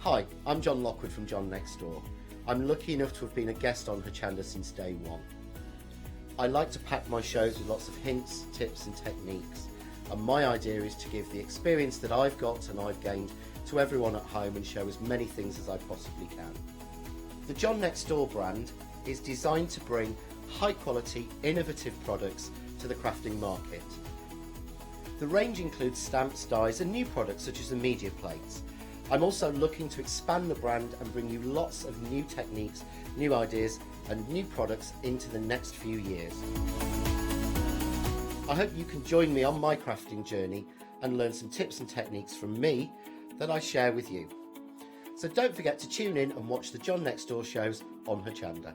Hi, I'm John Lockwood from John Next Door. I'm lucky enough to have been a guest on Hochanda since day one. I like to pack my shows with lots of hints, tips and techniques, and my idea is to give the experience that I've got and I've gained to everyone at home and show as many things as I possibly can. The John Next Door brand is designed to bring high quality, innovative products to the crafting market. The range includes stamps, dies and new products such as the media plates. I'm also looking to expand the brand and bring you lots of new techniques, new ideas and new products into the next few years. I hope you can join me on my crafting journey and learn some tips and techniques from me that I share with you. So don't forget to tune in and watch the John Next Door shows on Hochanda.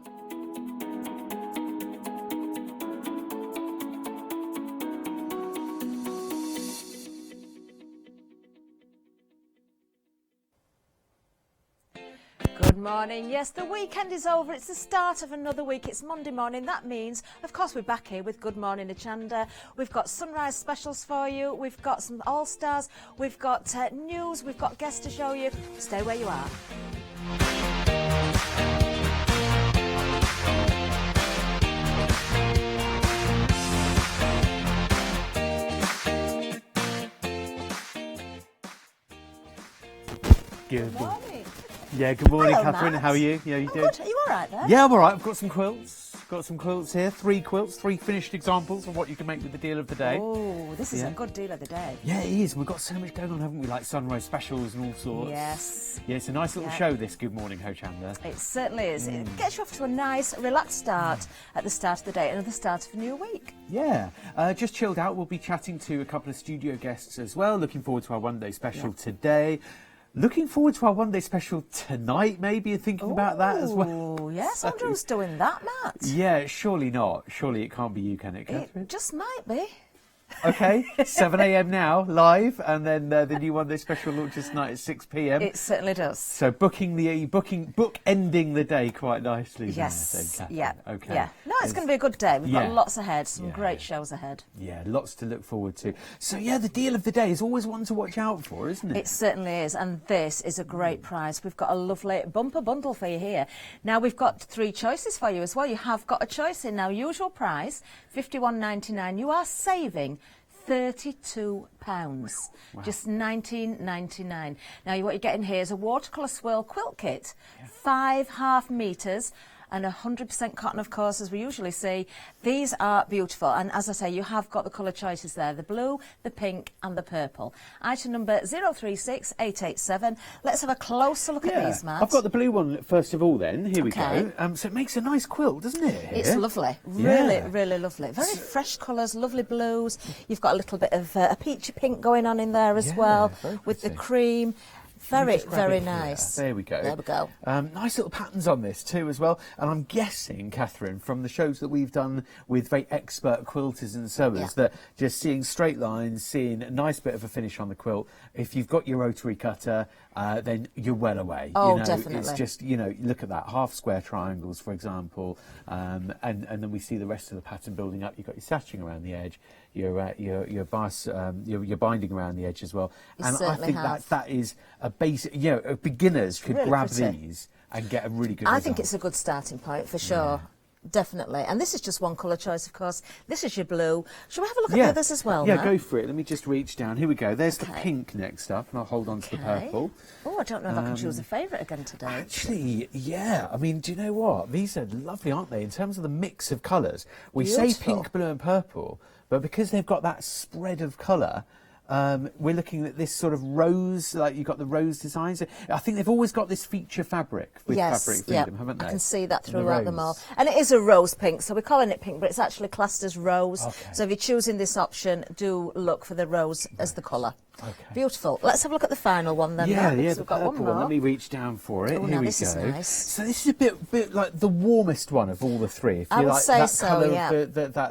Good morning. Yes, the weekend is over. It's the start of another week. It's Monday morning. That means, of course, we're back here with Good Morning Hochanda. We've got sunrise specials for you. We've got some all-stars. We've got news. We've got guests to show you. Stay where you are. Good morning. Yeah, good morning, Hello, Catherine. Matt. How are you? Yeah, you doing? Good. Are you all right there? Yeah, I'm all right. I've got some quilts. Got some quilts here. 3 quilts, 3 finished examples of what you can make with the deal of the day. Oh, this is Yeah. a good deal of the day. Yeah, it is. We've got so much going on, haven't we? Like sunrise specials and all sorts. Yes. Yeah, it's a nice little Yeah. show, this Good Morning Hochanda. It certainly is. It gets you off to a nice, relaxed start at the start of the day and at the start of a new week. Yeah, just chilled out. We'll be chatting to a couple of studio guests as well. Looking forward to our one-day special today. Looking forward to our one-day special tonight, maybe, and thinking about that as well. Oh, yes. I wonder who's doing that, Matt. Yeah, surely not. Surely it can't be you, can it, Catherine? It just might be. Okay, 7 a.m. now, live, and then the new one-day special launches tonight at 6 p.m. It certainly does. So book ending the day quite nicely. Yes. There, Catherine. Yeah. Okay. Yeah. No, it's going to be a good day. We've Yeah. got lots ahead. Some Yeah. great shows ahead. Yeah, lots to look forward to. So yeah, the deal of the day is always one to watch out for, isn't it? It certainly is, and this is a great prize. We've got a lovely bumper bundle for you here. Now, we've got 3 choices for you as well. You have got a choice in now. Usual price, £51.99. You are saving £32, just £19.99. Now, what you're getting here is a watercolour swirl quilt kit, 5 half metres, and 100% cotton, of course, as we usually see. These are beautiful, and as I say, you have got the colour choices there, the blue, the pink and the purple. Item number 036887. Let's have a closer look at these, Matt. I've got the blue one first of all then. Here we Okay. go. So it makes a nice quilt, doesn't it? Here? It's lovely, really, Yeah. really lovely. Very fresh colours, lovely blues. You've got a little bit of a peachy pink going on in there as Yeah, well, very with the pretty. cream. Very, Just grab very it here. nice. There we go. There we go. Nice little patterns on this too as well. And I'm guessing, Catherine, from the shows that we've done with very expert quilters and sewers, that just seeing straight lines, seeing a nice bit of a finish on the quilt, if you've got your rotary cutter, then you're well away. Oh, you know, definitely. It's just, look at that, half square triangles, for example, and then we see the rest of the pattern building up. You've got your sashing around the edge, your binding around the edge as well. You And I certainly think have. that is a basic, beginners could Really grab pretty. these and get a really good I result. think it's a good starting point for sure. Definitely. And this is just one colour choice, of course. This is your blue. Shall we have a look at the others as well, Yeah, Matt? go for it. Let me just reach down. Here we go. There's the Okay. pink next up, and I'll hold on to the purple. Oh, I don't know if I can choose a favourite again today. Actually, yeah. I mean, do you know what? These are lovely, aren't they? In terms of the mix of colours. We say Beautiful. pink, blue and purple, but because they've got that spread of colour, we're looking at this sort of rose, like you've got the rose designs. I think they've always got this feature fabric with Fabric Freedom, haven't they? I can see that The throughout them all. rose. And it is a rose pink, so we're calling it pink, but it's actually classed as rose. Okay. So if you're choosing this option, do look for the rose as the colour. Okay. Beautiful. Let's have a look at the final one then. Yeah, Matt, yeah, because the we've got purple one one. more. Let me reach down for it. Oh, Here now we this go. is nice. So this is a bit like the warmest one of all the 3. If I you would like say that so, colour, yeah.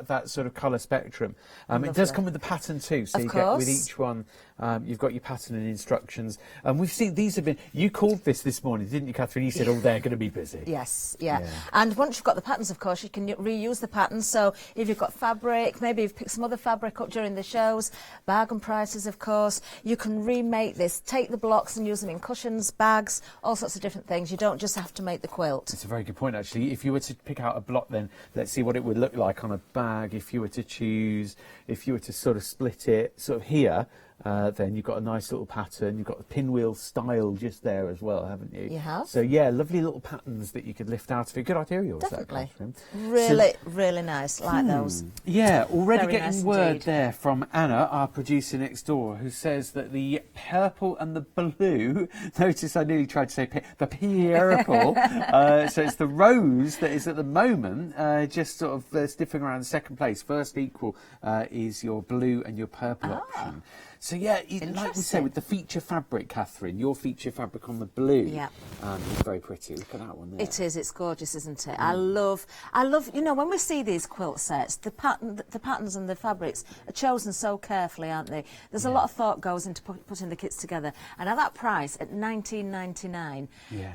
that sort of colour spectrum. It does Lovely. come with the pattern too, so Of you get with course. each one. You've got your pattern and instructions. And we've seen these have been. You called this morning, didn't you, Catherine? You said, "Oh, they're going to be busy." Yes, yeah. And once you've got the patterns, of course, you can reuse the patterns. So if you've got fabric, maybe you've picked some other fabric up during the shows, bargain prices, of course, you can remake this. Take the blocks and use them in cushions, bags, all sorts of different things. You don't just have to make the quilt. It's a very good point, actually. If you were to pick out a block, then let's see what it would look like on a bag. If you were to sort of split it sort of here, then you've got a nice little pattern. You've got the pinwheel style just there as well, haven't you? You have. So yeah, lovely little patterns that you could lift out of it. Good idea, yours. Definitely. That, Really nice. Like those. Yeah, already Very getting nice word indeed. there from Anna, our producer next door, who says that the purple and the blue, notice I nearly tried to say the purple, so it's the rose that is at the moment just sort of sniffing around second place. First equal is your blue and your purple option. So yeah, like we say, with the feature fabric, Catherine, your feature fabric on the blue, is very pretty. Look at that one there. It is. It's gorgeous, isn't it? I love. You know, when we see these quilt sets, the patterns and the fabrics are chosen so carefully, aren't they? There's a lot of thought goes into putting the kits together, and at that price, at $19.99,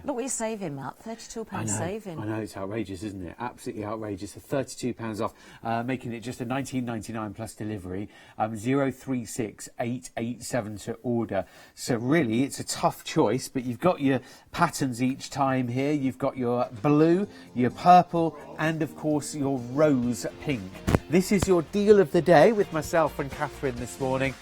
look what you're saving, Matt. £32 saving. I know, it's outrageous, isn't it? Absolutely outrageous. So £32 off, making it just a $19.99 plus delivery. 036887 to order. So really, it's a tough choice, but you've got your patterns each time here. You've got your blue, your purple, and of course your rose pink. This is your deal of the day with myself and Catherine this morning.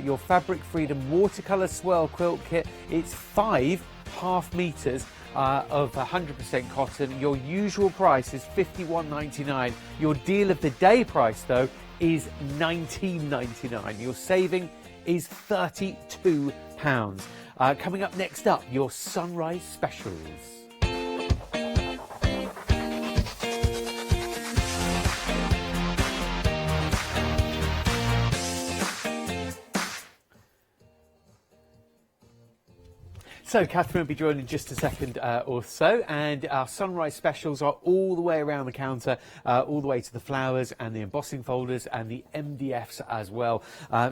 Your Fabric Freedom watercolour swirl quilt kit. It's 5 half metres of 100% cotton. Your usual price is $51.99. Your deal of the day price, though, is $19.99. Your saving is £32. Coming up next up, your Sunrise Specials. So Catherine will be joining in just a second or so, and our Sunrise Specials are all the way around the counter, all the way to the flowers and the embossing folders and the MDFs as well.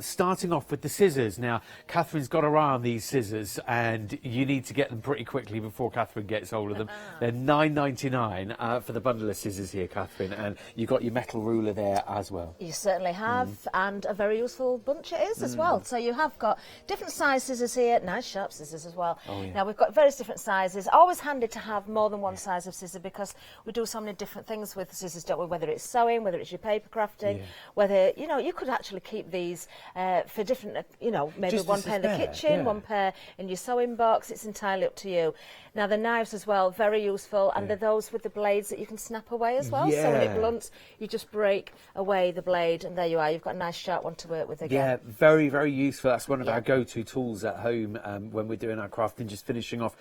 Starting off with the scissors. Now, Catherine's got her eye on these scissors, and you need to get them pretty quickly before Catherine gets hold of them. They're $9.99 for the bundle of scissors here, Catherine, and you've got your metal ruler there as well. You certainly have, and a very useful bunch it is as well. So you have got different size scissors here, nice sharp scissors as well. Oh, yeah. Now we've got various different sizes. Always handy to have more than one size of scissor, because we do so many different things with scissors, don't we? Whether it's sewing, whether it's your paper crafting, whether, you know, you could actually keep these for different, you know, maybe Just one pair in the kitchen, one pair in your sewing box. It's entirely up to you. Now the knives as well, very useful, and they're those with the blades that you can snap away as well. So when it blunts, you just break away the blade, and there you are. You've got a nice sharp one to work with again. Yeah, very, very useful. That's one of our go-to tools at home when we're doing our crafting. Just finishing off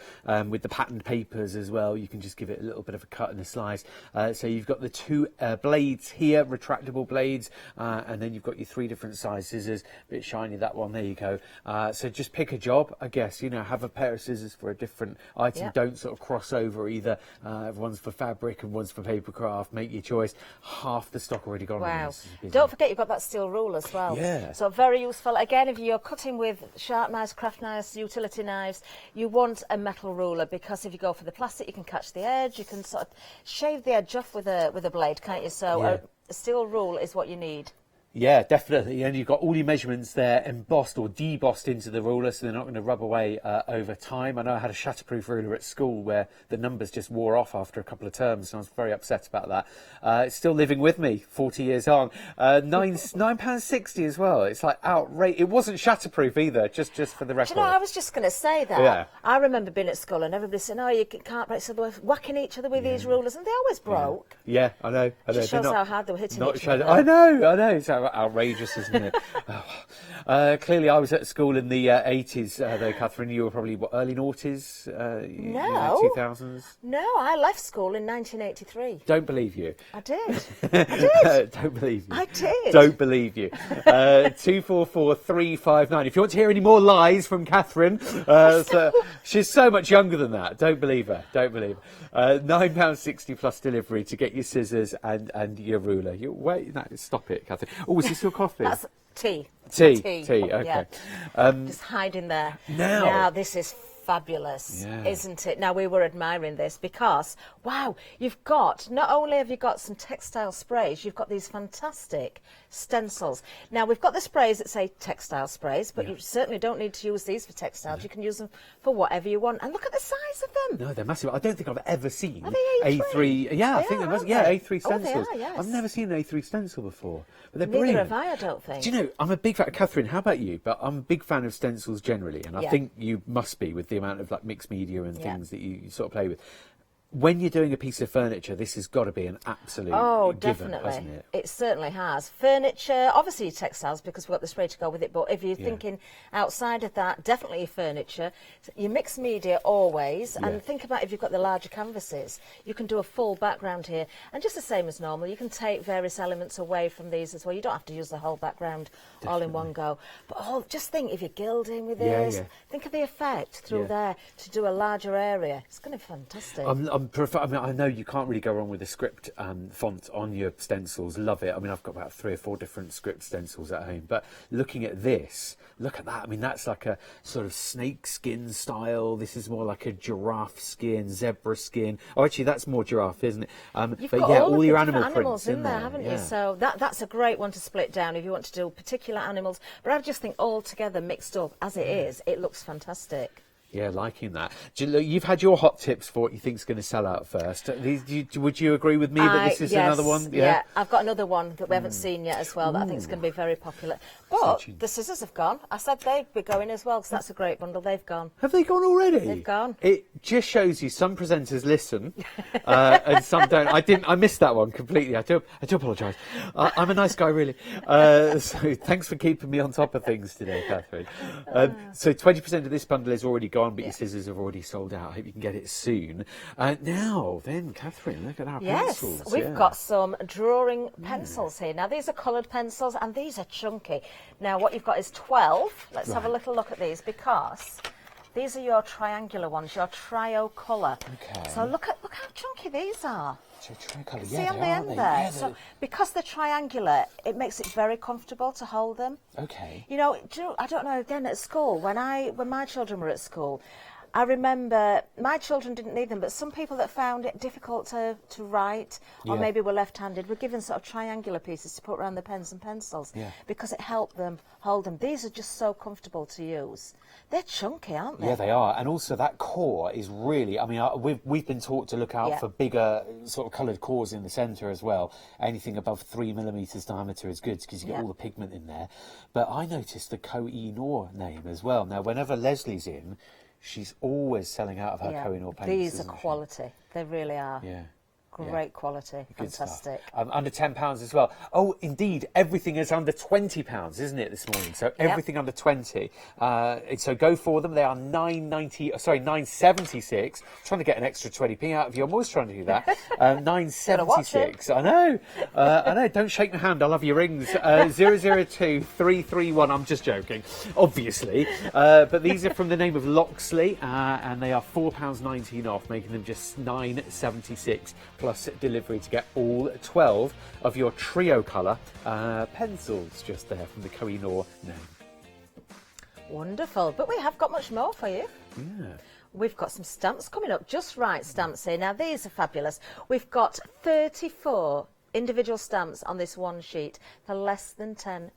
with the patterned papers as well. You can just give it a little bit of a cut and a slice. So you've got the 2 blades here, retractable blades, and then you've got your 3 different size scissors. A bit shiny, that one. There you go. So just pick a job, I guess. You know, have a pair of scissors for a different item. Don't sort of cross over either. One's for fabric and one's for paper craft. Make your choice. Half the stock already gone. Wow. Don't forget you've got that steel rule as well. Yeah. So very useful. Again, if you're cutting with sharp knives, craft knives, utility knives, you want a metal ruler, because if you go for the plastic, you can catch the edge. You can sort of shave the edge off with a blade, can't you? So a steel rule is what you need. Yeah, definitely. And you've got all your measurements there embossed or debossed into the ruler, so they're not going to rub away over time. I know I had a shatterproof ruler at school where the numbers just wore off after a couple of terms, and I was very upset about that. It's still living with me 40 years on. £9.60 as well. It's like outrageous. It wasn't shatterproof either, just for the record. Do you know, I was just going to say that. Yeah. I remember being at school and everybody saying, oh, you can't break, so they were whacking each other with these rulers, and they always broke. Yeah, I know. Just shows how hard they were hitting each other. I know. It's outrageous, isn't it? Clearly, I was at school in the 80s, though, Catherine. You were probably, what, early noughties? No. 2000s? No, I left school in 1983. Don't believe you. I did. I did. Don't believe you. I did. Don't believe you. 244359. If you want to hear any more lies from Catherine, so she's so much younger than that. Don't believe her. Don't believe her. £9.60 plus delivery to get your scissors and your ruler. Wait, no, stop it, Catherine. Oh, is this your coffee? That's tea. Tea, okay. Yeah. Just hiding there. Now this is fabulous, Yeah. isn't it? Now, we were admiring this because, wow, you've got, not only have you got some textile sprays, you've got these fantastic stencils. Now, we've got the sprays that say textile sprays, but you certainly don't need to use these for textiles. You can use them for whatever you want. And look at the size of them. No, they're massive. I don't think I've ever seen Are they A3. Yeah, I They think are, they must. aren't Yeah, they? A3 Oh, they stencils. are, yes. I've never seen an A3 stencil before, but they're Neither brilliant. have I don't think. Do you know, I'm a big fan, Catherine, how about you? But I'm a big fan of stencils generally, and I Yeah. think you must be with the amount of like mixed media and Yeah. things that you sort of play with. When you're doing a piece of furniture, this has got to be an absolute Oh, given, definitely. hasn't it? It certainly has. Furniture, obviously textiles because we've got the spray to go with it, but if you're thinking outside of that, definitely your furniture. Your mixed media always, and think about if you've got the larger canvases, you can do a full background here. And just the same as normal, you can take various elements away from these as well. You don't have to use the whole background all in one go. But just think, if you're gilding with this, think of the effect through there to do a larger area. It's going to be fantastic. I mean, I know you can't really go wrong with the script font on your stencils. Love it. I mean, I've got about 3 or 4 different script stencils at home. But looking at this, look at that. I mean, that's like a sort of snake skin style. This is more like a giraffe skin, zebra skin. Oh, actually, that's more giraffe, isn't it? You've but got yeah, all of your the animal different animals prints in there, haven't you? Yeah. So that's a great one to split down if you want to do particular animals. But I just think all together, mixed up as it is, it looks fantastic. Yeah, liking that. You've had your hot tips for what you think's going to sell out first. Would you agree with me that this is another one? Yeah, I've got another one that we haven't seen yet as well that I think is going to be very popular. But the scissors have gone. I said they'd be going as well because that's a great bundle. They've gone. Have they gone already? They've gone. It just shows you some presenters listen and some don't. I missed that one completely. I do apologise. I'm a nice guy, really. So thanks for keeping me on top of things today, Catherine. So 20% of this bundle is already gone, but your scissors have already sold out. I hope you can get it soon. Now then, Catherine, look at our pencils. Yes, we've got some drawing pencils here. Now, these are coloured pencils and these are chunky. Now, what you've got is 12. Let's have a little look at these because these are your triangular ones, your trio colour. Okay. So look how chunky these are. So tricolour, See on the end there. Yeah, so because they're triangular, it makes it very comfortable to hold them. okay. You know, I don't know. Again, at school, when my children were at school, I remember my children didn't need them, but some people that found it difficult to write or maybe were left-handed were given sort of triangular pieces to put around the pens and pencils because it helped them hold them. These are just so comfortable to use. They're chunky, aren't they? Yeah, they are. And also that core is really, I mean, we've been taught to look out for bigger sort of coloured cores in the centre as well. Anything above 3 millimetres diameter is good because you get all the pigment in there. But I noticed the Koh-i-Noor name as well. Now, whenever Leslie's in, she's always selling out of her Koh-i-Noor paints. These are quality. They really are. Yeah. Great quality. Good Fantastic. Stuff. Under £10 as well. Oh, indeed, everything is under £20, isn't it, this morning? So everything under 20. So go for them. They are £9.76. Trying to get an extra 20p out of you. I'm always trying to do that. £9.76. I know. I know. Don't shake my hand. I love your rings. 002331. I'm just joking, obviously. But these are from the name of Loxley, and they are £4.19 off, making them just £9.76 plus delivery to get all 12 of your trio colour pencils just there from the Koh-i-Noor name. Wonderful. But we have got much more for you. Yeah. We've got some stamps coming up. Just right stamps here. Now, these are fabulous. We've got 34 individual stamps on this one sheet for less than £10,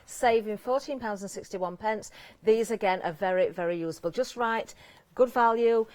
saving £14.61. These, again, are very, very usable. Just right, good value,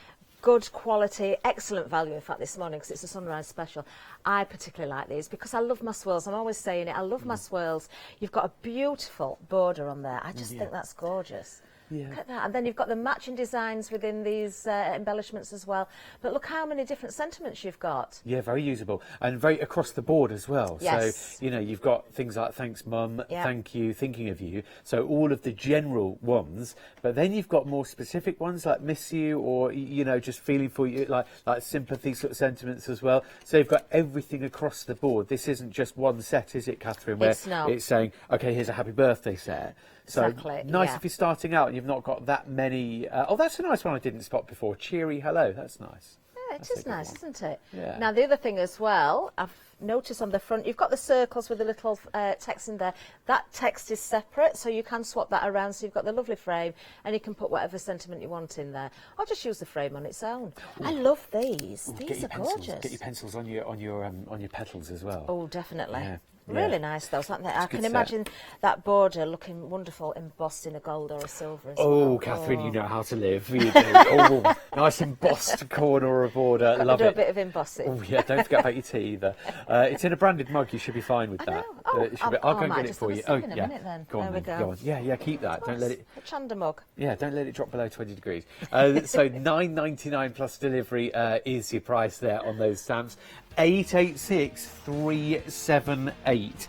good quality, excellent value, in fact, this morning, because it's a sunrise special. I particularly like these because I love my swirls. I'm always saying it. I love my swirls. You've got a beautiful border on there. I just think that's gorgeous. Yeah. Look at that. And then you've got the matching designs within these embellishments as well. But look how many different sentiments you've got. Yeah, very usable and very across the board as well. Yes. So, you know, you've got things like thanks, Mum, thank you, thinking of you. So all of the general ones, but then you've got more specific ones like miss you or, you know, just feeling for you, like sympathy sort of sentiments as well. So you've got everything across the board. This isn't just one set, is it, Catherine? Where It's not. It's saying, OK, here's a happy birthday set. So Exactly, nice if you're starting out and you've not got that many. Oh, that's a nice one I didn't spot before. Cheery hello. That's nice. it is nice, isn't it? Yeah. Now, the other thing as well, I've noticed on the front, you've got the circles with the little text in there. That text is separate, so you can swap that around. So you've got the lovely frame, and you can put whatever sentiment you want in there. I'll just use the frame on its own. I love these. These are gorgeous. Get your pencils on your petals as well. Oh, definitely. Yeah. Really nice, though. Aren't they? I can imagine that border looking wonderful embossed in a gold or a silver as well. Catherine, you know how to live. You do. Nice embossed corner or a border. Got Love to do it. a bit of embossing. Oh, yeah, don't forget about your tea either. It's in a branded mug. You should be fine with that. I'll go and get it for you. In a minute, then. Go on, there we then. go. Go on. Yeah, keep that. Don't let it. Hochanda mug. Yeah, don't let it drop below 20 degrees. So £9.99 plus delivery is your price there on those stamps. 886378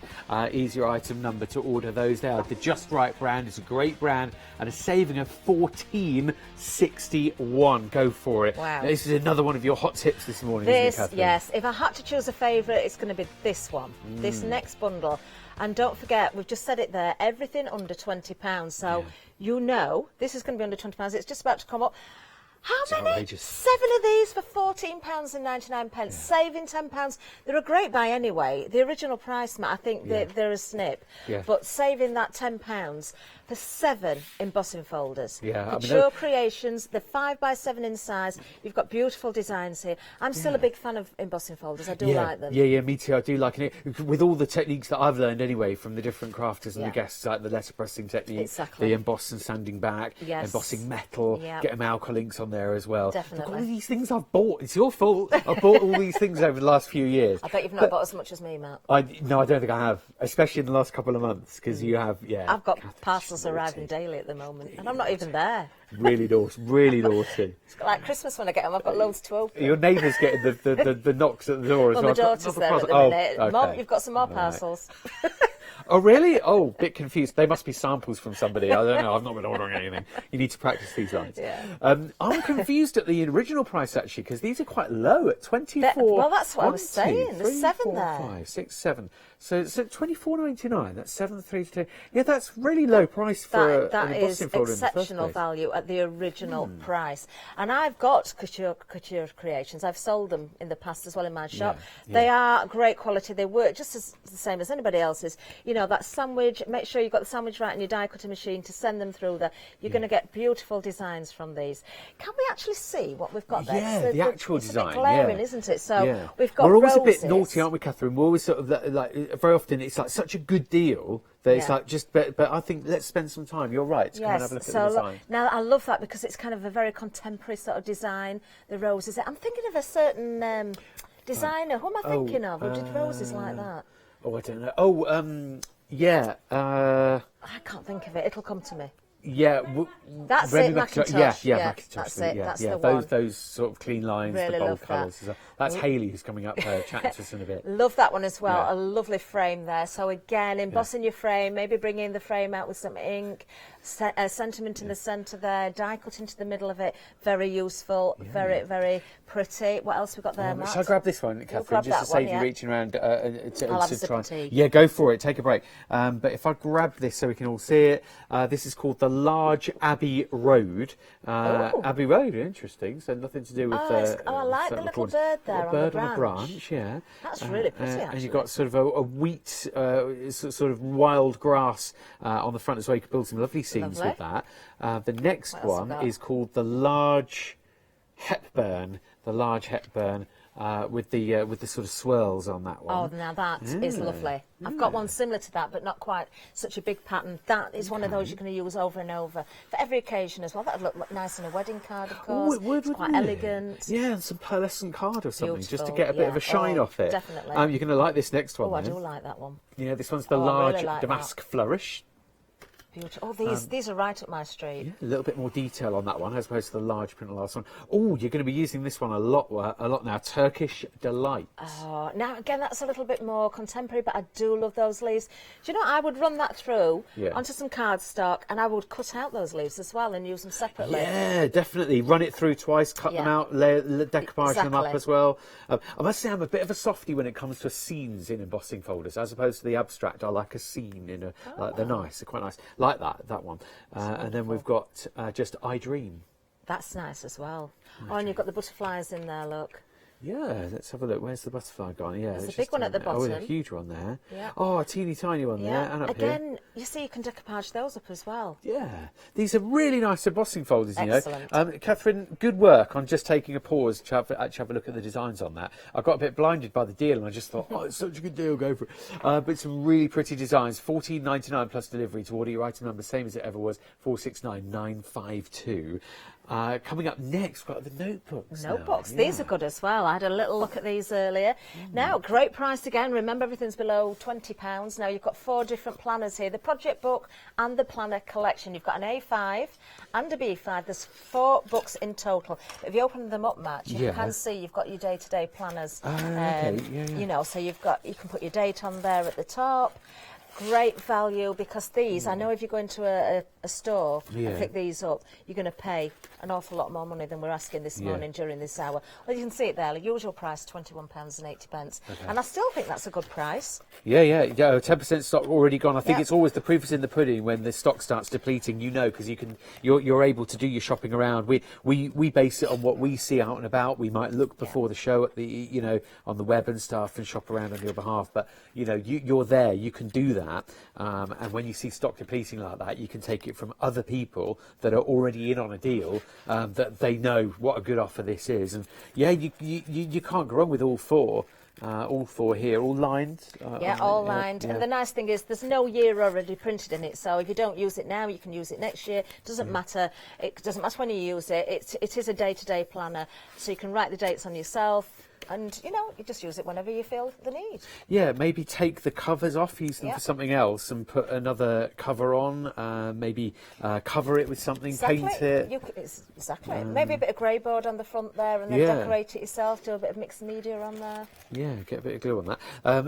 is your item number to order those. They are the Just Right brand. It's a great brand and a saving of £14.61. Go for it. Wow. This is another one of your hot tips this morning, isn't it, Catherine? Yes. If I had to choose a favourite, it's going to be this one, this next bundle. And don't forget, we've just said it there, everything under £20. So you know this is going to be under £20. It's just about to come up. How many? Outrageous. 7 of these for £14.99, saving £10. They're a great buy anyway. The original price, Matt, I think they're a snip. Yeah. But saving that £10 for 7 embossing folders. Yeah, Couture Creations, they're 5x7 in size. You've got beautiful designs here. I'm still a big fan of embossing folders. I do like them. Yeah, me too. I do like it. With all the techniques that I've learned anyway from the different crafters and the guests, like the letter pressing technique, the emboss and sanding back, embossing metal, get them alcohol inks on there as well. Definitely. Look, all these things I've bought. It's your fault. I've bought all these things over the last few years. I bet you've not bought as much as me, Matt. No, I don't think I have, especially in the last couple of months, because you have, I've got parcels arriving daily at the moment, and I'm not even there. Really naughty, really naughty. It's like Christmas when I get home, I've got loads to open. Your neighbour's getting the knocks at the door as well. Well, my daughter's there at the minute. Okay. Mum, you've got some more parcels. Oh, really? Oh, bit confused. They must be samples from somebody. I don't know. I've not been ordering anything. You need to practice these lines. Yeah. I'm confused at the original price, actually, because these are quite low at 24. Well, that's what I was saying. There's 7 there. 5, 6, 7. So it's at £24.99. That's 7.32. Yeah, that's really low price for that an is embossing folder in the first exceptional place. value at the original price. And I've got couture Creations. I've sold them in the past as well in my shop. They are great quality. They work just as the same as anybody else's. You know, that sandwich, make sure you've got the sandwich right in your die cutter machine to send them through there. You're going to get beautiful designs from these. Can we actually see what we've got there? Yeah, the actual design. It's a bit glaring, isn't it? So we've got We're always roses. a bit naughty, aren't we, Catherine? We're always sort of like very often it's like such a good deal that it's like just. But I think let's spend some time. You're right. To come and have a look at the design. Now I love that because it's kind of a very contemporary sort of design. The roses. I'm thinking of a certain designer. Who am I thinking of? Who did roses like that? Oh, I don't know. Oh, yeah. I can't think of it. It'll come to me. Yeah, that's Remy it, Macintosh. Yeah, Macintosh. That's it. Yeah, That's yeah. the one. Those sort of clean lines, Really the bold love that. colours. That's Hayley who's coming up chatting to us in a bit. Love that one as well. Yeah. A lovely frame there. So again, embossing your frame, maybe bringing the frame out with some ink, sentiment in the centre there, die cut into the middle of it. Very useful. Very, very pretty. What else we got there, Matt? Shall I grab this one, Catherine, just to save you reaching around I'll have a sip of tea. Yeah, go for it. Take a break. But if I grab this so we can all see it, this is called the Large Abbey Road. Abbey Road, interesting. So nothing to do with. I like the little bird there on the branch. On a branch, yeah. That's really pretty. Actually. And you've got sort of a wheat, sort of wild grass on the front as well. You can build some lovely scenes with that. The next one is called the Large Hepburn. The Large Hepburn. With the sort of swirls on that one. Oh, now that is lovely. I've got one similar to that, but not quite such a big pattern. That is one of those you're going to use over and over for every occasion as well. That would look nice in a wedding card, of course. Oh, it would, it's quite elegant. Yeah, and some pearlescent card or something, Beautiful, just to get a bit of a shine off it. Definitely. You're going to like this next one. Oh, I do like that one. Yeah, this one's the Large really like Damask Flourish. Beautiful. Oh, these are right up my street. Yeah, a little bit more detail on that one as opposed to the large print on the last one. Oh, you're going to be using this one a lot now. Turkish Delight. Oh, now again, that's a little bit more contemporary, but I do love those leaves. Do you know, I would run that through onto some cardstock, and I would cut out those leaves as well and use them separately. Yeah, definitely. Run it through twice, cut them out, decoupage them up as well. I must say I'm a bit of a softie when it comes to scenes in embossing folders, as opposed to the abstract. I like a scene in a. Like they're nice, they're quite nice. Like that one. And then we've got just I Dream. That's nice as well. Oh, and you've got the butterflies in there, look. Yeah, let's have a look. Where's the butterfly gone? Yeah, There's it's a big just one at the down there. Oh, bottom. a huge one there. Yeah. Oh, a teeny tiny one there, and up here. Again, you see, you can decoupage those up as well. Yeah, these are really nice embossing folders, you Excellent. know. Catherine, good work on just taking a pause to actually have a look at the designs on that. I got a bit blinded by the deal and I just thought, oh, it's such a good deal, go for it. But some really pretty designs, $14.99 plus delivery to order your item number, same as it ever was, 469952. Coming up next, we've got the notebooks. Notebooks, now. these are good as well. I had a little look at these earlier. Now, great price again. Remember, everything's below £20. Now, you've got 4 different planners here. The project book and the planner collection. You've got an A5 and a B5. There's 4 books in total. If you open them up, Matt, you can see you've got your day-to-day planners. Okay. You know, so you can put your date on there at the top. Great value, because these, I know if you go into a store and pick these up, you're going to pay an awful lot more money than we're asking this morning during this hour. Well, you can see it there, the usual price, £21.80. And I still think that's a good price. Yeah, 10% stock already gone. I think it's always the proof is in the pudding when the stock starts depleting, you know, because you're able to do your shopping around. We base it on what we see out and about. We might look before the show at the, you know, on the web and stuff and shop around on your behalf. But, you know, you're there, you can do that. And when you see stock depleting like that, you can take it from other people that are already in on a deal, that they know what a good offer this is. And yeah, you can't go wrong with all 4. All 4 here, all lined. All lined. And the nice thing is there's no year already printed in it, so if you don't use it now, you can use it next year. Doesn't matter. It doesn't matter when you use it. It is a day-to-day planner, so you can write the dates on yourself. And, you know, you just use it whenever you feel the need. Yeah, maybe take the covers off, use them for something else and put another cover on, maybe cover it with something, paint it. Exactly. Maybe a bit of grey board on the front there and then decorate it yourself, do a bit of mixed media on there. Yeah, get a bit of glue on that.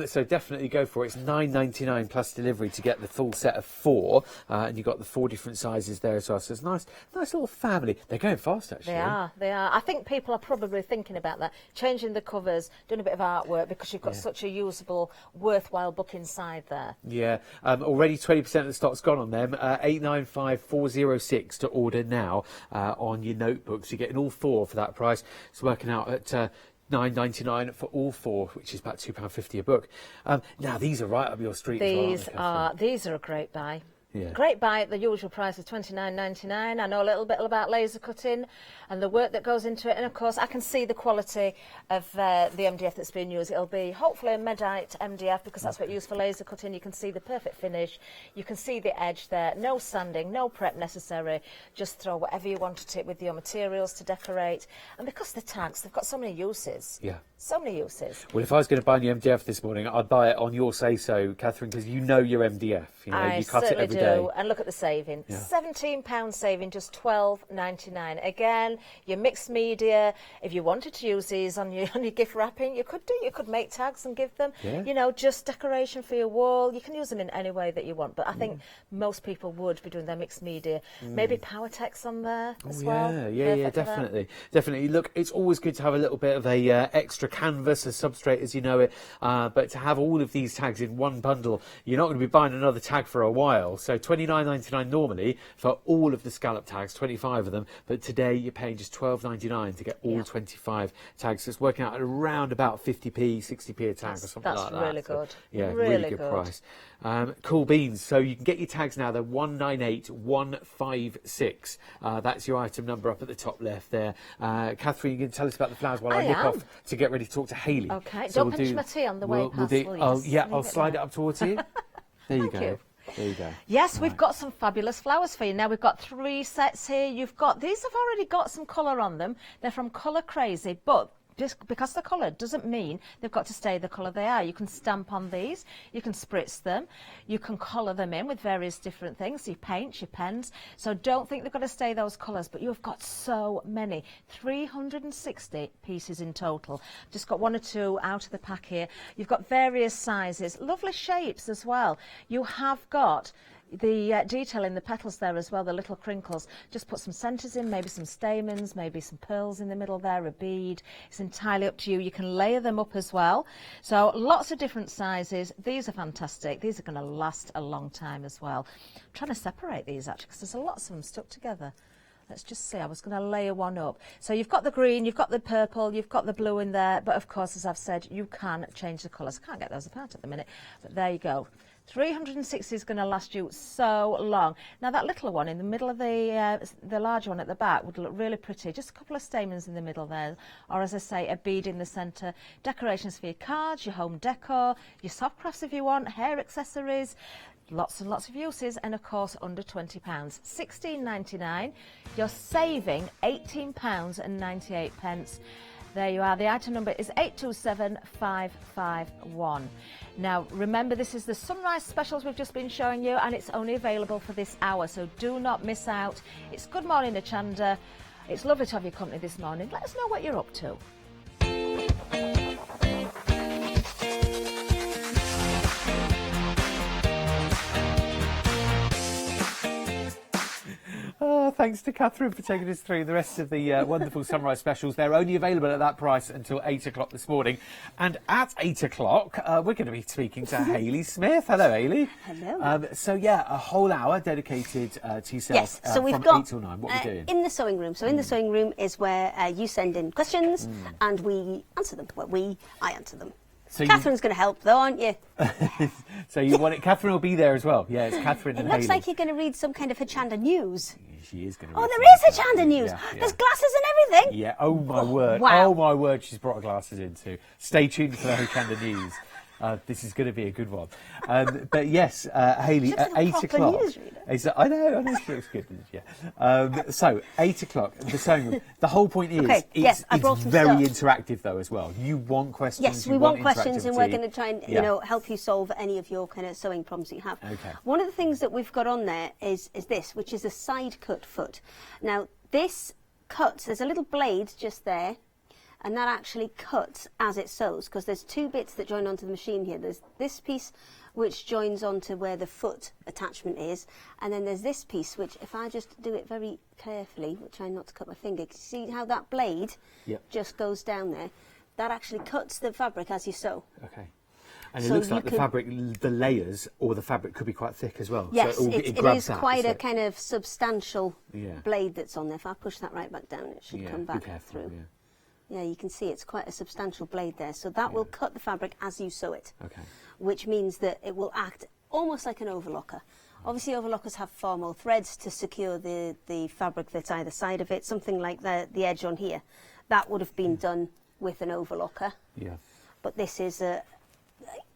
So definitely go for it. It's $9.99 plus delivery to get the full set of 4. And you've got the 4 different sizes there as well. So it's nice little family. They're going fast, actually. They are. I think people are probably thinking about that, changing the covers, doing a bit of artwork, because you've got such a usable, worthwhile book inside there. Yeah, already 20% of the stock's gone on them. 895406 to order now on your notebooks. You're getting all 4 for that price. It's working out at $9.99 for all 4, which is about £2.50 a book. Now these are right up your street. These are a great buy. Yeah. Great buy at the usual price of $29.99. I know a little bit about laser cutting and the work that goes into it, and of course I can see the quality of the MDF that's being used. It'll be hopefully a Medite MDF, because that's what you use for laser cutting. You can see the perfect finish, you can see the edge there, no sanding, no prep necessary, just throw whatever you want at it with your materials to decorate. And because the tags, they've got so many uses. Yeah. So many uses. Well, if I was going to buy new MDF this morning, I'd buy it on your say-so, Catherine, because you know your MDF. You know, you cut it every day. And look at the saving. £17 saving, just $12.99. Again, your mixed media. If you wanted to use these on your gift wrapping, you could do. You could make tags and give them. Yeah. You know, just decoration for your wall. You can use them in any way that you want. But I think most people would be doing their mixed media. Maybe power text on there as well. Yeah, definitely. Look, it's always good to have a little bit of a extra canvas, a substrate as you know it. But to have all of these tags in one bundle, you're not going to be buying another tag for a while. So $29.99 normally for all of the scallop tags, 25 of them, but today you're paying just $12.99 to get all 25 tags. So it's working out at around about 50p, 60p a tag or something like that. That's really good. Yeah, really good price. Cool beans. So you can get your tags now. They're 198156. That's your item number up at the top left there. Catherine, you can tell us about the flowers while I nip off to get ready to talk to Hayley. Okay. So don't pinch my tea on the way past, will you? Oh, yeah, I'll slide it up towards you. There you go. There you go. Yes, we've got some fabulous flowers for you. Now, we've got 3 sets here. These have already got some colour on them. They're from Colour Crazy, but just because they're coloured doesn't mean they've got to stay the colour they are. You can stamp on these, you can spritz them, you can colour them in with various different things, your paints, your pens. So don't think they've got to stay those colours, but you've got so many, 360 pieces in total. Just got 1 or 2 out of the pack here. You've got various sizes, lovely shapes as well. You have got the detail in the petals there as well, the little crinkles. Just put some centres in, maybe some stamens, maybe some pearls in the middle there, a bead. It's entirely up to you. You can layer them up as well. So lots of different sizes. These are fantastic. These are going to last a long time as well. I'm trying to separate these actually because there's lots of them stuck together. Let's just see. I was going to layer one up. So you've got the green, you've got the purple, you've got the blue in there. But of course, as I've said, you can change the colours. I can't get those apart at the minute. But there you go. 360 is going to last you so long. Now that little one in the middle of the larger one at the back would look really pretty. Just a couple of stamens in the middle there, or as I say, a bead in the centre. Decorations for your cards, your home decor, your soft crafts if you want, hair accessories. Lots and lots of uses, and of course under £20. £16.99. You're saving £18.98. There you are. The item number is 827551. Now, remember, this is the sunrise specials we've just been showing you, and it's only available for this hour, so do not miss out. It's Good Morning, Hochanda. It's lovely to have your company this morning. Let us know what you're up to. Oh, thanks to Catherine for taking us through the rest of the wonderful sunrise specials. They're only available at that price until 8 o'clock this morning. And at 8 o'clock, we're going to be speaking to Hayley Smith. Hello, Hayley. Hello. So, yeah, a whole hour dedicated to yourself. Yes, so we've from got 8 till 9. What are we doing? In the sewing room. So in the sewing room is where you send in questions and we answer them. Well, I answer them. So Catherine's going to help, though, aren't you? So you want it? Catherine will be there as well. Yeah, it's Catherine and It looks Hayley. like you're going to read some kind of Hochanda news. She is going to. Oh, there is Hochanda news. Yeah, yeah. There's glasses and everything. Yeah. Oh my word. wow. Oh my word. She's brought her glasses in too. Stay tuned for the Hochanda news. This is going to be a good one. But yes, Hayley, She at looks like a 8 proper o'clock. newsreader. I know, she looks good, doesn't she? Yeah. So, 8 o'clock, the sewing room. The whole point is, Okay, yes, I brought it's some very stuff. interactive though as well. You want questions. Yes, you we want questions, and we're going to try and Yeah. help you solve any of your kind of sewing problems that you have. Okay. One of the things that we've got on there is this, which is a side cut foot. Now this cuts. There's a little blade just there, and that actually cuts as it sews, because there's two bits that join onto the machine here. There's this piece which joins onto where the foot attachment is, and then there's this piece which, if I just do it very carefully, we'll try not to cut my finger, see how that blade just goes down there? That actually cuts the fabric as you sew. Okay. And it So looks like you the fabric, the layers or the fabric could be quite thick as well. Yes, so it grabs is that. quite It's a like- kind of substantial Yeah. blade that's on there. If I push that right back down, it should come be back careful, through. Yeah. Yeah, you can see it's quite a substantial blade there. So that will cut the fabric as you sew it, Okay. which means that it will act almost like an overlocker. Obviously, overlockers have far more threads to secure the fabric that's either side of it. Something like the edge on here, that would have been done with an overlocker. Yeah. But this is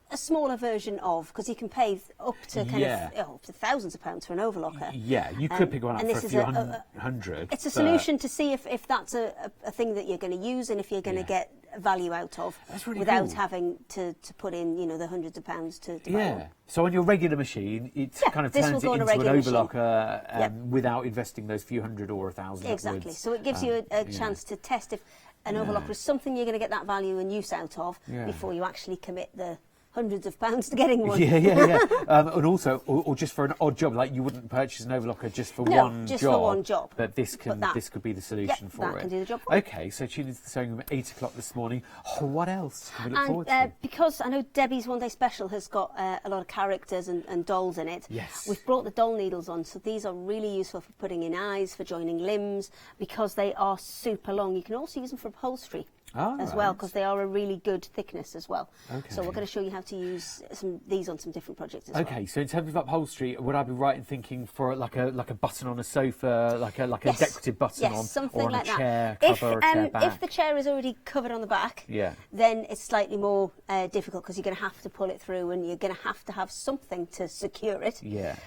a smaller version of, because you can pay up to up to thousands of pounds for an overlocker. Yeah, you could pick one up and for this a is few a hundred. It's a but- solution to see if that's a thing that you're going to use and if you're going to get value out of, That's really without cool. having to put in the hundreds of pounds to buy Yeah. one. So on your regular machine, it Yeah, kind of this will turns it go on a into an regular machine. overlocker without investing those few hundred or 1,000 Exactly. upwards. So it gives you a chance to test if an overlocker is something you're going to get that value and use out of before you actually commit the hundreds of pounds to getting one. Yeah. And also, or just for an odd job, like you wouldn't purchase an overlocker just for one just job. for one job. But this could be the solution for that it. can do the job for you. Okay, so tune into the sewing room at 8 o'clock this morning. Oh, what else can we look forward to? And because I know Debbie's One Day Special has got a lot of characters and dolls in it. Yes. We've brought the doll needles on, so these are really useful for putting in eyes, for joining limbs, because they are super long. You can also use them for upholstery. As well, because they are a really good thickness as well. Okay. So we're going to show you how to use these on some different projects as well. Okay, so in terms of upholstery, would I be right in thinking for like a button on a sofa, like a Yes. decorative button Yes, on, something or on like a chair that. cover or a chair back? If the chair is already covered on the back, Yeah. then it's slightly more difficult, because you're going to have to pull it through and you're going to have something to secure it. Yeah.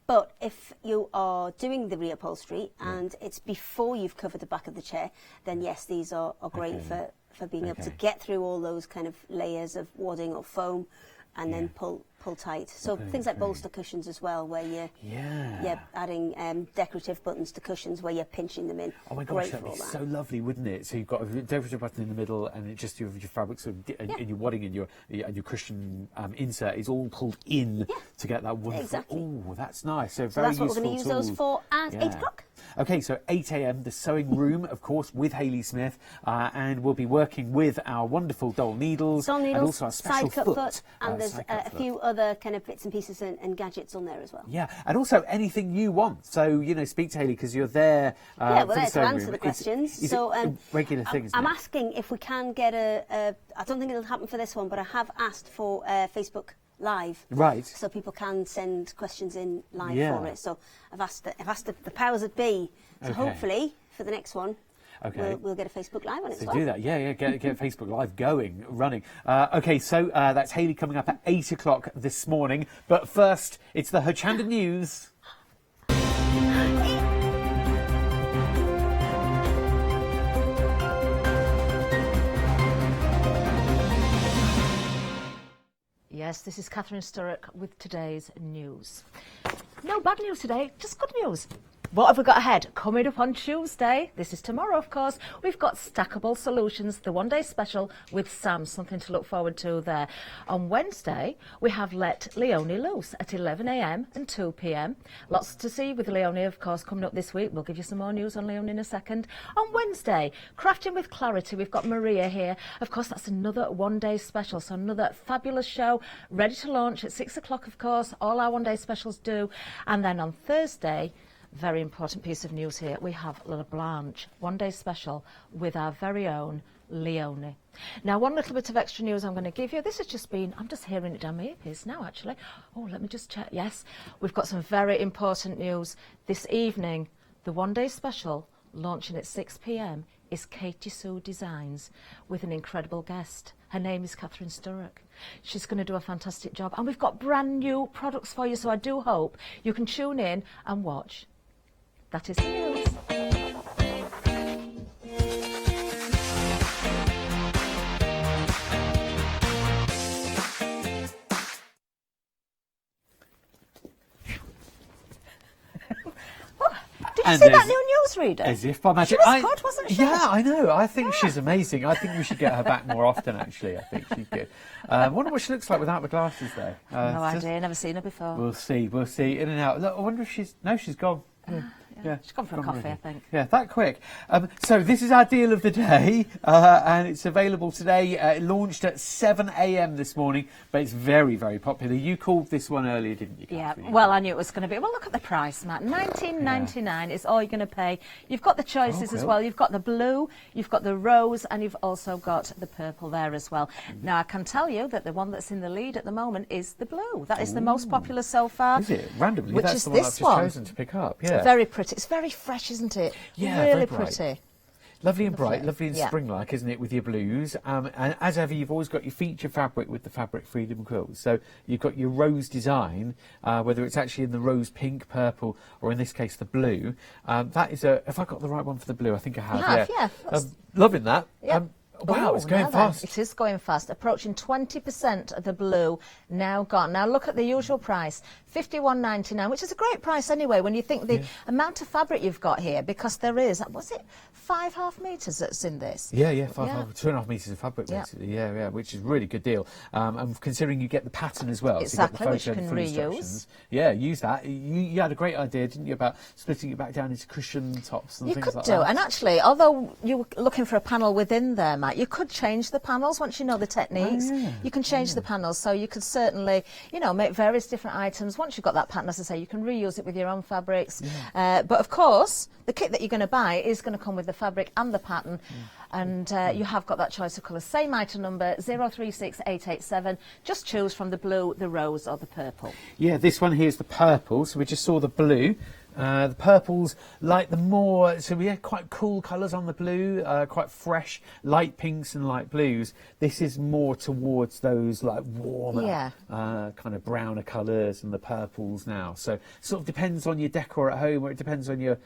But if you are doing the reupholstery and it's before you've covered the back of the chair, then yes, these are great Okay. for being able to Okay. get through all those kind of layers of wadding or foam and then pull tight. So things like bolster cushions as well, where you're adding decorative buttons to cushions where you're pinching them in. Oh my gosh, Great that'd for be all that. so lovely, wouldn't it? So you've got a decorative button in the middle, and it just your fabric sort of, and your wadding and your cushion insert is all pulled in to get that wonderful. Exactly. Oh, that's nice. So So very that's what we're useful going to use those tools. for at 8 o'clock. Okay, so 8 a.m. the sewing room, of course, with Hayley Smith, and we'll be working with our wonderful doll needles, Doll needles, and also our special side cut foot, and there's side cut a foot. few other kind of bits and pieces and gadgets on there as well. Yeah, and also anything you want. So, speak to Hayley because you're there. Yeah, for we're the there to sewing answer room. the questions. Is So it a regular thing, isn't I'm it? asking if we can get I don't think it'll happen for this one, but I have asked for Facebook Live. Right. So people can send questions in live Yeah. for it. So I've asked the powers that be. So Okay. hopefully for the next one, Okay. we'll get a Facebook Live on it as So well. do that, yeah, get Facebook Live going, running. Okay, so that's Hayley coming up at 8 o'clock this morning. But first, it's the Hochanda News. Yes, this is Catherine Sturrock with today's news. No bad news today, just good news. What have we got ahead? Coming up on Tuesday, this is tomorrow of course, we've got Stackable Solutions, the one-day special with Sam, something to look forward to there. On Wednesday, we have Let Leonie Loose at 11 a.m. and 2 p.m. Lots to see with Leonie, of course, coming up this week. We'll give you some more news on Leonie in a second. On Wednesday, Crafting with Clarity, we've got Maria here. Of course, that's another one-day special, so another fabulous show, ready to launch at 6 o'clock, of course. All our one-day specials do. And then on Thursday, very important piece of news here. We have La Blanche, one-day special with our very own Leonie. Now, one little bit of extra news I'm going to give you. This has just been, I'm just hearing it down my earpiece now, actually. Oh, let me just check. Yes, we've got some very important news. This evening, the one-day special, launching at 6 p.m, is Katie Sue Designs with an incredible guest. Her name is Catherine Sturrock. She's going to do a fantastic job. And we've got brand new products for you, so I do hope you can tune in and watch. That is the news. Did you And see that as- new newsreader? As if by magic. She was good, wasn't she? Yeah, I know. I think she's amazing. I think we should get her back more often, actually. I think she's good. Wonder what she looks like without the glasses, though. No idea, never seen her before. We'll see. In and out. Look, I wonder if she's... No, she's gone. Yeah, She's gone for a coffee, already. I think. Yeah, that quick. So this is our deal of the day, and it's available today. It launched at 7 a.m. this morning, but it's very, very popular. You called this one earlier, didn't you, Yeah, Catherine? well, I knew it was going to be. Well, look at the price, Matt. $19.99 is all you're going to pay. You've got the choices as cool. well. You've got the blue, you've got the rose, and you've also got the purple there as well. Now, I can tell you that the one that's in the lead at the moment is the blue. That is the most popular so far. Is it? Randomly, Which that's is the one I've this just one. chosen to pick up. Yeah. Very pretty. It's very fresh, isn't it? Yeah, really very bright. pretty. Lovely and bright, lovely and Yeah. spring-like, isn't it, with your blues? And as ever, you've always got your feature fabric with the Fabric Freedom quilt. So you've got your rose design, whether it's actually in the rose pink, purple, or in this case, the blue. That is a... Have I got the right one for the blue? I think I have, You have, yeah. Loving that. Yeah. Wow, Oh, it's going now then, fast. It is going fast. Approaching 20% of the blue now gone. Now look at the usual price, $51.99, which is a great price anyway when you think the amount of fabric you've got here, because there is, was it 5.5 metres that's in this? Yeah, Yeah. 2.5 metres of fabric, Yeah. basically. Yeah, which is a really good deal. And considering you get the pattern as well. Exactly, so you've which got you the can full reuse. instructions. Yeah, use that. You had a great idea, didn't you, about splitting it back down into cushion tops and You things could like do, that? and actually, although you were looking for a panel within there, Matt, you could change the panels once you know the techniques. Oh, yeah. You can change the panels, so you could certainly, make various different items. Once you've got that pattern, as I say, you can reuse it with your own fabrics. But of course, the kit that you're going to buy is going to come with the fabric and the pattern, and you have got that choice of colours. Same item number, 036887. Just choose from the blue, the rose, or the purple. Yeah, this one here is the purple, so we just saw the blue. The purples, like the more, so we had quite cool colours on the blue, quite fresh, light pinks and light blues. This is more towards those like warmer, kind of browner colours and the purples now. So sort of depends on your decor at home, or it depends on your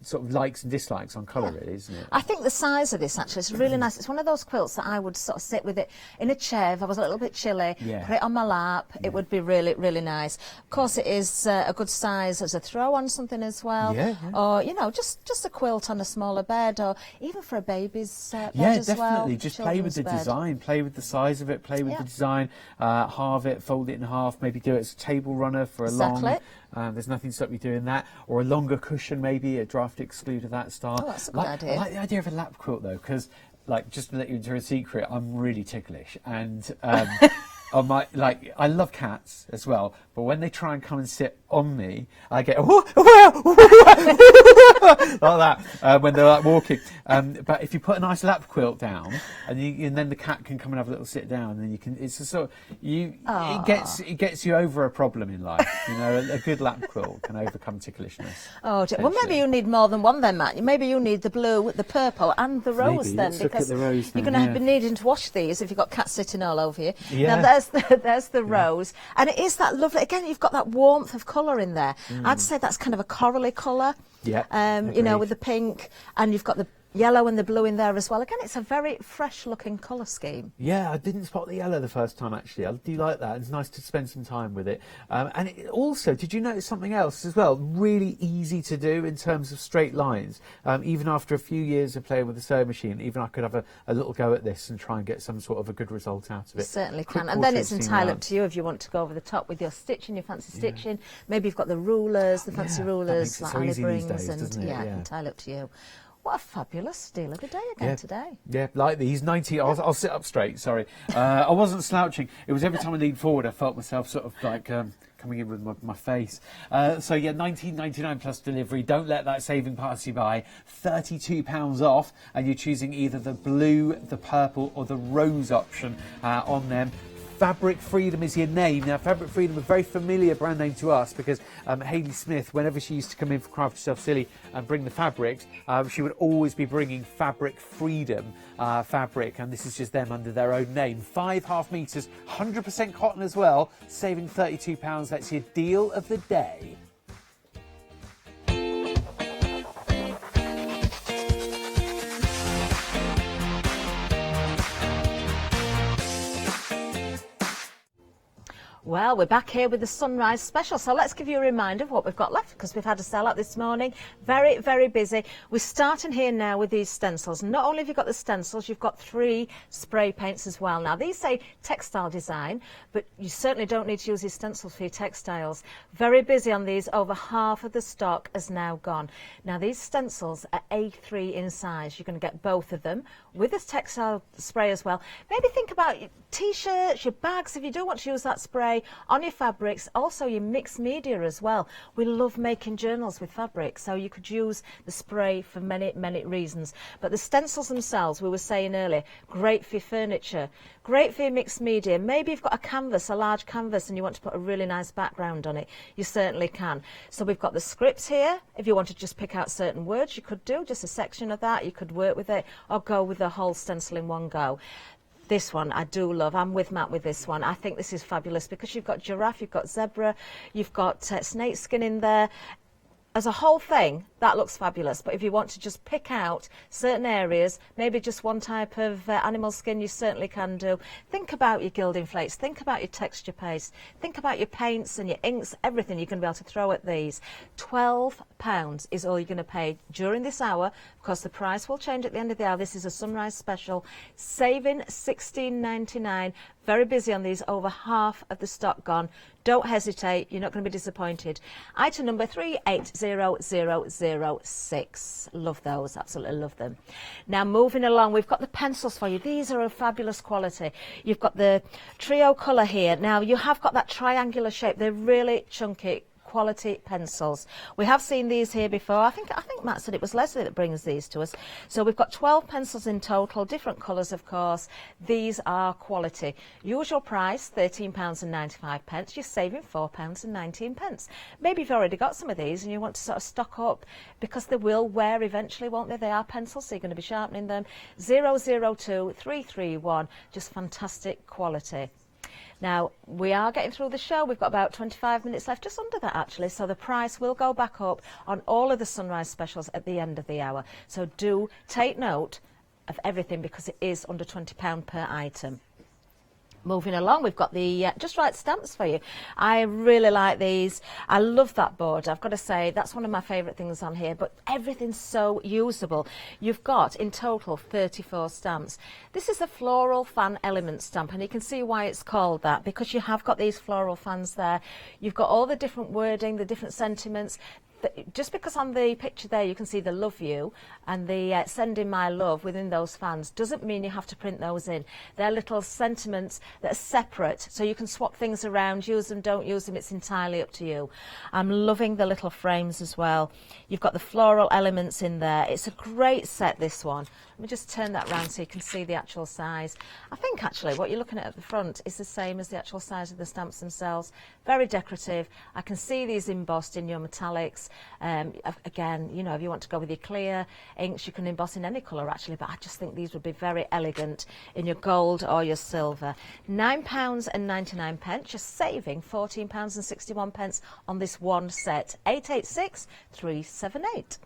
sort of likes and dislikes on colour, really, isn't it? I think the size of this actually is really nice. It's one of those quilts that I would sort of sit with it in a chair if I was a little bit chilly, Yeah. put it on my lap. It would be really, really nice. Of course, it is a good size as a throw on something as well. Yeah. Or, just a quilt on a smaller bed, or even for a baby's bed Yeah, as well. definitely. Just play with children's the bed. design, play with the size of it, play with the design, halve it, fold it in half, maybe do it as a table runner for a Exactly. long. There's nothing to stop you doing that, or a longer cushion, maybe a draft excluder, that style. Oh, that's a good idea. I like the idea of a lap quilt though, because just to let you into a secret, I'm really ticklish, and on my, like, I love cats as well, but when they try and come and sit on me, I get like that when they're like walking. But if you put a nice lap quilt down, and then the cat can come and have a little sit down, and then you can. It's a sort of, it gets you over a problem in life. You know, a good lap quilt can overcome ticklishness. Oh, well, maybe you need more than one then, Matt. Maybe you need the blue, the purple, and the rose Maybe. then, Let's look at the rose you're then, going to yeah. be needing to wash these if you've got cats sitting all over you. Yeah. Now there's the rose, and it is that lovely. Again, you've got that warmth of colour in there. I'd say that's kind of a corally colour. Yeah. You know, with the pink, and you've got the yellow and the blue in there as well. Again, it's a very fresh looking colour scheme. Yeah, I didn't spot the yellow the first time, actually. I do like that. It's nice to spend some time with it. And it also, did you notice something else as well? Really easy to do in terms of straight lines. Even after a few years of playing with the sewing machine, even I could have a little go at this and try and get some sort of a good result out of it. You certainly Quick can. And then it's quarter-inch entirely round. up to you if you want to go over the top with your stitching, your fancy stitching. Maybe you've got the rulers, the fancy that rulers makes it like so Ali easy these brings, days, and doesn't it? Yeah. entirely up to you. What a fabulous deal of the day again today. Yeah, like these 90. I'll sit up straight. Sorry, I wasn't slouching. It was every time I leaned forward, I felt myself sort of like coming in with my face. So yeah, £19.99 plus delivery. Don't let that saving pass you by. £32 off, and you're choosing either the blue, the purple, or the rose option on them. Fabric Freedom is your name. Now, Fabric Freedom, a very familiar brand name to us because Hayley Smith, whenever she used to come in for Craft Yourself Silly and bring the fabrics, she would always be bringing Fabric Freedom fabric, and this is just them under their own name. 5.5 metres, 100% cotton as well, saving £32. That's your deal of the day. Well, we're back here with the Sunrise Special, so let's give you a reminder of what we've got left because we've had a sell out this morning. Very, very busy. We're starting here now with these stencils. Not only have you got the stencils, you've got 3 spray paints as well. Now, these say textile design, but you certainly don't need to use these stencils for your textiles. Very busy on these. Over half of the stock has now gone. Now, these stencils are A3 in size. You're going to get both of them with this textile spray as well. Maybe think about your T-shirts, your bags, if you do want to use that spray on your fabrics, also your mixed media as well. We love making journals with fabric, so you could use the spray for many, many reasons. But the stencils themselves, we were saying earlier, great for your furniture, great for your mixed media. Maybe you've got a canvas, a large canvas, and you want to put a really nice background on it. You certainly can. So we've got the scripts here. If you want to just pick out certain words, you could do just a section of that. You could work with it or go with the whole stencil in one go. This one I do love. I'm with Matt with this one. I think this is fabulous because you've got giraffe, you've got zebra, you've got snake skin in there. As a whole thing, that looks fabulous. But if you want to just pick out certain areas, maybe just one type of animal skin, you certainly can do. Think about your gilding flakes. Think about your texture paste. Think about your paints and your inks, everything you're going to be able to throw at these. £12 is all you're going to pay during this hour. Of course, the price will change at the end of the hour. This is a Sunrise Special. Saving $16.99. Very busy on these. Over half of the stock gone. Don't hesitate. You're not going to be disappointed. Item number 380006. Love those. Absolutely love them. Now, moving along, we've got the pencils for you. These are of fabulous quality. You've got the trio colour here. Now, you have got that triangular shape. They're really chunky. Quality pencils. We have seen these here before. I think Matt said it was Leslie that brings these to us. So we've got 12 pencils in total, different colours of course. These are quality. Usual price £13.95. You're saving £4.19. Maybe you've already got some of these and you want to sort of stock up because they will wear eventually, won't they? They are pencils, so you're going to be sharpening them. 002331. Just fantastic quality. Now, we are getting through the show. We've got about 25 minutes left, just under that actually. So the price will go back up on all of the Sunrise Specials at the end of the hour. So do take note of everything because it is under £20 per item. Moving along, we've got the Just Right stamps for you. I really like these. I love that board. I've got to say, that's one of my favourite things on here, but everything's so usable. You've got, in total, 34 stamps. This is a floral fan element stamp, and you can see why it's called that, because you have got these floral fans there. You've got all the different wording, the different sentiments. just because on the picture there you can see the love you and the sending my love within those fans doesn't mean you have to print those in. They're little sentiments that are separate, so you can swap things around, use them, don't use them, it's entirely up to you. I'm loving the little frames as well. You've got the floral elements in there. It's a great set, this one. Let me just turn that round so you can see the actual size. I think actually what you're looking at the front is the same as the actual size of the stamps themselves. Very decorative. I can see these embossed in your metallics. Again, you know, if you want to go with your clear inks, you can emboss in any colour actually, but I just think these would be very elegant in your gold or your silver. £9.99, just saving £14.61 on this one set. 886 378.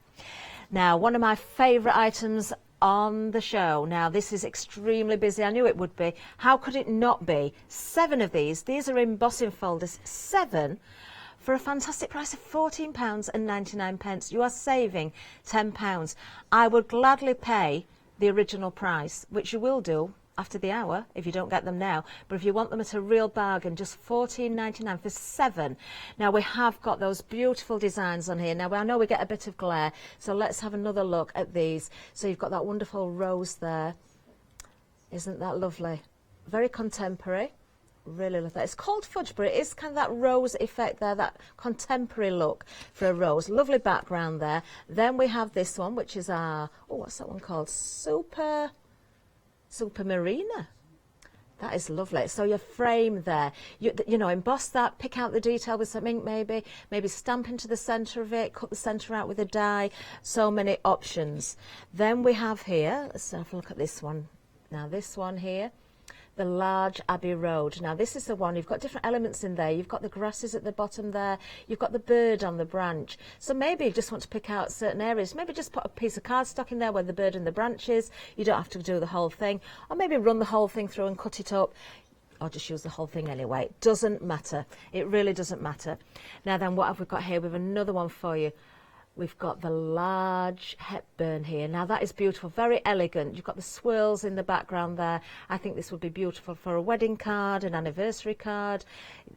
Now, one of my favourite items on the show. Now, this is extremely busy. I knew it would be. How could it not be? 7 of these. These are embossing folders. 7 for a fantastic price of £14.99. You are saving £10. I would gladly pay the original price, which you will do after the hour if you don't get them now, but if you want them at a real bargain, just £14.99 for 7. Now, we have got those beautiful designs on here. Now, I know we get a bit of glare, so let's have another look at these. So you've got that wonderful rose there. Isn't that lovely? Very contemporary. Really love that. It's called fudge, but it is kind of that rose effect there, that contemporary look for a rose. Lovely background there. Then we have this one, which is our, what's that one called? Super Marina. That is lovely. So your frame there, you know, emboss that, pick out the detail with some ink maybe stamp into the centre of it, cut the centre out with a die. So many options. Then we have here, let's have a look at this one. Now this one here, the large Abbey Road. Now this is the one, you've got different elements in there. You've got the grasses at the bottom there. You've got the bird on the branch. So maybe you just want to pick out certain areas. Maybe just put a piece of cardstock in there where the bird and the branch is. You don't have to do the whole thing. Or maybe run the whole thing through and cut it up. Or just use the whole thing anyway. It doesn't matter. It really doesn't matter. Now then, what have we got here? We have another one for you. We've got the large Hepburn here. Now that is beautiful, very elegant. You've got the swirls in the background there. I think this would be beautiful for a wedding card, an anniversary card.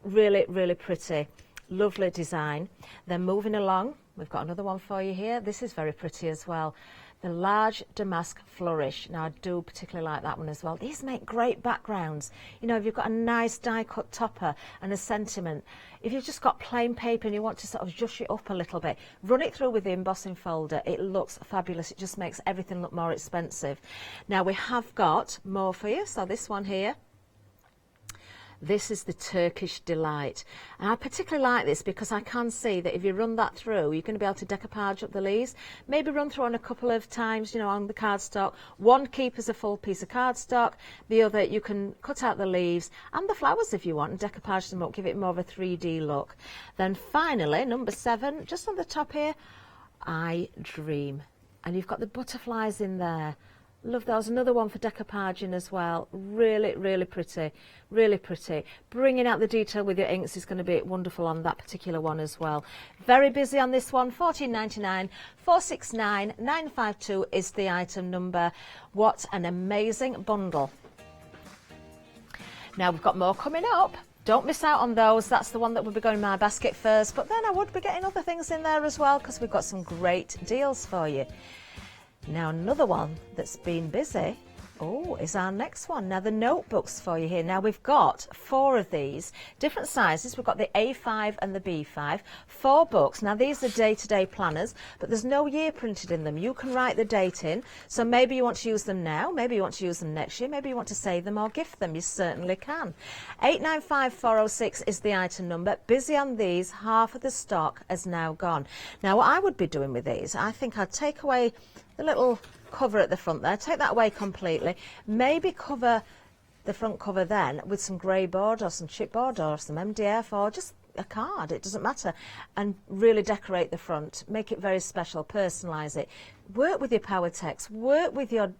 Really, really pretty. Lovely design. Then moving along, we've got another one for you here. This is very pretty as well. The large damask flourish. Now I do particularly like that one as well. These make great backgrounds. You know, if you've got a nice die cut topper and a sentiment, if you've just got plain paper and you want to sort of zhuzh it up a little bit, run it through with the embossing folder. It looks fabulous. It just makes everything look more expensive. Now we have got more for you. So this one here. This is the Turkish Delight. And I particularly like this because I can see that if you run that through, you're going to be able to decoupage up the leaves. Maybe run through on a couple of times, you know, on the cardstock. One keep as a full piece of cardstock. The other, you can cut out the leaves and the flowers if you want and decoupage them up, give it more of a 3D look. Then finally, number 7, just on the top here, I Dream. And you've got the butterflies in there. Love those. Another one for decoupaging as well. Really, really pretty. Really pretty. Bringing out the detail with your inks is going to be wonderful on that particular one as well. Very busy on this one. £14.99. 469 952 is the item number. What an amazing bundle. Now we've got more coming up. Don't miss out on those. That's the one that will be going in my basket first. But then I would be getting other things in there as well because we've got some great deals for you. Now another one that's been busy, is our next one. Now the notebooks for you here. Now we've got 4 of these, different sizes. We've got the A5 and the B5, 4 books. Now these are day-to-day planners, but there's no year printed in them. You can write the date in, so maybe you want to use them now, maybe you want to use them next year, maybe you want to save them or gift them. You certainly can. 895406 is the item number. Busy on these, half of the stock has now gone. Now what I would be doing with these, I think I'd take away the little cover at the front there, take that away completely, maybe cover the front cover then with some grey board or some chipboard or some MDF or just a card, it doesn't matter, and really decorate the front, make it very special, personalise it. Work with your power text, work with your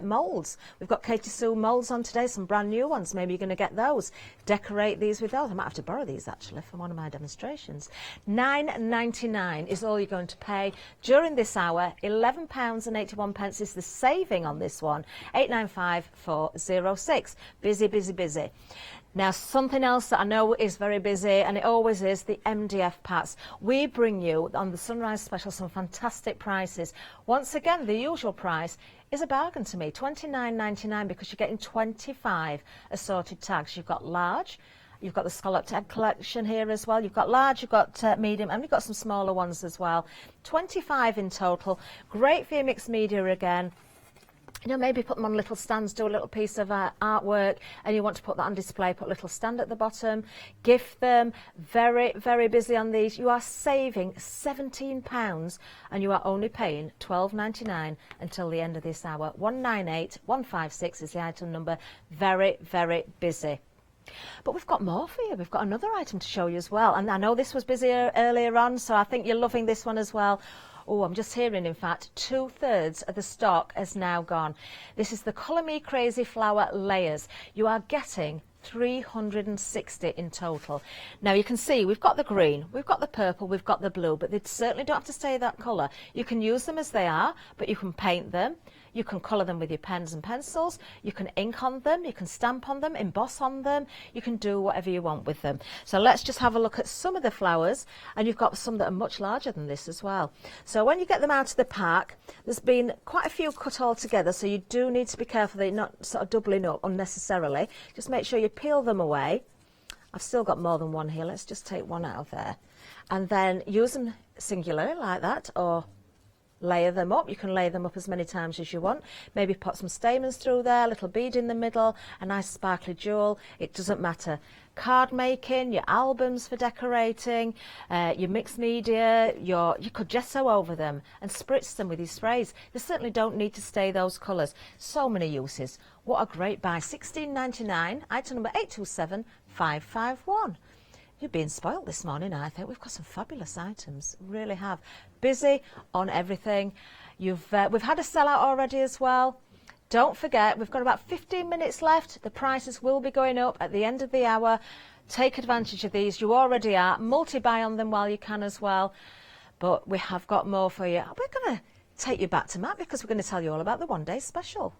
moulds. We've got Katie Sue moulds on today, some brand new ones, maybe you're going to get those. Decorate these with those. I might have to borrow these actually for one of my demonstrations. £9.99 is all you're going to pay during this hour. £11.81 is the saving on this one. 895406. Busy, busy, busy. Now, something else that I know is very busy, and it always is, the MDF packs. We bring you on the Sunrise Special some fantastic prices. Once again, the usual price is a bargain to me, $29.99, because you're getting 25 assorted tags. You've got large, you've got the scalloped egg collection here as well. You've got large, you've got medium, and we've got some smaller ones as well. 25 in total. Great for your mixed media again. You know, maybe put them on little stands, do a little piece of artwork, and you want to put that on display, put a little stand at the bottom, gift them. Very, very busy on these. You are saving £17 and you are only paying $12.99 until the end of this hour. 198156 is the item number. Very, very busy. But we've got more for you. We've got another item to show you as well. And I know this was busier earlier on, so I think you're loving this one as well. Oh, I'm just hearing, in fact, 2/3 of the stock has now gone. This is the Colour Me Crazy Flower Layers. You are getting 360 in total. Now you can see we've got the green, we've got the purple, we've got the blue, but they certainly don't have to stay that colour. You can use them as they are, but you can paint them. You can colour them with your pens and pencils. You can ink on them. You can stamp on them, emboss on them. You can do whatever you want with them. So let's just have a look at some of the flowers. And you've got some that are much larger than this as well. So when you get them out of the pack, there's been quite a few cut all together. So you do need to be careful that you're not sort of doubling up unnecessarily. Just make sure you peel them away. I've still got more than one here. Let's just take one out of there. And then use them singularly like that, or layer them up. You can lay them up as many times as you want. Maybe put some stamens through there, a little bead in the middle, a nice sparkly jewel. It doesn't matter. Card making, your albums for decorating, your mixed media, you could gesso over them and spritz them with your sprays. They certainly don't need to stay those colours. So many uses. What a great buy. $16.99, item number 827551. You're being spoilt this morning, I think. We've got some fabulous items, really have. Busy on everything. We've had a sellout already as well. Don't forget, we've got about 15 minutes left. The prices will be going up at the end of the hour. Take advantage of these. You already are. Multi-buy on them while you can as well. But we have got more for you. We're going to take you back to Matt because we're going to tell you all about the one-day special.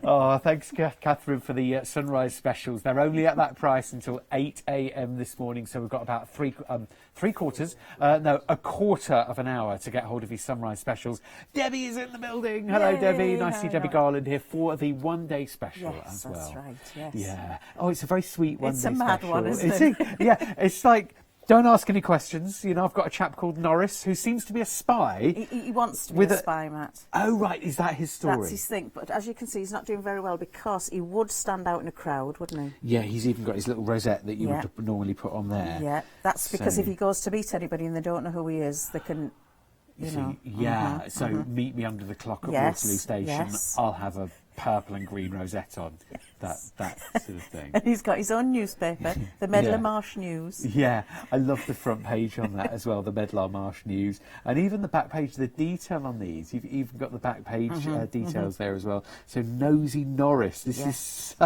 Oh, thanks, Catherine, for the sunrise specials. They're only at that price until 8 a.m. this morning, so we've got about a quarter of an hour to get hold of these sunrise specials. Debbie is in the building. Hello, Yay, Debbie. Nice to see hello. Debbie Garland here for the one-day special Yes, as well. that's right, yes. Yeah. Oh, it's a very sweet one-day It's special. a mad one, isn't it? Yeah, it's like, don't ask any questions. You know, I've got a chap called Norris who seems to be a spy. He wants to be With a spy, Matt. Oh, right. Is that his story? That's his thing. But as you can see, he's not doing very well because he would stand out in a crowd, wouldn't he? Yeah, he's even got his little rosette that you Yeah. would normally put on there. Yeah, that's because So- if he goes to meet anybody and they don't know who he is, they can, you know. Yeah, so meet me under the clock at Yes, Waterloo Station. yes. I'll have a purple and green rosette on. That sort of thing. And he's got his own newspaper, the Medlar Yeah. Marsh News. Yeah, I love the front page on that as well, the Medlar Marsh News. And even the back page, the detail on these. You've even got the back page details there as well. So Nosy Norris, this is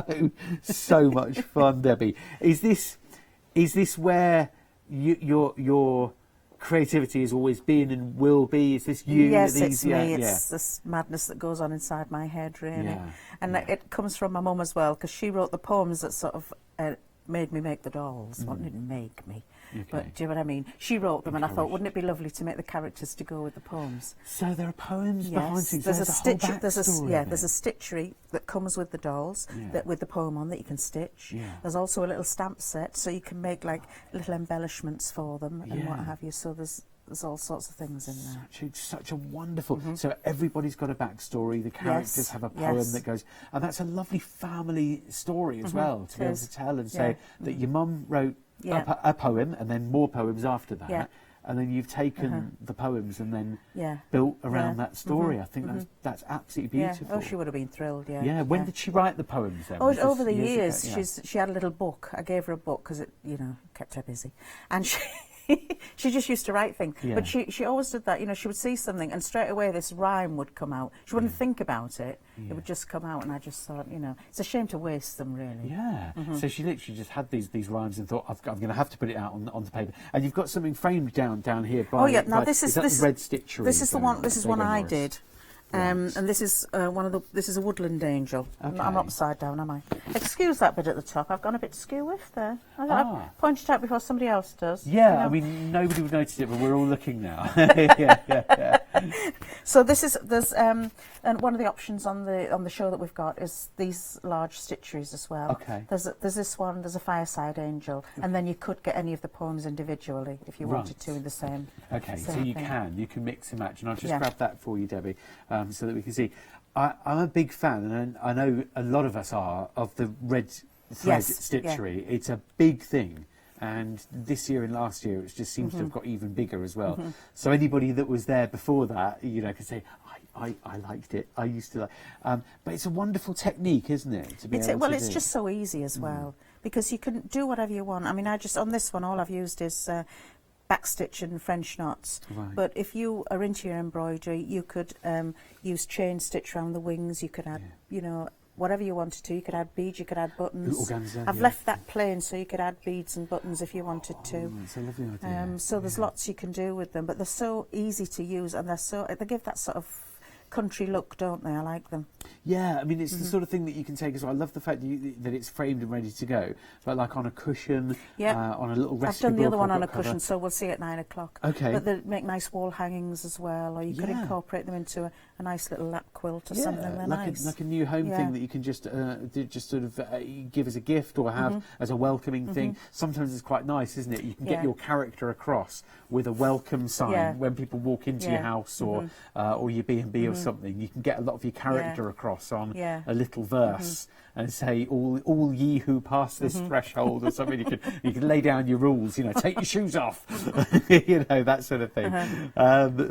so much fun, Debbie. Is this where your creativity has always been and will be? Is this you? Yes, These, it's me. It's this madness that goes on inside my head, really. Yeah, And it comes from my mum as well, because she wrote the poems that sort of made me make the dolls. Well, didn't make me. Okay. But do you know what I mean? She wrote them, and I thought, wouldn't it be lovely to make the characters to go with the poems? So there are poems behind Yes, things. there's a whole stitch. There's backstory a stitchery that comes with the dolls, Yeah. with the poem on that you can stitch. Yeah. There's also a little stamp set, so you can make like little embellishments for them and what Yeah. have you. So there's all sorts of things in there. Such a wonderful. So everybody's got a backstory. The characters have a poem yes. that goes, and that's a lovely family story as well to be able is. to tell and say that your mum wrote Yeah. a poem and then more poems after that. Yeah. And then you've taken the poems and then Yeah. built around Yeah. that story. I think that's absolutely beautiful. Yeah. Oh, she would have been thrilled. Yeah. Yeah. When did she write the poems then? Oh, Was this over the ago? years, Yeah. she had a little book. I gave her a book because it, kept her busy, and she just used to write things. Yeah. But she always did that. You know, she would see something and straight away this rhyme would come out. She wouldn't think about it. It would just come out, and I just thought, you know, it's a shame to waste them, really. Yeah. So she literally just had these rhymes and thought, I'm going to have to put it out onto paper. And you've got something framed down here by. Oh yeah. Now this is the red stitchery. This is the one. This is one I Morris? did. And this is This is a woodland angel. Okay. I'm upside down, am I? Excuse that bit at the top. I've gone a bit skew-whiff there. I pointed it out before somebody else does. Yeah, you know. I mean, nobody would notice it, but we're all looking now. yeah. So there's and one of the options on the show that we've got is these large stitcheries as well. Okay. There's this one. There's a fireside angel, and then you could get any of the poems individually if you wanted to in the same. Okay, so same you thing. can mix and match, and I'll just Yeah. grab that for you, Debbie, so that we can see. I'm a big fan, and I know a lot of us are, of the red thread Yes, stitchery. It's a big thing. And this year and last year, it just seems to have got even bigger as well. So anybody that was there before that, you know, can say, I liked it. I used to like. But it's a wonderful technique, isn't it? To be able to It's do. just so easy as well because you can do whatever you want. I mean, on this one, all I've used is backstitch and French knots. Right. But if you are into your embroidery, you could use chain stitch around the wings. You could add, you know, whatever you wanted to. You could add beads, you could add buttons. Organza, I've yeah. left that plain so you could add beads and buttons if you wanted to. Oh, it's a lovely idea. So there's lots you can do with them, but they're so easy to use and they give that sort of country look, don't they? I like them. Yeah, I mean, it's the sort of thing that you can take as well. I love the fact that it's framed and ready to go, but like on a cushion, on a little I've recipe done the book other one or on a book cover. cushion, so we'll see at 9 o'clock. Okay. But they make nice wall hangings as well, or you could Yeah. incorporate them into a nice little lap quilt or something. They're nice. like a new home Yeah. thing that you can just sort of give as a gift or have as a welcoming thing. Sometimes it's quite nice, isn't it? You can get Yeah. your character across with a welcome sign Yeah. when people walk into your Yeah. house or your B&B or something. You can get a lot of your character across on a little verse and say, all ye who pass this threshold or something. You can lay down your rules, you know, take your shoes off, you know, that sort of thing.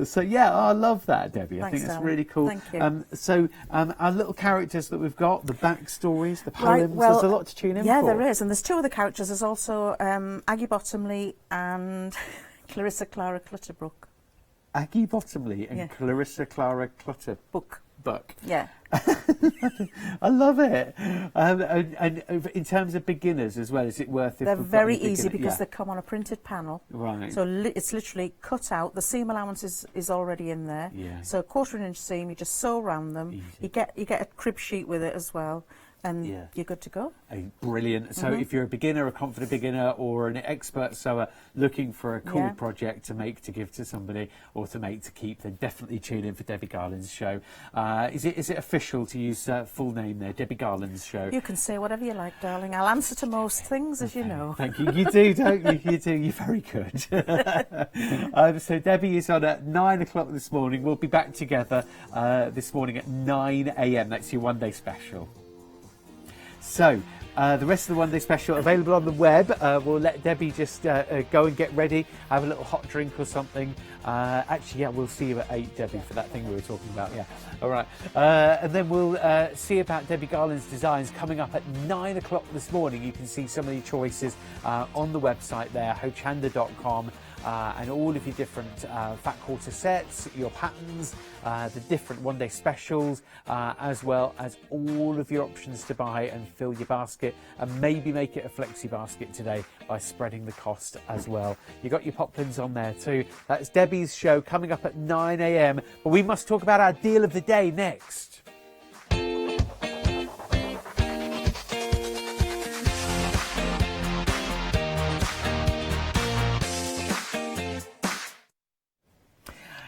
So yeah, I love that, Debbie. I Thanks, think that's Alan. really cool. Thank you. So our little characters that we've got, the backstories, the Right, poems, well, there's a lot to tune in yeah, for. there is, and there's two other characters. There's also Aggie Bottomley and Clarissa Clara Clutterbrook. Aggie Bottomley and Yeah. Clarissa Clara Clutterbuck. Yeah. I love it. And in terms of beginners as well, is it worth it? They're if we've got very any easy beginner- because yeah. they come on a printed panel. Right. So it's literally cut out. The seam allowance is already in there. Yeah. So a 1/4 inch seam, you just sew around them. Easy. You get a crib sheet with it as well, and Yeah. you're good to go. Brilliant. So if you're a beginner, a confident beginner, or an expert sewer looking for a cool Yeah. project to make to give to somebody or to make to keep, then definitely tune in for Debbie Garland's show. Is it official to use full name there, Debbie Garland's show? You can say whatever you like, darling. I'll answer to most things, as you know. Thank you. You do, don't you? You do. You're very good. So Debbie is on at 9 o'clock this morning. We'll be back together this morning at 9 a.m. That's your one day special. So, the rest of the one day special available on the web. We'll let Debbie just go and get ready, have a little hot drink or something. Actually, yeah, we'll see you at 8, Debbie, for that thing we were talking about. Yeah, all right. And then we'll see about Debbie Garland's designs coming up at 9 o'clock this morning. You can see some of the choices on the website there, hochanda.com. And all of your different fat quarter sets, your patterns, the different one day specials, as well as all of your options to buy and fill your basket, and maybe make it a flexi basket today by spreading the cost as well. You got your poplins on there too. That's Debbie's show coming up at 9 a.m. But we must talk about our deal of the day next.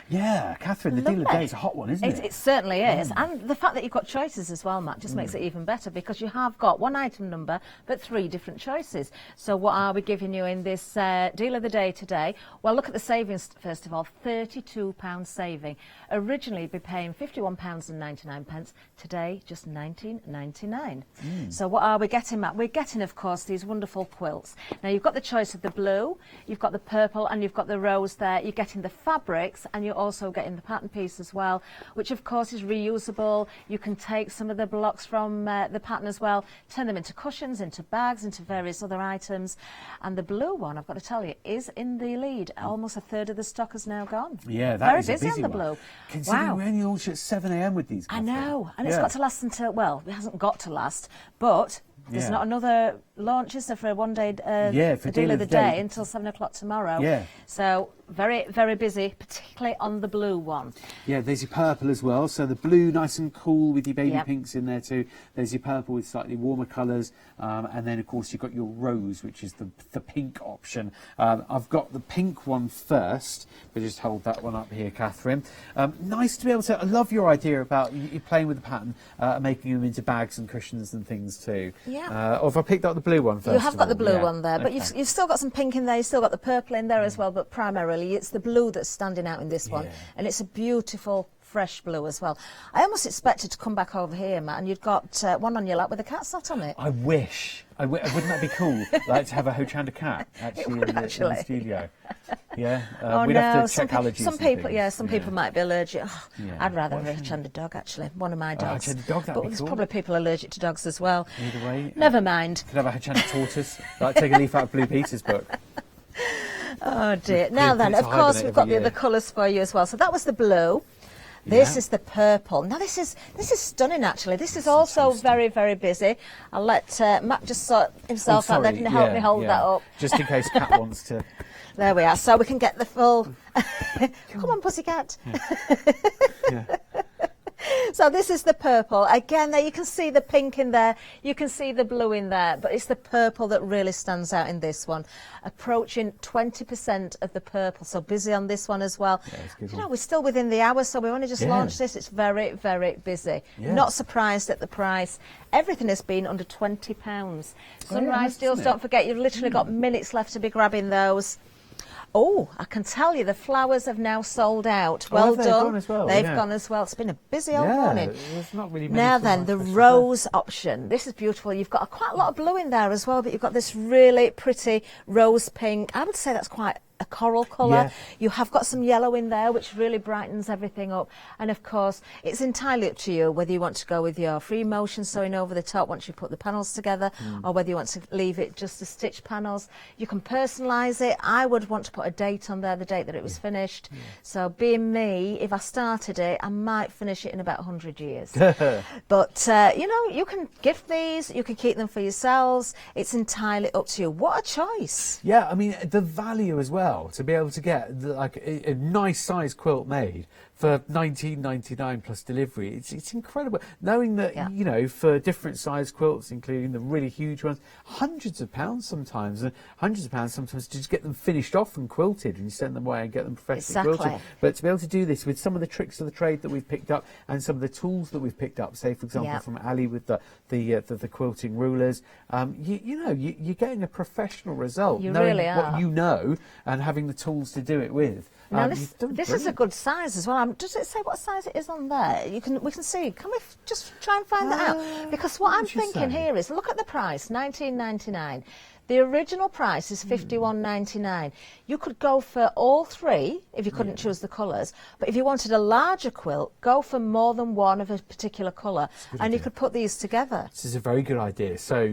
Yeah, Catherine, the deal of the day is a hot one, isn't it? It certainly is. And the fact that you've got choices as well, Matt, just makes it even better because you have got one item number but 3 different choices. So what are we giving you in this deal of the day today? Well, look at the savings first of all, £32 saving. Originally you'd be paying £51.99, today just £19.99. So what are we getting, Matt? We're getting, of course, these wonderful quilts. Now you've got the choice of the blue, you've got the purple and you've got the rose there. You're getting the fabrics and you're also getting the pattern piece as well, which of course is reusable. You can take some of the blocks from the pattern as well, turn them into cushions, into bags, into various other items. And the blue one, I've got to tell you, is in the lead. Almost a third of the stock has now gone. Yeah, that very is busy a busy on the one. blue. Considering Wow. we only launched at 7 a.m. with these. I Catherine. know, and it's got to last until, well, it hasn't got to last, but there's Yeah. not another launch, is there, for a one-day for deal of the day until 7 o'clock tomorrow. Yeah. So very, very busy, particularly on the blue one. Yeah, there's your purple as well. So the blue, nice and cool with your baby Yep. pinks in there too. There's your purple with slightly warmer colours. And then, of course, you've got your rose, which is the pink option. I've got the pink one first. But just hold that one up here, Catherine. Nice to be able to... I love your idea about you playing with the pattern, making them into bags and cushions and things too. Yeah. Or if I picked up the blue one first. You have got the blue yeah. one there, but Okay. you've still got some pink in there, you've still got the purple in there as well, but primarily it's the blue that's standing out in this one. Yeah. And it's a beautiful, fresh blue as well. I almost expected to come back over here, Matt, and you'd got one on your lap with a cat sat on it. I wish. Wouldn't that be cool? Like to have a Hochanda cat actually, would in the actually. studio. Yeah. Oh we'd no! have to check some allergies. some and people, things. yeah, some people might be allergic. Oh, Yeah. I'd rather have a Hochanda dog actually. One of my dogs. Hochanda dog, that'd but be there's cool. probably people allergic to dogs as well. Either way. Never mind. Could have a Hochanda tortoise. Like take a leaf out of Blue Peter's book. Oh dear. Now then, Peter of course, hibernate we've got every the other year. colours for you as well. So that was the blue. This Yeah. is the purple. Now this is stunning actually. This is also very, very busy. I'll let Matt just sort himself out there and help me hold that up. Just in case Cat wants to. There we are. So we can get the full. Come on, pussycat. Yeah. So this is the purple. Again, there you can see the pink in there. You can see the blue in there. But it's the purple that really stands out in this one. Approaching 20% of the purple. So busy on this one as well. Yeah, it's a good You one. know, we're still within the hour, so we've only just Yeah. launched this. It's very, very busy. Yeah. Not surprised at the price. Everything has been under £20. Sunrise hasn't deals, it? don't forget, you've literally got minutes left to be grabbing those. Oh, I can tell you the flowers have now sold out. Oh, Well have they done. gone as well? They've Yeah. gone as well. It's been a busy old Yeah. morning. There's not really many Now sort of then, the special rose option. This is beautiful. You've got quite a lot of blue in there as well, but you've got this really pretty rose pink. I would say that's quite a coral colour. Yeah. You have got some yellow in there, which really brightens everything up. And of course, it's entirely up to you whether you want to go with your free motion sewing over the top once you put the panels together, or whether you want to leave it just the stitch panels. You can personalise it. I would want to put a date on there, the date that it was finished. So being me, if I started it, I might finish it in about 100 years. But, you know, you can gift these, you can keep them for yourselves. It's entirely up to you. What a choice. Yeah, I mean, the value as well, to be able to get like a nice size quilt made for $19.99 plus delivery, it's incredible. Knowing that, Yeah. you know, for different size quilts, including the really huge ones, hundreds of pounds sometimes, and hundreds of pounds sometimes to just get them finished off and quilted, and you send them away and get them professionally Exactly. quilted. But to be able to do this with some of the tricks of the trade that we've picked up and some of the tools that we've picked up, say for example Yeah. from Ali with the quilting rulers, you're getting a professional result. You knowing really what are. you know and having the tools to do it with. Now you've done this is a brilliant. good size as well. Does it say what size it is on there? We can see. Can we just try and find that out? Because what I'm would you thinking say? here is, look at the price, $19.99. The original price is $51.99. You could go for all three if you couldn't choose the colours. But if you wanted a larger quilt, go for more than one of a particular colour, and you could put these together. This is a very good idea. So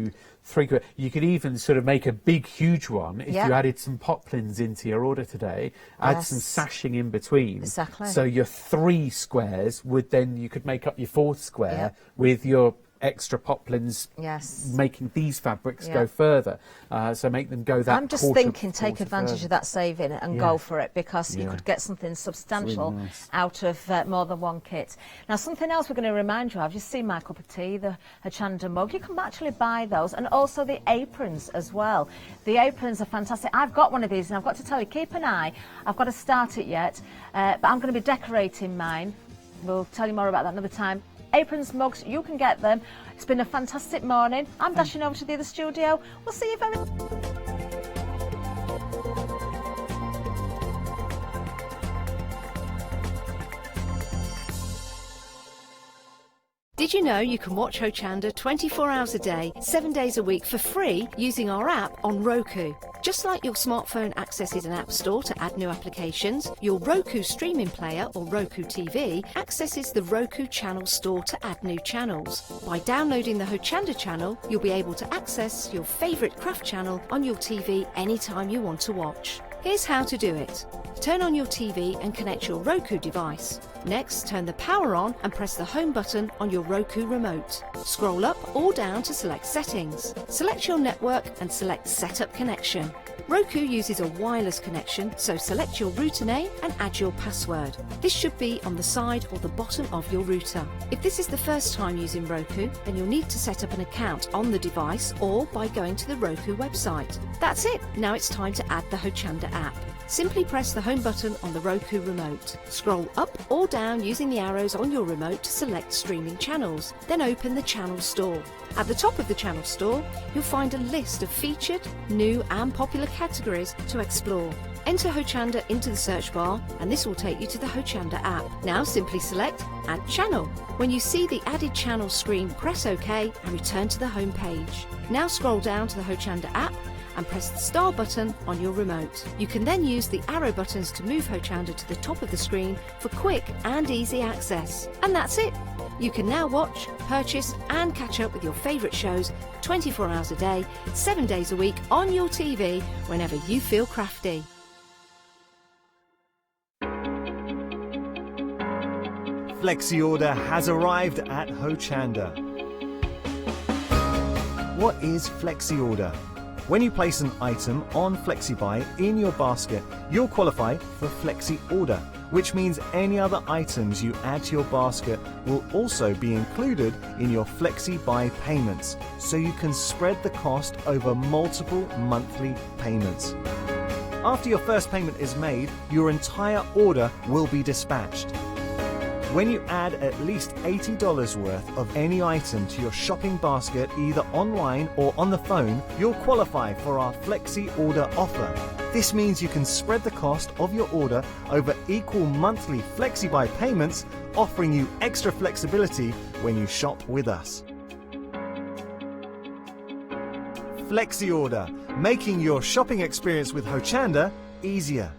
you could even sort of make a big, huge one if Yeah. you added some poplins into your order today, add some Yes. sashing in between. Exactly. So your 3 squares would then, you could make up your 4th square Yeah. with your extra poplins, Yes. making these fabrics Yeah. go further. So make them go that I'm just quarter- thinking, take quarter advantage further. of that saving and Yeah. go for it, because you Yeah. could get something substantial really nice. out of more than one kit. Now, something else we're going to remind you of, you see my cup of tea, the Hochanda mug, you can actually buy those, and also the aprons as well. The aprons are fantastic. I've got one of these, and I've got to tell you, keep an eye. I've got to start it yet, but I'm going to be decorating mine. We'll tell you more about that another time. Aprons, mugs, you can get them. It's been a fantastic morning. I'm dashing over to the other studio. We'll see you very Did Did you know you can watch Hochanda 24 hours a day, 7 days a week for free using our app on Roku? Just like your smartphone accesses an app store to add new applications, your Roku streaming player or Roku TV accesses the Roku channel store to add new channels. By downloading the Hochanda channel, you'll be able to access your favourite craft channel on your TV anytime you want to watch. Here's how to do it. Turn on your TV and connect your Roku device. Next, turn the power on and press the home button on your Roku remote. Scroll up or down to select Settings. Select your network and select Setup Connection. Roku uses a wireless connection, so select your router name and add your password. This should be on the side or the bottom of your router. If this is the first time using Roku, then you'll need to set up an account on the device or by going to the Roku website. That's it. Now it's time to add the Hochanda app. Simply press the home button on the Roku remote. Scroll up or down using the arrows on your remote to select streaming channels. Then open the channel store. At the top of the channel store, you'll find a list of featured, new and popular categories to explore. Enter Hochanda into the search bar and this will take you to the Hochanda app. Now simply select Add Channel. When you see the added channel screen, press OK and return to the home page. Now scroll down to the Hochanda app and press the star button on your remote. You can then use the arrow buttons to move Hochanda to the top of the screen for quick and easy access. And that's it. You can now watch, purchase and catch up with your favourite shows 24 hours a day, 7 days a week on your TV whenever you feel crafty. Flexi Order has arrived at Hochanda. What is Flexi Order? When you place an item on FlexiBuy in your basket, you'll qualify for Flexi Order, which means any other items you add to your basket will also be included in your FlexiBuy payments, so you can spread the cost over multiple monthly payments. After your first payment is made, your entire order will be dispatched. When you add at least $80 worth of any item to your shopping basket, either online or on the phone, you'll qualify for our Flexi Order offer. This means you can spread the cost of your order over equal monthly FlexiBuy payments, offering you extra flexibility when you shop with us. Flexi Order, making your shopping experience with Hochanda easier.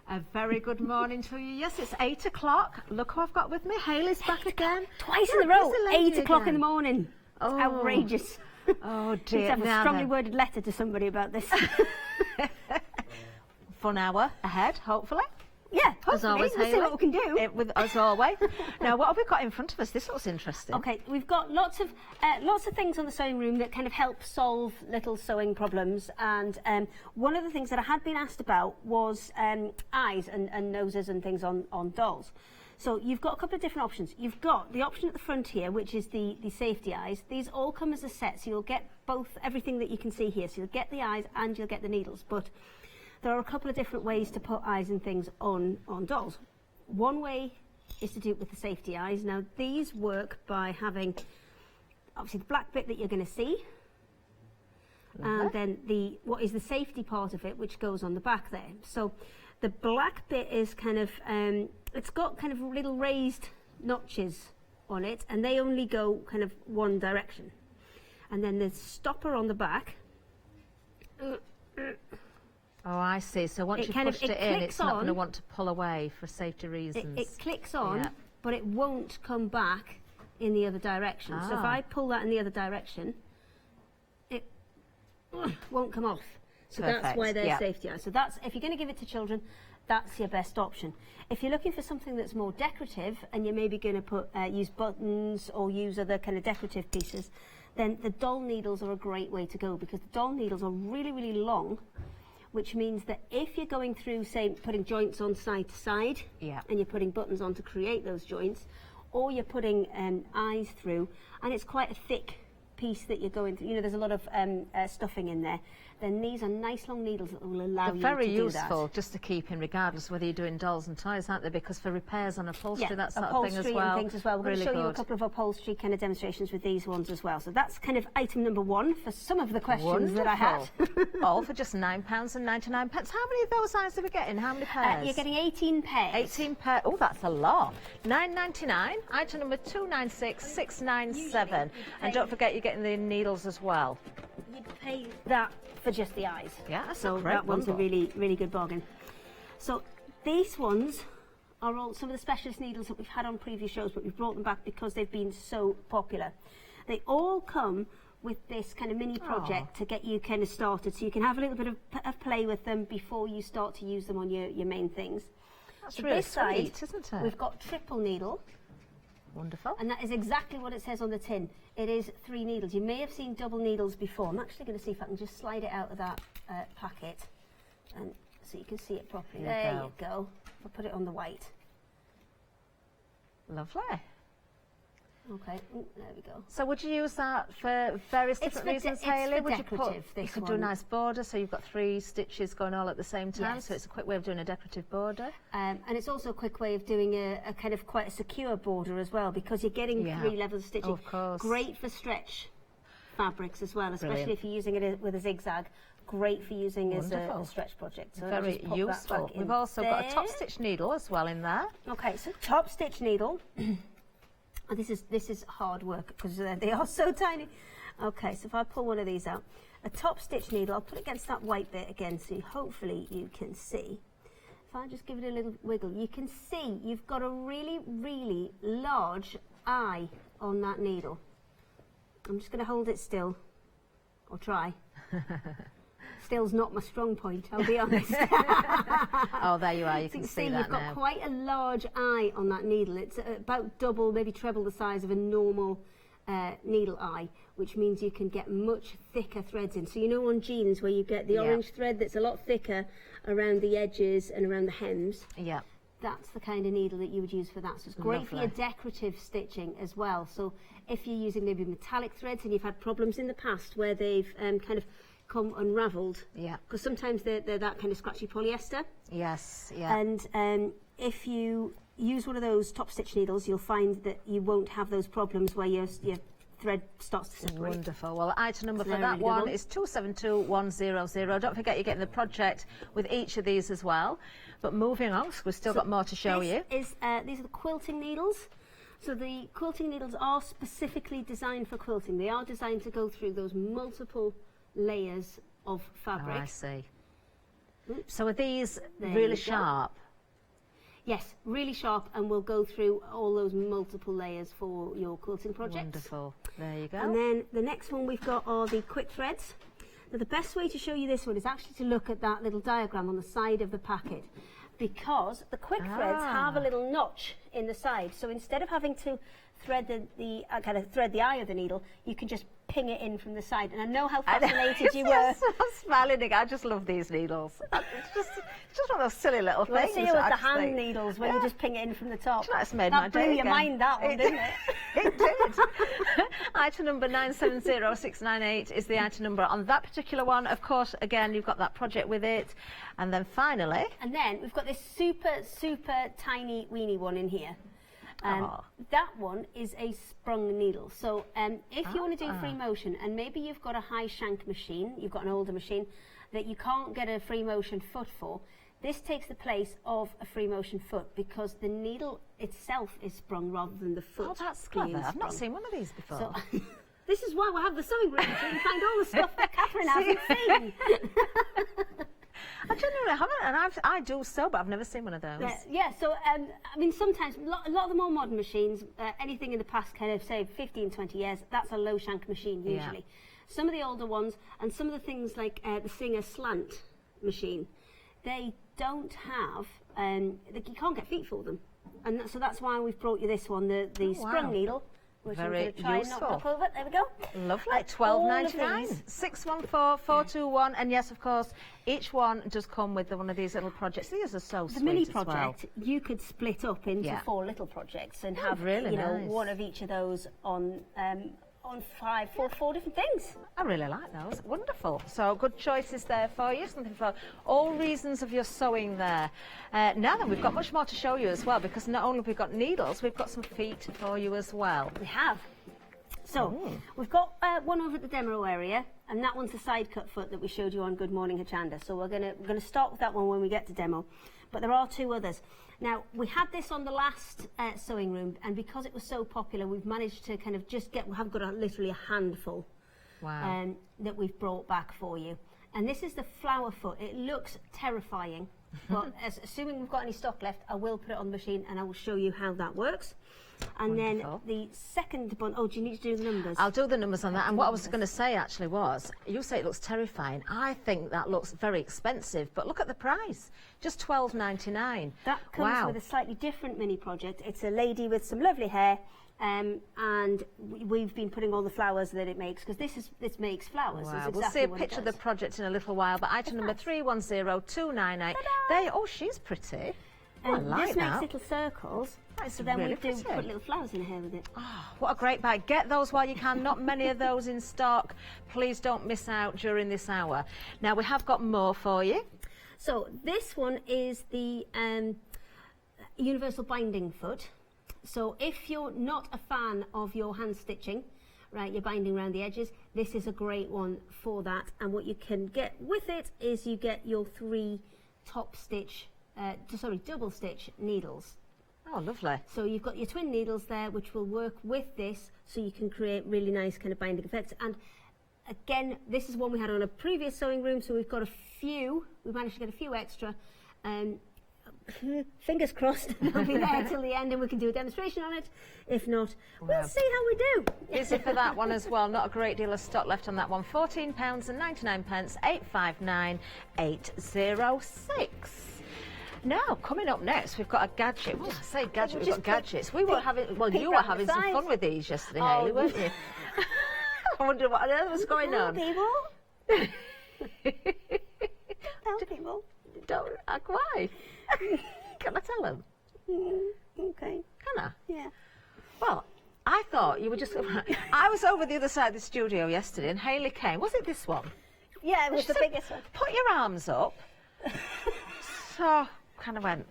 A very good morning to you. Yes, it's 8 o'clock. Look who I've got with me. Hayley's back again. Twice in a row, Busy lady 8 o'clock in again. the morning. It's outrageous. Oh Need to dear. have a Now strongly then. worded letter to somebody about this. Fun hour ahead, hopefully. Yeah, As hopefully. always, We'll see Hayley. what we can do. As always. Now, what have we got in front of us? This looks interesting. Okay, we've got lots of things on the sewing room that kind of help solve little sewing problems. And one of the things that I had been asked about was eyes and noses and things on dolls. So you've got a couple of different options. You've got the option at the front here, which is the safety eyes. These all come as a set, so you'll get everything that you can see here. So you'll get the eyes and you'll get the needles. But there are a couple of different ways to put eyes and things on dolls. One way is to do it with the safety eyes. Now these work by having obviously the black bit that you're going to see, and then what is the safety part of it, which goes on the back there. So the black bit is kind of it's got kind of little raised notches on it, and they only go kind of one direction. And then the stopper on the back. Oh, I see. So once It you've kind of- pushed it it in, clicks it's not going to on. want to pull away for safety reasons. It clicks on, Yeah. but it won't come back in the other direction. So if Ah. I pull that in the other direction, it won't come off. So that's Perfect, why they're yeah. safety eyes. So that's, if you're going to give it to children, that's your best option. If you're looking for something that's more decorative and you're maybe going to use buttons or use other kind of decorative pieces, then the doll needles are a great way to go, because the doll needles are really, really long, which means that if you're going through, say, putting joints on side to side, Yeah. and you're putting buttons on to create those joints, or you're putting eyes through, and it's quite a thick piece that you're going through, you know, there's a lot of stuffing in there, then these are nice long needles that will allow They're you very to do useful that. just to keep in, regardless whether you're doing dolls and toys, aren't they? Because for repairs on upholstery, that sort of thing upholstery as well. and things as well. We're really going to show you a good. couple of upholstery kind of demonstrations with these ones as well. So that's kind of item number 1 for some of the questions that I had. All for just £9.99. How many of those eyes are we getting? How many pairs? You're getting 18 pairs. 18 pairs. Oh, that's a lot. £9.99. Item number 296697. And don't forget, you're getting the needles as well. You'd pay that for just the eyes. Yeah, that's so a great that one's a bundle. really, really good bargain. So these ones are all some of the specialist needles that we've had on previous shows, but we've brought them back because they've been so popular. They all come with this kind of mini project to get you kind of started, so you can have a little bit of play with them before you start to use them on your main things. That's So really this side, sweet, isn't it? we've got triple needle. Wonderful. And that is exactly what it says on the tin. It is 3 needles. You may have seen double needles before. I'm actually going to see if I can just slide it out of that packet, and so you can see it properly. There you go. I'll put it on the white. Lovely. Okay, there we go. So would you use that for various different reasons, Hayley? Would you decorative, you this could do a one. nice border, so you've got 3 stitches going all at the same time, Yes. so it's a quick way of doing a decorative border. And it's also a quick way of doing a kind of quite a secure border as well, because you're getting 3 levels of stitching. Oh, of course. Great for stretch fabrics as well, especially Brilliant. if you're using it with a zigzag. Great for using as Wonderful. a stretch project. So I'll Very just pop that useful. back in We've also got a there. top stitch needle as well in there. Okay, so top stitch needle. And this is hard work because they are so tiny. Okay, so if I pull one of these out, a top stitch needle, I'll put it against that white bit again, so hopefully you can see. If I just give it a little wiggle, you can see you've got a really, really large eye on that needle. I'm just going to hold it still, or try. Still's not my strong point, I'll be honest. Oh, there you are. You So can you see see that you've got now. quite a large eye on that needle. It's about double, maybe treble the size of a normal needle eye, which means you can get much thicker threads in. So you know on jeans where you get the orange thread that's a lot thicker around the edges and around the hems, Yeah. that's the kind of needle that you would use for that. So it's great for your Lovely. decorative stitching as well. So if you're using maybe metallic threads and you've had problems in the past where they've kind of come unravelled, Yeah. because sometimes they're that kind of scratchy polyester. Yes. Yeah. And if you use one of those top stitch needles, you'll find that you won't have those problems where your thread starts to separate. Wonderful. Well, item number for They're that really good one ones. is 272100. Don't forget you're getting the project with each of these as well. But moving on, 'cause we've still got more to show you. These are the quilting needles. So the quilting needles are specifically designed for quilting. They are designed to go through those multiple layers of Oh, fabric. I see. Oops. So are these There really you go. sharp? Yes, really sharp, and we'll go through all those multiple layers for your quilting projects. Wonderful. There you go. And then the next one we've got are the quick threads. Now the best way to show you this one is actually to look at that little diagram on the side of the packet, because the quick threads have a little notch in the side. So instead of having to thread the thread the eye of the needle, you can just ping it in from the side. And I know how fascinated you were. Yes, I'm smiling. I just love these needles. It's just one of those silly little Well, I things. see you with I the just hand think- needles when you just ping it in from the top. Do you know, it's made that my blew day your again. mind, that one, didn't it? It did. Item number 970698 is the item number on that particular one. Of course, again, you've got that project with it. And then finally, And then we've got this super, super tiny weeny one in here. Aw. That one is a sprung needle. So if you want to do free motion, and maybe you've got a high shank machine, you've got an older machine that you can't get a free motion foot for, this takes the place of a free motion foot because the needle itself is sprung rather than the foot. oh, that's being clever. I've not sprung. seen one of these before. So this is why we have the sewing room, so you can find all the stuff that Catherine hasn't seen. I genuinely haven't, and I do sew, but I've never seen one of those. Yeah, so I mean, sometimes a lot of the more modern machines, anything in the past kind of say 15, 20 years, that's a low shank machine usually. Yeah. Some of the older ones, and some of the things like the Singer slant machine, they don't have, you can't get feet for them. And so that's why we've brought you this one, the sprung wow. needle. Which I'm Very going to try and useful. knock over. There we go. Lovely. All of £12.99. these. 614-421. And yes, of course, each one does come with one of these little projects. These are so The sweet mini as well. project you could split up into Yeah. 4 little projects and Oh, have really you know nice. one of each of those on on four different things. I really like those. Wonderful. So good choices there for you. Something for all reasons of your sewing there. Now then, we've got much more to show you as well, because not only have we got needles, we've got some feet for you as well. We have. So we've got one over at the demo area, and that one's the side cut foot that we showed you on Good Morning Hochanda. So we're gonna start with that one when we get to demo, but there are two others. Now, we had this on the last sewing room, and because it was so popular, we've managed to kind of just we have got literally a handful. Wow. That we've brought back for you. And this is the flower foot. It looks terrifying, but assuming we've got any stock left, I will put it on the machine and I will show you how that works. And Wonderful. then the second one, oh, do you need to do the numbers? I'll do the numbers on that. And what I was going to say actually was, you say it looks terrifying. I think that looks very expensive, but look at the price. Just $12.99. That comes with a slightly different mini project. It's a lady with some lovely hair, and we've been putting all the flowers that it makes, because this makes flowers. Wow. It's exactly We'll see a what it picture of the does. project in a little while, but item number 310298. There, oh, she's pretty. Oh, I And like this that. makes little circles, That's so then really we do pretty. put little flowers in here with it. What a great buy. Get those while you can. Not many of those in stock. Please don't miss out during this hour. Now, we have got more for you. So this one is the universal binding foot. So if you're not a fan of your hand stitching, right, you're binding around the edges, this is a great one for that. And what you can get with it is you get your 3 double stitch needles. Oh, lovely. So you've got your twin needles there, which will work with this, so you can create really nice kind of binding effects. And again, this is one we had on a previous sewing room, so we've got a few. We managed to get a few extra. Fingers crossed they'll be there till the end and we can do a demonstration on it. If not, we'll see how we do. Busy for that one as well. Not a great deal of stock left on that one. £14.99, 859-806. Now, coming up next, we've got a gadget. Well, I say gadget, we've got gadgets. We were having, well, you were having some fun with these yesterday, Hayley, weren't you? I wonder what on earth was going on. People. Tell people. Don't, why? Can I tell them? Okay. Can I? Yeah. Well, I thought you were just... I was over the other side of the studio yesterday and Hayley came. Was it this one? Yeah, it was She the said, biggest one. Put your arms up. So, kind of went...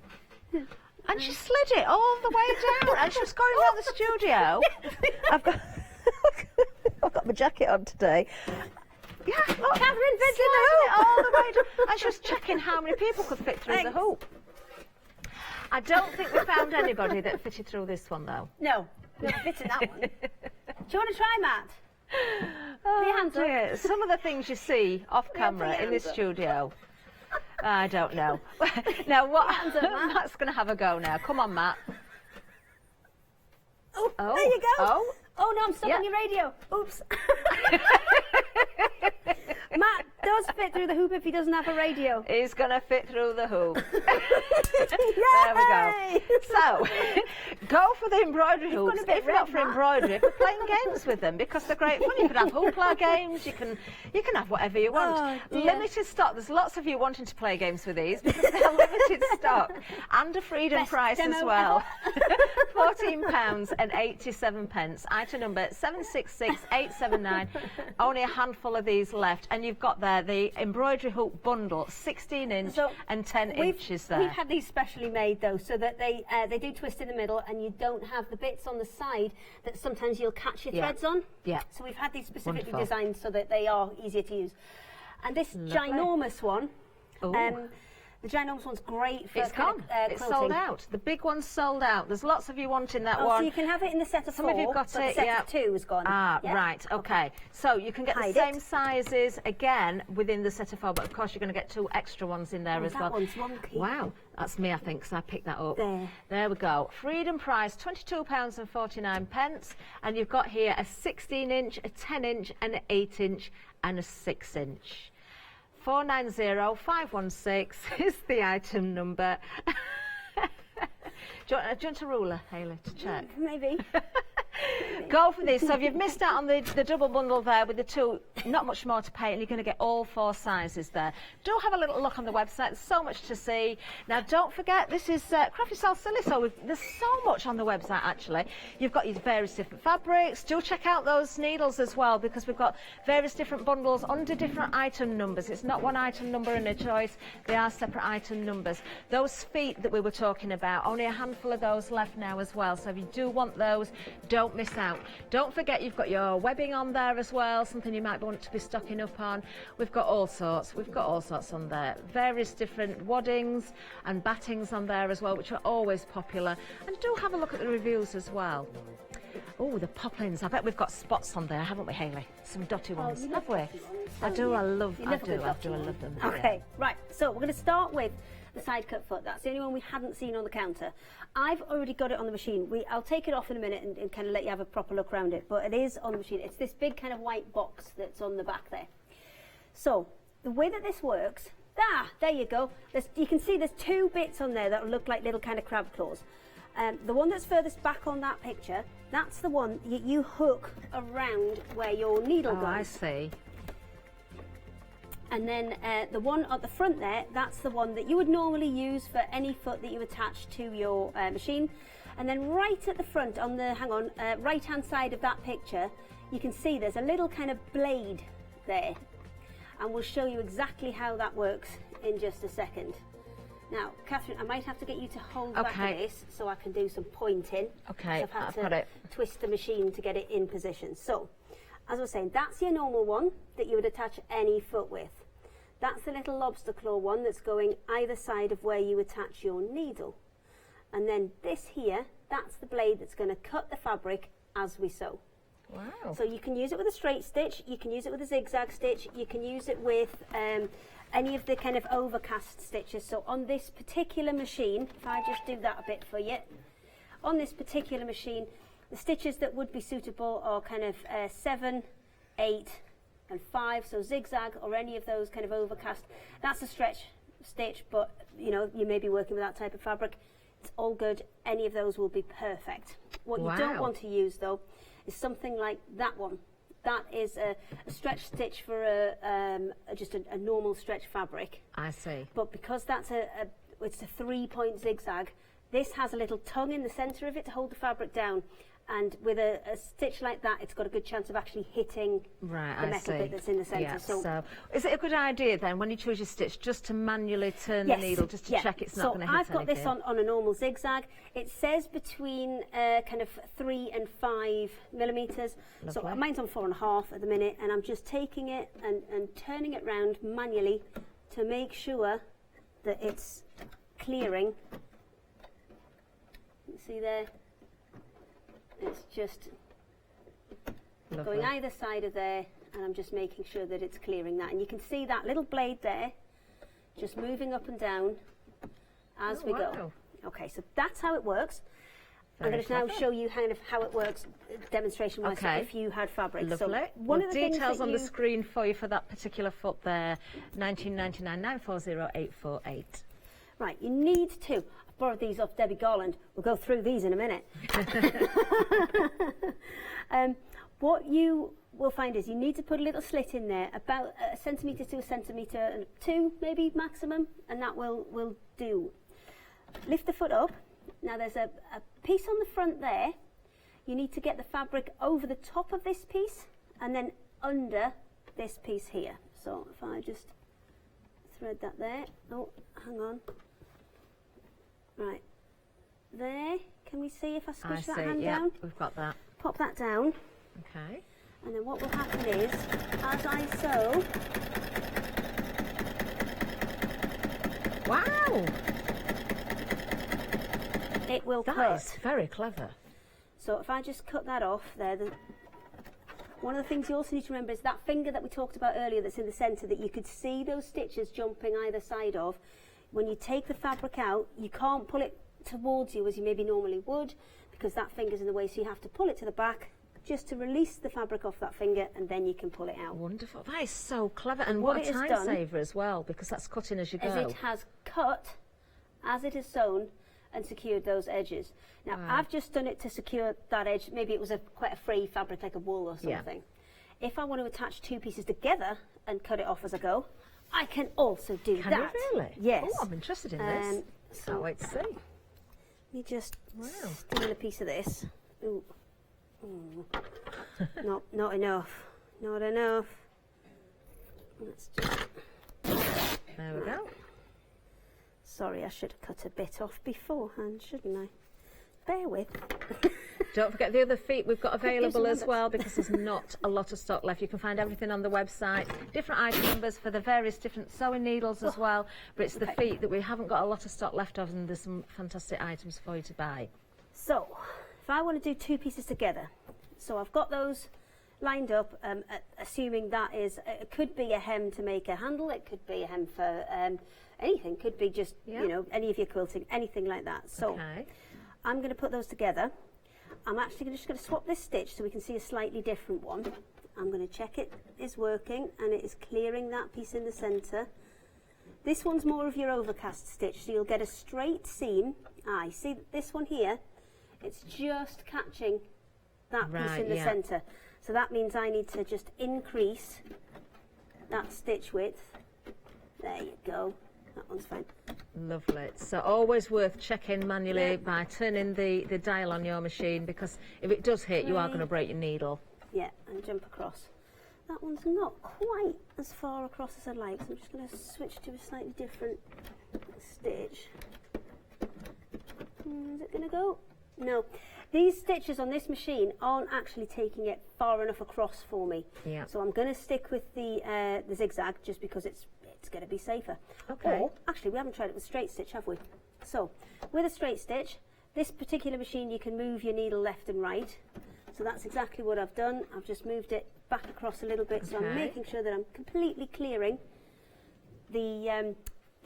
And she slid it all the way down and she was going around the studio. I've got my jacket on today. Yeah, look, Catherine fits in the sliding hoop. it all the way down. And she was checking how many people could fit through the hoop. I don't think we found anybody that fitted through this one, though. No, we haven't fitted that one. Do you want to try, Matt? Put your hands up. Dear. Some of the things you see off camera put your in this hands up. studio, I don't know. Now, what? hands up, Matt. Matt's going to have a go now. Come on, Matt. Oh, Oh, there you go. oh. Oh, no, I'm stuck Yeah. on your radio. Oops. Matt does fit through the hoop if he doesn't have a radio. He's going to fit through the hoop. There we go. So, go for the embroidery hoops. gone a bit If not red, for Matt. embroidery, for playing games with them, because they're great fun. You can have hoopla games. You can have whatever you want. Oh, dear. Limited stock. There's lots of you wanting to play games with these because they're limited stock and a freedom Best price as demo well. £14.87. Item number 766879. Only a handful of these left, and you've got there the embroidery hoop bundle, 16-inch So and 10 inches there. We've had these specially made though, so that they do twist in the middle, and you don't have the bits on the side that sometimes you'll catch your Yeah. threads on. Yeah. So we've had these specifically Wonderful. designed so that they are easier to use. And this ginormous one, Ooh. the ginormous one's great for It's kind gone. of, It's quilting. sold out. The big one's sold out. There's lots of you wanting that Oh, one. so you can have it in the set of Some 4, of you got but it, the set yeah. of 2 is gone. Ah, Yeah? right, okay. So you can get Hide the same it. sizes again within the set of 4, but of course you're going to get 2 extra ones in there Oh, as that well. one's wonky. Wow, that's me, I think, because I picked that up. There. We go. Freedom price, £22.49, and you've got here a 16-inch, a 10-inch, and an 8-inch, and a 6-inch. 490516 is the item number. Do you want a ruler, Hayley, to check? Maybe. Go for this. So if you've missed out on the double bundle there with the 2 not much more to pay, and you're going to get all 4 sizes there. Do have a little look on the website. There's so much to see. Now, don't forget, this is Craft Yourself Silly, so there's so much on the website, actually. You've got your various different fabrics. Do check out those needles as well, because we've got various different bundles under different item numbers. It's not one item number and a choice. They are separate item numbers. Those feet that we were talking about, only a handful of those left now as well. So if you do want those, don't miss out. Don't forget, you've got your webbing on there as well, something you might want to be stocking up on. We've got all sorts. We've got all sorts on there. Various different waddings and battings on there as well, which are always popular. And do have a look at the reviews as well. Oh, the poplins. I bet we've got spots on there, haven't we, Hayley? Some dotty ones, have we? I do love them. Okay, right. So we're going to start with the side cut foot. That's the only one we hadn't seen on the counter. I've already got it on the machine. I'll take it off in a minute and kind of let you have a proper look around it. But it is on the machine. It's this big kind of white box that's on the back there. So the way that this works, there you go. You can see there's 2 bits on there that look like little kind of crab claws. The one that's furthest back on that picture, that's the one you hook around where your needle goes. Oh, I see. And then the one at the front there, that's the one that you would normally use for any foot that you attach to your machine. And then right at the front, on the, right-hand side of that picture, you can see there's a little kind of blade there. And we'll show you exactly how that works in just a second. Now, Catherine, I might have to get you to hold back a bit so I can do some pointing. Okay, so I've got it. Twist the machine to get it in position. So, as I was saying, that's your normal one that you would attach any foot with. That's the little lobster claw one that's going either side of where you attach your needle. And then this here, that's the blade that's going to cut the fabric as we sew. Wow. So you can use it with a straight stitch, you can use it with a zigzag stitch, you can use it with any of the kind of overcast stitches. So on this particular machine, if I just do that a bit for you, on this particular machine, the stitches that would be suitable are kind of 7, 8 and 5, so zigzag or any of those kind of overcast. That's a stretch stitch, but you know, you may be working with that type of fabric. It's all good, any of those will be perfect. What you don't want to use though is something like that one. That is a stretch stitch for just a normal stretch fabric. I see. But because that's it's a 3-point zigzag, this has a little tongue in the centre of it to hold the fabric down. And with a stitch like that, it's got a good chance of actually hitting the metal bit that's in the centre. Yeah, so is it a good idea then, when you choose your stitch, just to manually turn the needle, just to check it's not going to hit anything? So I've got this on a normal zigzag. It says between kind of 3 and 5 millimetres. So mine's on 4.5 at the minute, and I'm just taking it and turning it round manually to make sure that it's clearing. You see there? It's just going either side of there, and I'm just making sure that it's clearing that. And you can see that little blade there just moving up and down as we go. Okay, so that's how it works. I'm going to now show you kind of how it works demonstration-wise if you had fabric. Lovely. So one of the details on the screen for you for that particular foot there, 1999 940 848. Right, you need to. I've borrowed these off Debbie Garland. We'll go through these in a minute. What you will find is you need to put a little slit in there, about a centimetre to a centimetre and 2 maybe maximum, and that will do. Lift the foot up. Now there's a piece on the front there. You need to get the fabric over the top of this piece and then under this piece here. So if I just thread that there. Oh, hang on. Right. There. Can we see if I squish that hand down? We've got that. Pop that down. Okay. And then what will happen is, as I sew... Wow! It will cut. That is very clever. So if I just cut that off there, one of the things you also need to remember is that finger that we talked about earlier that's in the centre, that you could see those stitches jumping either side of. When you take the fabric out, you can't pull it towards you as you maybe normally would, because that finger's in the way, so you have to pull it to the back just to release the fabric off that finger, and then you can pull it out. Wonderful. That is so clever, and what a time saver as well, because that's cutting as you go. As it has cut, as it is sewn, and secured those edges. Now, I've just done it to secure that edge. Maybe it was quite a free fabric, like a wool or something. if I want to attach two pieces together and cut it off as I go, I can also do Can that. you really? Yes. Oh, I'm interested in this. So Can't wait to see. let me just steal a piece of this. Ooh. Not enough. Not enough. Let's just... There we go. Sorry, I should have cut a bit off beforehand, shouldn't I? Bear with. Don't forget the other feet we've got available as numbers. well, because there's not a lot of stock left. You can find everything on the website, different item numbers for the various different sewing needles as well, but it's the feet that we haven't got a lot of stock left of, and there's some fantastic items for you to buy. So, if I want to do two pieces together, so I've got those lined up, assuming that is, it could be a hem to make a handle, it could be a hem for anything, could be just, you know, any of your quilting, anything like that. So, I'm going to put those together. I'm actually just going to swap this stitch so we can see a slightly different one. I'm going to check it is working and it is clearing that piece in the centre. This one's more of your overcast stitch, so you'll get a straight seam. You see this one here? It's just catching that piece in the centre. So that means I need to just increase that stitch width. There you go. That one's fine. Lovely. So always worth checking manually by turning the dial on your machine, because if it does hit, you are going to break your needle. Yeah, and jump across. That one's not quite as far across as I'd like, so I'm just going to switch to a slightly different stitch. Is it going to go? No. These stitches on this machine aren't actually taking it far enough across for me. Yeah. So I'm going to stick with the zigzag just because it's going to be safer. Okay. Or, actually, we haven't tried it with straight stitch, have we? So, with a straight stitch, this particular machine, you can move your needle left and right. So that's exactly what I've done. I've just moved it back across a little bit, so I'm making sure that I'm completely clearing the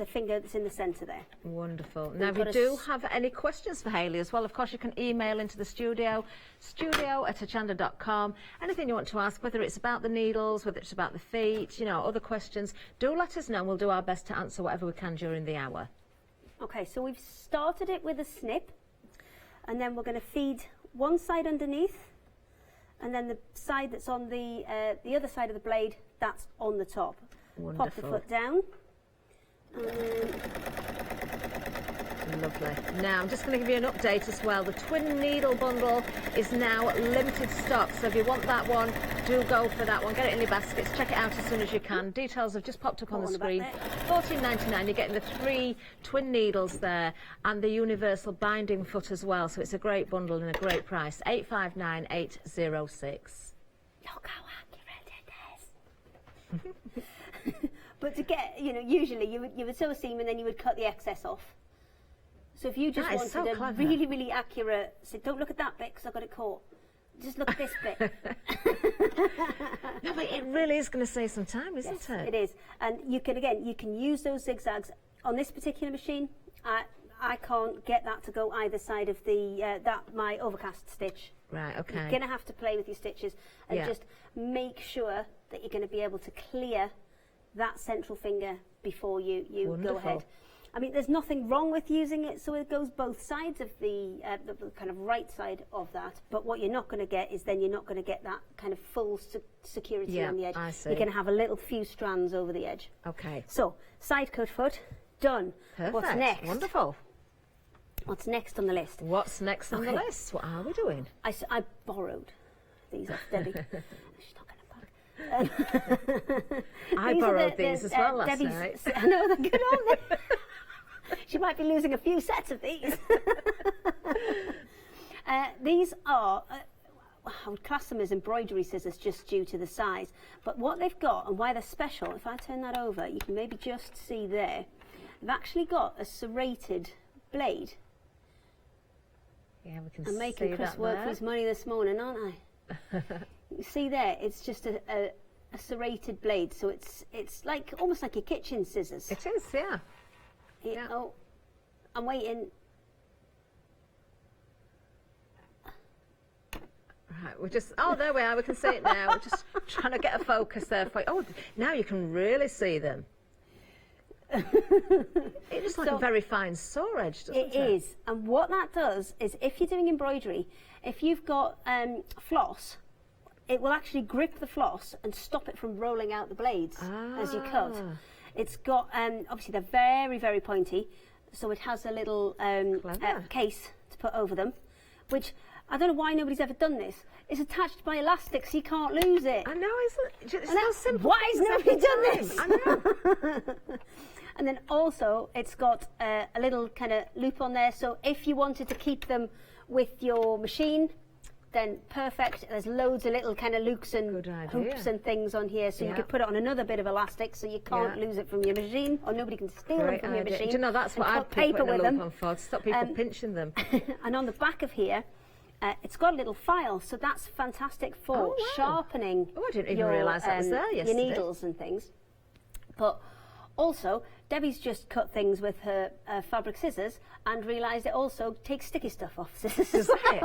finger that's in the centre there. Wonderful. Now, if you do have any questions for Hayley as well, of course, you can email into the studio@hochanda.com. Anything you want to ask, whether it's about the needles, whether it's about the feet, you know, other questions, do let us know and we'll do our best to answer whatever we can during the hour. Okay, so we've started it with a snip, and then we're going to feed one side underneath, and then the side that's on the other side of the blade, that's on the top. Wonderful. Pop the foot down. Lovely. Now, I'm just going to give you an update as well. The twin needle bundle is now limited stock, so if you want that one, do go for that one. Get it in your baskets. Check it out as soon as you can. Details have just popped up on the screen. $14.99. You're getting the 3 twin needles there and the universal binding foot as well, so it's a great bundle and a great price. $859,806. Look how accurate it is. But to get, you know, usually you would sew a seam and then you would cut the excess off. So if you just wanted a really, really accurate, so don't look at that bit because I got it caught. Just look at this bit. No, but it really is going to save some time, isn't it? It is. And you can, again, you can use those zigzags. On this particular machine, I can't get that to go either side of the my overcast stitch. Right, okay. You're going to have to play with your stitches and just make sure that you're going to be able to clear that central finger before you go ahead. I mean, there's nothing wrong with using it so it goes both sides of the kind of right side of that, but what you're not going to get is then you're not going to get that kind of full security on the edge. I see. You're going to have a little few strands over the edge. Okay. So, side cut foot, done. Perfect. What's next? Wonderful. What's next on the list? What's next on the list? What are we doing? I borrowed these off Debbie. She's not going to back. I borrowed these as well last night. I know, they're good, aren't they? She might be losing a few sets of these. These are, I would class them as embroidery scissors just due to the size. But what they've got and why they're special, if I turn that over, you can maybe just see there, they've actually got a serrated blade. Yeah, we can I'm making Chris work for his money this morning, aren't I? You see there, it's just a serrated blade, so it's like almost like your kitchen scissors. It is, yeah. Oh, I'm waiting. Right, we're just, there we are, we can see it now. We're just trying to get a focus there for you. Oh, now you can really see them. It looks like a very fine saw edge, doesn't it? It is, and what that does is if you're doing embroidery, if you've got floss, it will actually grip the floss and stop it from rolling out the blades as you cut. It's got, obviously they're very, very pointy, so it has a little case to put over them, which I don't know why nobody's ever done this. It's attached by elastic, so you can't lose it. I know, isn't it? It's so simple. Why has nobody done this? I know. And then also, it's got a little kind of loop on there, so if you wanted to keep them with your machine, then perfect. There's loads of little kind of loops and hoops and things on here, so you could put it on another bit of elastic, so you can't lose it from your machine, or nobody can steal them from your machine. Do you know, that's what I'd put paper with them on for, to stop people pinching them. And on the back of here, it's got a little file, so that's fantastic for sharpening. Oh, I didn't even realise that was there yesterday. Your needles and things. But also, Debbie's just cut things with her fabric scissors and realised it also takes sticky stuff off scissors. Is it?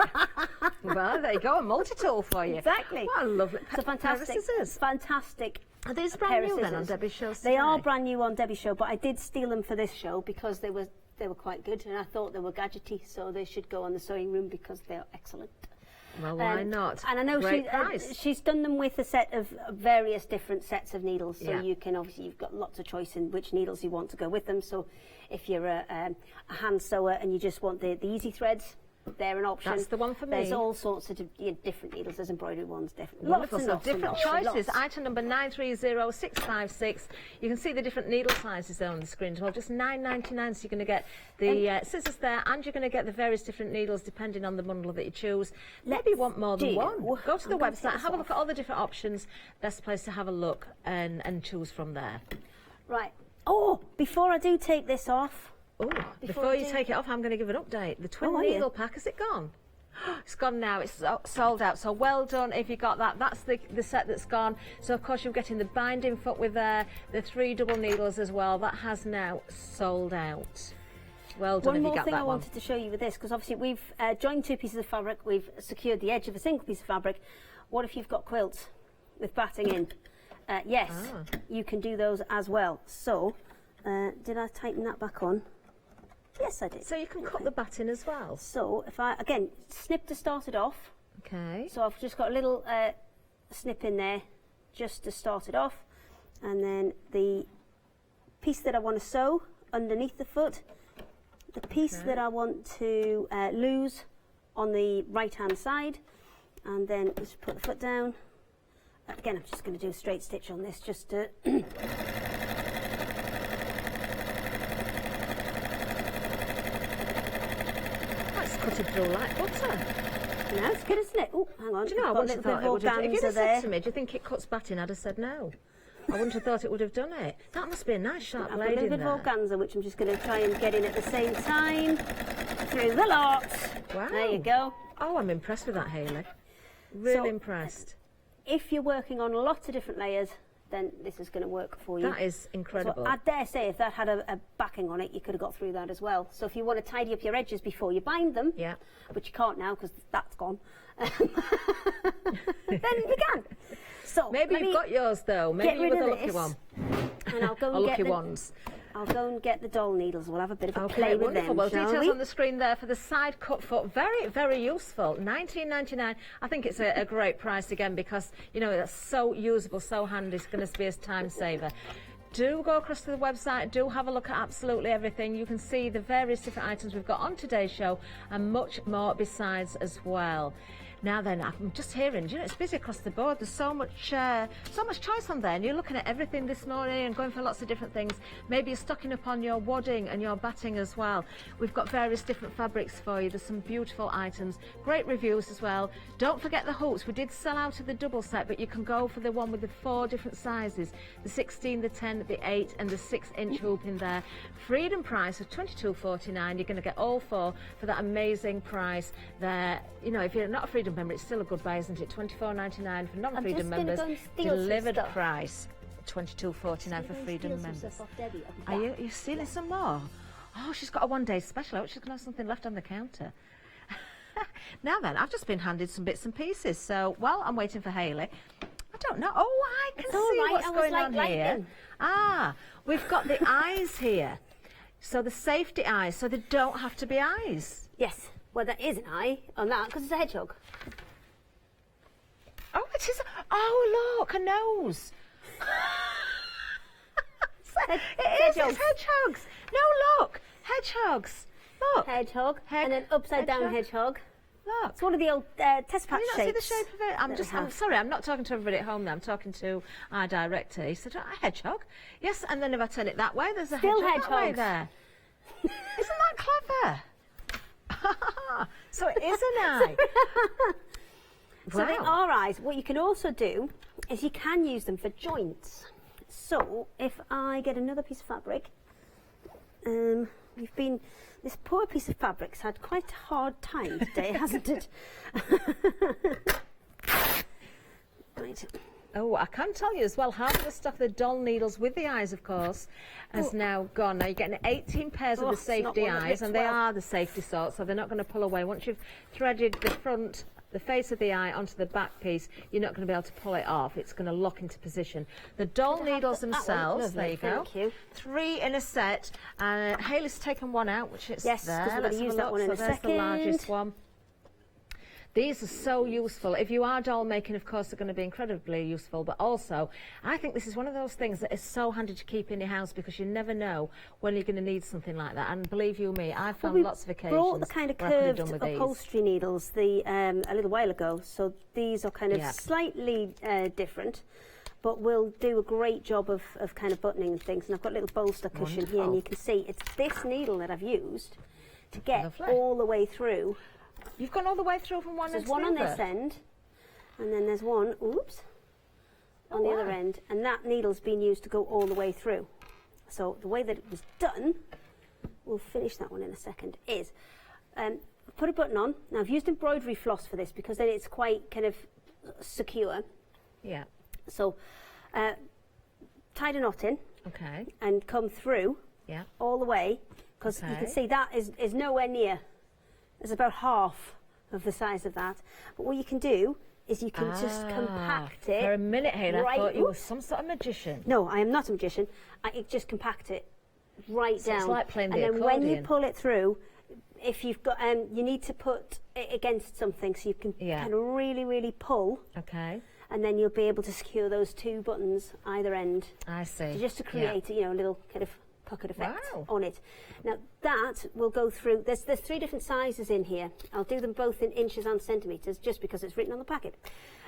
Well, there you go, a multi-tool for you. Exactly. What a lovely pair of scissors. Fantastic. Are these brand new then on Debbie's show today? They are brand new on Debbie's show, but I did steal them for this show because they were quite good, and I thought they were gadgety, so they should go on the sewing room because they're excellent. Well, why not? And I know she's done them with a set of various different sets of needles, so you can obviously, you've got lots of choice in which needles you want to go with them. So if you're a hand sewer and you just want the easy threads, they're an option. That's the one for me. There's all sorts of different needles. There's embroidery ones, different. Wonderful. So lots different choices. Item number 930656. You can see the different needle sizes there on the screen as well. Just £9.99. So you're going to get the scissors there, and you're going to get the various different needles depending on the bundle that you choose. Maybe you want more than one. Go to the website, have a look at all the different options. Best place to have a look and choose from there. Right. Oh, before I do take this off. Oh, before you take it off, I'm going to give an update. The twin needle pack, has it gone? It's gone now. It's sold out. So well done if you got that. That's the set that's gone. So of course you're getting the binding foot with the 3 double needles as well. That has now sold out. Well done if you got that one. One more thing I wanted to show you with this, because obviously we've joined 2 pieces of fabric. We've secured the edge of a single piece of fabric. What if you've got quilts with batting in? Yes, you can do those as well. So did I tighten that back on? Yes, I did. So you can cut the batting as well. So if I, again, snip to start it off. Okay. So I've just got a little snip in there just to start it off. And then the piece that I want to sew underneath the foot, the piece that I want to lose on the right-hand side, and then just put the foot down. Again, I'm just going to do a straight stitch on this just to... Cutting through like butter. No, it's good, isn't it? Oh, hang on. Do you know, I wouldn't have thought it would have. If you'd have said to me, do you think it cuts batting, I'd have said no. I wouldn't have thought it would have done it. That must be a nice sharp blade in there. I've got a little bit of organza, which I'm just going to try and get in at the same time. Through the lot. Wow. There you go. Oh, I'm impressed with that, Hayley. Really impressed. If you're working on lots of different layers, then this is going to work for you. That is incredible. So I dare say if that had a backing on it, you could have got through that as well. So if you want to tidy up your edges before you bind them, which you can't now because that's gone, then you can. So maybe you've got yours though. Maybe you were the lucky one. And I'll go and lucky ones. I'll go and get the doll needles. We'll have a bit of a play with them. Well, details on the screen there for the side cut foot. Very, very useful. $19.99. I think it's a great price again because, you know, it's so usable, so handy. It's going to be a time saver. Do go across to the website, do have a look at absolutely everything. You can see the various different items we've got on today's show and much more besides as well. Now then, I'm just hearing, you know, it's busy across the board. There's so much choice on there, and you're looking at everything this morning and going for lots of different things. Maybe you're stocking up on your wadding and your batting as well. We've got various different fabrics for you. There's some beautiful items, great reviews as well. Don't forget the hoops. We did sell out of the double set, but you can go for the one with the 4 different sizes: the 16, the 10, the 8, and the 6-inch hoop in there. Freedom price of $22.49. You're going to get all 4 for that amazing price there. You know, if you're not a Freedom member, it's still a good buy, isn't it? $24.99 for non-Freedom members. Delivered price $22.49 for Freedom members. Are you stealing some more? Oh, she's got a one-day special. I hope she's going to have something left on the counter. Now then, I've just been handed some bits and pieces. So while I'm waiting for Hayley, I don't know. Oh, I can see what's going on here. Ah, we've got the eyes here. So the safety eyes, so they don't have to be eyes. Yes. Well, there is an eye on that because it's a hedgehog. Oh, it is a Oh, look, a nose. It is, it's hedgehogs. No, look, hedgehogs. Look. Hedgehog, and then upside down hedgehog. Look. It's one of the old test patch Can you not shapes. see the shape of it? I'm sorry, I'm not talking to everybody at home now. I'm talking to our director. He said, a hedgehog? Yes, and then if I turn it that way, there's a Still hedgehog that way hedgehogs. there. Isn't that clever? So it is an eye. So they are eyes. What you can also do is you can use them for joints. So if I get another piece of fabric, this poor piece of fabric's had quite a hard time today, hasn't it? Right. Oh, I can tell you as well, half of the stuff, the doll needles with the eyes, of course, has now gone. Now you're getting 18 pairs of the it's not safety one that eyes, fits and they well. are the safety sort, so they're not going to pull away. Once you've threaded the face of the eye onto the back piece, you're not going to be able to pull it off. It's going to lock into position. The doll needles themselves, there you go. Thank you. 3 in a set. Hayley's taken one out, which is Yes, there. 'cause we're Let's going to use have a that look. one in a So there's second. the largest one. These are so useful. If you are doll making, of course, they're going to be incredibly useful. But also, I think this is one of those things that is so handy to keep in your house because you never know when you're going to need something like that. And believe you me, I've found lots of occasions brought the kind of where I could have curved done with these. upholstery needles a little while ago. So these are kind of Yeah. slightly different, but will do a great job of kind of buttoning and things. And I've got a little bolster cushion here, and Wonderful. you can see it's this needle that I've used to get Lovely. all the way through. You've gone all the way through from one There's end to one the on other. this end, and then there's one, on the other wow. end, and that needle's been used to go all the way through. So the way that it was done, we'll finish that one in a second, is put a button on. Now I've used embroidery floss for this because then it's quite kind of secure. Yeah. So tied a knot in Okay. and come through Yeah. all the way, because you can Okay. see that is nowhere near. It's about half of the size of that. But what you can do is you can just compact it. For a minute, Hayley, right- I thought you were Oops. some sort of magician. No, I am not a magician. I just compact it right So down. it's like playing the and then when you accordion. pull it through, if you've got, you need to put it against something so you can Yeah. kind of really, really pull, Okay. and then you'll be able to secure those 2 buttons either end, I see. just to Yeah. create, a little kind of pocket effect Wow. on it. Now that will go through. There's 3 different sizes in here. I'll do them both in inches and centimeters, just because it's written on the packet.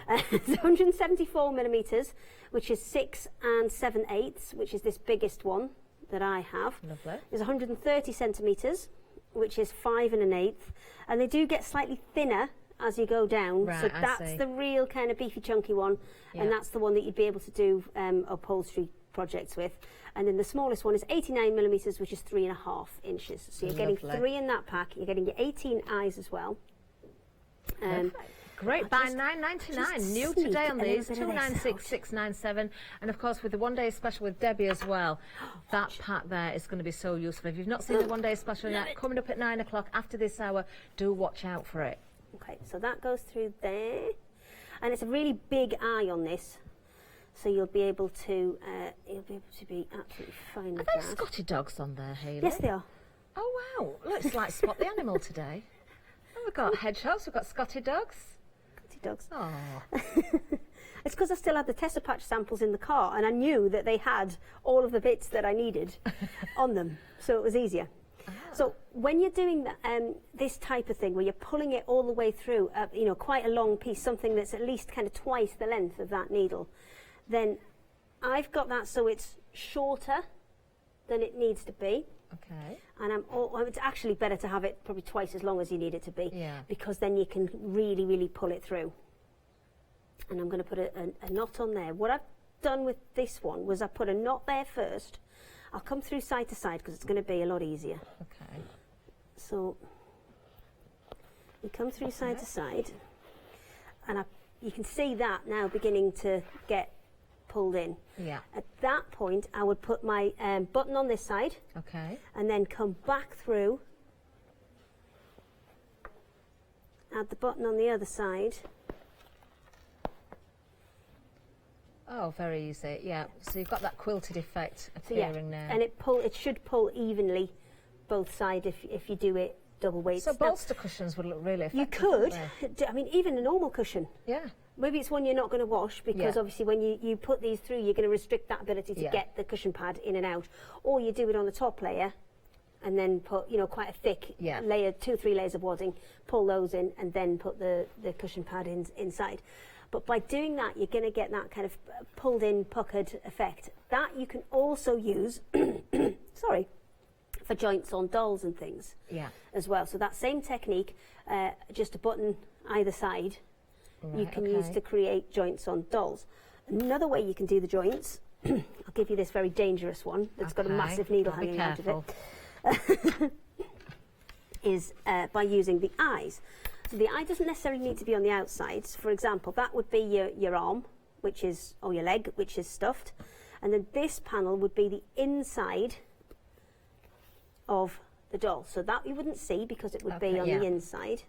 It's 174 millimeters, which is 6 7/8, which is this biggest one that I have. Lovely. There's 130 centimeters, which is 5 1/8, and they do get slightly thinner as you go down. Right, So I that's see. the real kind of beefy, chunky one, Yeah. and that's the one that you'd be able to do upholstery projects with. And then the smallest one is 89 millimeters, which is 3 1/2 inches. So you're getting Lovely. 3 in that pack. You're getting your 18 eyes as well. Great, I'll buy just- $9.99. just New sneak today a on little these, bit of this 296,697, and of course with the 1 day special with Debbie as well. That pack there is going to be so useful. If you've not seen the 1 day special yet, coming up at 9 o'clock after this hour, do watch out for it. Okay, so that goes through there, and it's a really big eye on this, so you'll be able to be absolutely fine Are with they that. Scotty dogs on there, Hayley? Yes, they are. Oh wow, looks like Spot the Animal today. Oh, we've got hedgehogs, we've got Scotty dogs. Scotty dogs. Oh, It's because I still had the Tessa Patch samples in the car, and I knew that they had all of the bits that I needed on them, so it was easier. So when you're doing this type of thing, where you're pulling it all the way through, quite a long piece, something that's at least kind of twice the length of that needle, then I've got that so it's shorter than it needs to be. okay. And it's actually better to have it probably twice as long as you need it to be, Yeah. because then you can really, really pull it through. And I'm going to put a knot on there. What I've done with this one was I put a knot there first. I'll come through side to side because it's going to be a lot easier. Okay. So you come through side to side, and you can see that now beginning to get pulled in. Yeah. At that point, I would put my button on this side, Okay. and then come back through, add the button on the other side. Oh, very easy. Yeah. So you've got that quilted effect So yeah, appearing there. and it should pull evenly both sides if you do it double weights. So Now, bolster cushions would look really effective. you could, wouldn't they? I mean, even a normal cushion. Yeah. Maybe it's one you're not going to wash because obviously when you put these through, you're going to restrict that ability to get the cushion pad in and out. Or you do it on the top layer and then put, you know, quite a thick layer, 2 or 3 layers of wadding, pull those in and then put the cushion pad inside. But by doing that, you're going to get that kind of pulled in, puckered effect. That you can also use, sorry, for joints on dolls and things as well. So that same technique, just a button either side, you can use to create joints on dolls. Another way you can do the joints, I'll give you this very dangerous one that's got a massive needle hanging out of it, is by using the eyes. So the eye doesn't necessarily need to be on the outside. For example, that would be your arm, which is, or your leg, which is stuffed. And then this panel would be the inside of the doll. So that you wouldn't see because it would be on the inside.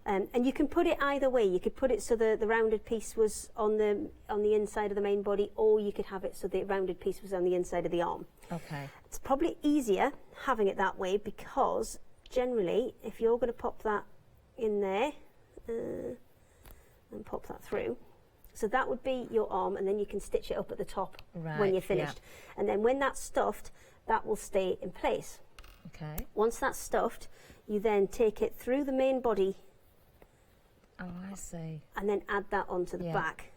And you can put it either way. You could put it so the rounded piece was on the inside of the main body, or you could have it so the rounded piece was on the inside of the arm. Okay. It's probably easier having it that way because generally, if you're going to pop that in there and pop that through, so that would be your arm, and then you can stitch it up at the top when you're finished. And then when that's stuffed, that will stay in place. Okay. Once that's stuffed, you then take it through the main body. Oh, I see. And then add that onto the back.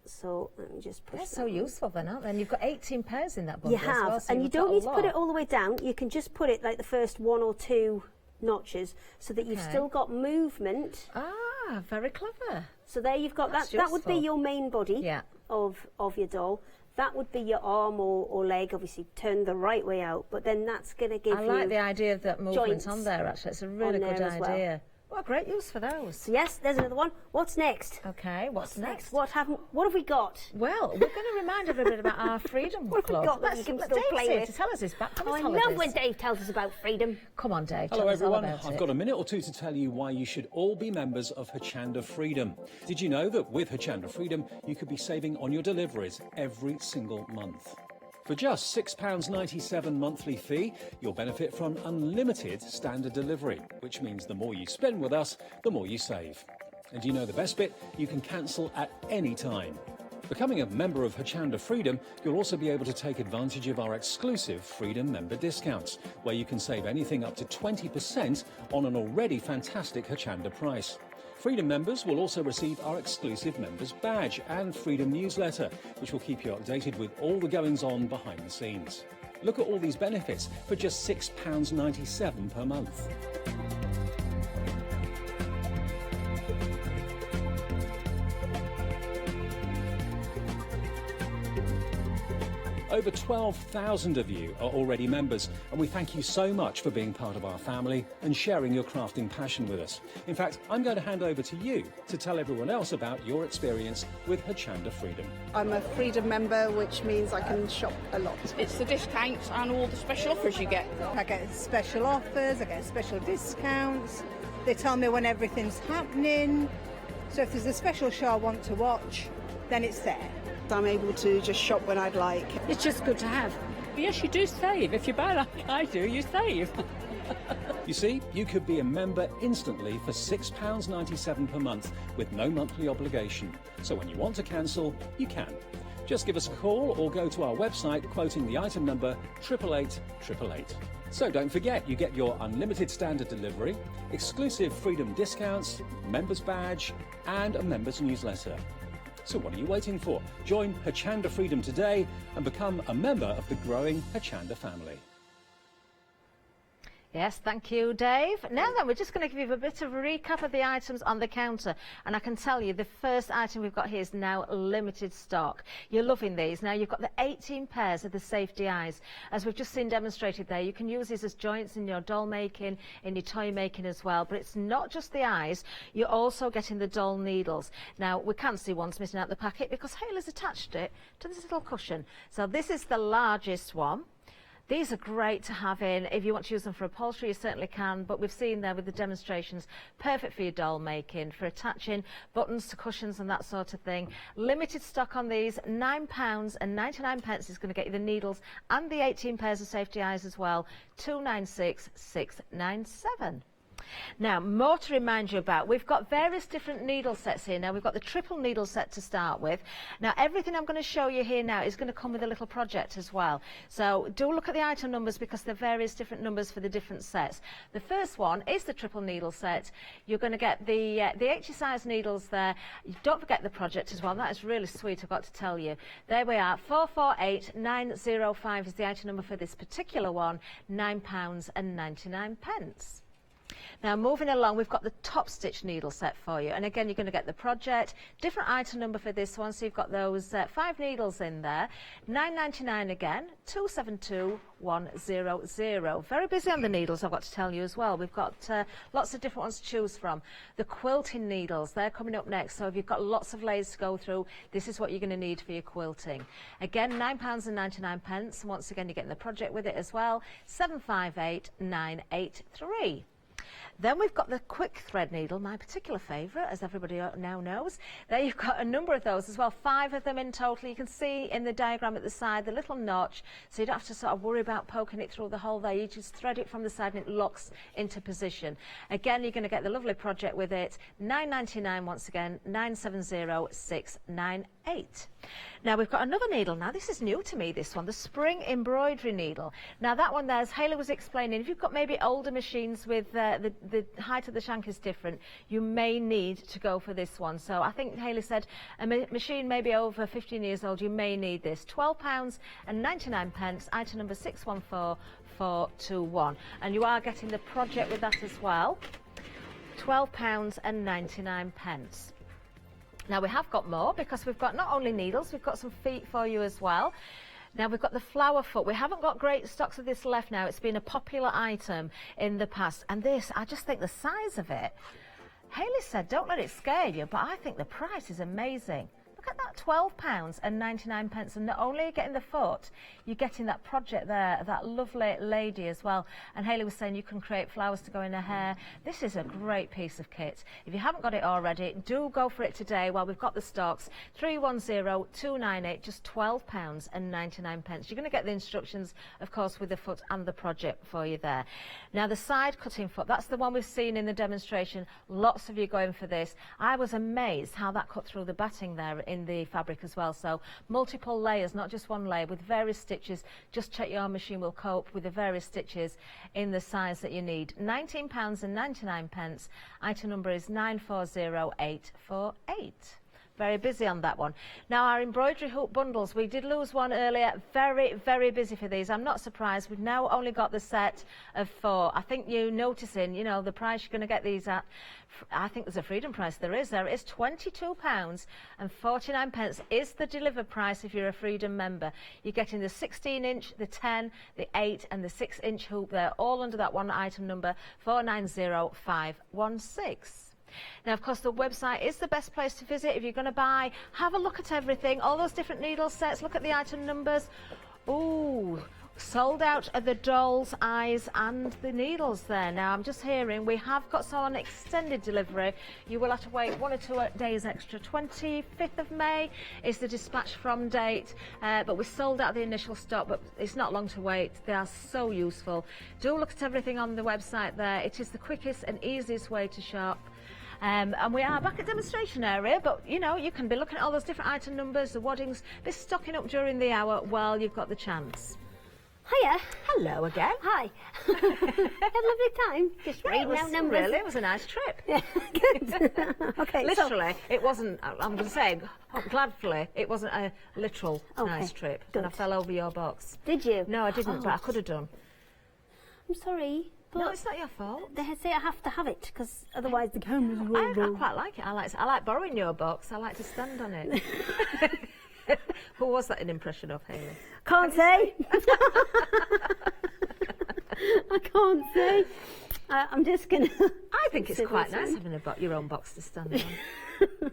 So let me just push. They're so useful then, aren't they? And you've got 18 pairs in that bundle. You have, as well, so and you don't need to put it all the way down. You can just put it like the first 1 or 2 notches, so that you've still got movement. Ah, very clever. So there you've got that. That would be your main body of your doll. That would be your arm or leg, obviously turned the right way out. But then that's going to give you. I like the idea of that movement on there. Actually, it's a really good idea. Well, great use for those. So yes, there's another one. What's next? Okay, what's next? What have we got? Well, we're going to remind everybody about our Freedom Club. What have we got that you can still play with? To tell us his back on his I holidays. love when Dave tells us about freedom. Come on, Dave. Hello, everyone. I've got a minute or two to tell you why you should all be members of Hochanda Freedom. Did you know that with Hochanda Freedom, you could be saving on your deliveries every single month? For just £6.97 monthly fee, you'll benefit from unlimited standard delivery, which means the more you spend with us, the more you save. And you know the best bit? You can cancel at any time. Becoming a member of Hochanda Freedom, you'll also be able to take advantage of our exclusive Freedom member discounts, where you can save anything up to 20% on an already fantastic Hochanda price. Freedom members will also receive our exclusive members badge and Freedom newsletter, which will keep you updated with all the goings-on behind the scenes. Look at all these benefits for just £6.97 per month. Over 12,000 of you are already members, and we thank you so much for being part of our family and sharing your crafting passion with us. In fact, I'm going to hand over to you to tell everyone else about your experience with Hochanda Freedom. I'm a Freedom member, which means I can shop a lot. It's the discounts and all the special offers you get. I get special offers, I get special discounts. They tell me when everything's happening. So if there's a special show I want to watch, then it's there. I'm able to just shop when I'd like. It's just good to have. But yes, you do save. If you buy like I do, you save. You see, you could be a member instantly for £6.97 per month with no monthly obligation. So when you want to cancel, you can. Just give us a call or go to our website quoting the item number 88888. So don't forget, you get your unlimited standard delivery, exclusive Freedom discounts, members badge and a members newsletter. So what are you waiting for? Join Hochanda Freedom today and become a member of the growing Hochanda family. Yes, thank you, Dave. Now then, we're just going to give you a bit of a recap of the items on the counter. And I can tell you the first item we've got here is now limited stock. You're loving these. Now, you've got the 18 pairs of the safety eyes. As we've just seen demonstrated there, you can use these as joints in your doll making, in your toy making as well. But it's not just the eyes. You're also getting the doll needles. Now, we can't see one's missing out the packet because Haley's attached it to this little cushion. So this is the largest one. These are great to have in. If you want to use them for upholstery, you certainly can, but we've seen there with the demonstrations, perfect for your doll making, for attaching buttons to cushions and that sort of thing. Limited stock on these, £9.99 is going to get you the needles and the 18 pairs of safety eyes as well, 296,697. Now, more to remind you about, we've got various different needle sets here. Now, we've got the triple needle set to start with. Now, everything I'm going to show you here now is going to come with a little project as well. So do look at the item numbers because there are various different numbers for the different sets. The first one is the triple needle set. You're going to get the HE size needles there. Don't forget the project as well. That is really sweet, I've got to tell you. There we are, 448905 is the item number for this particular one, £9.99. Now moving along, we've got the top stitch needle set for you, and again you're going to get the project, different item number for this one, so you've got those 5 needles in there, £9.99 again, 272100. Very busy on the needles, I've got to tell you as well. We've got lots of different ones to choose from. The quilting needles, they're coming up next, so if you've got lots of layers to go through, this is what you're going to need for your quilting. Again, £9.99, and once again you're getting the project with it as well, 758983. Then we've got the quick thread needle, my particular favourite, as everybody now knows. There you've got a number of those as well, 5 of them in total. You can see in the diagram at the side the little notch, so you don't have to sort of worry about poking it through the hole there. You just thread it from the side and it locks into position. Again, you're going to get the lovely project with it, £9.99 once again, 970698. Now we've got another needle now. This is new to me, this one, the spring embroidery needle. Now that one there, as Hayley was explaining, if you've got maybe older machines with the height of the shank is different, you may need to go for this one. So I think Hayley said a machine maybe over 15 years old, you may need this. £12.99, item number 614421. And you are getting the project with that as well, £12.99. Now we have got more because we've got not only needles, we've got some feet for you as well. Now we've got the flower foot. We haven't got great stocks of this left now. It's been a popular item in the past. And this, I just think the size of it, Hayley said don't let it scare you, but I think the price is amazing. Look at that, £12.99, and not only are you getting the foot, you're getting that project there, that lovely lady as well. And Hayley was saying you can create flowers to go in her hair. This is a great piece of kit. If you haven't got it already, do go for it today while we've got the stocks. 310298, just £12.99. You're going to get the instructions, of course, with the foot and the project for you there. Now the side cutting foot, that's the one we've seen in the demonstration. Lots of you going for this. I was amazed how that cut through the batting there in the fabric as well. So multiple layers, not just one layer, with various stitches. Just check your machine will cope with the various stitches in the size that you need. £19.99. Item number is 940848. Very busy on that one. Now our embroidery hoop bundles, we did lose one earlier. Very, very busy for these. I'm not surprised. We've now only got the set of 4. I think you're noticing, you know, the price you're going to get these at. I think there's a freedom price. There is £22.49 is the delivered price if you're a freedom member. You're getting the 16-inch, the 10, the 8 and the 6-inch hoop there, all under that one item number, 490516. Now, of course, the website is the best place to visit. If you're going to buy, have a look at everything, all those different needle sets, look at the item numbers. Ooh, sold out of the doll's eyes and the needles there. Now, I'm just hearing we have got some on extended delivery. You will have to wait 1 or 2 days extra. 25th of May is the dispatch from date, but we sold out the initial stock, but it's not long to wait. They are so useful. Do look at everything on the website there. It is the quickest and easiest way to shop. And we are back at demonstration area, but you know, you can be looking at all those different item numbers, the waddings, be stocking up during the hour while you've got the chance. Hiya. Hello again. Hi. Had a lovely time. Just reading out numbers. Really, it was a nice trip. Yeah, good. Okay. Literally, it wasn't, I'm going to say, gladfully, it wasn't a literal nice trip. Good. And I fell over your box. Did you? No, I didn't, but I could have done. I'm sorry. But no, it's not your fault. They say I have to have it because otherwise the cameras will I quite like it. I like borrowing your box. I like to stand on it. Who was that an impression of, Hayley? Can't say. I can't say. I'm just going to... I think it's quite nice having your own box to stand on.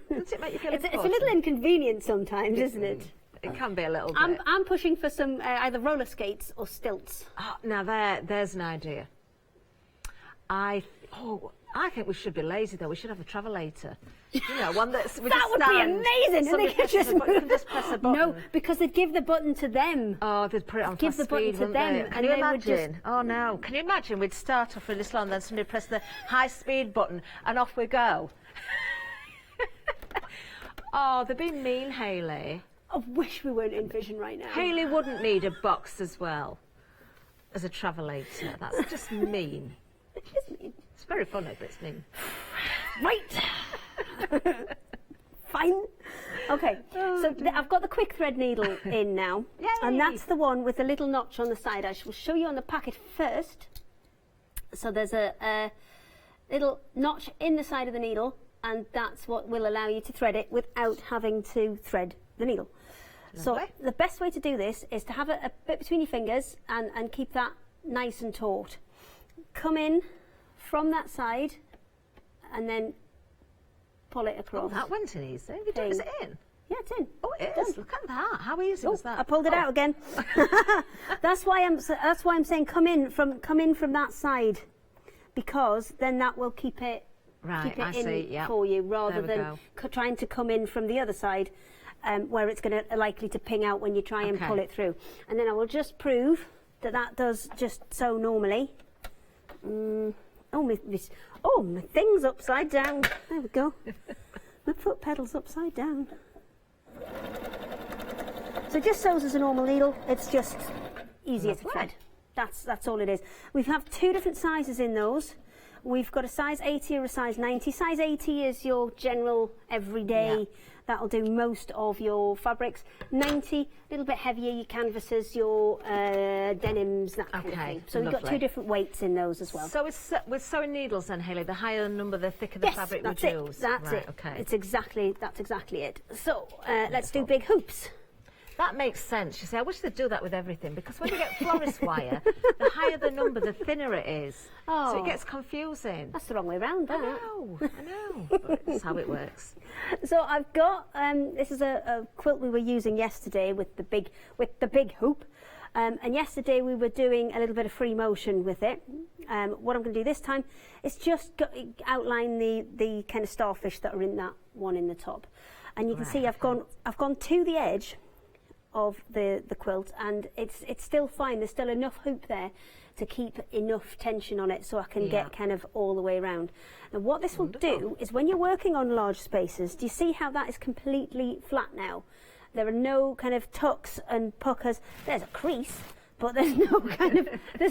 Doesn't it make you feel it's a little inconvenient sometimes, isn't it? It can be a little bit. I'm pushing for some either roller skates or stilts. Oh, now there's an idea. I think we should be lazy though. We should have a travelator. You know, one that's that would be amazing. And they could just, you can just press a button. No, because they'd give the button to them. Oh, they'd put it on Give fast the button speed, to wouldn't them, they? and Can you they would imagine? just- Oh no! Can you imagine? We'd start off really slow, and then somebody press the high speed button, and off we go. Oh, they're being mean, Hayley. I wish we weren't in Vision right now. Hayley wouldn't need a box as well as a travelator. That's just mean. It is mean. It's very funny, but it's mean. Right. Fine. Okay, so I've got the quick thread needle in now. Yay. And that's the one with the little notch on the side. I shall show you on the packet first. So there's a little notch in the side of the needle, and that's what will allow you to thread it without having to thread the needle. Lovely. So the best way to do this is to have a bit between your fingers and keep that nice and taut. Come in from that side and then pull it across. Oh, that went in easy. Is it in? Yeah, it's in. Oh, it is. Look at that. How easy was that? I pulled it out again. That's why I'm saying come in from that side, because then that will keep it Right, I in see, yeah. for you, rather There we than go. trying to come in from the other side, where it's going to likely to ping out when you try and Okay. pull it through. And then I will just prove that that does just so normally. My thing's upside down. There we go. My foot pedal's upside down. So it just sews as a normal needle. It's just easier to thread. That's all it is. We have two different sizes in those. We've got a size 80 or a size 90. Size 80 is your general everyday. Yeah. That'll do most of your fabrics. 90, a little bit heavier, your canvases, your denims, that kind of Okay, thing. So we've got lovely. two different weights in those as well. So with sewing needles then, Hayley, the higher the number, the thicker the fabric we that's choose. it. That's right, it. Okay. That's exactly it. So let's do big hoops. That makes sense. You see, I wish they'd do that with everything, because when you get florist wire, the higher the number, the thinner it is. So Oh. it gets confusing. That's the wrong way round, I that. know. But it's how it works. So I've got this is a quilt we were using yesterday with the big hoop, and yesterday we were doing a little bit of free motion with it. What I'm going to do this time is just outline the kind of starfish that are in that one in the top, and you can see I've gone to the edge of the quilt, and it's still fine. There's still enough hoop there to keep enough tension on it so I can get kind of all the way around. And what this will do is, when you're working on large spaces, do you see how that is completely flat now? There are no kind of tucks and puckers. There's a crease, but there's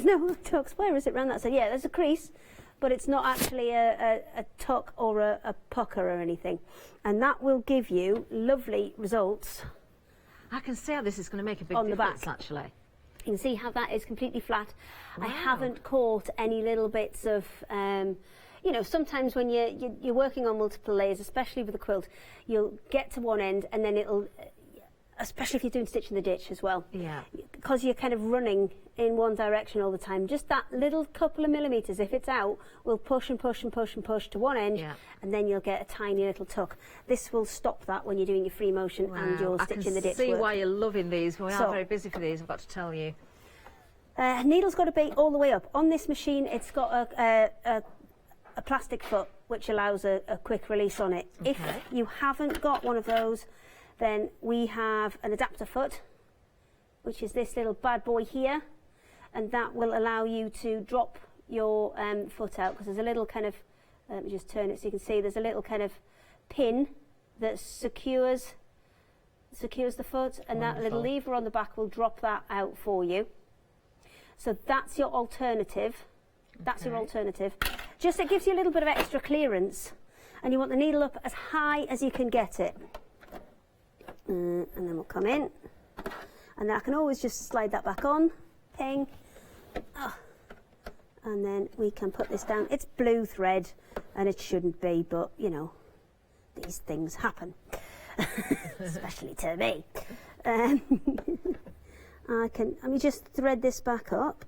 no tucks. Where is it around that side? Yeah, there's a crease, but it's not actually a tuck or a pucker or anything. And that will give you lovely results. I can see how this is going to make a big On the difference, back. actually. You can see how that is completely flat. Wow. I haven't caught any little bits of, sometimes when you're working on multiple layers, especially with a quilt, you'll get to one end and then it'll, especially if you're doing stitch in the ditch as well. Yeah. Because you're kind of running in one direction all the time. Just that little couple of millimetres, if it's out, will push and push and push and push to one end, and then you'll get a tiny little tuck. This will stop that when you're doing your free motion and your stitch in the ditch I can see work. why you're loving these. We So- are very busy for these, I've got to tell you. Needle's got to be all the way up. On this machine, it's got a plastic foot, which allows a quick release on it. Okay. If you haven't got one of those, then we have an adapter foot, which is this little bad boy here, and that will allow you to drop your foot out, because there's a little kind of, let me just turn it so you can see, there's a little kind of pin that secures the foot, and that little lever on the back will drop that out for you. So that's your alternative. That's your alternative. Just, it gives you a little bit of extra clearance, and you want the needle up as high as you can get it. And then we'll come in, and then I can always just slide that back on, ping, and then we can put this down. It's blue thread, and it shouldn't be, but these things happen, especially to me. Let me just thread this back up.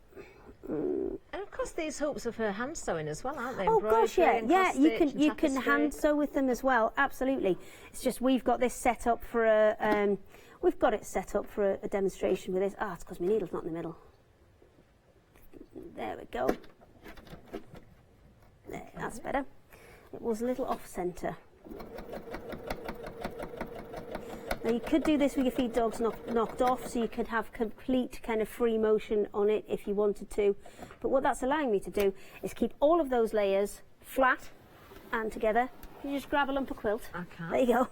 And of course, these hoops are for hand sewing as well, aren't they? Oh gosh, yeah, Embroidery and yeah. cross-stitch and You can tapestry. hand sew with them as well. Absolutely. It's just we've got this set up for a. We've got it set up for a demonstration with this. It's because my needle's not in the middle. There we go. There, that's better. It was a little off-centre. Now you could do this with your feed dogs knocked off, so you could have complete kind of free motion on it if you wanted to. But what that's allowing me to do is keep all of those layers flat and together. You just grab a lump of quilt. Okay. There you go.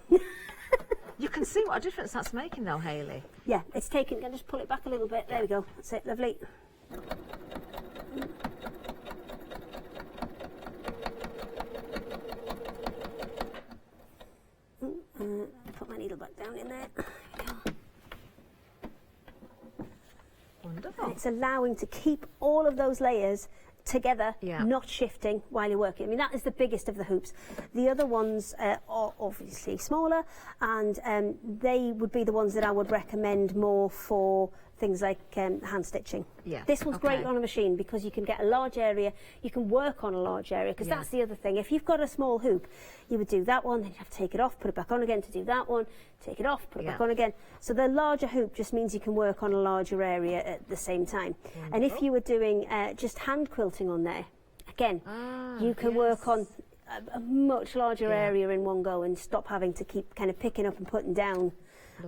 You can see what a difference that's making though, Hayley. Yeah, it's taken. Can just pull it back a little bit. There we go. That's it. Lovely. Put my needle back down in there. Wonderful. And it's allowing to keep all of those layers together, not shifting while you're working. I mean, that is the biggest of the hoops. The other ones are obviously smaller, and they would be the ones that I would recommend more for things like hand stitching. Yeah. This one's great on a machine because you can get a large area, you can work on a large area, because that's the other thing. If you've got a small hoop, you would do that one, then you have to take it off, put it back on again to do that one, take it off, put it back on again. So the larger hoop just means you can work on a larger area at the same time. Wonderful. And if you were doing just hand quilting on there, again, you can work on a much larger area in one go and stop having to keep kind of picking up and putting down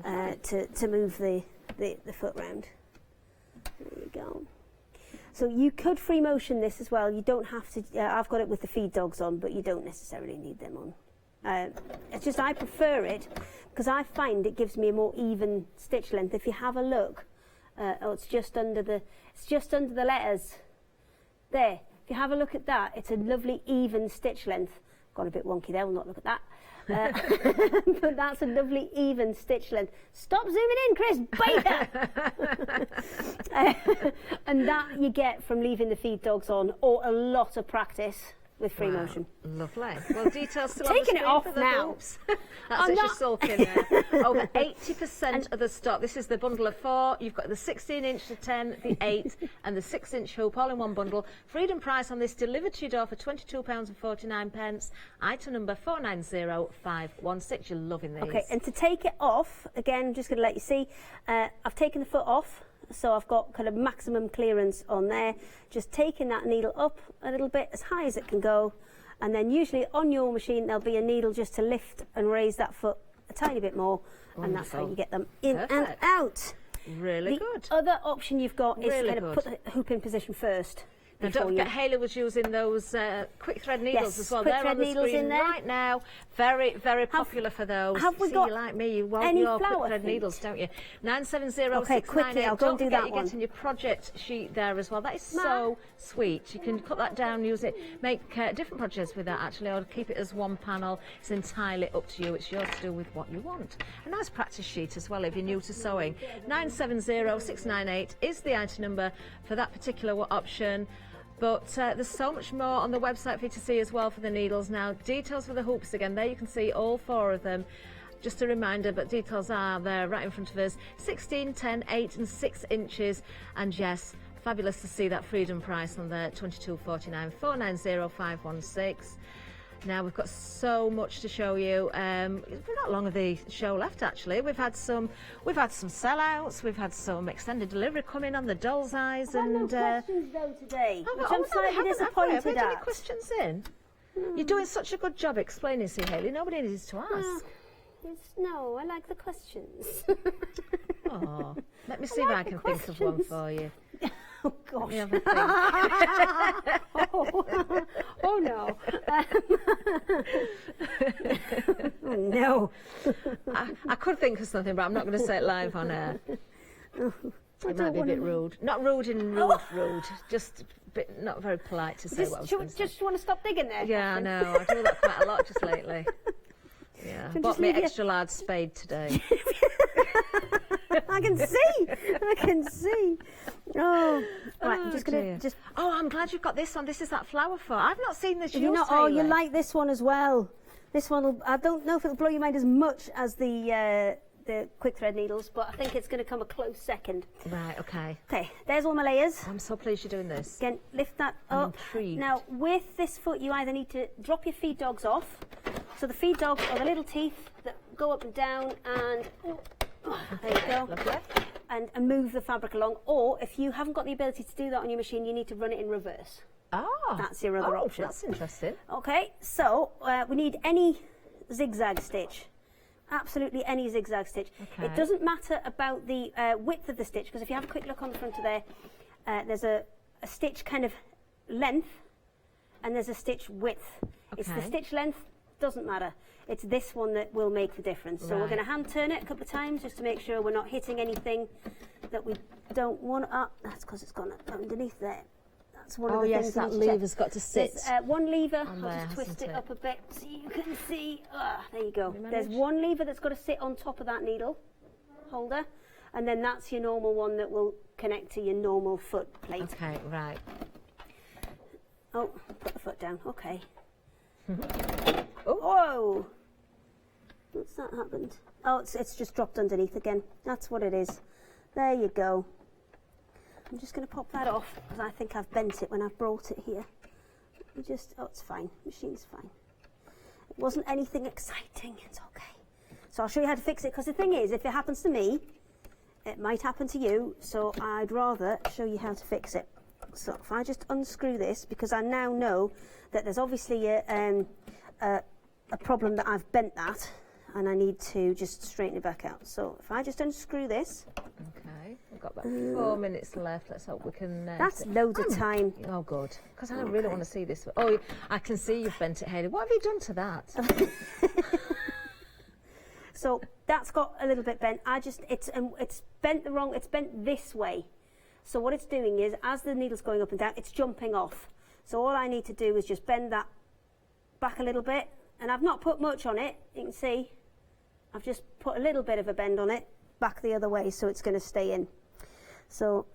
to move the foot round. There we go. So you could free motion this as well. You don't have to. I've got it with the feed dogs on, but you don't necessarily need them on. It's just I prefer it because I find it gives me a more even stitch length. If you have a look, it's just under the letters. There. If you have a look at that, it's a lovely even stitch length. Gone a bit wonky there. We'll not look at that. But that's a lovely even stitch length. Stop zooming in, Chris. Beta. And that you get from leaving the feed dogs on, or a lot of practice with free motion. Lovely. Well, details still taking it off for the now. hoops. That's it, she's sulking there. Over 80% of the stock. This is the bundle of 4. You've got the 16-inch, the 10, the 8, and the 6-inch hoop all in one bundle. Freedom price on this delivered to your door for £22.49. Item number 490516. You're loving these. Okay, and to take it off, again, I'm just going to let you see. I've taken the foot off. So I've got kind of maximum clearance on there, just taking that needle up a little bit as high as it can go, and then usually on your machine there'll be a needle just to lift and raise that foot a tiny bit more. Wonderful. And that's how you get them in and out. Really good. The other option you've got is to kind of put the hoop in position first. Now, don't forget, Hayley was using those quick thread needles as well. They're on the screen right now. Very, very popular for those. Have we See, got you like me, you want your quick thread needles, don't you? 970698. Okay, quickly, I'll go and do that one. Don't forget you're getting your project sheet there as well. That is so sweet. You can cut that down, use it, make different projects with that actually, or keep it as one panel. It's entirely up to you. It's yours to do with what you want. A nice practice sheet as well if you're new to sewing. 970698 is the item number for that particular option. But there's so much more on the website for you to see as well for the needles now. Details for the hoops again. There you can see all 4 of them. Just a reminder, but details are there right in front of us. 16, 10, 8 and 6 inches. And yes, fabulous to see that freedom price on there. £22.49, 490516. Now we've got so much to show you. We've not long of the show left actually. We've had some sellouts. We've had some extended delivery coming on the doll's eyes. I've And no questions though today, which no, I'm slightly disappointed have we? at. Any questions in? You're doing such a good job explaining, see, Hayley. Nobody needs to ask. No, I like the questions. Oh, let me see if I can think of one for you. Oh gosh. Let me have a think. Oh no. Oh no. I could think of something, but I'm not going to say it live on air. It might be a bit rude. Not rude in rude. Just a bit not very polite to say what I was going to say. Just want to stop digging there? Yeah, I know. I do that quite a lot just lately. Yeah. Bought me an extra large spade today. I can see. Oh, right. I'm just going to Oh, I'm glad you've got this one. This is that flower fur. I've not seen this. You like this one as well. This one, I don't know if it'll blow your mind as much as the quick thread needles, but I think it's going to come a close second. Right. Okay. Okay. There's all my layers. I'm so pleased you're doing this. Again, lift that up. Intrigued. Now, with this foot, you either need to drop your feed dogs off. So the feed dogs are the little teeth that go up and down, and there you go. Lovely. And move the fabric along. Or if you haven't got the ability to do that on your machine, you need to run it in reverse. Ah, That's your other option. That's interesting. Okay, so we need any zigzag stitch. Absolutely any zigzag stitch. Okay. It doesn't matter about the width of the stitch, because if you have a quick look on the front of there, there's a stitch kind of length and there's a stitch width. It's the Okay. stitch length, doesn't matter. It's this one that will make the difference. So we're Right. going to hand turn it a couple of times just to make sure we're not hitting anything that we don't want. That's because it's gone underneath there. That's one of Oh the yes, things we that need to check. lever's got to sit. There's one lever, I'll there, just twist hasn't it it? up a bit so you can see. There you go. You There's manage? one lever that's got to sit on top of that needle holder, and then that's your normal one that will connect to your normal foot plate. Okay, right. Oh, put the foot down. Okay. Oh. Whoa! What's that happened? Oh, it's just dropped underneath again. That's what it is. There you go. I'm just going to pop that off because I think I've bent it when I've brought it here. Oh, it's fine. Machine's fine. It wasn't anything exciting. It's okay. So I'll show you how to fix it, because the thing is, if it happens to me, it might happen to you. So I'd rather show you how to fix it. So if I just unscrew this, because I now know that there's obviously a problem that I've bent that, and I need to just straighten it back out. So if I just unscrew this. Okay, we've got about 4 minutes left. Let's hope we can... That's loads of time. Oh, good. Because I really want to see this. Oh, I can see you've bent it, Hayley. What have you done to that? So that's got a little bit bent. It's bent the wrong. It's bent this way. So what it's doing is, as the needle's going up and down, it's jumping off. So all I need to do is just bend that back a little bit, and I've not put much on it. You can see, I've just put a little bit of a bend on it, back the other way, so it's going to stay in. So,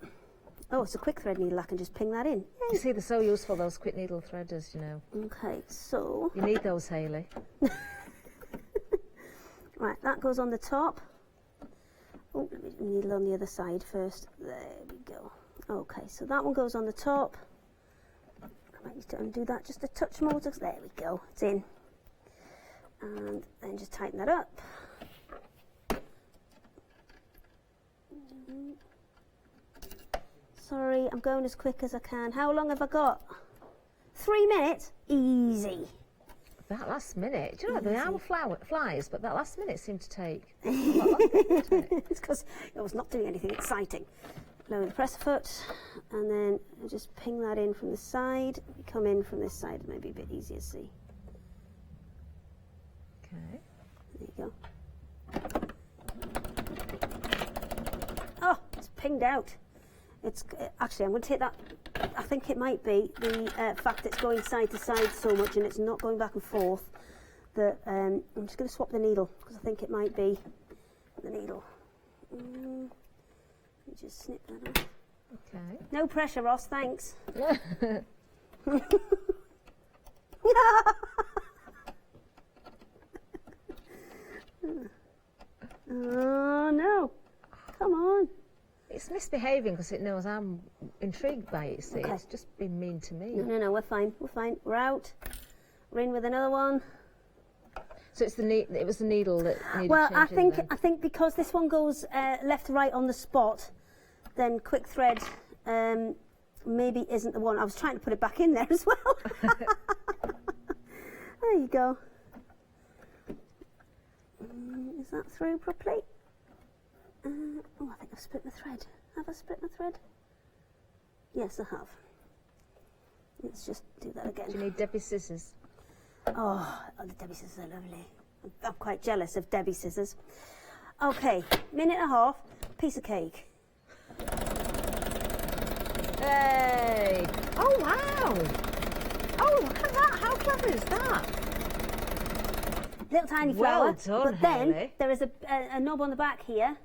oh, it's a quick thread needle. I can just ping that in. Yay. You see, they're so useful, those quick needle threaders, you know. Okay, so You need those, Hayley. right, that goes on the top. Oh, let me do the needle on the other side first. There we go. Okay, so that one goes on the top. I might need to undo that just a touch more. There we go. It's in. And then just tighten that up. Sorry, I'm going as quick as I can. How long have I got? 3 minutes? Easy. That last minute, do you know, the hour flies, but that last minute seemed to take a lot longer, didn't it? It's because I was not doing anything exciting. Lower the presser foot, and then I just ping that in from the side. Come in from this side, it may be a bit easier to see. Okay. There you go. Oh, it's pinged out. It's actually, I'm going to take that. I think it might be the fact it's going side to side so much and it's not going back and forth that I'm just going to swap the needle, because I think it might be the needle. Let me just snip that off. Okay. No pressure, Ross, thanks. Oh no, come on. It's misbehaving because it knows I'm intrigued by it, see. Okay. It's just been mean to me. No, we're fine, we're fine. We're out. We're in with another one. So it's it was the needle that needed Well, changing then. I think because this one goes left to right on the spot, then quick thread maybe isn't the one. I was trying to put it back in there as well. There you go. Is that through properly? Oh, I think I've split my thread. Have I split my thread? Yes, I have. Let's just do that again. Do you need Debbie scissors? Oh, the Debbie scissors are lovely. I'm quite jealous of Debbie scissors. Okay, minute and a half, piece of cake. Hey! Oh, wow! Oh, look at that! How clever is that? Little tiny Well flower. done, But then Hayley. there is a knob on the back here.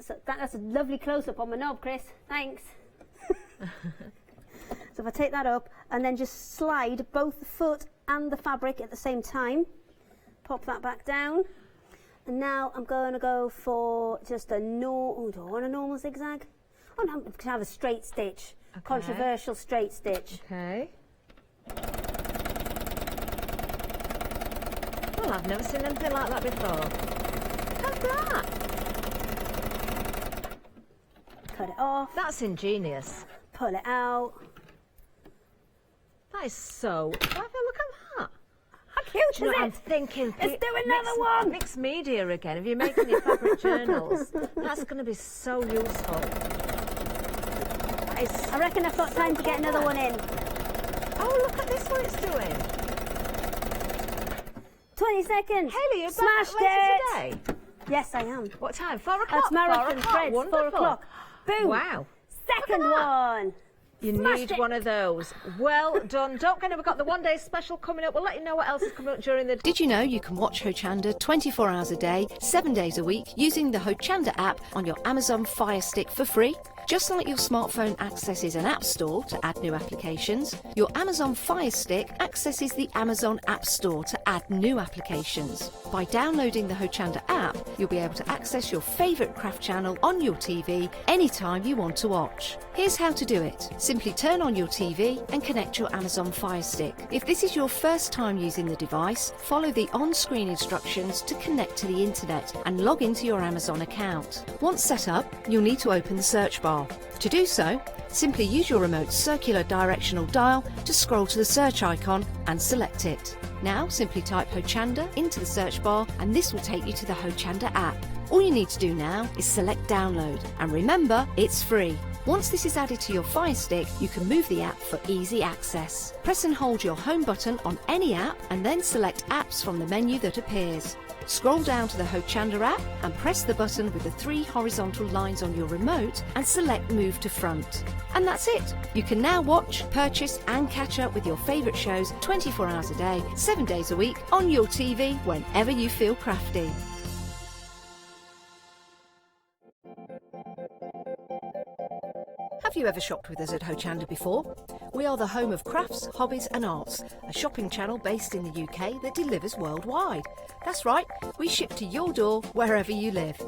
So that's a lovely close-up on my knob, Chris. Thanks. So if I take that up and then just slide both the foot and the fabric at the same time, pop that back down. And now I'm going to go for just a normal, do I want a normal zigzag? Oh no, I'm going to have a straight stitch. Okay. Controversial straight stitch. Okay. Well, I've never seen anything like that before. How's that? Cut it off, That's ingenious. pull it out. That is so clever. Look at that. How cute Do you know is what it? I'm thinking? Let's do another one. Mixed media again. If you're making your fabric journals, that's going to be so useful. I reckon I've got time to get another one in. Oh, look at this, what it's doing. 20 seconds. Hayley, you're Smashed back it. later today? Yes, I am. What time? 4 o'clock? That's marathon 4 o'clock. threads. Wonderful. 4 o'clock. Boom. Wow. Second one. You Smashed need it. one of those. Well done. Don't forget, we've got the one-day special coming up. We'll let you know what else is coming up during the... Did you know you can watch Hochanda 24 hours a day, 7 days a week using the Hochanda app on your Amazon Fire Stick for free? Just like your smartphone accesses an app store to add new applications, your Amazon Fire Stick accesses the Amazon App Store to add new applications. By downloading the Hochanda app, you'll be able to access your favourite craft channel on your TV anytime you want to watch. Here's how to do it. Simply turn on your TV and connect your Amazon Fire Stick. If this is your first time using the device, follow the on-screen instructions to connect to the internet and log into your Amazon account. Once set up, you'll need to open the search bar. To do so, simply use your remote's circular directional dial to scroll to the search icon and select it. Now simply type Hochanda into the search bar and this will take you to the Hochanda app. All you need to do now is select download, and remember, it's free. Once this is added to your Fire Stick, you can move the app for easy access. Press and hold your home button on any app and then select apps from the menu that appears. Scroll down to the Hochanda app and press the button with the 3 horizontal lines on your remote and select Move to Front. And that's it. You can now watch, purchase and catch up with your favourite shows 24 hours a day, 7 days a week on your TV whenever you feel crafty. Have you ever shopped with us at Hochanda before? We are the home of crafts, hobbies and arts, a shopping channel based in the UK that delivers worldwide. That's right, we ship to your door wherever you live.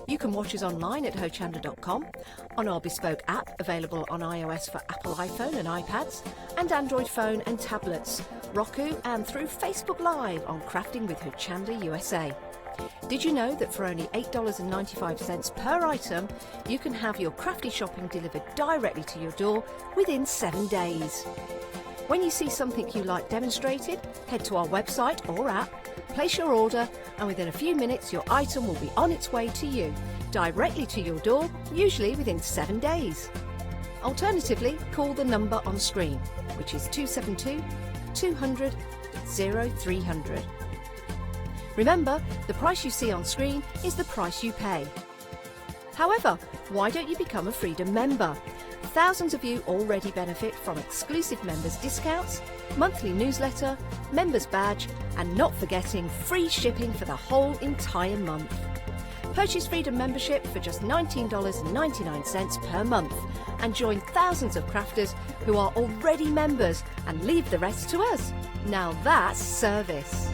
You can watch us online at hochanda.com, on our bespoke app available on iOS for Apple iPhone and iPads, and Android phone and tablets, Roku and through Facebook Live on Crafting with Hochanda USA. Did you know that for only $8.95 per item, you can have your crafty shopping delivered directly to your door within 7 days? When you see something you like demonstrated, head to our website or app, place your order, and within a few minutes your item will be on its way to you, directly to your door, usually within 7 days. Alternatively, call the number on screen, which is 272 200 0300. Remember, the price you see on screen is the price you pay. However, why don't you become a Freedom member? Thousands of you already benefit from exclusive members discounts, monthly newsletter, members badge, and not forgetting free shipping for the whole entire month. Purchase Freedom membership for just $19.99 per month and join thousands of crafters who are already members and leave the rest to us. Now that's service.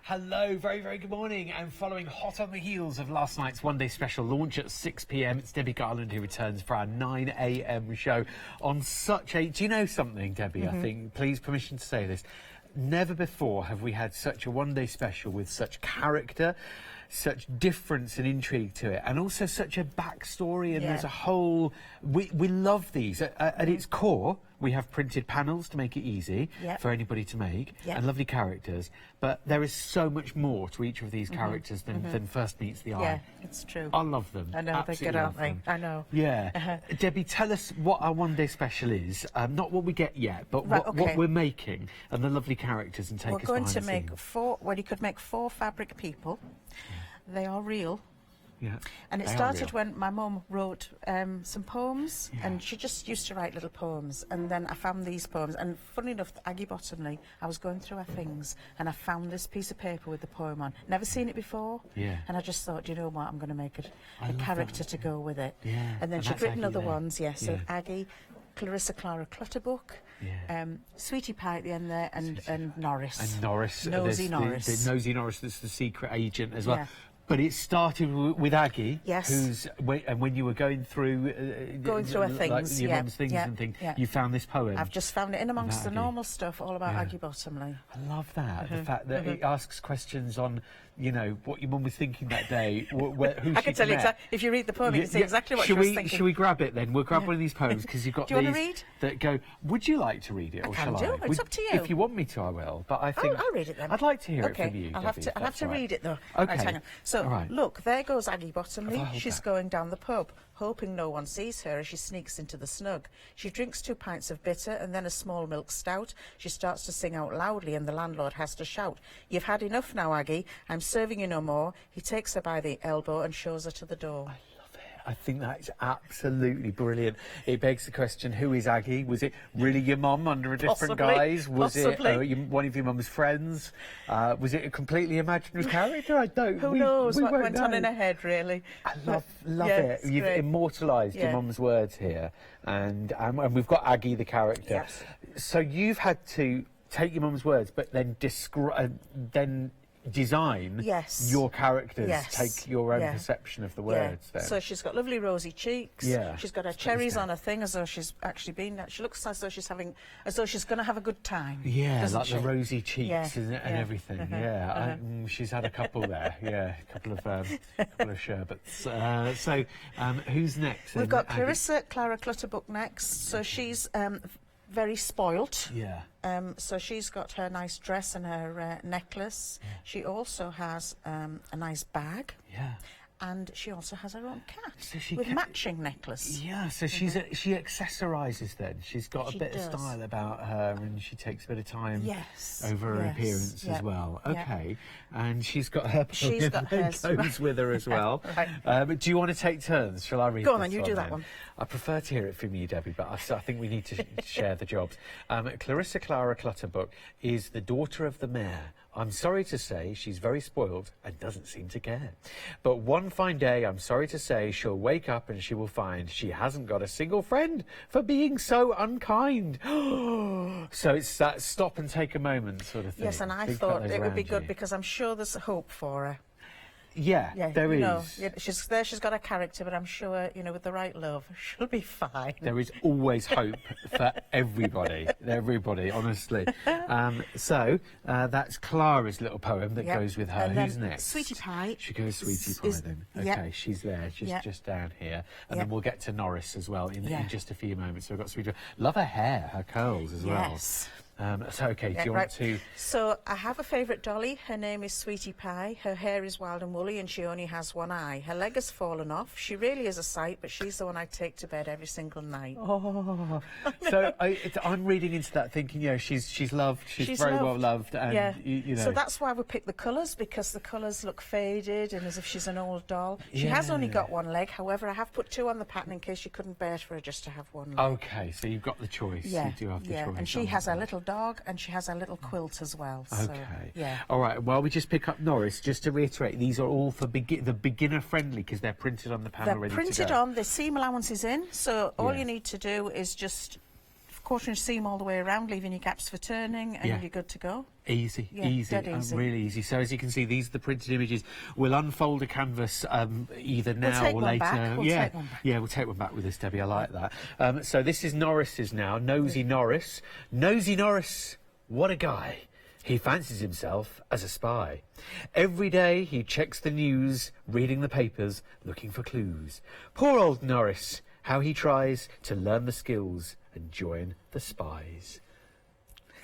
Hello, very, very good morning. And following hot on the heels of last night's one-day special launch at 6 p.m, it's Debbie Garland who returns for our 9 a.m. show on such a... Do you know something, Debbie? I think, please, permission to say this. Never before have we had such a one-day special with such character, such difference and intrigue to it, and also such a backstory, and there's a whole... We love these. At its core, we have printed panels to make it easy for anybody to make, and lovely characters, but there is so much more to each of these characters than first meets the eye. Yeah, it's true. I love them. I know, Absolutely they're good, love aren't they? them. I know. Yeah. Debbie, tell us what our one-day special is. Not what we get yet, but what we're making, and the lovely characters, and take us behind the scenes. We're going to make 4, well, you could make 4 fabric people. They are real. Yeah. And it started when my mum wrote some poems, and she just used to write little poems. And then I found these poems, and funny enough, Aggie Bottomley, I was going through her things, and I found this piece of paper with the poem on. Never seen it before. Yeah. And I just thought, you know what, I'm going to make a character to go with it. Yeah. And then she'd written other ones, so Aggie, Clarissa Clara Clutterbuck, Sweetie Pie at the end there, and Norris. And Norris. Nosy Norris. The Nosy Norris, that's the secret agent as well. Yeah. But it started with Aggie, Yes. and when you were going through her things, like your mum's things and things, you found this poem. I've just found it in amongst the Aggie. normal stuff, all about Aggie Bottomley. I love that. The fact that it asks questions on, you know, what your mum was thinking that day, who I can tell you exactly. If you read the poem, you can see exactly what she was thinking. Should we grab it then? We'll grab one of these poems because you've got Do you these want to read? that go. Would you like to read it, or shall I? It's up to you. If you want me to, I will. But I think I'll read it then. I'd like to hear it from you. I'll have to read it though. Okay. Right, hang on. So look, there goes Aggie Bottomley. She's going down the pub, hoping no one sees her as she sneaks into the snug. She drinks 2 pints of bitter and then a small milk stout. She starts to sing out loudly and the landlord has to shout, "You've had enough now, Aggie. I'm serving you no more." He takes her by the elbow and shows her to the door. I think that's absolutely brilliant. It begs the question, who is Aggie? Was it really your mum under a different guise? Was it one of your mum's friends? Was it a completely imaginary character? I don't. Who knows what went on in her head, really? I love it. You've immortalised your mum's words here. And we've got Aggie, the character. Yes. So you've had to take your mum's words, but then design your characters, take your own perception of the words then. So she's got lovely rosy cheeks, she's got her cherries on her thing as though she's actually been, she looks as though she's going to have a good time. Like the rosy cheeks and everything. She's had a couple there, a couple of sherbets. So who's next? We've got Clarissa Clara Clutterbuck next. So she's very spoilt. So she's got her nice dress and her necklace. She also has a nice bag. And she also has her own cat with matching necklace. So she accessorises then. She's got a bit of style about her, and she takes a bit of time over her appearance as well. Okay, and she's got her that goes with her as well. But do you want to take turns? Shall I read? Go on, then you do that one. I prefer to hear it from you, Debbie, but I think we need to share the jobs. Clarissa Clara Clutterbuck is the daughter of the mayor. I'm sorry to say she's very spoiled and doesn't seem to care. But one fine day, I'm sorry to say, she'll wake up and she will find she hasn't got a single friend for being so unkind. So it's that stop and take a moment sort of thing. Yes, and I thought it would be good because I'm sure there's hope for her. There is. She's got a character, but I'm sure, with the right love, she'll be fine. There is always hope for everybody, honestly. So that's Clara's little poem that goes with her. Who's next? Sweetie Pie. She goes Sweetie Pie then. Okay, she's there. She's just down here. And then we'll get to Norris as well in just a few moments. So we've got Sweetie Pie. Love her hair, her curls as well. Yes. Do you want to... So I have a favourite dolly. Her name is Sweetie Pie. Her hair is wild and woolly and she only has one eye. Her leg has fallen off. She really is a sight, but she's the one I take to bed every single night. Oh. So I'm reading into that thinking, she's loved. She's very well loved. And, you know. So that's why we picked the colours, because the colours look faded and as if she's an old doll. She has only got one leg. However, I have put 2 on the pattern in case you couldn't bear for her just to have one leg. Okay, so you've got the choice. You do have the choice. And she has a little dog and she has a little quilt as well. Okay. All right, well, we just pick up Norris. Just to reiterate, these are all for the beginner friendly because they're printed on the panel ready to go. They're printed on, the seam allowance is in, so all you need to do is just 1/4 inch seam all the way around, leaving your gaps for turning, and you're good to go. Easy, really easy. So as you can see, these are the printed images. We'll unfold a canvas either now or later. We'll take one back with us, Debbie. I like that. So this is Norris's now. Nosy Norris. Nosy Norris, what a guy. He fancies himself as a spy. Every day he checks the news, reading the papers, looking for clues. Poor old Norris, how he tries to learn the skills and join the spies.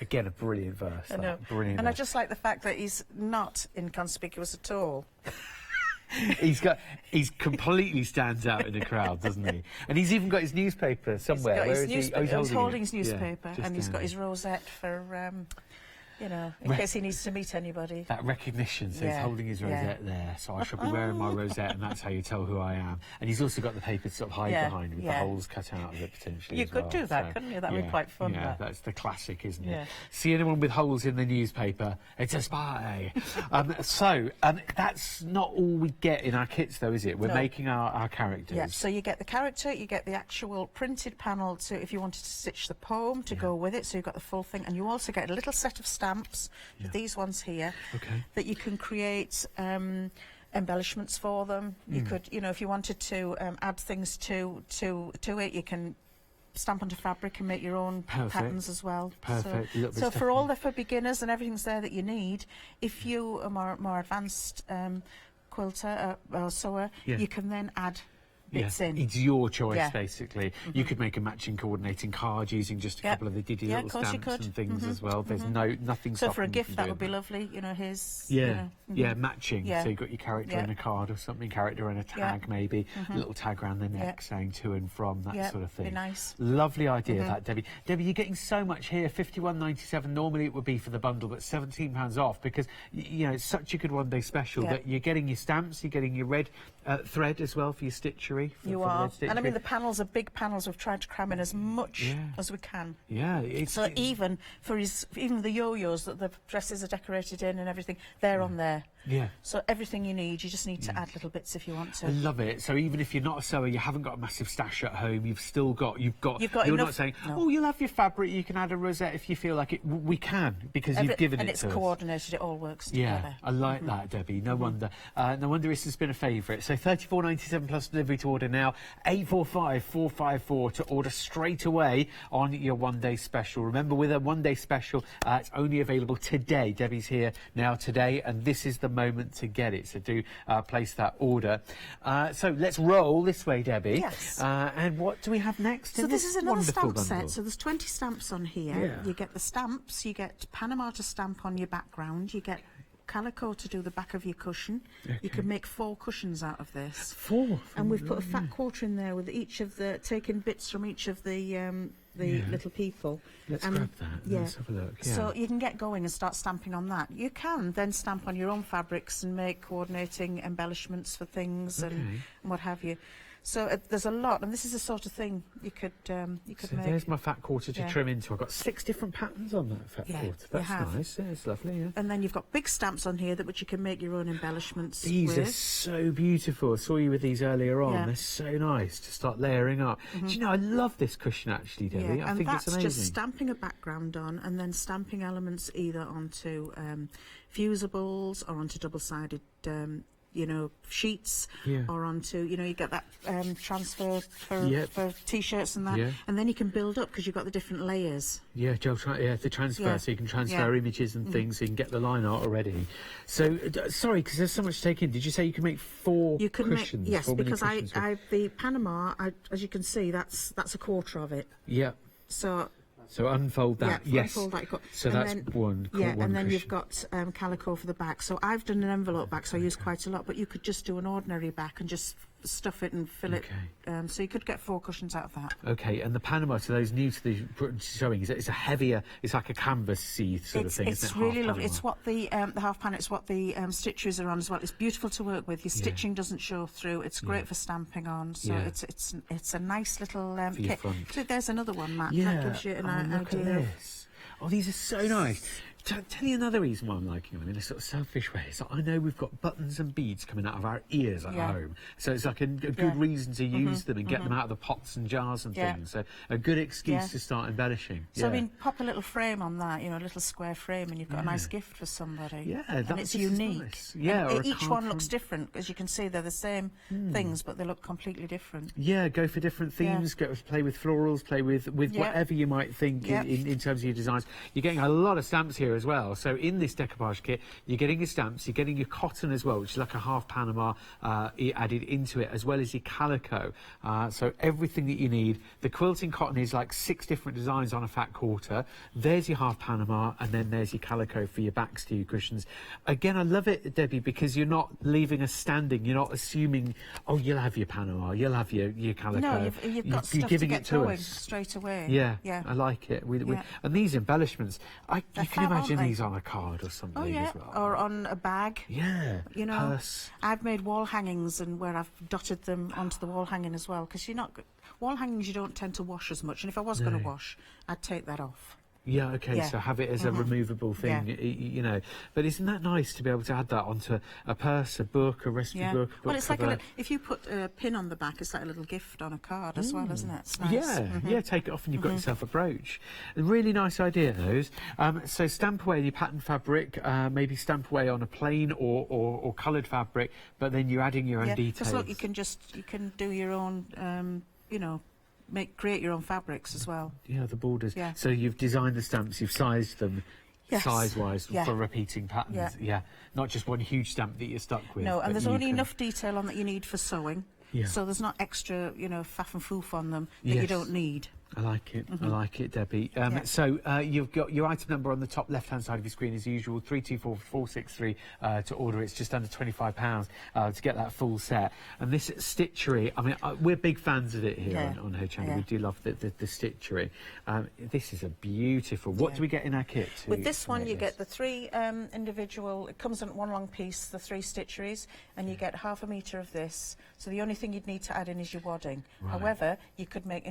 Again, a brilliant verse. I know. Brilliant. And verse. I just like the fact that he's not inconspicuous at all. He's completely stands out in the crowd, doesn't he? And he's even got his newspaper somewhere. He's Where is he? He's holding his newspaper, and he's got his rosette for, in case he needs to meet anybody. That recognition, so he's holding his rosette there, so I shall be wearing my rosette, and that's how you tell who I am. And he's also got the paper to sort of hide behind with the holes cut out of it, potentially. You could do that, couldn't you? That would be quite fun. Yeah, that's the classic, isn't it? See anyone with holes in the newspaper, it's a spy. So that's not all we get in our kits, though, is it? We're making our characters. Yeah, so you get the character, you get the actual printed panel to, if you wanted to stitch the poem, to go with it, so you've got the full thing, and you also get a little set of stamps, these ones here, that you can create embellishments for them. You could, you know, if you wanted to add things to it, you can stamp onto fabric and make your own patterns as well. Perfect. So for for beginners, and everything's there that you need. If you are more advanced quilter or sewer, you can then add bits in. It's your choice, basically. You could make a matching coordinating card using just a couple of the diddy little stamps and things as well. There's nothing So stopping for a you gift, from that doing would be lovely. You know, his. Matching. So you've got your character and a card or something, character and a tag maybe, a little tag around the neck saying to and from, that sort of thing. Be nice. Lovely idea, that, Debbie. Debbie, you're getting so much here. £51.97. Normally it would be for the bundle, but £17 off because you know it's such a good one-day special that you're getting your stamps, you're getting your red thread as well for your stitchery. You are, and I mean the panels are big panels. We've tried to cram in as much as we can. Yeah, so even for even the yo-yos that the dresses are decorated in and everything, they're on there. Yeah. So everything you need, you just need to add little bits if you want to. I love it. So even if you're not a sewer, you haven't got a massive stash at home, you've got you're enough. not saying, oh, you'll have your fabric, you can add a rosette if you feel like it. We can, because you've given and it it's to us. coordinated, it all works together. Yeah, I like that, Debbie. No wonder. No wonder this has been a favourite. So £34.97 plus delivery to order now. 845-454 to order straight away on your one-day special. Remember, with a one-day special, it's only available today. Debbie's here now today, and this is the moment to get it. So do place that order. So let's roll this way, Debbie. Yes. And what do we have next? So this is another stamp bundle? set. So there's 20 stamps on here. You get the stamps, you get Panama to stamp on your background, you get calico to do the back of your cushion. You can make 4 cushions out of this. 4? And we've put a fat quarter in there with each of the, taking bits from each of the little people. Let's grab that. Let's have a look. Yeah. So you can get going and start stamping on that. You can then stamp on your own fabrics and make coordinating embellishments for things and what have you. So there's a lot, and this is the sort of thing you could make. There's my fat quarter to trim into. I've got 6 different patterns on that fat quarter. That's nice. Yeah, it's lovely. Yeah. And then you've got big stamps on here which you can make your own embellishments These with. are so beautiful. I saw you with these earlier on. They're so nice to start layering up. Do you know, I love this cushion actually, Debbie. I think it's amazing. And that's just stamping a background on and then stamping elements either onto fusibles or onto double-sided sheets or onto, you get that transfer for T-shirts and that. And then you can build up because you've got the different layers. Yeah, the transfer, so you can transfer images and things, so you can get the line art already. So, sorry, because there's so much to take in. Did you say you can make 4 cushions? Yes, because the Panama, as you can see, that's a quarter of it. Yeah. So unfold that, unfold that. So that's one. And then you've got calico for the back. So I've done an envelope back, so I use quite a lot. But you could just do an ordinary back and just stuff it and fill it. So you could get 4 cushions out of that. Okay, and the Panama, to those new to the sewing, it's a heavier, it's like a canvas-y sort of thing. It's really lovely. It's what the half pan. It's what the stitches are on as well. It's beautiful to work with. Your stitching doesn't show through. It's great for stamping on. So it's a nice little kit. So there's another one, Matt. That gives you an idea. Look at this. Oh, these are so nice. Tell you another reason why I'm liking them in a sort of selfish way. So I know we've got buttons and beads coming out of our ears at home. So it's like a good reason to use them and get them out of the pots and jars and things. So a good excuse to start embellishing. So I mean, pop a little frame on that, a little square frame, and you've got a nice gift for somebody. Yeah, and it's unique. Nice. Yeah, and each one looks different. As you can see, they're the same things, but they look completely different. Yeah, go for different themes. Play with florals. Play with whatever you might think in terms of your designs. You're getting a lot of stamps here as well. So in this decoupage kit, you're getting your stamps, you're getting your cotton as well, which is like a half Panama added into it, as well as your calico. So everything that you need. The quilting cotton is like 6 different designs on a fat quarter. There's your half Panama, and then there's your calico for your backs to your cushions. Again, I love it, Debbie, because you're not leaving us standing. You're not assuming, oh, you'll have your Panama, you'll have your calico. No, you've got stuff giving to get it to going us straight away. Yeah, I like it. And these embellishments, you can imagine these on a card or something as well. Or on a bag. Yeah, purse. I've made wall hangings and where I've dotted them onto the wall hanging as well, because wall hangings you don't tend to wash as much, and if I was going to wash, I'd take that off. Yeah, okay, Yeah. so have it as a removable thing, Yeah. you know. But isn't that nice to be able to add that onto a purse, a book, a recipe book? Well, it's like cover? if you put a pin on the back, it's like a little gift on a card as well, isn't it? It's nice. Yeah, take it off and you've got yourself a brooch. A really nice idea, those. So stamp away your pattern fabric, maybe stamp away on a plain or coloured fabric, but then you're adding your own details. Because look, you can do your own, you know, create your own fabrics as well. Yeah, the borders. Yeah. So you've designed the stamps, you've sized them. Yes. Size-wise Yeah. for repeating patterns, Yeah. Not just one huge stamp that you're stuck with. No, and but there's you only can- enough detail on that you need for sewing. Yeah. So there's not extra, you know, faff and foof on them that you Yes. don't need. I like it. I like it, Debbie. So you've got your item number on the top left-hand side of your screen as usual, 324463 to order. It's just under £25 to get that full set. And this stitchery, I mean, we're big fans of it here on Hochanda. Yeah. We do love the stitchery. This is a beautiful. What do we get in our kit? With this one, you get the 3 individual. It comes in one long piece, the 3 stitcheries, and you get half a metre of this. So the only thing you'd need to add in is your wadding. Right. However, you could make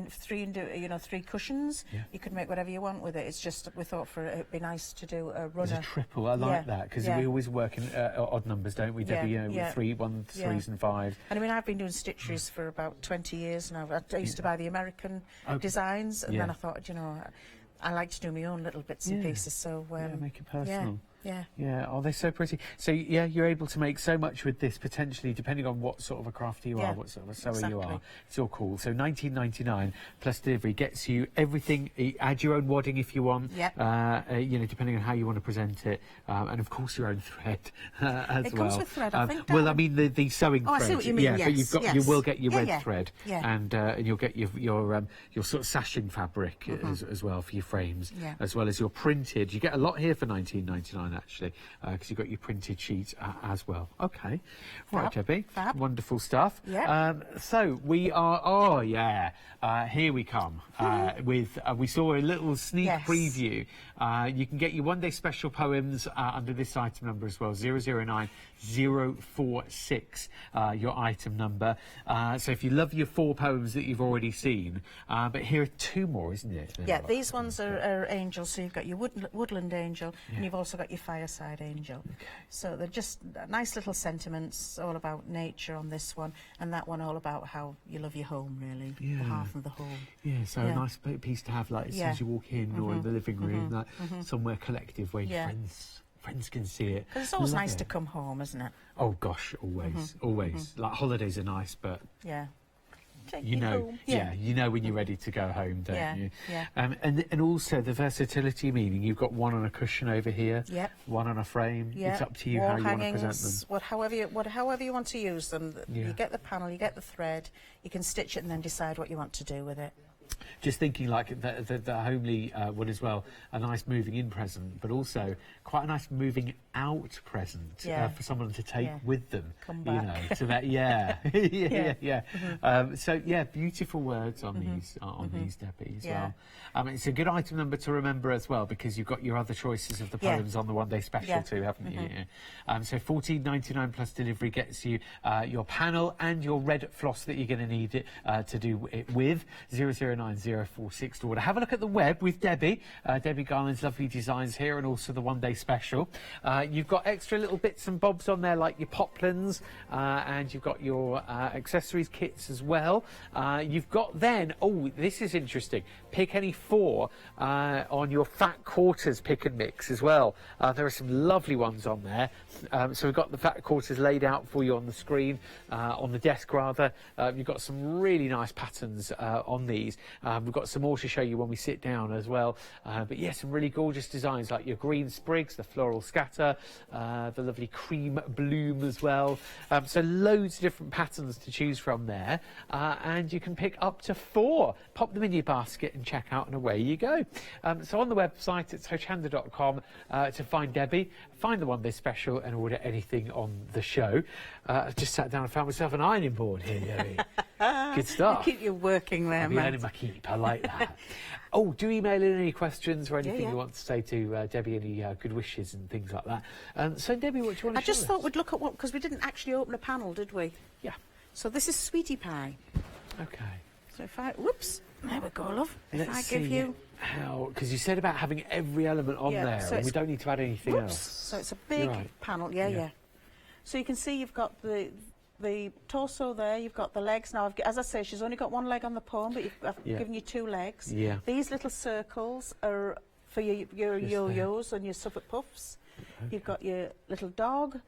3 cushions. Yeah. You could make whatever you want with it. It's just we thought it'd be nice to do a There's runner. a triple. I like that because we always work in odd numbers, don't we, Debbie? You know, with 3s and 5s. And I mean, I've been doing stitcheries for about 20 years now. I used to buy the American designs, and then I thought, you know, I like to do my own little bits and pieces. So make it personal. Yeah. Oh, they're so pretty. So, you're able to make so much with this, potentially, depending on what sort of a crafter you are, what sort of a sewer you are. It's all cool. So, $19.99 plus delivery gets you everything. Add your own wadding if you want, you know, depending on how you want to present it. And, of course, your own thread as well. It comes with thread, I think. Well, I mean, the sewing thread. I see what you mean, but you will get your red yeah. thread. Yeah. And you'll get your sort of sashing fabric as well for your frames, as well as your printed. You get a lot here for $19.99, actually. Because you've got your printed sheet as well. Okay. Right, Debbie. Fab. Wonderful stuff. Yeah. So we are, here we come. We saw a little sneak preview. You can get your one-day special poems under this item number as well, 009046, your item number. So if you love your 4 poems that you've already seen, but here are 2 more, isn't it? Yeah, these ones are angels. So you've got your woodland angel, and you've also got your fireside angel. Okay. So they're just nice little sentiments, all about nature on this one, and that one all about how you love your home, really, the hearth and the home. Yeah, so a nice piece to have, like, as soon as you walk in or in the living room, like somewhere collective where your friends can see it. Because it's always nice to come home, isn't it? Oh gosh, always. Like, holidays are nice, but Yeah. you know, you know when you're ready to go home, don't you? Yeah. And also the versatility, meaning you've got one on a cushion over here, one on a frame. Yeah. It's up to you Wall how you want to hangings, present them. however you want to use them. You get the panel, you get the thread, you can stitch it and then decide what you want to do with it. Just thinking like the homely one as well, a nice moving in present, but also quite a nice moving out present for someone to take with them. Come back. You know, so that So beautiful words on these, Debbie, as well. It's a good item number to remember as well, because you've got your other choices of the poems on the one-day special too, haven't you? So $14.99 plus delivery gets you your panel and your red floss that you're going to need it to do it with. 009046 to order. Have a look at the web with Debbie. Debbie Garland's lovely designs here, and also the one-day special. You've got extra little bits and bobs on there, like your poplins, and you've got your accessories kits as well. You've got then, this is interesting, pick any 4 on your fat quarters pick and mix as well. There are some lovely ones on there. So we've got the fat quarters laid out for you on the screen, on the desk rather. You've got some really nice patterns on these. We've got some more to show you when we sit down as well. But yeah, some really gorgeous designs like your green sprigs, the floral scatter, the lovely cream bloom as well. So loads of different patterns to choose from there. And you can pick up to 4. Pop them in your basket and check out, and away you go. So on the website, it's hochanda.com to find Debbie, find the one-day special, and order anything on the show. I just sat down and found myself an ironing board here, Debbie. Good stuff. You keep you working there, I'm earning my keep. I like that. Do email in any questions or anything you want to say to Debbie, any good wishes and things like that. So, Debbie, what do you want to I show just thought us? we'd look at what, because we didn't actually open a panel, did we? Yeah. So this is Sweetie Pie. Okay. So if I, whoops, there we go, love. If Let's I give see. you how, because you said about having every element on Yeah, there, so and we it's- don't need to add anything Whoops. else. So it's a big Right. panel. Yeah, Yeah. yeah. So you can see you've got the torso there, you've got the legs. Now, as I say, she's only got one leg on the poem, but I've Yeah. given you 2 legs. Yeah. These little circles are for your Just yo-yos and your Suffolk puffs. You've got your little dog.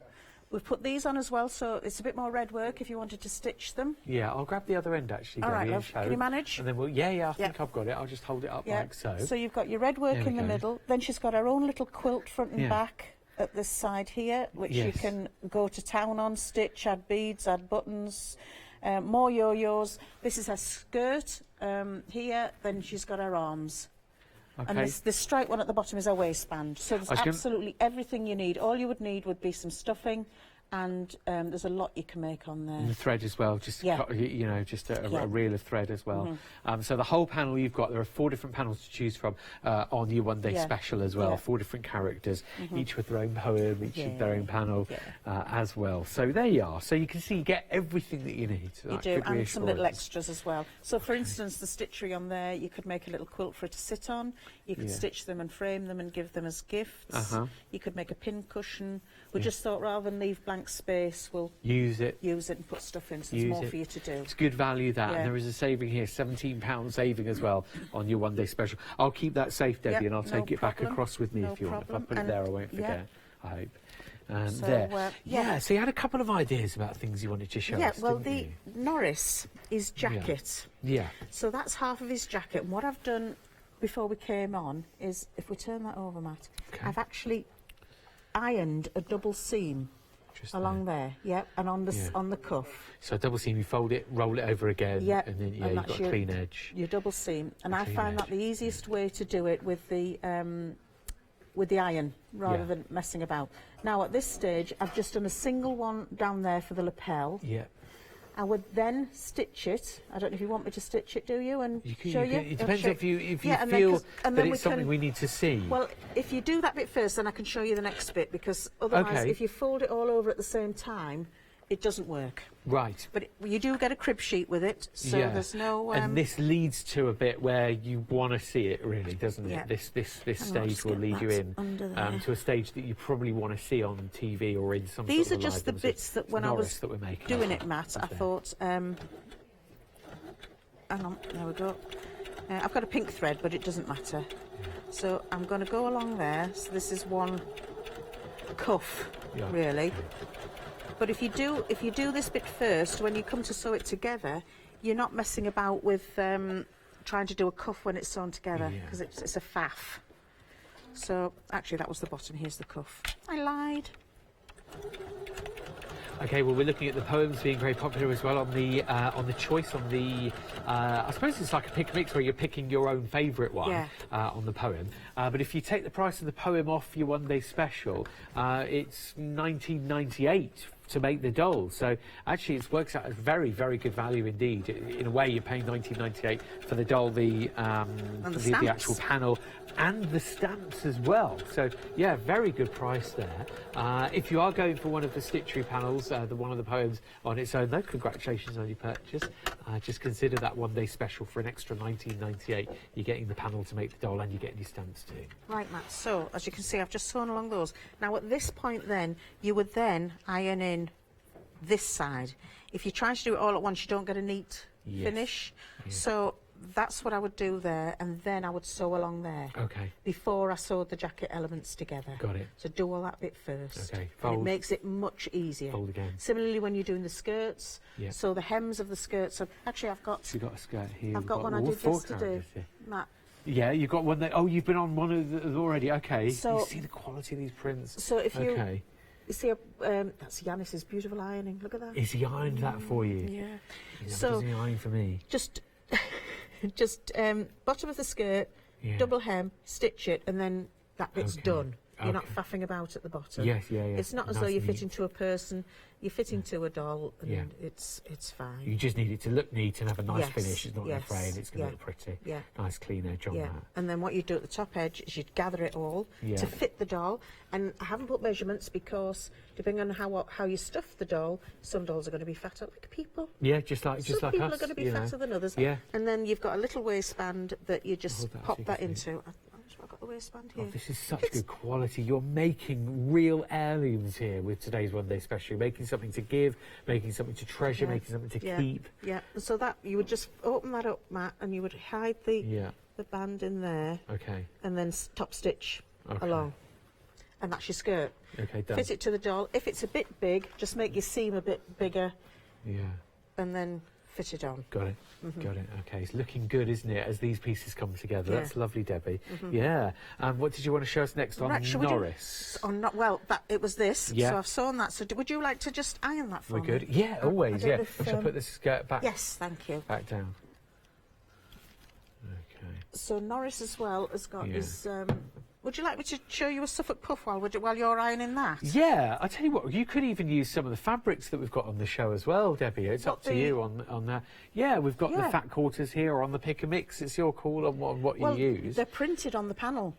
We've put these on as well, so it's a bit more red work if you wanted to stitch them. Yeah, I'll grab the other end actually. All right, Debbie, and love. show. Can you manage? And then we'll, yeah, I think Yeah. I've got it. I'll just hold it up like so. So you've got your red work There in we the go. middle. Then she's got her own little quilt front and Yeah. back at this side here, which you Yes. can go to town on, stitch, add beads, add buttons, more yo-yos. This is her skirt here. Then she's got her arms. Okay. And this striped one at the bottom is her waistband. So there's I was gonna- absolutely everything you need. All you would need would be some stuffing, and there's a lot you can make on there. And the thread as well, just Yeah. you know, just a Yeah. reel of thread as well. So the whole panel you've got, there are 4 different panels to choose from on your one day Yeah. special as well. Yeah. 4 different characters, each with their own poem, each with their own panel Yeah. as well. So there you are. So you can see you get everything that you need. You Like, do, good and some little reassurance. extras as well. So, for instance, the stitchery on there, you could make a little quilt for it to sit on. You could Yeah. stitch them and frame them and give them as gifts. Uh-huh. You could make a pin cushion. We just thought rather than leave blank space, we'll Use it. use it and put stuff in, so there's Use more it. for you to do. It's good value that, Yeah. and there is a saving here, £17 saving as well on your one day special. I'll keep that safe, Debbie, Yep, and I'll no take it back problem. across with me No if you want. If I problem. put it And- there, I won't yeah. forget. I hope. And So, there. yeah. So you had a couple of ideas about things you wanted to show Yeah, us. well, didn't the Norris, his jacket. you? Yeah. So that's half of his jacket. And what I've done before we came on is, if we turn that over, Matt, Okay. I've actually ironed a double seam Just along there. Yep, and on the Yeah. on the cuff. So a double seam, you fold it, roll it over again, Yeah, and then and you've that's got a your- clean edge. Your double seam, and A I clean find edge. that the easiest way to do it with the iron rather Yeah. than messing about. Now at this stage, I've just done a single one down there for the lapel. Yeah. I would then stitch it. I don't know if you want me to stitch it, do you? And You can, show you you? can, it I'll depends show- if you Yeah, and then feel 'cause- and that then it's we something can- we need to see. Well, if you do that bit first, then I can show you the next bit, because otherwise, Okay. if you fold it all over at the same time, it doesn't work. Right. But you do get a crib sheet with it, so Yeah. there's no... and this leads to a bit where you want to see it, really, doesn't it? Yeah. This I'll stage just will get lead you that in under there. to a stage that you probably want to see on TV or in some These sort are of a just live the demonstration. bits that when Norris I was that we're making, doing isn't it, Matt, I Is there? thought... hang on, there we go. I've got a pink thread, but it doesn't matter. So I'm going to go along there. So this is one cuff, Yeah. really. But if you do this bit first, when you come to sew it together, you're not messing about with trying to do a cuff when it's sewn together, Yeah. because it's a faff. So actually, that was the bottom. Here's the cuff. I lied. Okay, well, we're looking at the poems being very popular as well on the choice on the. I suppose it's like a pick mix where you're picking your own favourite one Yeah. on the poem. But if you take the price of the poem off your one day special, it's $19.98 to make the doll. So actually, it works out as very, very good value indeed. In a way, you're paying $19.98 for the doll, the actual stamps. panel, and the stamps as well. So yeah, very good price there. If you are going for one of the stitchery panels, the one of the poems on its own, though, congratulations on your purchase. Just consider that one day special for an extra $19.98. You're getting the panel to make the doll, and you're getting your stamps too. Right, Matt. So, as you can see, I've just sewn along those. Now, at this point then, you would then iron in this side. If you try to do it all at once, you don't get a neat Yes. finish. Yeah. So, that's what I would do there, and then I would sew along there. Okay. Before I sewed the jacket elements together. Got it. So do all that bit first. Okay, And it fold. makes it much easier. Fold again. Similarly, when you're doing the skirts, Yeah. so the hems of the skirts. Actually, I've got... So you've got a skirt here. I've we've got one I all did 4 yesterday. characters here. Matt. Yeah, you've got one that. Oh, you've been on one of those already. Okay. So- you see the quality of these prints. So if you... Okay. You see, that's Yanis's beautiful ironing. Look at that. Is he ironed that for you? Yeah. He So- doesn't iron for me. Just bottom of the skirt, Yeah. double hem, stitch it, and then that bit's Okay. done. you're not faffing about at the bottom. Yes, yeah. It's not as Nice though you're and fitting neat. to a person, you're fitting to a doll, and Yeah. it's fine. You just need it to look neat and have a nice Yes, finish. It's not yes, afraid. It's going to yeah, look pretty. yeah. Nice clean edge on that. And then what you do at the top edge is you'd gather it all Yeah. to fit the doll. And I haven't put measurements because depending on how you stuff the doll, some dolls are going to be fatter, like people. Yeah, just like Some us. people are going to be you know. fatter than others. Yeah. And then you've got a little waistband that you just Hold that so pop you that can see into. I've got the waistband here. Oh, this is such good quality. You're making real heirlooms here with today's One Day Special. You're making something to give, making something to treasure, Yeah. making something to Yeah. keep. Yeah. So that you would just open that up, Matt, and you would hide the Yeah. band in there, Okay. and then top stitch Okay. along. And that's your skirt. Okay, done. Fit it to the doll. If it's a bit big, just make your seam a bit bigger, Yeah. and then fit it on. Got it. Got it. Okay, it's looking good, isn't it, as these pieces come together? Yeah. That's lovely, Debbie. Yeah. What did you want to show us next on Right, shall we do- Norris? Well, it was this. Yeah. So I've sewn that. So would you like to just iron that for We're me? good. Yeah, always. don't Yeah. know if, I should put the skirt back. Yes, thank you. Back down. Okay. So Norris as well has got Yeah. his. Would you like me to show you a Suffolk puff while you're ironing that? Yeah, I tell you what, you could even use some of the fabrics that we've got on the show as well, Debbie. It's What, up to the- you on that. Yeah, we've got the Yeah. fat quarters here or on the pick and mix. It's your call on what Well, you use. they're printed on the panel,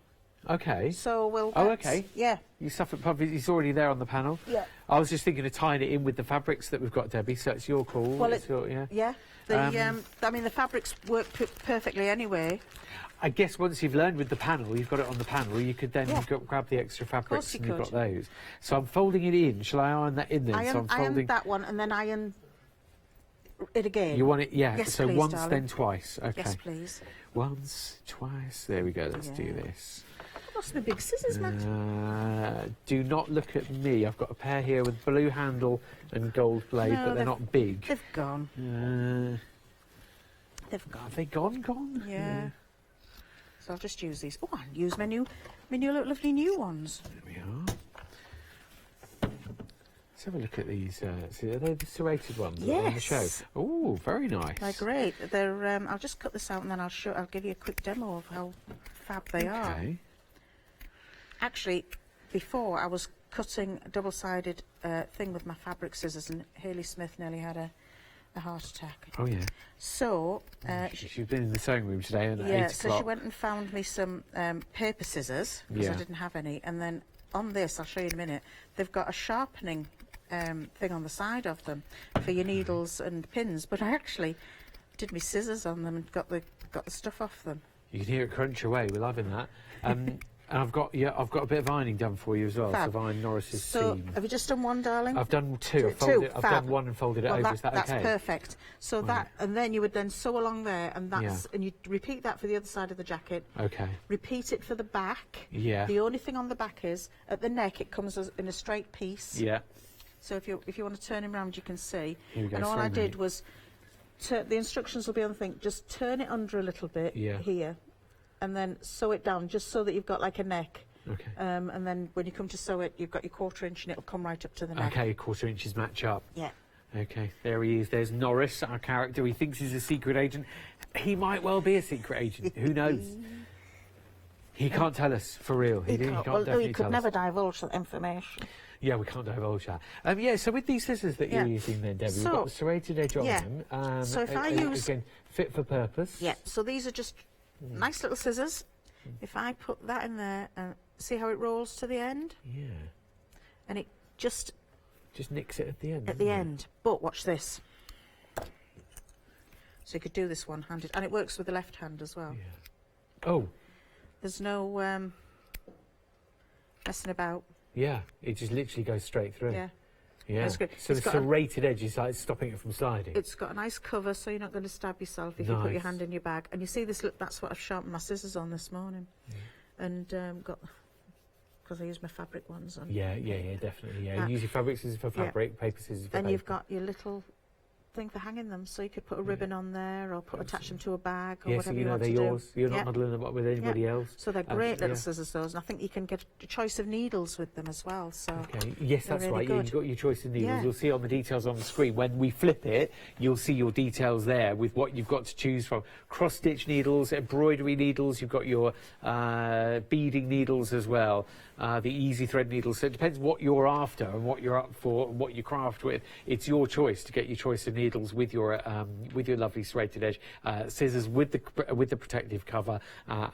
Okay. so we'll. Oh, get- okay. Yeah. You Suffolk puff, it's already there on the panel. Yeah. I was just thinking of tying it in with the fabrics that we've got, Debbie. So it's your call. Well, it's your, yeah. Yeah. I mean, the fabrics work perfectly anyway. I guess once you've learned with the panel, you've got it on the panel. You could then Yeah. grab the extra fabrics, you and you've got could. those. So I'm folding it in. Shall I iron that in then? So I'm Iron folding. that one and then iron it again. You want it, yeah. Yes, so please, once, darling. then twice. Okay. Yes, please. Once, twice. There we go. Let's do Yeah. this. I've lost my big scissors, Matt. Do not look at me. I've got a pair here with blue handle and gold blade, No, but they're they've- not big. They've gone. They've gone. Are they gone? Yeah. So I'll just use these. Oh, I'll use my new lovely new ones. There we are. Let's have a look at these. See, are they the serrated ones that are on the show? Yes. Oh, very nice. They're great. They're. I'll just cut this out and then I'll give you a quick demo of how fab they are. Okay. Actually, before I was cutting a double-sided thing with my fabric scissors, and Hayley Smith nearly had a heart attack. Oh, yeah. So, She's been in the sewing room today and at yeah, 8 so o'clock. she went and found me some paper scissors because I Yeah. didn't have any, and then on this, I'll show you in a minute, they've got a sharpening thing on the side of them for your needles and pins, but I actually did my scissors on them and got the stuff off them. You can hear it crunch away. We're loving that. And I've got a bit of ironing done for you as well. Fab. So I've ironed Norris's So, seam. have you just done one, darling? I've done two. I've Fab. done one and folded it Well, over. Is that that's okay? perfect. So that, and then you would then sew along there, and that's, Yeah. and you repeat that for the other side of the jacket. Okay. Repeat it for the back. Yeah. The only thing on the back is at the neck it comes in a straight piece. Yeah. So if you want to turn him round, you can see. Here we go, And all sorry, I did mate. was, the instructions will be on the thing. Just turn it under a little bit Yeah. here, and then sew it down, just so that you've got like a neck. Okay. And then when you come to sew it, you've got your 1/4 inch, and it'll come right up to the neck. Okay, 1/4 inches match up. Yeah. Okay, there he is. There's Norris, our character. He thinks he's a secret agent. He might well be a secret agent. Who knows? He can't tell us, for real. He can't Well, definitely you could tell never us. divulge that information. Yeah, we can't divulge that. Yeah, so with these scissors that Yeah. you're using then, Debbie, we've So- got the serrated edge on yeah. them. So if I use- Again, fit for purpose. Yeah, so these are just nice little scissors. If I put that in there and see how it rolls to the end, Yeah. and it just Just nicks it at the end. at the doesn't it? end. But watch this. So you could do this one-handed, and it works with the left hand as well. Yeah. Oh, There's no messing about. yeah. It just literally goes straight through. Yeah, Yeah. That's good. So It's the got a- serrated edge is like stopping it from sliding. it's got a nice cover, so you're not going to stab yourself if you put your Nice. hand in your bag. And you see this? Look, that's what I've sharpened my scissors on this morning, and got because I use my fabric ones on. Yeah, definitely. Yeah, That- use your fabric scissors for Yeah. fabric, paper scissors for Then paper. you've got your little thing for hanging them, so you could put a ribbon on there or attach them to a bag or Yeah, so whatever you you know want they're to yours. do. You're Yeah. not muddling them up with anybody else. So they're great little yeah. scissors, those, and I think you can get a choice of needles with them as well. So Okay. Yes, they're that's really right. Yeah, good. you've got your choice of needles. Yeah. You'll see on the details on the screen. When we flip it, you'll see your details there with what you've got to choose from. Cross-stitch needles, embroidery needles. You've got your beading needles as well. the easy thread needles. So it depends what you're after and what you're up for, and what you craft with. It's your choice to get your choice of needles with your lovely serrated edge scissors with the protective cover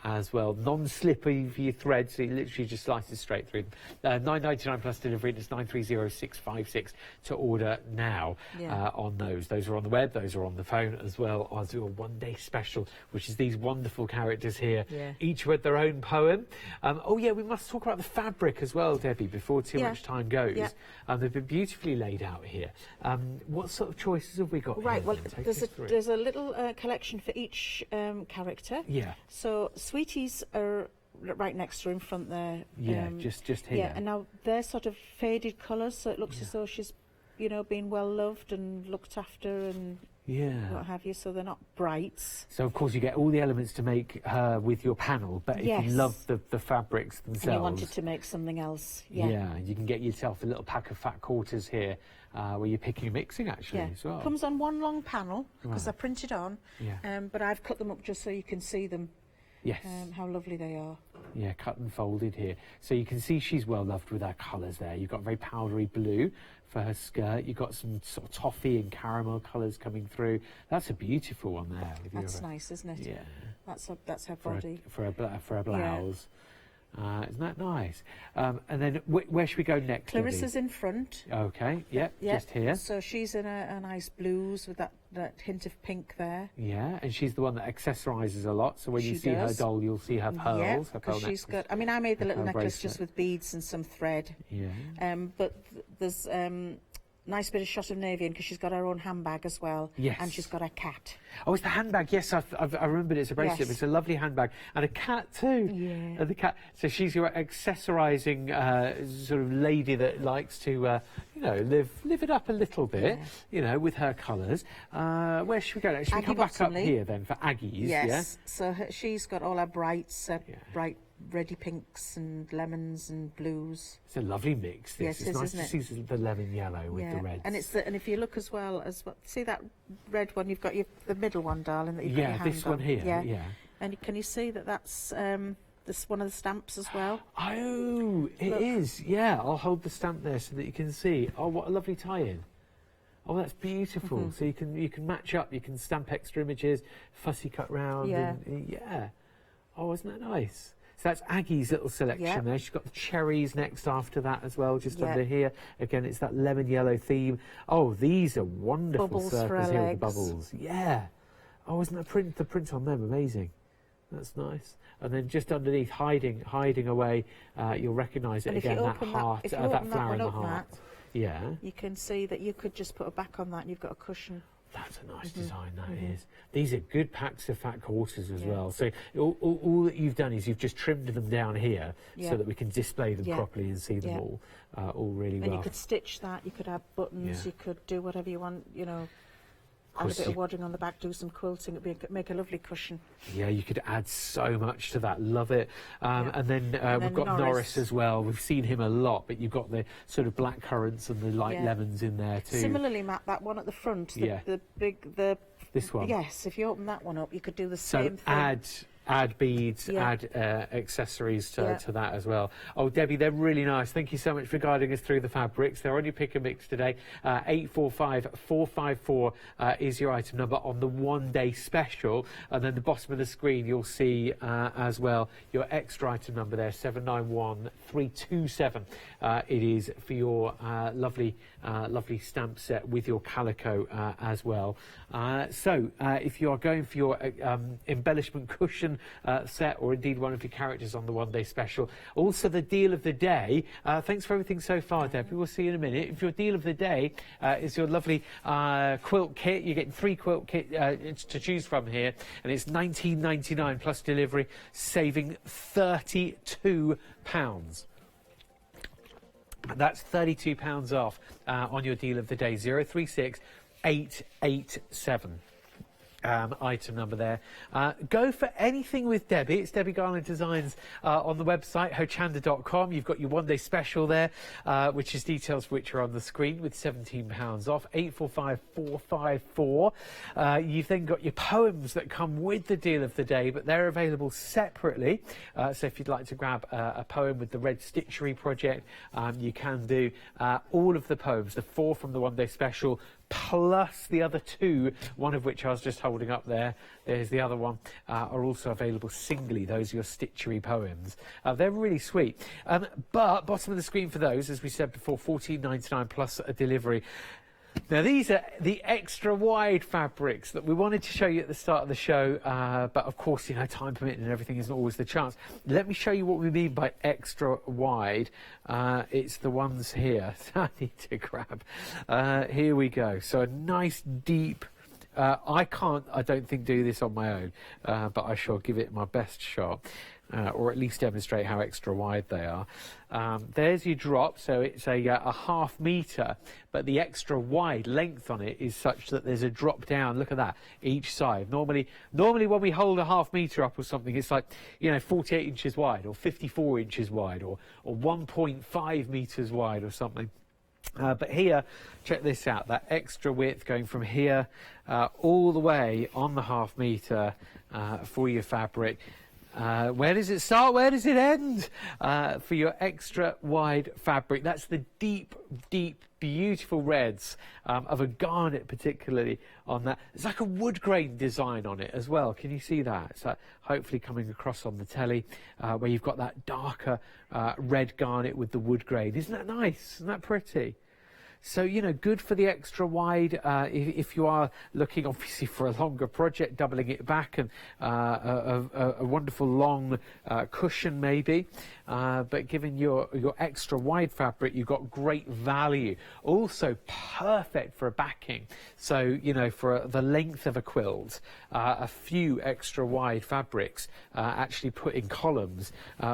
as well. Non-slippery for your thread, so you literally just slice it straight through. £9.99 plus delivery. And it's 930656 to order now on those. Those are on the web. Those are on the phone as well as your one-day special, which is these wonderful characters here, each with their own poem. Oh yeah, we must talk about the fabric as well, Debbie, before too much time goes. They've been beautifully laid out here. What sort of choices have we got? Right, here? well, there's a little collection for each character. Yeah. So Sweeties are right next to her in front there. Yeah, just here. Yeah, and now they're sort of faded colours, so it looks as though she's, you know, been well loved and looked after and what have you, so they're not brights. So of course you get all the elements to make her with your panel, but if you love the fabrics themselves, and you wanted to make something else, you can get yourself a little pack of fat quarters here, where you're picking and mixing actually as well. Comes on one long panel because they're printed on, but I've cut them up just so you can see them. Yes. How lovely they are. Yeah, cut and folded here. So you can see she's well loved with her colours there. You've got very powdery blue for her skirt. You've got some sort of toffee and caramel colours coming through. That's a beautiful one there. That's nice, isn't it? Yeah. That's her body. For a blouse. Isn't that nice? And then where should we go next? Clarissa's Debbie? in front. Okay, just here. So she's in a nice blues with that hint of pink there. Yeah, and she's the one that accessorises a lot. So when you see her doll, you'll see her pearls. Yeah, because she's got. I mean, I made the little necklace just with beads and some thread. Yeah. But there's nice bit of shot of navy in because she's got her own handbag as well. Yes. And she's got a cat. Oh, it's the handbag. Yes, I remembered it's a bracelet. Yes. But it's a lovely handbag and a cat too. Yeah. And the cat. So she's your accessorising sort of lady that likes to, you know, live it up a little bit. You know, with her colours. Where should we go next? Should we come back up here then for Aggie's? Yes. Yeah? So she's got all her brights, bright reddy pinks and lemons and blues. It's a lovely mix. This. Yes, it's nice isn't to see the lemon yellow with the reds. And and if you look as well see that red one, you've got the middle one, darling, that you've got your hand this one on. here. Yeah. And can you see that's this one of the stamps as well? Oh, it is. Yeah, I'll hold the stamp there so that you can see. Oh, what a lovely tie-in. Oh, that's beautiful. So you can match up. You can stamp extra images, fussy cut round. And, oh, isn't that nice? So that's Aggie's little selection there. She's got the cherries next after that as well, just under here. Again, it's that lemon yellow theme. Oh, these are wonderful Bubbles circles for here her with the legs. bubbles. Yeah. Oh, isn't the print on them amazing? That's nice. And then just underneath, hiding away, you'll recognise it and again, that heart, that flower in the heart. Matt, yeah. You can see that you could just put a back on that and you've got a cushion. That's a nice design, that is. These are good packs of fat quarters as well. So all that you've done is you've just trimmed them down here so that we can display them properly and see them all really well. And you could stitch that, you could add buttons, you could do whatever you want, you know. Add a bit of wadding on the back, do some quilting, it'd make a lovely cushion. Yeah, you could add so much to that. Love it. And then we've got Norris as well. We've seen him a lot, but you've got the sort of black currants and the light lemons in there too. Similarly, Matt, that one at the front, the this one. Yes, if you open that one up, you could do the same thing. Add beads, add accessories to that as well. Oh, Debbie, they're really nice. Thank you so much for guiding us through the fabrics. They're on your pick and mix today. 845454 is your item number on the one-day special. And then the bottom of the screen, you'll see as well your extra item number there, 791327. It is for your lovely stamp set with your calico as well. So if you are going for your embellishment cushion set, or indeed one of your characters on the one-day special. Also, the deal of the day. Thanks for everything so far, Debbie. We'll see you in a minute. If your deal of the day is your lovely quilt kit, you're getting 3 quilt kits to choose from here, and it's £19.99 plus delivery, saving £32. That's £32 off on your deal of the day. 036 887 item number there. Go for anything with Debbie. It's Debbie Garland Designs on the website, hochanda.com. You've got your one-day special there, which is details for which are on the screen, with £17 off, 845454. You've then got your poems that come with the deal of the day, but they're available separately. So if you'd like to grab a poem with the Red Stitchery project, you can do all of the poems, the 4 from the one-day special, plus the other 2, one of which I was just holding up there. There's the other one, are also available singly. Those are your Stitchery poems. They're really sweet. But bottom of the screen for those, as we said before, £14.99 plus a delivery. Now, these are the extra wide fabrics that we wanted to show you at the start of the show, but of course, you know, time permitting and everything isn't always the chance. Let me show you what we mean by extra wide. It's the ones here. I need to grab. Here we go. So a nice deep. I don't think do this on my own, but I shall give it my best shot. Or at least demonstrate how extra wide they are. There's your drop, so it's a ½ metre, but the extra wide length on it is such that there's a drop down. Look at that, each side. Normally when we hold a ½ metre up or something, it's like, you know, 48 inches wide or 54 inches wide or 1.5 metres wide or something. But here, check this out, that extra width going from here all the way on the ½ metre for your fabric. Where does it start? Where does it end? For your extra wide fabric. That's the deep, deep, beautiful reds of a garnet, particularly on that. It's like a wood grain design on it as well. Can you see that? It's hopefully coming across on the telly, where you've got that darker red garnet with the wood grain. Isn't that nice? Isn't that pretty? So, you know, good for the extra wide if you are looking, obviously, for a longer project, doubling it back, and a wonderful long cushion maybe. But given your extra wide fabric, you've got great value. Also perfect for a backing. So, you know, for the length of a quilt, a few extra wide fabrics actually put in columns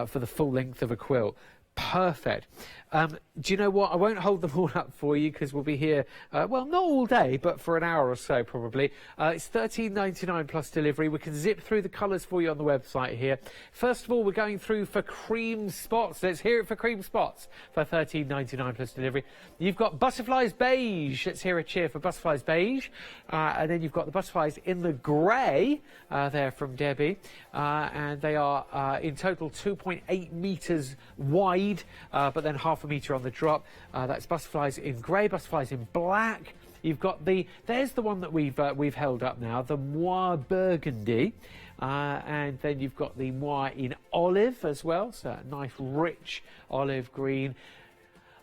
for the full length of a quilt. Perfect. Do you know what? I won't hold them all up for you because we'll be here, well, not all day, but for an hour or so probably. It's £13.99 plus delivery. We can zip through the colours for you on the website here. First of all, we're going through for cream spots. Let's hear it for cream spots for £13.99 plus delivery. You've got butterflies beige. Let's hear a cheer for butterflies beige. And then you've got the butterflies in the grey there from Debbie. And they are in total 2.8 metres wide, but then ½ metre on the drop. That's butterflies in grey, butterflies in black. You've got there's the one that we've held up now, the moire burgundy, and then you've got the moire in olive as well, so a nice rich olive green.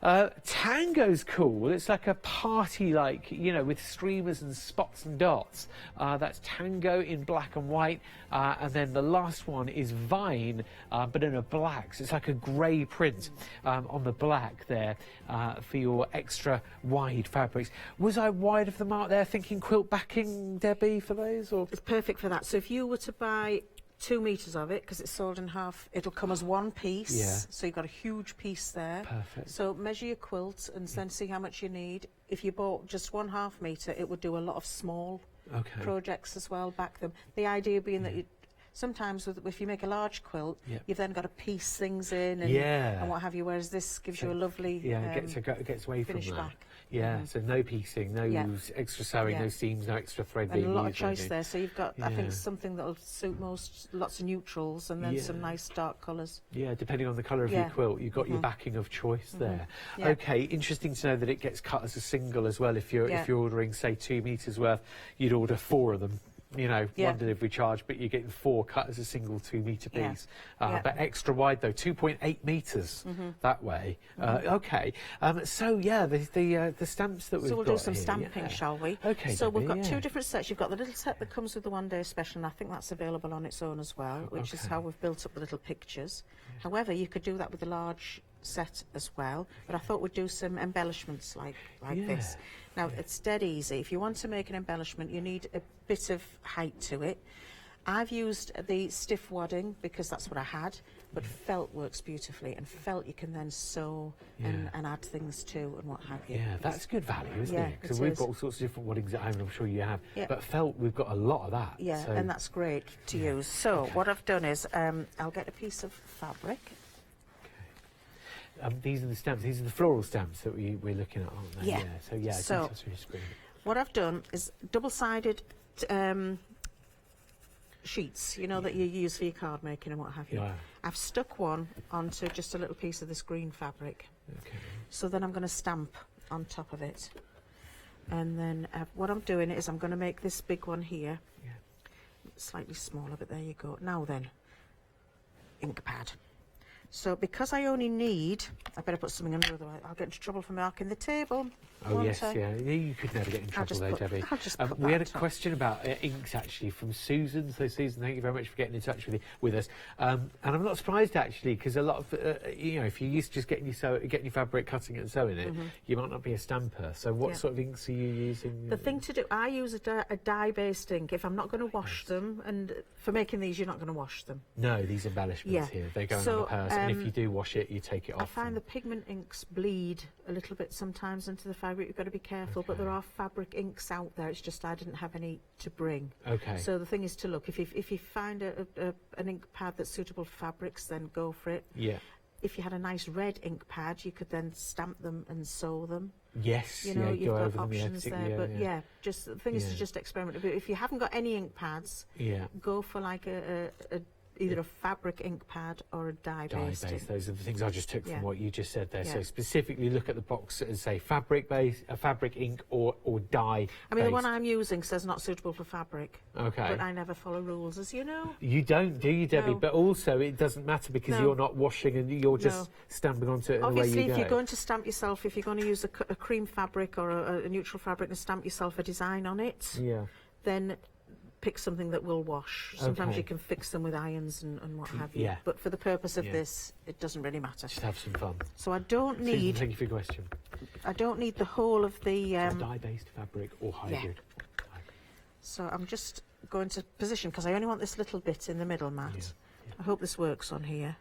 Tango's cool. It's like a party, like, you know, with streamers and spots and dots. That's Tango in black and white. And then the last one is Vine, but in a black. So it's like a grey print on the black there for your extra wide fabrics. Was I wide of the mark there thinking quilt backing, Debbie, for those? Or? It's perfect for that. So if you were to buy 2 metres of it, because it's sold in half, it'll come as one piece. Yeah. So you've got a huge piece there. Perfect. So measure your quilt and then see how much you need. If you bought just 1/2 metre, it would do a lot of small projects as well, back them. The idea being that sometimes if you make a large quilt, you've then got to piece things in and what have you, whereas this gives you a lovely it gets away from that. back. Yeah, so no piecing, no extra sewing, no seams, no extra thread And being a lot of used, choice there. So you've got, I think, something that'll suit lots of neutrals, and then some nice dark colours. Yeah, depending on the colour of your quilt, you've got your backing of choice there. Yeah. Okay, interesting to know that it gets cut as a single as well. If you're ordering, say, 2 metres worth, you'd order 4 of them. You know, one delivery charge, but you're getting 4 cut as a single 2 metre piece. But extra wide though, 2.8 metres that way. Okay, so yeah, the stamps that we've got. So we'll do some here, stamping, shall we? Okay. So Debbie, we've got 2 different sets. You've got the little set that comes with the one-day special, and I think that's available on its own as well, which is how we've built up the little pictures. However, you could do that with the large set as well, but I thought we'd do some embellishments like this. Now, it's dead easy. If you want to make an embellishment, you need a bit of height to it. I've used the stiff wadding because that's what I had. but felt works beautifully, and felt you can then sew and add things to and what have you. Yeah, that's good value, isn't Yeah, it? Because it we've is. got all sorts of different waddings at home, and I'm sure you have. Yeah. But felt, we've got a lot of that. Yeah, so. and that's great to use. So what I've done is I'll get a piece of fabric. These are the stamps. These are the floral stamps that we're looking at, aren't they? Yeah. So yeah, So- it's on your screen. What I've done is double-sided sheets, you know, that you use for your card making and what have you. Yeah. I've stuck one onto just a little piece of this green fabric. Okay. So then I'm going to stamp on top of it. And then what I'm doing is I'm going to make this big one here. Yeah. Slightly smaller, but there you go. Now then, ink pad. So because I only need, I better put something under, otherwise I'll get into trouble for marking the table. Oh won't yes, I? yeah. You could never get in trouble just though, put- Debbie. I'll just put We had a that on. question about inks actually from Susan. So Susan, thank you very much for getting in touch with us. And I'm not surprised actually, because a lot of you know, if you're used to just getting your fabric, cutting it and sewing it, you might not be a stamper. So what Yeah. sort of inks are you using? The thing to do, I use a dye-based ink. If I'm not going to wash them, and for making these, you're not going to wash them. No, these embellishments here, they're going on So, the purse, and if you do wash it, you take it off. I find the pigment inks bleed a little bit sometimes into the fabric. You've got to be careful, but there are fabric inks out there. It's just I didn't have any to bring. Okay. So the thing is to look. If you find an ink pad that's suitable for fabrics, then go for it. Yeah. If you had a nice red ink pad, you could then stamp them and sew them. Yes. You know, yeah, you've go got over them, options there. But yeah, just the thing is to Yeah. just experiment a bit. If you haven't got any ink pads, Yeah. go for like either a fabric ink pad or a dye-based. Dye-based. Those are the things I just took Yeah. from what you just said there. So Yeah. specifically look at the box and say fabric base, fabric ink or dye. I mean, the one I'm using says not suitable for fabric. Okay. But I never follow rules, as you know. You don't, do you, Debbie? No. But also, it doesn't matter because No. you're not washing and you're just No. stamping onto it in the way Obviously, you go. if you're going to stamp yourself, if you're going to use a cream fabric or a neutral fabric and stamp yourself a design on it, Yeah. then pick something that will wash. Sometimes Okay. you can fix them with irons and what have you. Yeah. But for the purpose of Yeah. this, it doesn't really matter. Just have some fun. So I don't Susan, need thank you for your question. the whole of the. Dye-based fabric or hybrid? So I'm just going to position because I only want this little bit in the middle, Matt. Yeah. I hope this works on here.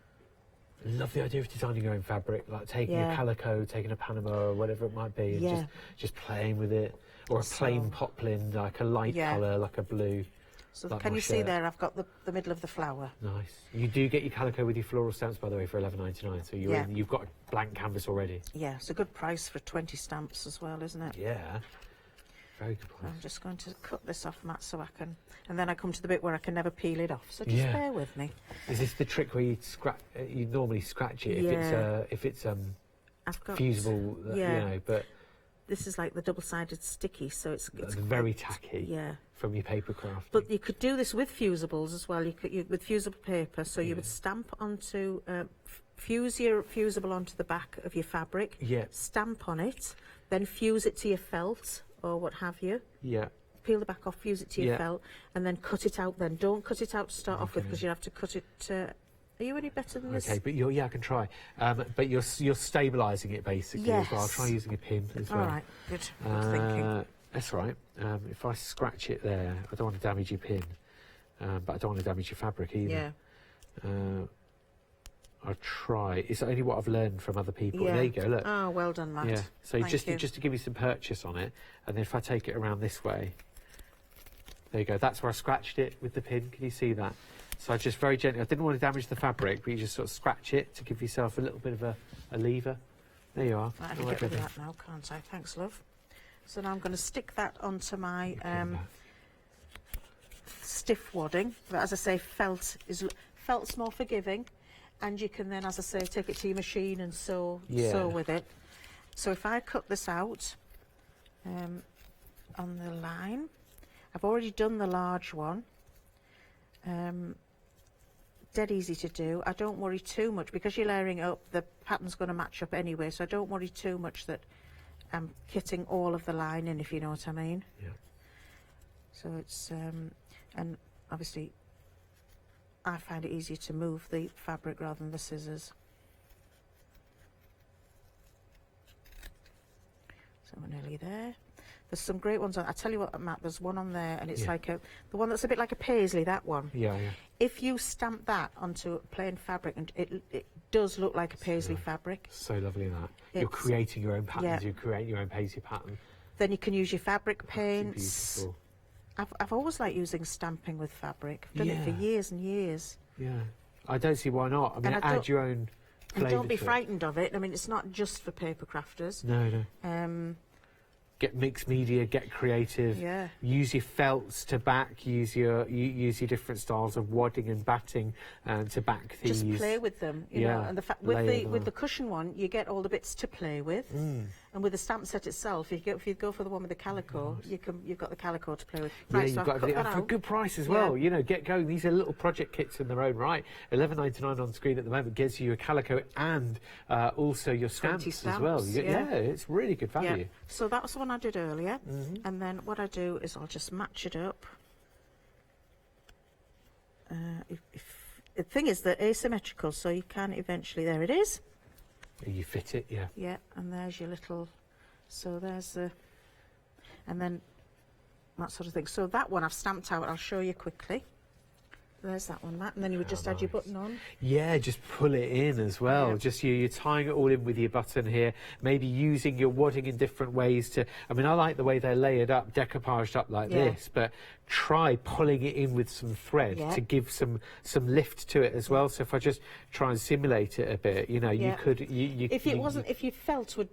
I love the idea of designing your own fabric, like taking a Yeah. calico, taking a Panama or whatever it might be, and Yeah. just playing with it. Or a plain poplin, like a light Yeah. colour, like a blue. So Like can my you see shirt. there? I've got the middle of the flower. Nice. You do get your calico with your floral stamps, by the way, for $11.99. So Yeah. you've got a blank canvas already. Yeah, it's a good price for 20 stamps as well, isn't it? Yeah. Very good price. I'm just going to cut this off, Matt, so I can... And then I come to the bit where I can never peel it off. So just Yeah. bear with me. Is this the trick where you you normally scratch it if it's I've got... fusible, yeah. you know, but This is like the double-sided sticky, so it's very quite- tacky Yeah. from your paper craft. But you could do this with fusibles as well. With fusible paper, so you would stamp onto, fuse your fusible onto the back of your fabric. Yeah. Stamp on it, then fuse it to your felt or what have you. Yeah. Peel the back off, fuse it to your Yeah. felt, and then cut it out. Then don't cut it out to start off with because you have to cut it. Are you any better than this? Okay, but I can try. But you're stabilising it basically as well. I'll Yes. try using a pin as well. All right, good. Good thinking. That's all right. If I scratch it there, I don't want to damage your pin, but I don't want to damage your fabric either. Yeah. I'll try. It's only what I've learned from other people. Yeah. There you go. Look. Oh, well done, Matt. Yeah. So Thank you. just to give you some purchase on it, and then if I take it around this way, there you go. That's where I scratched it with the pin. Can you see that? So I just very gently. I didn't want to damage the fabric, but you just sort of scratch it to give yourself a little bit of a lever. There you are. Right, I can All get rid of Debbie. that now, can't I? Thanks, love. So now I'm going to stick that onto my stiff wadding. But as I say, felt's more forgiving, and you can then, as I say, take it to your machine and sew with it. So if I cut this out on the line, I've already done the large one. Dead easy to do. I don't worry too much because you're layering it up. The pattern's going to match up anyway, so I don't worry too much that I'm kitting all of the line in, if you know what I mean. Yeah. So it's and obviously I find it easier to move the fabric rather than the scissors. So we're nearly there. There's some great ones on. I tell you what, Matt, there's one on there, and it's like the one that's a bit like a paisley. That one. Yeah. If you stamp that onto plain fabric, and it does look like a paisley fabric. So lovely that you're creating your own patterns. You're creating your own paisley pattern. Then you can use your fabric paints. Beautiful. I've always liked using stamping with fabric. I've done it for years and years. Yeah, I don't see why not. I mean, add your own flavour. And don't be frightened of it. I mean, it's not just for paper crafters. No. Get mixed media, get creative. Yeah. Use your felts to back. Use your different styles of wadding and batting to back these. Just play with them, you know. And with the cushion one, you get all the bits to play with. And with the stamp set itself, if you go for the one with the calico, you've got the calico to play with. Right, you've got for a good price as well. You know, get going. These are little project kits in their own right. $11.99 on screen at the moment gives you a calico and also your stamps as well. It's really good value. Yeah. So that was the one I did earlier, and then what I do is I'll just match it up. The thing is they're asymmetrical, so you can eventually. There it is. You fit it, yeah. Yeah, and there's your little. So there's the, and then that sort of thing. So that one I've stamped out. I'll show you quickly. There's that one, Matt, and then you would just add your button on. Yeah, just pull it in as well. Just you're tying it all in with your button here. Maybe using your wadding in different ways to. I mean, I like the way they're layered up, decoupaged up like this, but try pulling it in with some thread to give some lift to it as well. So if I just try and simulate it a bit, you know, you could. If your felt would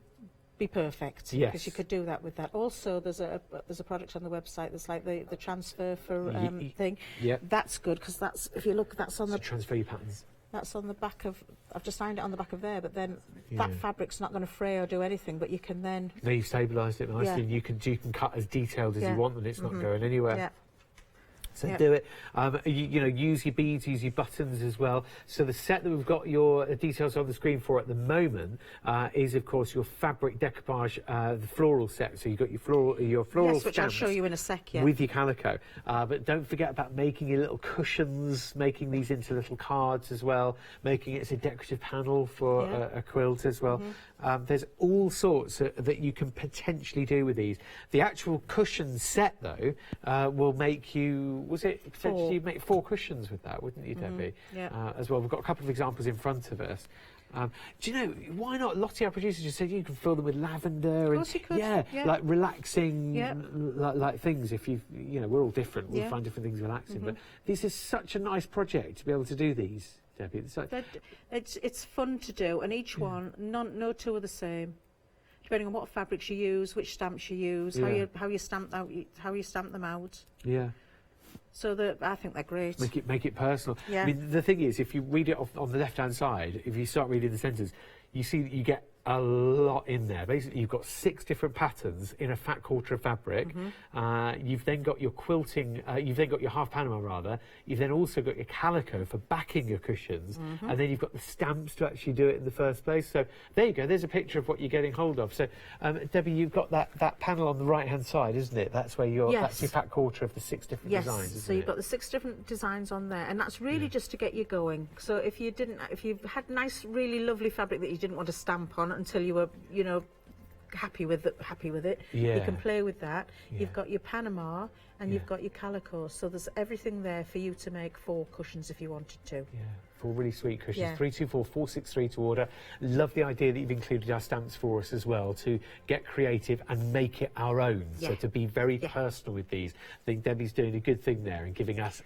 be perfect, because you could do that with that. Also, there's a product on the website that's like the transfer for thing. Yeah, that's good because that's, if you look, that's on the transfer your patterns. That's on the back of. I've just signed it on the back of there, but then that fabric's not going to fray or do anything. But you can then. No, you've stabilised it nicely. And you can cut as detailed as you want, and it's not going anywhere. Yeah. So do it. You know, use your beads, use your buttons as well. So the set that we've got your details on the screen for at the moment is, of course, your fabric decoupage, the floral set. So you've got your floral which I'll show you in a sec. With your calico. But don't forget about making your little cushions, making these into little cards as well, making it as a decorative panel for a quilt as well. There's all sorts that you can potentially do with these. The actual cushion set, though, will make you. Was it potentially you'd make 4 cushions with that, wouldn't you, Debbie? As well. We've got a couple of examples in front of us. Do you know, why not? Lottie, our producer, just said you can fill them with lavender and like relaxing like things. If you know, we're all different. We'll find different things relaxing. But this is such a nice project to be able to do these, Debbie. It's fun to do, and each one, no two are the same. Depending on what fabrics you use, which stamps you use, how you stamp them out. Yeah. So I think they're great. Make it personal. Yeah. I mean, the thing is, if you read it on the left-hand side, if you start reading the sentence, you see that you get a lot in there. Basically, you've got 6 different patterns in a fat quarter of fabric. You've then got your quilting, you've then got your half Panama rather. You've then also got your calico for backing your cushions, and then you've got the stamps to actually do it in the first place. So there you go. There's a picture of what you're getting hold of. So Debbie, you've got that panel on the right-hand side, isn't it? That's where that's your fat quarter of the 6 different designs. Isn't so you've got the 6 different designs on there, and that's really just to get you going. So if you had nice, really lovely fabric that you didn't want to stamp on until you were, you know, happy with it. You can play with that. You've got your Panama and you've got your calico. So there's everything there for you to make 4 cushions if you wanted to. Yeah. 4 really sweet cushions. 324-463 to order. Love the idea that you've included our stamps for us as well to get creative and make it our own. So to be very personal with these. I think Debbie's doing a good thing there and giving us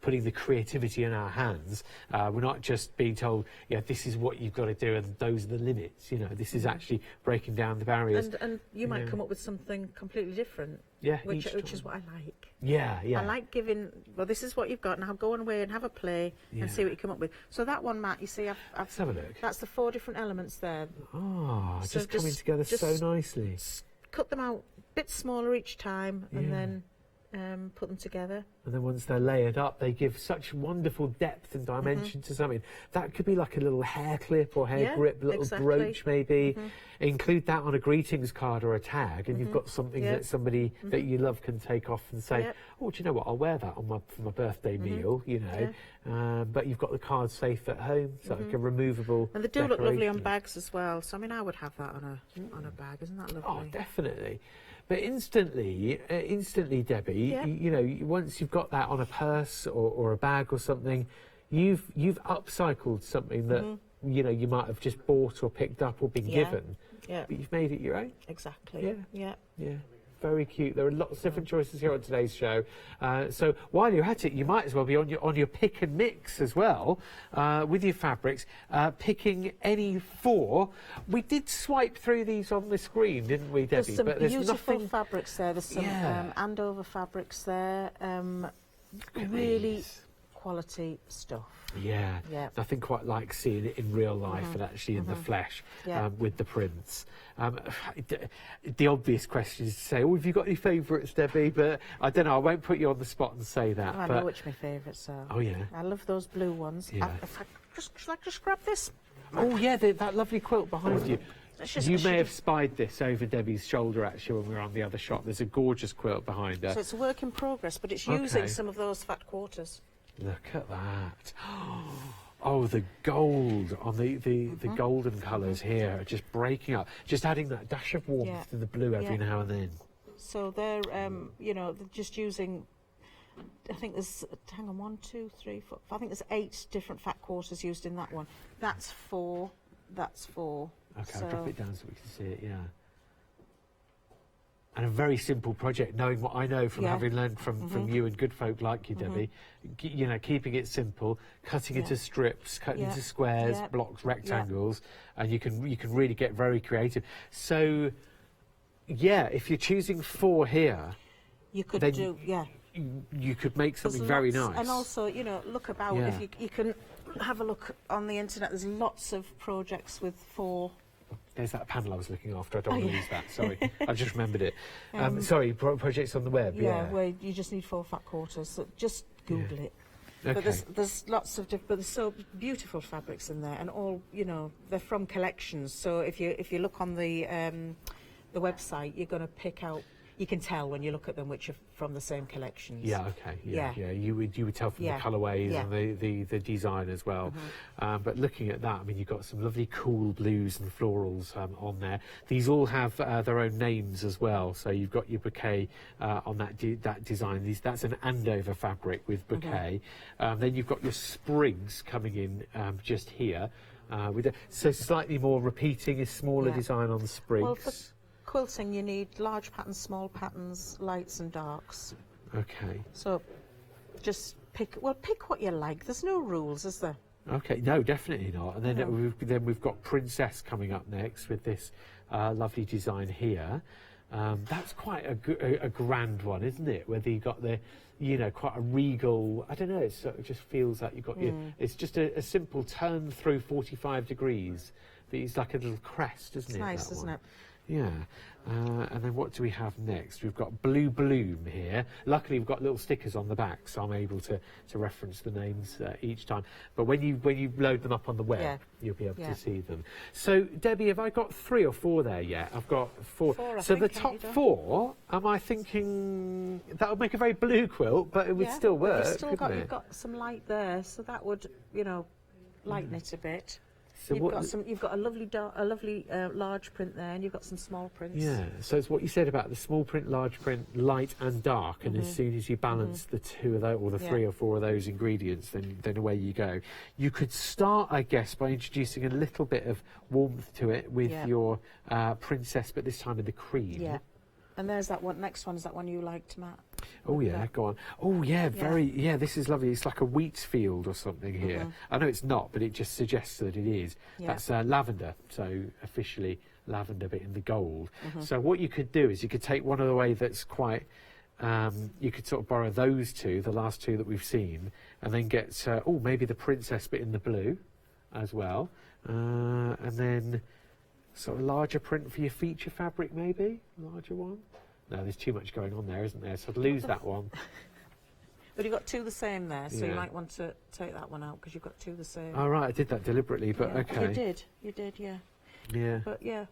putting the creativity in our hands. We're not just being told, this is what you've got to do and those are the limits. You know, this is actually breaking down the barriers. And you might come up with something completely different. Yeah, which is what I like. Yeah. I like giving. Well, this is what you've got. Now go away and have a play and see what you come up with. So that one, Matt, you see, Let's have a look. That's the 4 different elements there. Just coming together so nicely. Cut them out a bit smaller each time, and then put them together. And then once they're layered up, they give such wonderful depth and dimension to something. That could be like a little hair clip or hair grip, little brooch maybe. Include that on a greetings card or a tag, and you've got something that somebody that you love can take off and say, oh, do you know what, I'll wear that on for my birthday meal, you know. But you've got the card safe at home, so like a removable And they do look lovely on decoration. bags as well. So, I mean, I would have that on a bag. Isn't that lovely? Oh, definitely. But instantly, Debbie, you know, once you've got that on a purse or a bag or something, you've upcycled something that you know you might have just bought or picked up or been given. Yeah. But you've made it your own. Exactly. Yeah. Very cute. There are lots of different choices here on today's show. So while you're at it, you might as well be on your pick and mix as well with your fabrics, picking any 4. We did swipe through these on the screen, didn't we, Debbie? There's some but there's beautiful nothing. fabrics there. There's some Andover fabrics there. Really quality stuff. Yeah, nothing quite like seeing it in real life and actually in the flesh with the prints. The obvious question is to say, oh, have you got any favourites, Debbie? But I don't know, I won't put you on the spot and say that. I know which my favourites are. Oh, yeah. I love those blue ones. Yeah. Should I just grab this? Oh, yeah, that lovely quilt behind you. You may have spied this over Debbie's shoulder, actually, when we were on the other shot. There's a gorgeous quilt behind her. So it's a work in progress, but it's using some of those fat quarters. Look at that. Oh, the gold on the golden colours here are just breaking up. Just adding that dash of warmth to the blue every now and then. So they're, you know, they're just using, I think there's, hang on, 1, 2, 3, 4, I think there's 8 different fat quarters used in that one. That's 4, that's 4. Okay, I'll drop it down so we can see it, yeah. And a very simple project, knowing what I know from having learned from you and good folk like you, Debbie. You know, keeping it simple, cutting into strips, cutting into squares, blocks, rectangles, and you can really get very creative. So, yeah, if you're choosing 4 here, you could do, you could make something very nice. And also, you know, look about. If you can have a look on the internet, there's lots of projects with 4. There's that panel I was looking after. I don't want to lose that. Sorry, I just remembered it. Sorry, projects on the web. Yeah, where you just need 4 fat quarters. So just Google it. Okay. But there's lots of different. But there's so beautiful fabrics in there, and all, you know, they're from collections. So if you look on the website, you're going to pick out. You can tell when you look at them which are from the same collections. Yeah, okay, yeah. You would tell from the colourways and the design as well. But looking at that, I mean, you've got some lovely cool blues and florals on there. These all have their own names as well. So you've got your bouquet on that design. That's an Andover fabric with bouquet. Then you've got your sprigs coming in just here. So slightly more repeating, a smaller design on the sprigs. Well, for quilting, you need large patterns, small patterns, lights and darks. Okay. So just pick what you like. There's no rules, is there? Okay, no, definitely not. And then we've got Princess coming up next with this lovely design here. That's quite a grand one, isn't it? Whether you got the, you know, quite a regal. I don't know. It just feels like you've got it's just a simple turn through 45 degrees. But it's like a little crest, isn't it? It's nice, isn't it? Yeah. And then what do we have next? We've got Blue Bloom here. Luckily, we've got little stickers on the back, so I'm able to reference the names each time. But when you load them up on the web, you'll be able to see them. So, Debbie, have I got 3 or 4 there yet? I've got 4. So the top 4, am I thinking that would make a very blue quilt, but it would still work, you've got some light there, so that would, you know, lighten it a bit. So you've got a lovely large print there, and you've got some small prints. Yeah, so it's what you said about the small print, large print, light and dark, and as soon as you balance the 2 of those, or the 3 or 4 of those ingredients, then away you go. You could start, I guess, by introducing a little bit of warmth to it with your Princess, but this time in the cream. Yeah. And there's that one. Next one is that one you liked, Matt. Oh yeah, go on. Oh yeah, this is lovely. It's like a wheat field or something here. I know it's not, but it just suggests that it is. That's lavender, so officially lavender, but in the gold. So what you could do is you could take one of the way that's quite. You could sort of borrow those 2, the last 2 that we've seen, and then get maybe the Princess bit in the blue, as well, and then. Sort of larger print for your feature fabric, maybe? Larger one? No, there's too much going on there, isn't there? So I'd lose that one. But you've got two the same there, so you Yeah. might want to take that one out because you've got two the same. Oh, right, I did that deliberately, but Yeah. okay. You did, yeah. Yeah. But yeah,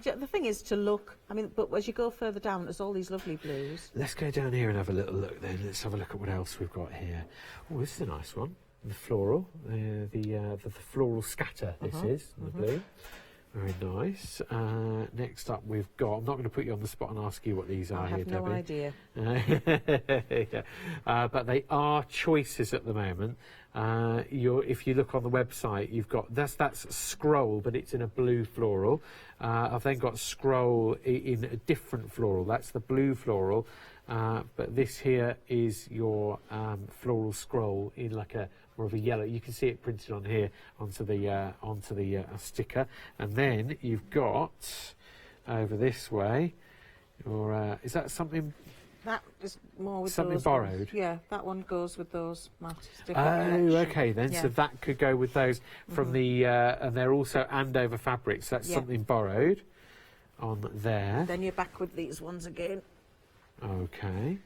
the thing is to look. I mean, but as you go further down, there's all these lovely blues. Let's go down here and have a little look then. Let's have a look at what else we've got here. Oh, this is a nice one. The floral, the floral scatter. This is the blue. Very nice. Next up, we've got. I'm not going to put you on the spot and ask you what these are I here, have no Debbie. idea. Yeah. But they are choices at the moment. If you look on the website, you've got that's scroll, but it's in a blue floral. I've then got scroll in a different floral. That's the blue floral. But this here is your floral scroll in like a more of a yellow. You can see it printed on here onto the sticker, and then you've got over this way. Or is that something? That is more with Something those borrowed? ones. Yeah, that one goes with those mattes. Oh, okay then. Yeah. So that could go with those from the, and they're also Andover fabrics. So that's Yeah. something borrowed on there. Then you're back with these ones again. Okay.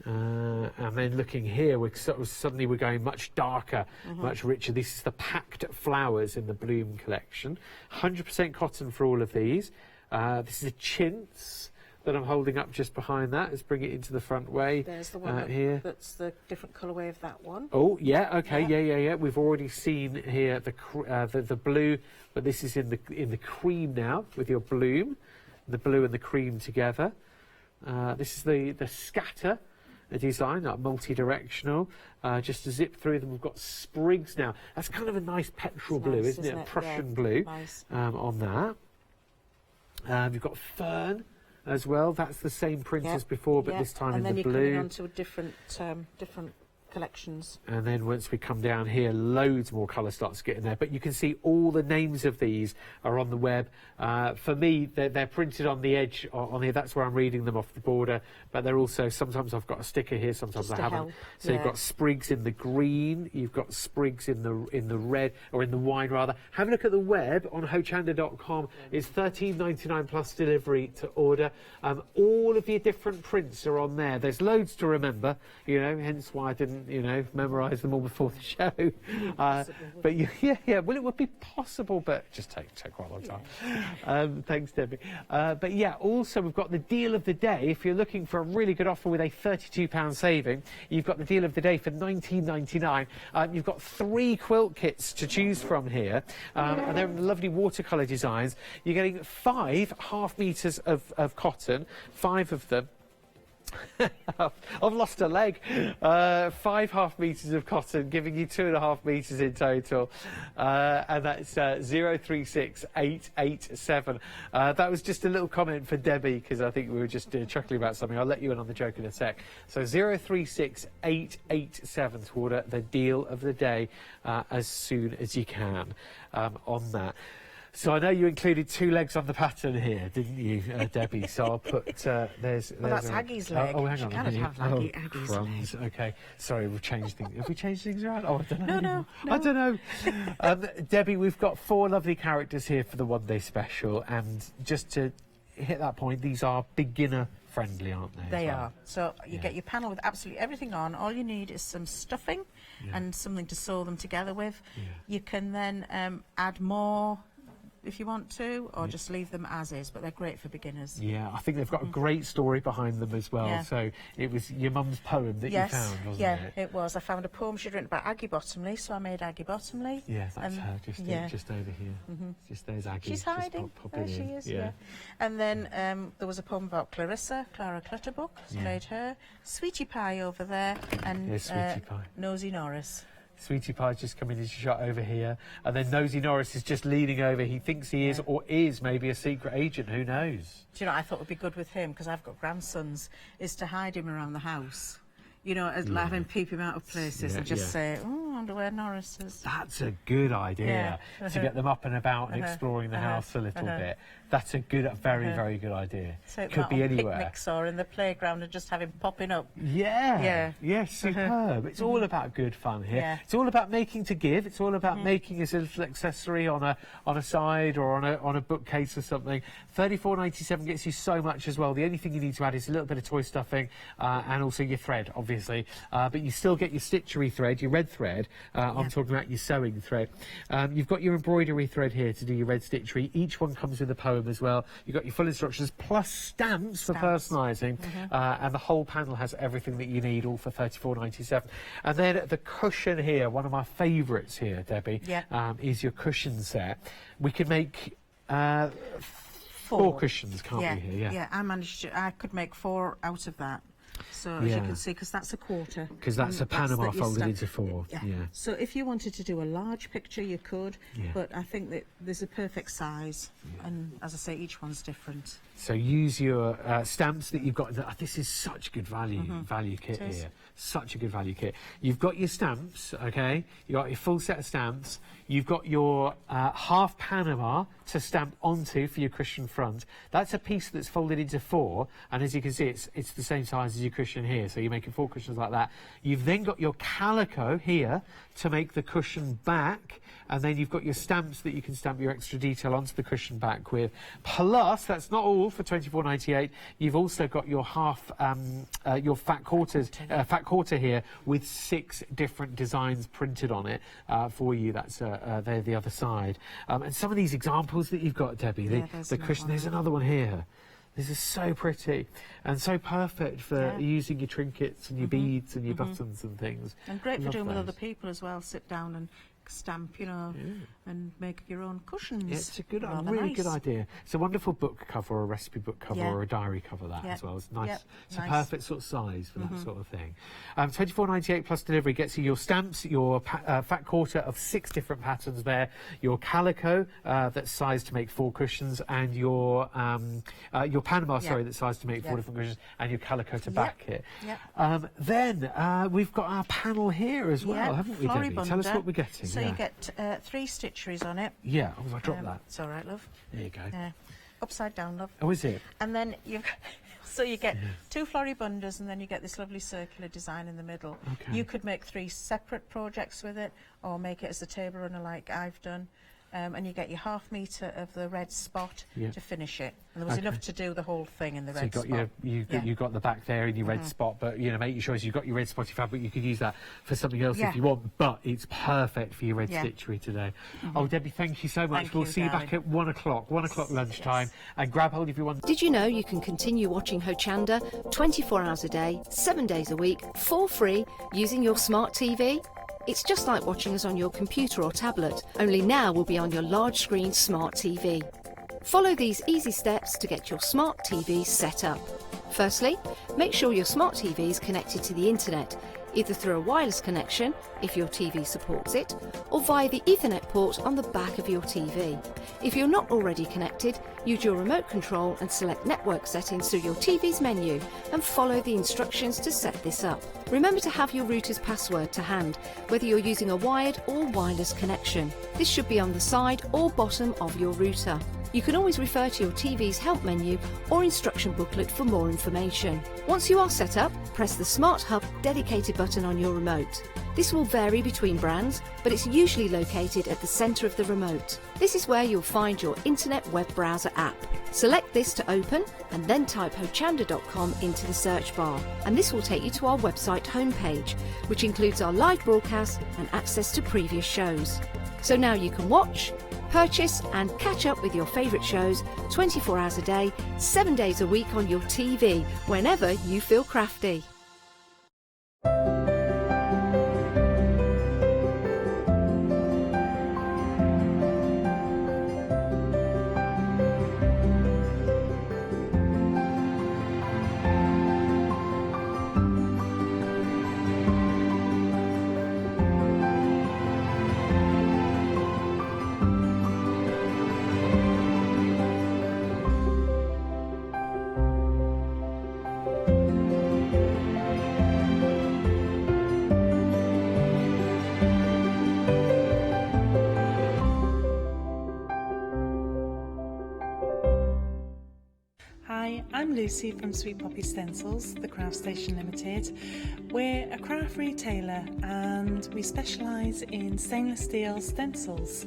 And then looking here, we're suddenly we're going much darker, much richer. This is the packed flowers in the Bloom collection. 100% cotton for all of these. This is a chintz that I'm holding up just behind that. Let's bring it into the front way. There's the one here. that's the different colourway of that one. Oh, yeah, okay, yeah. We've already seen here the blue, but this is in the cream now with your Bloom, the blue and the cream together. This is the scatter. A design, that multi-directional, just to zip through them. We've got sprigs now. That's kind of a nice petrol blue, nice, isn't it? it? Prussian Yeah, blue nice. on that. You've got fern as well. That's the same print as before, but this time and in then the you're blue. coming on to different collections. And then once we come down here, loads more colour starts to get in there. But you can see all the names of these are on the web. For me, they're printed on the edge on here. That's where I'm reading them off the border. But they're also, sometimes I've got a sticker here, sometimes Just I to haven't. help, So you've yeah. got sprigs in the green, you've got sprigs in the red, or in the wine rather. Have a look at the web on hochanda.com. It's $13.99 plus delivery to order. All of your different prints are on there. There's loads to remember, hence why I didn't, memorise them all before the show. But yeah, well, it would be possible, but just take quite a long time. Thanks, Debbie. But yeah, also we've got the deal of the day. If you're looking for a really good offer with a £32 saving, you've got the deal of the day for $19.99. You've got 3 quilt kits to choose from here, and they're lovely watercolour designs. You're getting 5 half metres of cotton, 5 of them. I've lost a leg. 5 half metres of cotton, giving you 2.5 metres in total, and that's 036887. That was just a little comment for Debbie, because I think we were just chuckling about something. I'll let you in on the joke in a sec. So 036887 to order the deal of the day as soon as you can on that. So I know you included 2 legs on the pattern here, didn't you, Debbie? So I'll put there's that's Aggie's leg. Oh, hang She on. cannot have Aggie's crumbs. Okay, sorry, we've changed things. Have we changed things around? Oh, I don't know. No. I don't know. Debbie, we've got 4 lovely characters here for the one-day special, and just to hit that point, these are beginner friendly, aren't they? They are. So you get your panel with absolutely everything on. All you need is some stuffing and something to sew them together with. Yeah. You can then add more if you want to, or just leave them as is, but they're great for beginners. Yeah, I think they've got a great story behind them as well. Yeah. So it was your mum's poem that you found, wasn't it? It was. I found a poem she'd written about Aggie Bottomley, so I made Aggie Bottomley. Yeah, that's her, just over here. Just there's Aggie. She's just hiding. popping There she in. is, yeah. And then there was a poem about Clarissa, Clara Clutterbuck, so made her. Sweetie Pie over there, and Here's Sweetie Pie. Nosy Norris. Sweetie Pie's just coming into shot over here, and then Nosy Norris is just leaning over. He thinks he is, or is maybe a secret agent. Who knows? Do you know what I thought would be good with him, because I've got grandsons, is to hide him around the house. You know, as like having peep him out of places and just say, "Oh, I wonder where Norris is." That's a good idea to get them up and about and exploring the house a little bit. That's a very good idea. So Could be anywhere. Picnics or in the playground and just have him popping up. Yeah, superb. It's all about good fun here. Yeah. It's all about making to give. It's all about making as a little accessory on a side or on a bookcase or something. $34.97 gets you so much as well. The only thing you need to add is a little bit of toy stuffing and also your thread, obviously. But you still get your stitchery thread, your red thread. I'm talking about your sewing thread. You've got your embroidery thread here to do your red stitchery. Each one comes with a poem as well. You've got your full instructions plus stamps for personalising. And the whole panel has everything that you need, all for $34.97. And then the cushion here, one of my favourites here, Debbie, is your cushion set. We can make 4 cushions, can't we, here? Yeah, I could make 4 out of that. So as you can see, because that's a quarter. Because that's a Panama folded into 4. Yeah. So if you wanted to do a large picture, you could. But I think that there's a perfect size. And as I say, each one's different. So use your stamps that you've got. This is such good value kit here. Such a good value kit. You've got your stamps, okay? You've got your full set of stamps. You've got your half Panama to stamp onto for your cushion front. That's a piece that's folded into 4, and as you can see, it's the same size as your cushion here, so you're making 4 cushions like that. You've then got your calico here to make the cushion back, and then you've got your stamps that you can stamp your extra detail onto the cushion back with. Plus, that's not all for $24.98. You've also got your your fat quarter here with 6 different designs printed on it for you. That's there the other side. And some of these examples that you've got, Debbie, the cushion. There's another one here. This is so pretty and so perfect for using your trinkets and your beads and your buttons and things. And great for doing with other people as well. Sit down and stamp, you know, and make your own cushions. Yeah, it's a really good idea. It's a wonderful book cover or a recipe book cover or a diary cover as well. It's nice. It's a perfect sort of size for that sort of thing. $24.98 plus delivery gets you your stamps, your fat quarter of 6 different patterns there, your calico that's sized to make 4 cushions, and your Panama, that's sized to make 4 different cushions, and your calico to back it. Then we've got our panel here as well, haven't we, Debbie? Tell us what we're getting. So you get 3 stitcheries on it. Yeah, I dropped that. It's all right, love. There you go. Upside down, love. Oh, is it? And then you get 2 floribundas, and then you get this lovely circular design in the middle. Okay. You could make 3 separate projects with it, or make it as a table runner like I've done. And you get your ½ metre of the red spot to finish it. And there was enough to do the whole thing in the red spot. You've got the back there in your red spot, but make sure you've got your red spotty fabric. You could use that for something else if you want, but it's perfect for your red stitchery today. Oh, Debbie, thank you so much. We'll see you back at 1 o'clock, 1 o'clock lunchtime, and grab hold of everyone. Did you know you can continue watching Hochanda 24 hours a day, 7 days a week, for free, using your smart TV? It's just like watching us on your computer or tablet, only now we'll be on your large screen smart TV. Follow these easy steps to get your smart TV set up. Firstly, make sure your smart TV is connected to the internet, either through a wireless connection, if your TV supports it, or via the Ethernet port on the back of your TV. If you're not already connected, use your remote control and select network settings through your TV's menu and follow the instructions to set this up. Remember to have your router's password to hand, whether you're using a wired or wireless connection. This should be on the side or bottom of your router. You can always refer to your TV's help menu or instruction booklet for more information. Once you are set up, press the Smart Hub dedicated button on your remote. This will vary between brands, but it's usually located at the centre of the remote. This is where you'll find your internet web browser app. Select this to open and then type hochanda.com into the search bar, and this will take you to our website homepage, which includes our live broadcast and access to previous shows. So now you can watch, purchase and catch up with your favourite shows 24 hours a day, 7 days a week on your TV, whenever you feel crafty. Hi, I'm Lucy from Sweet Poppy Stencils, the Craft Station Limited. We're a craft retailer and we specialise in stainless steel stencils.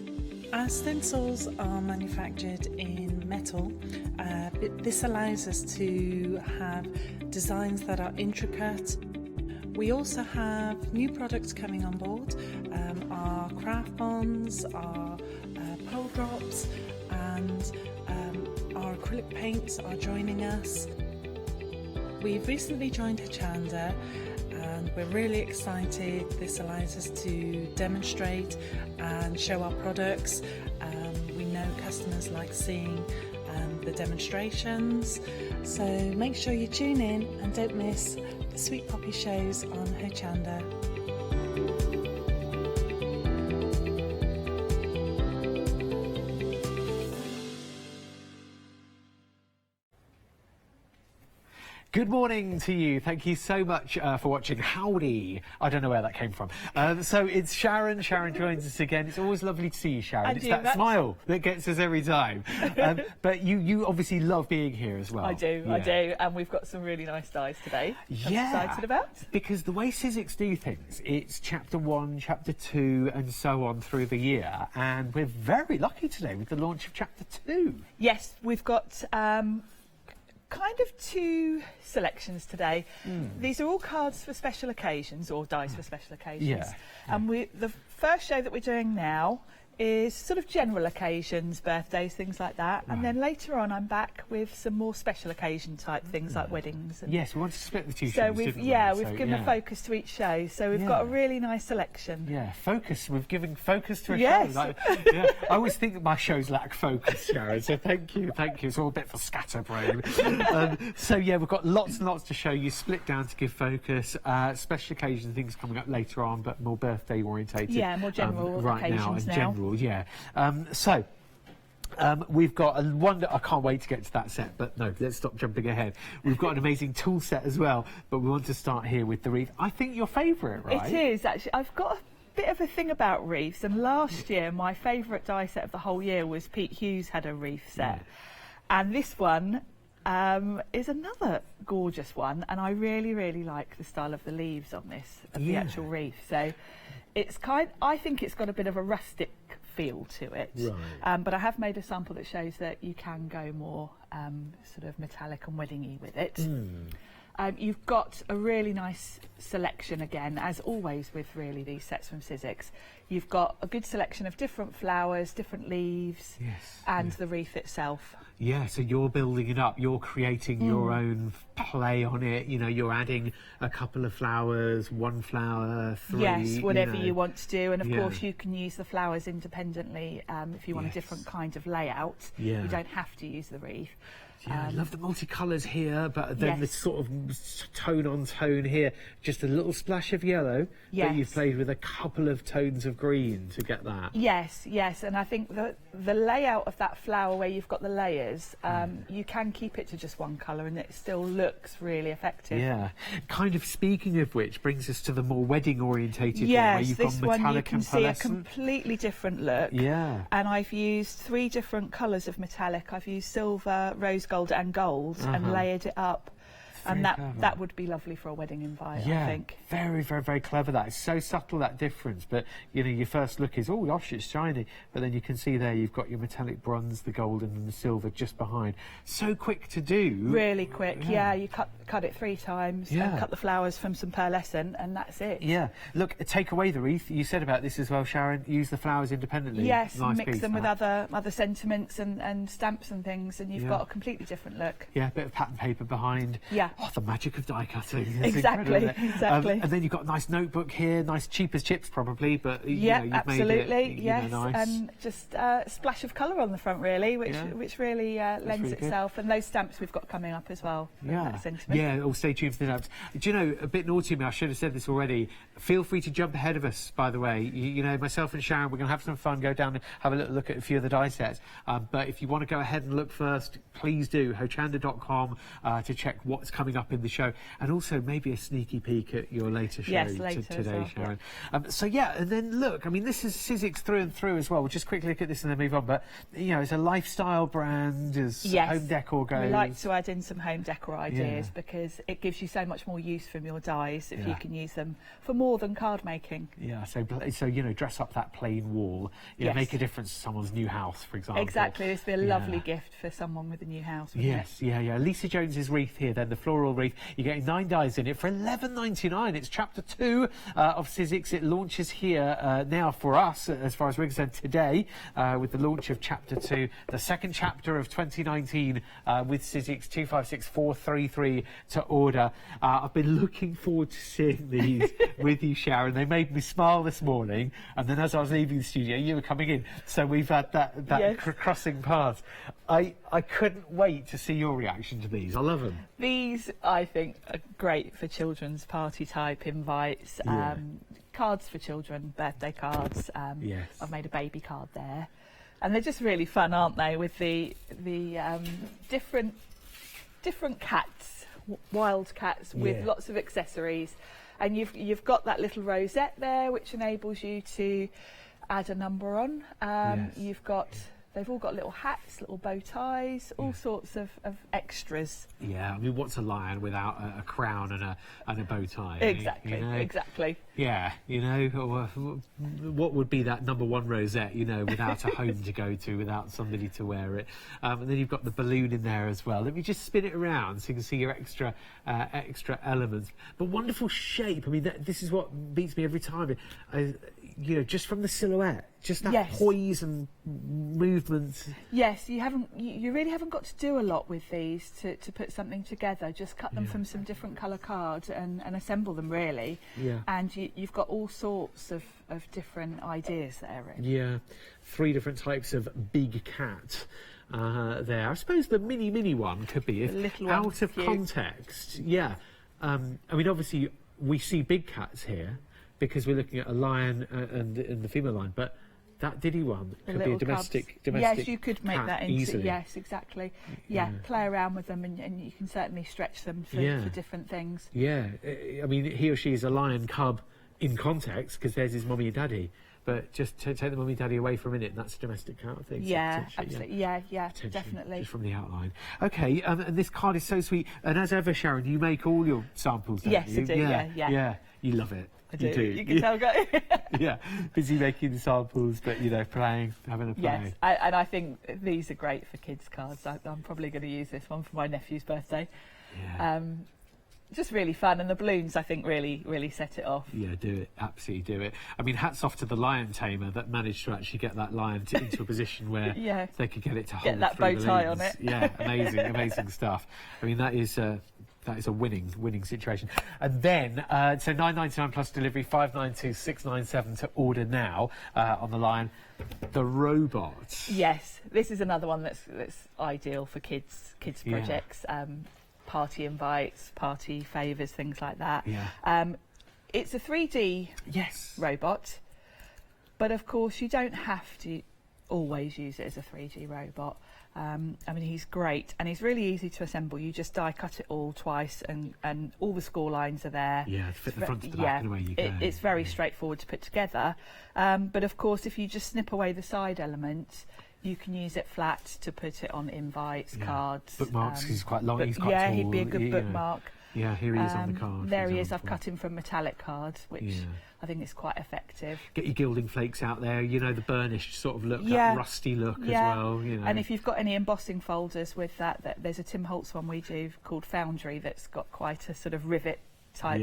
Our stencils are manufactured in metal. This allows us to have designs that are intricate. We also have new products coming on board, our craft bonds, our pole drops, and our acrylic paints are joining us. We've recently joined Hochanda and we're really excited. This allows us to demonstrate and show our products. We know customers like seeing the demonstrations, so make sure you tune in and don't miss the Sweet Poppy shows on Hochanda. Good morning to you. Thank you so much for watching. Howdy. I don't know where that came from. So it's Sharon. Sharon joins us again. It's always lovely to see you, Sharon. It's that smile that gets us every time. But you obviously love being here as well. I do. And we've got some really nice dies today. Yeah. I'm excited about. Because the way Sizzix do things, it's chapter 1, chapter 2 and so on through the year. And we're very lucky today with the launch of chapter 2. Yes, we've got kind of 2 selections today. These are all cards for special occasions, or dice for special occasions. Yeah. And the first show that we're doing now is sort of general occasions, birthdays, things like that. And then later on I'm back with some more special occasion type things like weddings. And yes, we want to split the 2 so shows, we've didn't we? we've given a focus to each show. So we've got a really nice selection. Yeah, focus. We've given focus to a Yes. show. I always think that my shows lack focus, Sharon. So thank you. It's all a bit for scatterbrain. So yeah, we've got lots and lots to show you. Split down to give focus. Special occasion things coming up later on, but more birthday orientated. Yeah, more general right occasions now. now. General, yeah. We've got a wonder. I can't wait to get to that set, but no, let's stop jumping ahead. We've got an amazing tool set as well, but we want to start here with the wreath. I think your favourite, right? It is, actually. I've got a bit of a thing about wreaths, and last year my favourite die set of the whole year was Pete Hughes had a wreath set, and this one is another gorgeous one, and I really, really like the style of the leaves on this, of the actual wreath. So it's I think it's got a bit of a rustic feel to it, right. But I have made a sample that shows that you can go more sort of metallic and wedding-y with it. You've got a really nice selection again, as always with really these sets from Sizzix. You've got a good selection of different flowers, different leaves, and the wreath itself. Yeah, so you're building it up, you're creating your own play on it, you know, you're adding a couple of flowers, 1 flower, 3... Yes, whatever you want to do, and of course you can use the flowers independently if you want a different kind of layout. You don't have to use the wreath. Yeah, I love the multicolours here, but then the sort of tone on tone here, just a little splash of yellow, but you've played with a couple of tones of green to get that. Yes, and I think the layout of that flower where you've got the layers, you can keep it to just 1 colour and it still looks really effective. Yeah, kind of speaking of which, brings us to the more wedding orientated one, where you've this gone metallic one you can and see a pearlescent. completely different look. Yeah. And I've used 3 different colours of metallic. I've used silver, rose gold and gold and layered it up. And that would be lovely for a wedding invite, I think. Very, very, very clever. That is so subtle, that difference. But you know, your first look is, oh gosh, it's shiny. But then you can see there you've got your metallic bronze, the golden and the silver just behind. So quick to do. Really quick. Yeah, you cut it 3 times and cut the flowers from some pearlescent, and that's it. Yeah. Look, take away the wreath. You said about this as well, Sharon. Use the flowers independently. Yes, nice mix piece, them with that. other sentiments and stamps and things, and you've got a completely different look. Yeah, a bit of pattern paper behind. Yeah. Oh, the magic of die cutting. It's exactly. And then you've got a nice notebook here, nice cheap as chips probably, but you know, you've absolutely. made it, yes, nice. And just a splash of colour on the front, really, which really lends really itself. good. And those stamps we've got coming up as well. Yeah. Oh, stay tuned for the stamps. Do you know, a bit naughty of me, I should have said this already. Feel free to jump ahead of us, by the way. You know, myself and Sharon, we're going to have some fun, go down and have a little look at a few of the die sets. But if you want to go ahead and look first, please do. Hochanda.com to check what's coming coming up in the show, and also maybe a sneaky peek at your later show later today, as well, Sharon. So yeah, and then look, I mean, this is Sizzix through and through as well. We'll just quickly look at this and then move on. But you know, it's a lifestyle brand as home decor goes. We like to add in some home decor ideas because it gives you so much more use from your dies if you can use them for more than card making. Yeah, so you know, dress up that plain wall. You know, make a difference to someone's new house, for example. Exactly, this would be a lovely gift for someone with a new house. Yes, yeah. Lisa Jones's wreath here, then the floral wreath. You're getting 9 dies in it for $11.99. It's chapter 2 of Sizzix. It launches here now for us, as far as we're concerned, today with the launch of chapter 2, the second chapter of 2019 with Sizzix 256433 to order. I've been looking forward to seeing these with you, Sharon. They made me smile this morning, and then as I was leaving the studio, you were coming in, so we've had that crossing paths. I couldn't wait to see your reaction to these. I love them. These, I think, are great for children's party type invites, cards for children, birthday cards. I've made a baby card there, and they're just really fun, aren't they? With the different cats, wild cats with lots of accessories, and you've got that little rosette there, which enables you to add a number on. They've all got little hats, little bow ties, all sorts of extras. Yeah, I mean, what's a lion without a crown and a bow tie? Exactly, you know? exactly. Yeah, you know, what would be that number 1 rosette, you know, without a home to go to, without somebody to wear it. And then you've got the balloon in there as well. Let me just spin it around so you can see your extra elements. But wonderful shape. I mean, this is what beats me every time. You know, just from the silhouette, just that poise and movement. Yes, you really haven't got to do a lot with these to put something together. Just cut them from some different colour cards and assemble them, really. Yeah. And you've got all sorts of different ideas there, Rick. Yeah, 3 different types of big cat. There, I suppose the mini one could be, if out of context. Yeah, I mean, obviously we see big cats here because we're looking at a lion and the female lion, but that Diddy one could be a domestic yes, you could make that into easily. Yes, exactly. Yeah, play around with them, and you can certainly stretch them for different things. Yeah, I mean, he or she is a lion cub in context because there's his mummy and daddy. But just to take the mummy and daddy away for a minute, and that's a domestic cat, I think. Yeah, absolutely. Yeah, definitely. Just from the outline. Okay, and this card is so sweet. And as ever, Sharon, you make all your samples, don't you? Yes, I do, yeah. You love it. I do. You can tell, guys. Yeah, busy making the samples, but, you know, playing, having a play. Yes, and I think these are great for kids' cards. I'm probably going to use this one for my nephew's birthday. Yeah. Just really fun, and the balloons, I think, really set it off. Yeah, do it. Absolutely do it. I mean, hats off to the lion tamer that managed to actually get that lion into a position where they could get it to hold that bow tie on it. Yeah, amazing stuff. I mean, that is a winning situation. And then, so $9.99 plus delivery, $5.92, $6.97 to order now on the line. The robot. Yes, this is another one that's ideal for kids projects. Party invites, party favours, things like that. Yeah. It's a 3D robot, but of course you don't have to always use it as a 3D robot. I mean, he's great, and he's really easy to assemble. You just die cut it all twice, and all the score lines are there. Yeah, fit the front to the back, and away you go. It's very straightforward to put together. But of course, if you just snip away the side elements, you can use it flat to put it on invites, cards. Bookmarks, he's quite long, he's quite tall. He'd be a good bookmark. Yeah, here he is on the card. There he is. I've cut him from metallic cards, which I think is quite effective. Get your gilding flakes out there, you know, the burnished sort of look, that rusty look as well. You know. And if you've got any embossing folders with that, there's a Tim Holtz one we do called Foundry that's got quite a sort of rivet type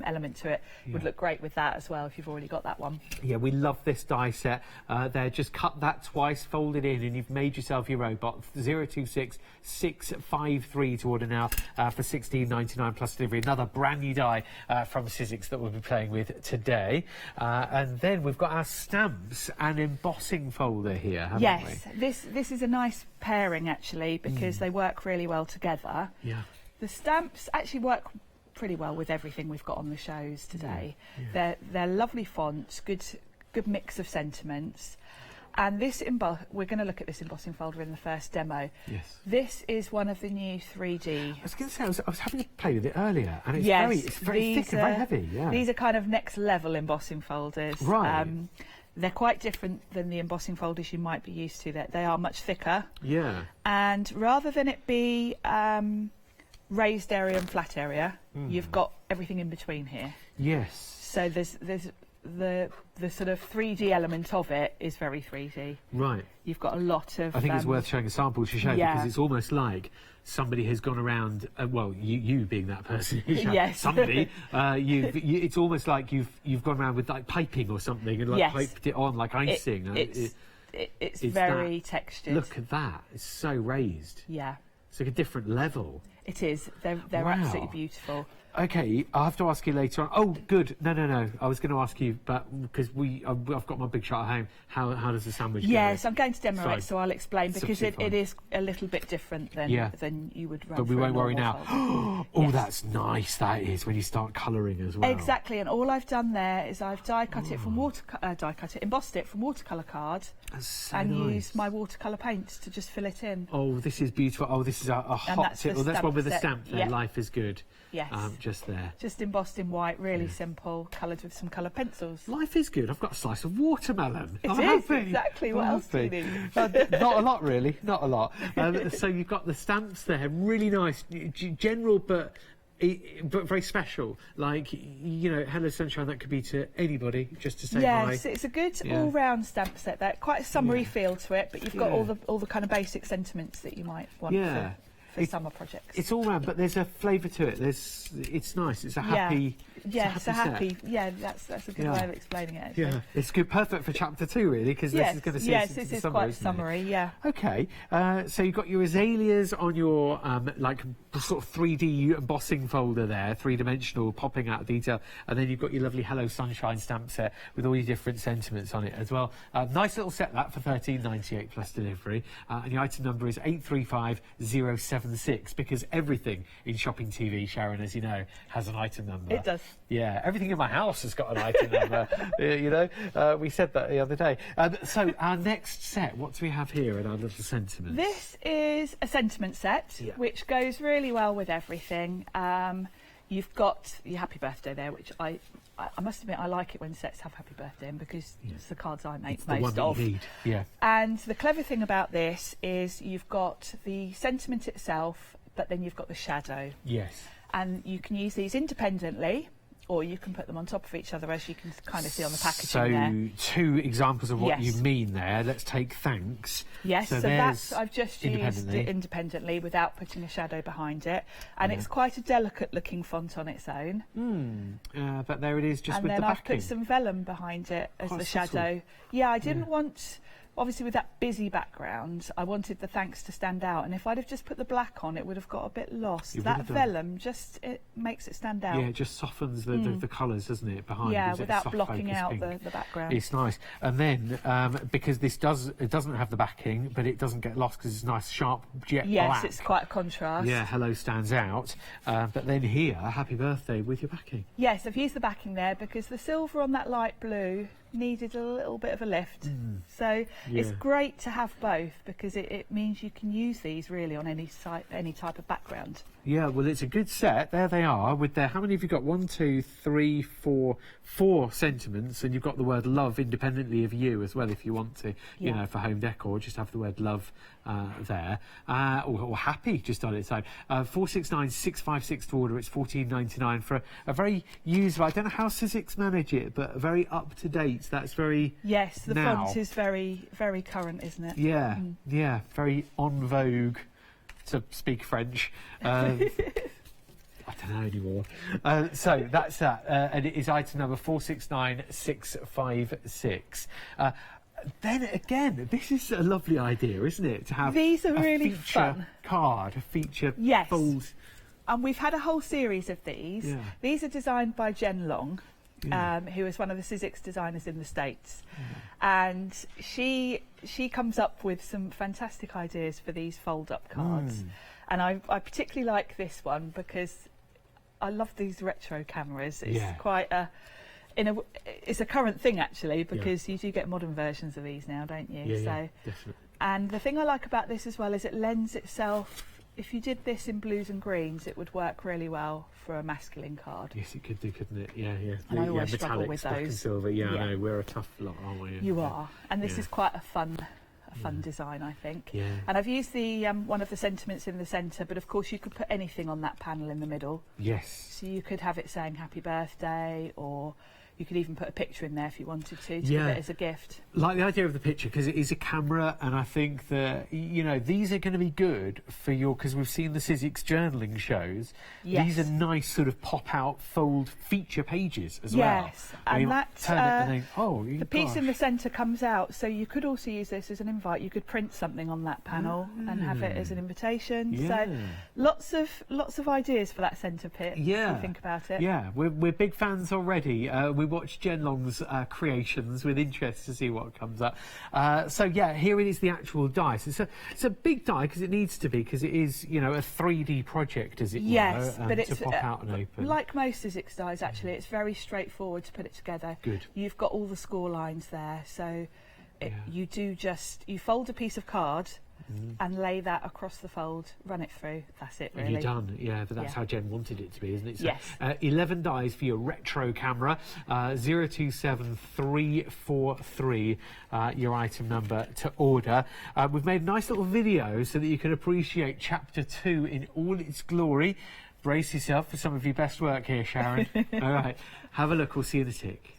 element to it. Would look great with that as well if you've already got that one. Yeah, we love this die set. There, just cut that twice, fold it in, and you've made yourself your robot. 026653 to order now for $16.99 plus delivery. Another brand new die from Sizzix that we'll be playing with today. And then we've got our stamps and embossing folder here, haven't we? This is a nice pairing actually, because they work really well together. Yeah. The stamps actually work pretty well with everything we've got on the shows today. They're lovely fonts, good mix of sentiments, And this we're going to look at this embossing folder in the first demo. Yes. This is one of the new 3D. I was going to say, I was having a play with it earlier, and it's Yes, very thick and very heavy. Yeah. These are kind of next level embossing folders. Right. They're quite different than the embossing folders you might be used to. They are much thicker. Yeah. And rather than it be raised area and flat area, you've got everything in between here. Yes. So there's the sort of 3D element of it is very 3D. Right. You've got a lot of... I think it's worth showing a sample to show because it's almost like somebody has gone around. Well, you being that person, yes. somebody. It's almost like you've gone around with like piping or something and like piped it on like icing. It's very textured. Look at that! It's so raised. Yeah. It's like a different level. It is. They're absolutely beautiful. Okay, I'll have to ask you later on. Oh, good. No. I was going to ask you, but because I've got my big shot at home. How does the sandwich go? Yes, I'm going to demo it, so I'll explain because it is a little bit different than you would run. But we won't worry now. Oh, yes. That's nice. That is when you start colouring as well. Exactly, and all I've done there is I've embossed it from watercolour card, used my watercolour paints to just fill it in. Oh, this is beautiful. Oh, this is a hot tip. That's one with the stamp there. Life is good. Yes. Just there. Just embossed in white, really simple, coloured with some colour pencils. Life is good. I've got a slice of watermelon. It is, exactly. What else do you need? Not a lot, really. Not a lot. So you've got the stamps there. Really nice. General, but very special. Like, Hello Sunshine, that could be to anybody, just to say hi. Yes, it's a good all-round stamp set. There, quite a summery feel to it, but you've got all the kind of basic sentiments that you might want for summer projects. It's all round, but there's a flavour to it. It's nice. It's a happy. It's a happy. Yeah, that's a good way of explaining it. Actually. Yeah, it's good, perfect for chapter 2, really, because this is going to see us into this the is summer, quite isn't summery. it? Yeah. Okay, so you've got your azaleas on your like sort of 3D embossing folder there, three-dimensional, popping out detail, and then you've got your lovely Hello Sunshine stamp set with all your different sentiments on it as well. Nice little set that for $13.98 plus delivery, and your item number is 835076 because everything in shopping TV, Sharon, as you know, has an item number. It does. Yeah, everything in my house has got an item number. We said that the other day. So our next set, what do we have here in our little sentiments? This is a sentiment set, which goes really well with everything. You've got your happy birthday there, which I must admit I like it when sets have happy birthday in because it's the cards I make most of. You need. Yeah. And the clever thing about this is you've got the sentiment itself, but then you've got the shadow. Yes. And you can use these independently, or you can put them on top of each other, as you can kind of see on the packaging there. So, 2 examples of what you mean there. Let's take thanks. Yes, so that's, I've just used it independently without putting a shadow behind it. And it's quite a delicate-looking font on its own. But there it is, just with the backing. And then I've put some vellum behind it as the shadow. Yeah, I didn't want... Obviously, with that busy background, I wanted the thanks to stand out. And if I'd have just put the black on, it would have got a bit lost. That vellum it makes it stand out. Yeah, it just softens the colours, doesn't it, behind? Yeah, without blocking out the background. It's nice. And then, because it doesn't have the backing, but it doesn't get lost because it's nice, sharp jet black. Yes, it's quite a contrast. Yeah, hello stands out. But then here, happy birthday with your backing. Yes, I've used the backing there because the silver on that light blue needed a little bit of a lift. So it's great to have both because it means you can use these really on any type of background. Yeah, well, it's a good set. There they are with their... How many have you got? 1, 2, 3, 4 sentiments, and you've got the word love independently of you as well if you want to, you know, for home decor, just have the word love there. Or happy just on its own. 469656 to order. It's $14.99 for a very usable... I don't know how Sizzix manage it, but very up-to-date. That's very... Yes, the font is very, very current, isn't it? Yeah, yeah, very en vogue, to speak French. I don't know anymore. So that's that, and it is item number 469656. Then again, this is a lovely idea, isn't it? To have these are really feature card, a feature fold. And we've had a whole series of these. Yeah. These are designed by Jen Long. Who is one of the Sizzix designers in the States. And she comes up with some fantastic ideas for these fold-up cards. And I particularly like this one because I love these retro cameras. It's quite a... it's a current thing actually, because you do get modern versions of these now, don't you? Yeah, definitely. And the thing I like about this as well is it lends itself. If you did this in blues and greens, it would work really well for a masculine card. Yes, it could do, couldn't it? Yeah. And I always struggle with black and those. silver. Yeah, I know. We're a tough lot, aren't we? You are, and this is quite a fun design, I think. Yeah. And I've used the one of the sentiments in the centre, but of course you could put anything on that panel in the middle. Yes. So you could have it saying happy birthday, or you could even put a picture in there if you wanted to give it as a gift. Like the idea of the picture, because it is a camera, and I think that, these are going to be good for because we've seen the Sizzix journaling shows. Yes. These are nice sort of pop-out, fold feature pages as well. Yes, and that turn it and think, the piece in the centre comes out, so you could also use this as an invite. You could print something on that panel and have it as an invitation. Yeah. So lots of ideas for that centre pit. Yeah. If you think about it. Yeah, we're big fans already. We watched Jen Long's creations with interest to see what comes up. So here it is, the actual dice. It's a big die because it needs to be, because it is, a 3D project, as it were. Yes, but it's to pop out and open. Like most Sizzix dies, actually, it's very straightforward to put it together. Good. You've got all the score lines there, so you fold a piece of card and lay that across the fold, run it through. That's it, really. And you're done. Yeah, but that's how Jen wanted it to be, isn't it? So, yes. 11 dies for your retro camera. 027343, your item number to order. We've made a nice little video so that you can appreciate Chapter 2 in all its glory. Brace yourself for some of your best work here, Sharon. All right, have a look. We'll see you in a tick.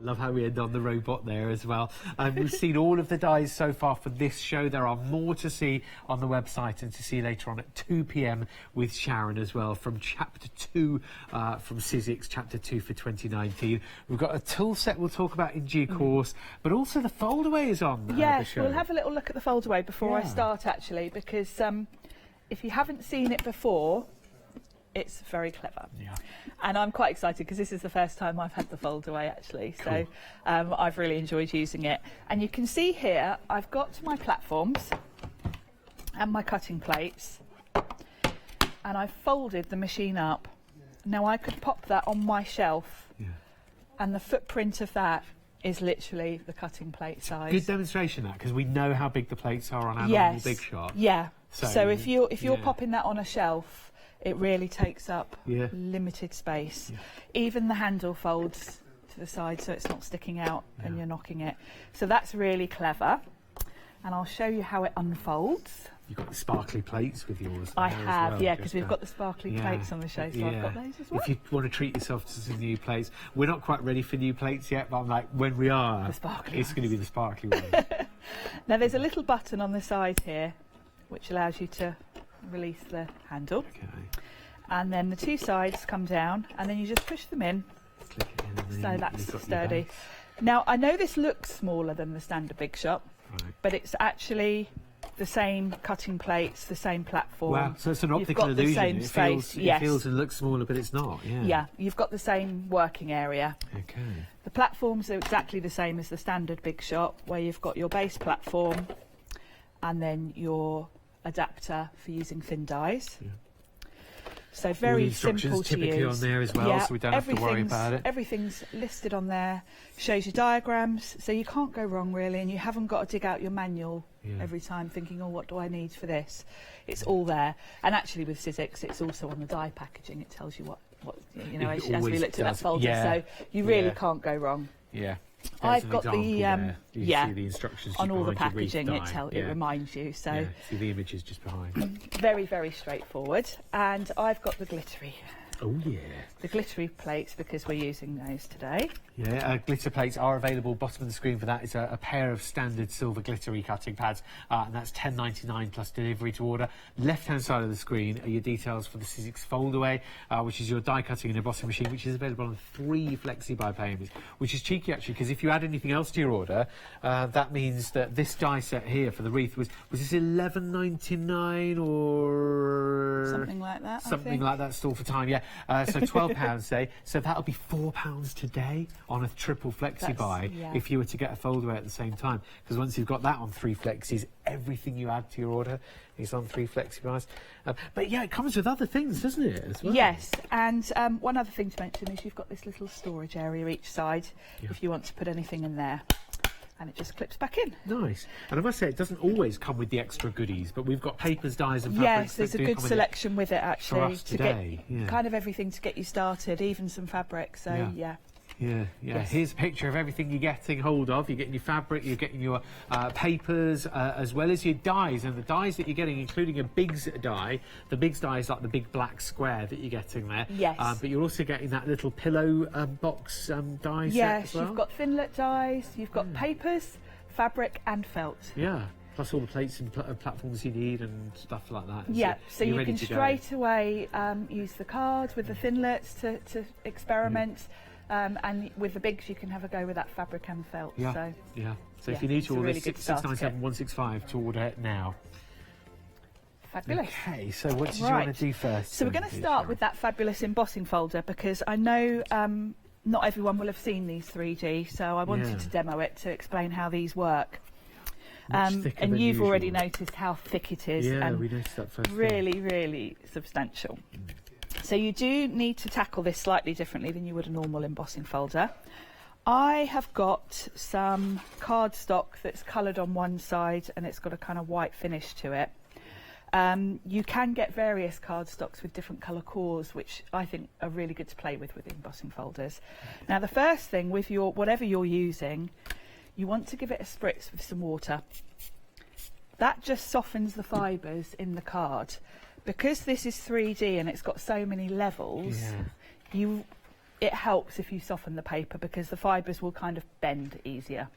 Love how we end on the robot there as well. We've seen all of the dies so far for this show. There are more to see on the website and to see later on at 2 p.m. with Sharon as well from Chapter 2 from Sizzix, Chapter 2 for 2019. We've got a tool set we'll talk about in due course, but also the foldaway is on the Yes, show. we'll have a little look at the foldaway before I start, actually, because if you haven't seen it before, it's very clever. Yeah. And I'm quite excited because this is the first time I've had the foldaway, actually. Cool. So I've really enjoyed using it. And you can see here, I've got my platforms and my cutting plates, and I've folded the machine up. Now I could pop that on my shelf, and the footprint of that is literally the cutting plate size. Good demonstration, that, because we know how big the plates are on our normal Big Shot. Yeah. So if you're yeah. popping that on a shelf, it really takes up limited space. Even the handle folds to the side so it's not sticking out and you're knocking it. So that's really clever. And I'll show you how it unfolds. You've got the sparkly plates with yours. I there as have, well, yeah, because we've got the sparkly plates on the show, so I've got those as well. If you want to treat yourself to some new plates, we're not quite ready for new plates yet, but I'm like, when we are, the sparkly it's going to be the sparkly ones. Now there's a little button on the side here, which allows you to release the handle. Okay. And then the two sides come down, and then you just push them in. Click it in and then So that's you've got your sturdy. bags. Now, I know this looks smaller than the standard Big Shot, but it's actually the same cutting plates, the same platform. Wow, so it's an You've optical got the illusion. same It space, feels, it feels and looks smaller, but it's not. Yeah. Yeah, you've got the same working area. Okay. The platforms are exactly the same as the standard Big Shot, where you've got your base platform and then your adapter for using thin dies. Yeah. So All very the instructions simple to typically use. on there as well, so we don't have to worry about it. Everything's listed on there, shows you diagrams, so you can't go wrong really, and you haven't got to dig out your manual every time, thinking, oh, what do I need for this? It's all there. And actually with Sizzix, it's also on the die packaging. It tells you what you know, as we looked at that folder. So you really can't go wrong. Yeah. I've got the see the instructions on all the behind your packaging. wreath die. It reminds you. So see the images just behind. very, very straightforward. And I've got the glittery. Oh yeah. The glittery plates, because we're using those today. Yeah, glitter plates are available. Bottom of the screen for that is a pair of standard silver glittery cutting pads, and that's £10.99 plus delivery to order. Left-hand side of the screen are your details for the Sizzix Foldaway, which is your die cutting and embossing machine, which is available on 3 flexi-buy payments, which is cheeky actually, because if you add anything else to your order, that means that this die set here for the wreath was this £11.99 or something like that? Something like that, still for time, yeah. So £12 today. So that'll be £4 today on a triple flexi buy if you were to get a foldaway at the same time. Because once you've got that on 3 flexis, everything you add to your order is on 3 flexi buys. But yeah, it comes with other things, doesn't it, as well? Yes, and one other thing to mention is you've got this little storage area each side if you want to put anything in there. And it just clips back in. Nice. And I must say, it doesn't always come with the extra goodies, but we've got papers, dyes and fabrics. Yes, there's a good selection with it, actually. For us today, kind of everything to get you started, even some fabric, so yeah. Yes. Here's a picture of everything you're getting hold of. You're getting your fabric, you're getting your papers, as well as your dyes. And the dyes that you're getting, including a Biggs dye. The Biggs dye is like the big black square that you're getting there. Yes. But you're also getting that little pillow box dye set as well. You've got Thinlet dyes, you've got papers, fabric and felt. Yeah. Plus all the plates and platforms you need and stuff like that. Yeah, so you can straight away use the cards with the Thinlets to experiment. And with the Biggs, you can have a go with that fabric and felt. So if you need to order, 697 165 to order it now. Fabulous. Okay, so what did you want to do first? So we're going to start with that fabulous embossing folder, because I know not everyone will have seen these 3D, so I wanted to demo it to explain how these work. And you've already noticed how thick it is. Yeah, and we noticed that first. Really substantial. So you do need to tackle this slightly differently than you would a normal embossing folder. I have got some cardstock that's coloured on one side and it's got a kind of white finish to it. You can get various cardstocks with different colour cores, which I think are really good to play with embossing folders. Now the first thing with whatever you're using, you want to give it a spritz with some water. That just softens the fibres in the card. Because this is 3D and it's got so many levels, it helps if you soften the paper, because the fibres will kind of bend easier.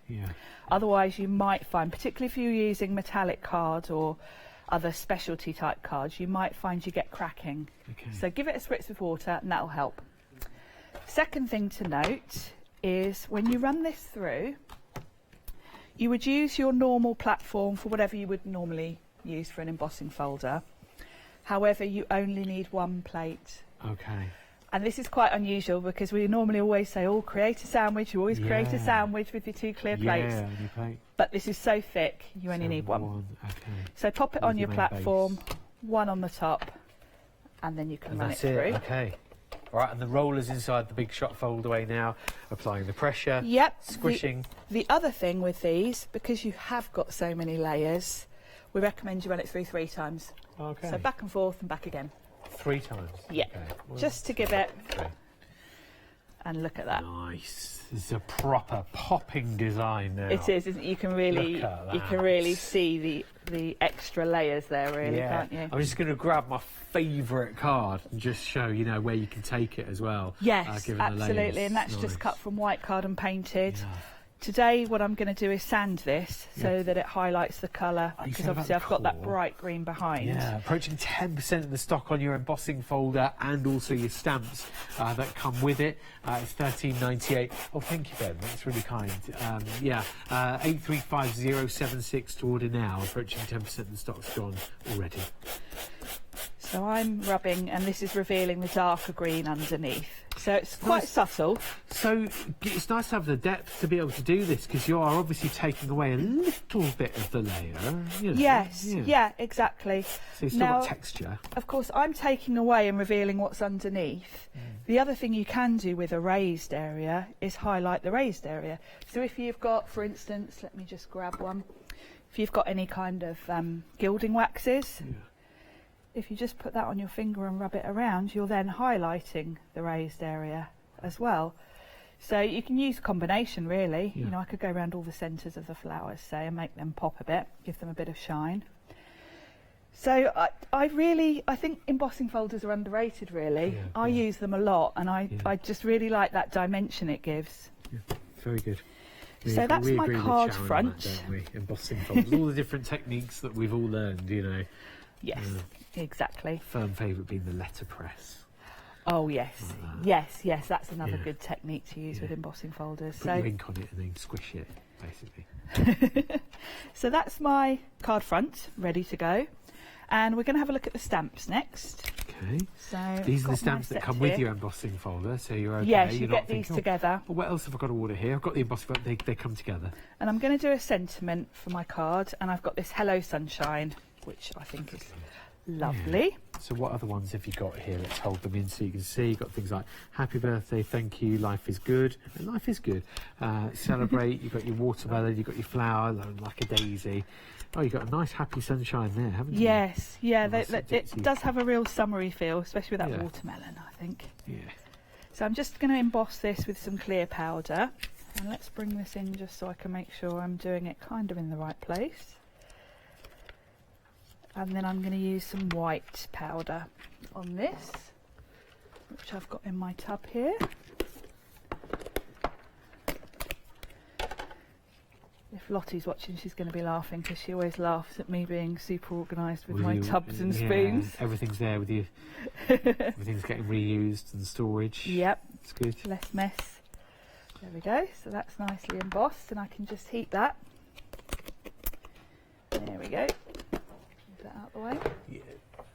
Otherwise you might find, particularly if you're using metallic card or other specialty type cards, you might find you get cracking. So give it a spritz with water and that'll help. Second thing to note is when you run this through, you would use your normal platform for whatever you would normally use for an embossing folder. However, you only need 1 plate. Okay. And this is quite unusual, because we normally always say, oh, create a sandwich. You always create a sandwich with your 2 clear plates. Plate. But this is so thick, you only need 1. Okay. So pop it on your platform, 1 on the top, and then you can run it through. Okay. All right, and the roller's inside the Big Shot Foldaway now, applying the pressure. Yep. Squishing. The other thing with these, because you have got so many layers, we recommend you run it through 3 times. Okay. So back and forth and back again. 3 times? Yeah. Okay. Well, just to give it... And look at that. Nice. It's a proper popping design now. It is, isn't it? You can really see the extra layers there, really, can't you? I'm just going to grab my favourite card and just show, where you can take it as well. Yes, absolutely, and that's just cut from white card and painted. Today what I'm going to do is sand this so that it highlights the colour, because obviously I've got that bright green behind. Yeah, approaching 10% of the stock on your embossing folder and also your stamps that come with it. It's $13.98. Oh, thank you, Ben. That's really kind. 835076 to order now. Approaching 10% of the stock's gone already. So I'm rubbing, and this is revealing the darker green underneath. So it's quite subtle. So it's nice to have the depth to be able to do this, because you are obviously taking away a little bit of the layer. Yes, yeah, exactly. So you've still got texture. Of course, I'm taking away and revealing what's underneath. The other thing you can do with a raised area is highlight the raised area. So if you've got, for instance, let me just grab one. if you've got any kind of gilding waxes, if you just put that on your finger and rub it around, you're then highlighting the raised area as well. So you can use a combination, really. You know, I could go around all the centres of the flowers, say, and make them pop a bit, give them a bit of shine. So I think embossing folders are underrated, really. I use them a lot, and I just really like that dimension it gives. Very good. So that's my card front. On that, don't we? Embossing folders, all the different techniques that we've all learned, you know. Yes, exactly. Firm favourite being the letterpress. Oh yes, yes, that's another good technique to use with embossing folders. Put your ink on it and then squish it, basically. So that's my card front, ready to go. And we're going to have a look at the stamps next. Okay. So these are the stamps that come with your embossing folder, so you're okay. Yes, you you're get not these thinking, together. Well, what else have I got to order here? I've got the embossing folder, they come together. And I'm going to do a sentiment for my card, and I've got this Hello Sunshine, which I think is lovely. Yeah. So what other ones have you got here? Let's hold them in so you can see. You've got things like happy birthday, thank you, life is good. And life is good. Celebrate, you've got your watermelon, you've got your flower, like a daisy. Oh, you've got a nice happy sunshine there, haven't you? Yes, yeah, it does have a real summery feel, especially with that watermelon, I think. Yeah. So I'm just going to emboss this with some clear powder. And let's bring this in just so I can make sure I'm doing it kind of in the right place. And then I'm going to use some white powder on this, which I've got in my tub here. If Lottie's watching, she's going to be laughing because she always laughs at me being super organised with my tubs and spoons. Everything's there with you. Everything's getting reused and storage. Yep. It's good. Less mess. There we go. So that's nicely embossed, and I can just heat that. There we go. Move that out the way. Yeah,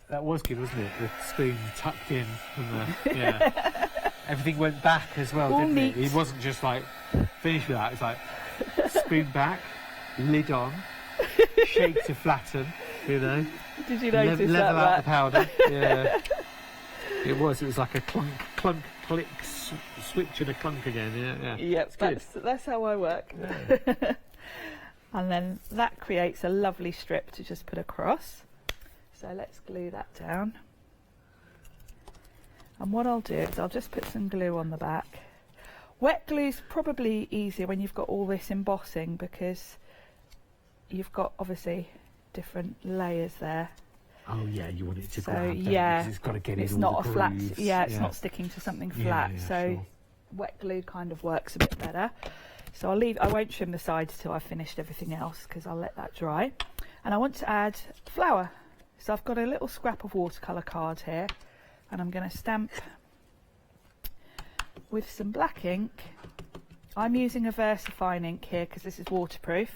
that was good, wasn't it? The spoon tucked in and the, everything went back as well, All didn't neat. it? It wasn't just like finish with that. It's like spoon back, lid on, shake to flatten. You know. Did you notice level that? out the powder. Yeah. It was like a clunk, clunk, click, switch and a clunk again. Yeah. Yep, that's how I work. Yeah. And then that creates a lovely strip to just put across. So let's glue that down. And what I'll do is I'll just put some glue on the back. Wet glue's probably easier when you've got all this embossing because you've got obviously different layers there. Oh yeah, you want it to So grab, yeah, it's got to get it's in not all a the flat. grooves. Yeah, it's not sticking to something flat. So sure. wet glue kind of works a bit better. So I won't trim the sides till I've finished everything else because I'll let that dry. And I want to add flower. So I've got a little scrap of watercolour card here, and I'm going to stamp with some black ink. I'm using a VersaFine ink here because this is waterproof.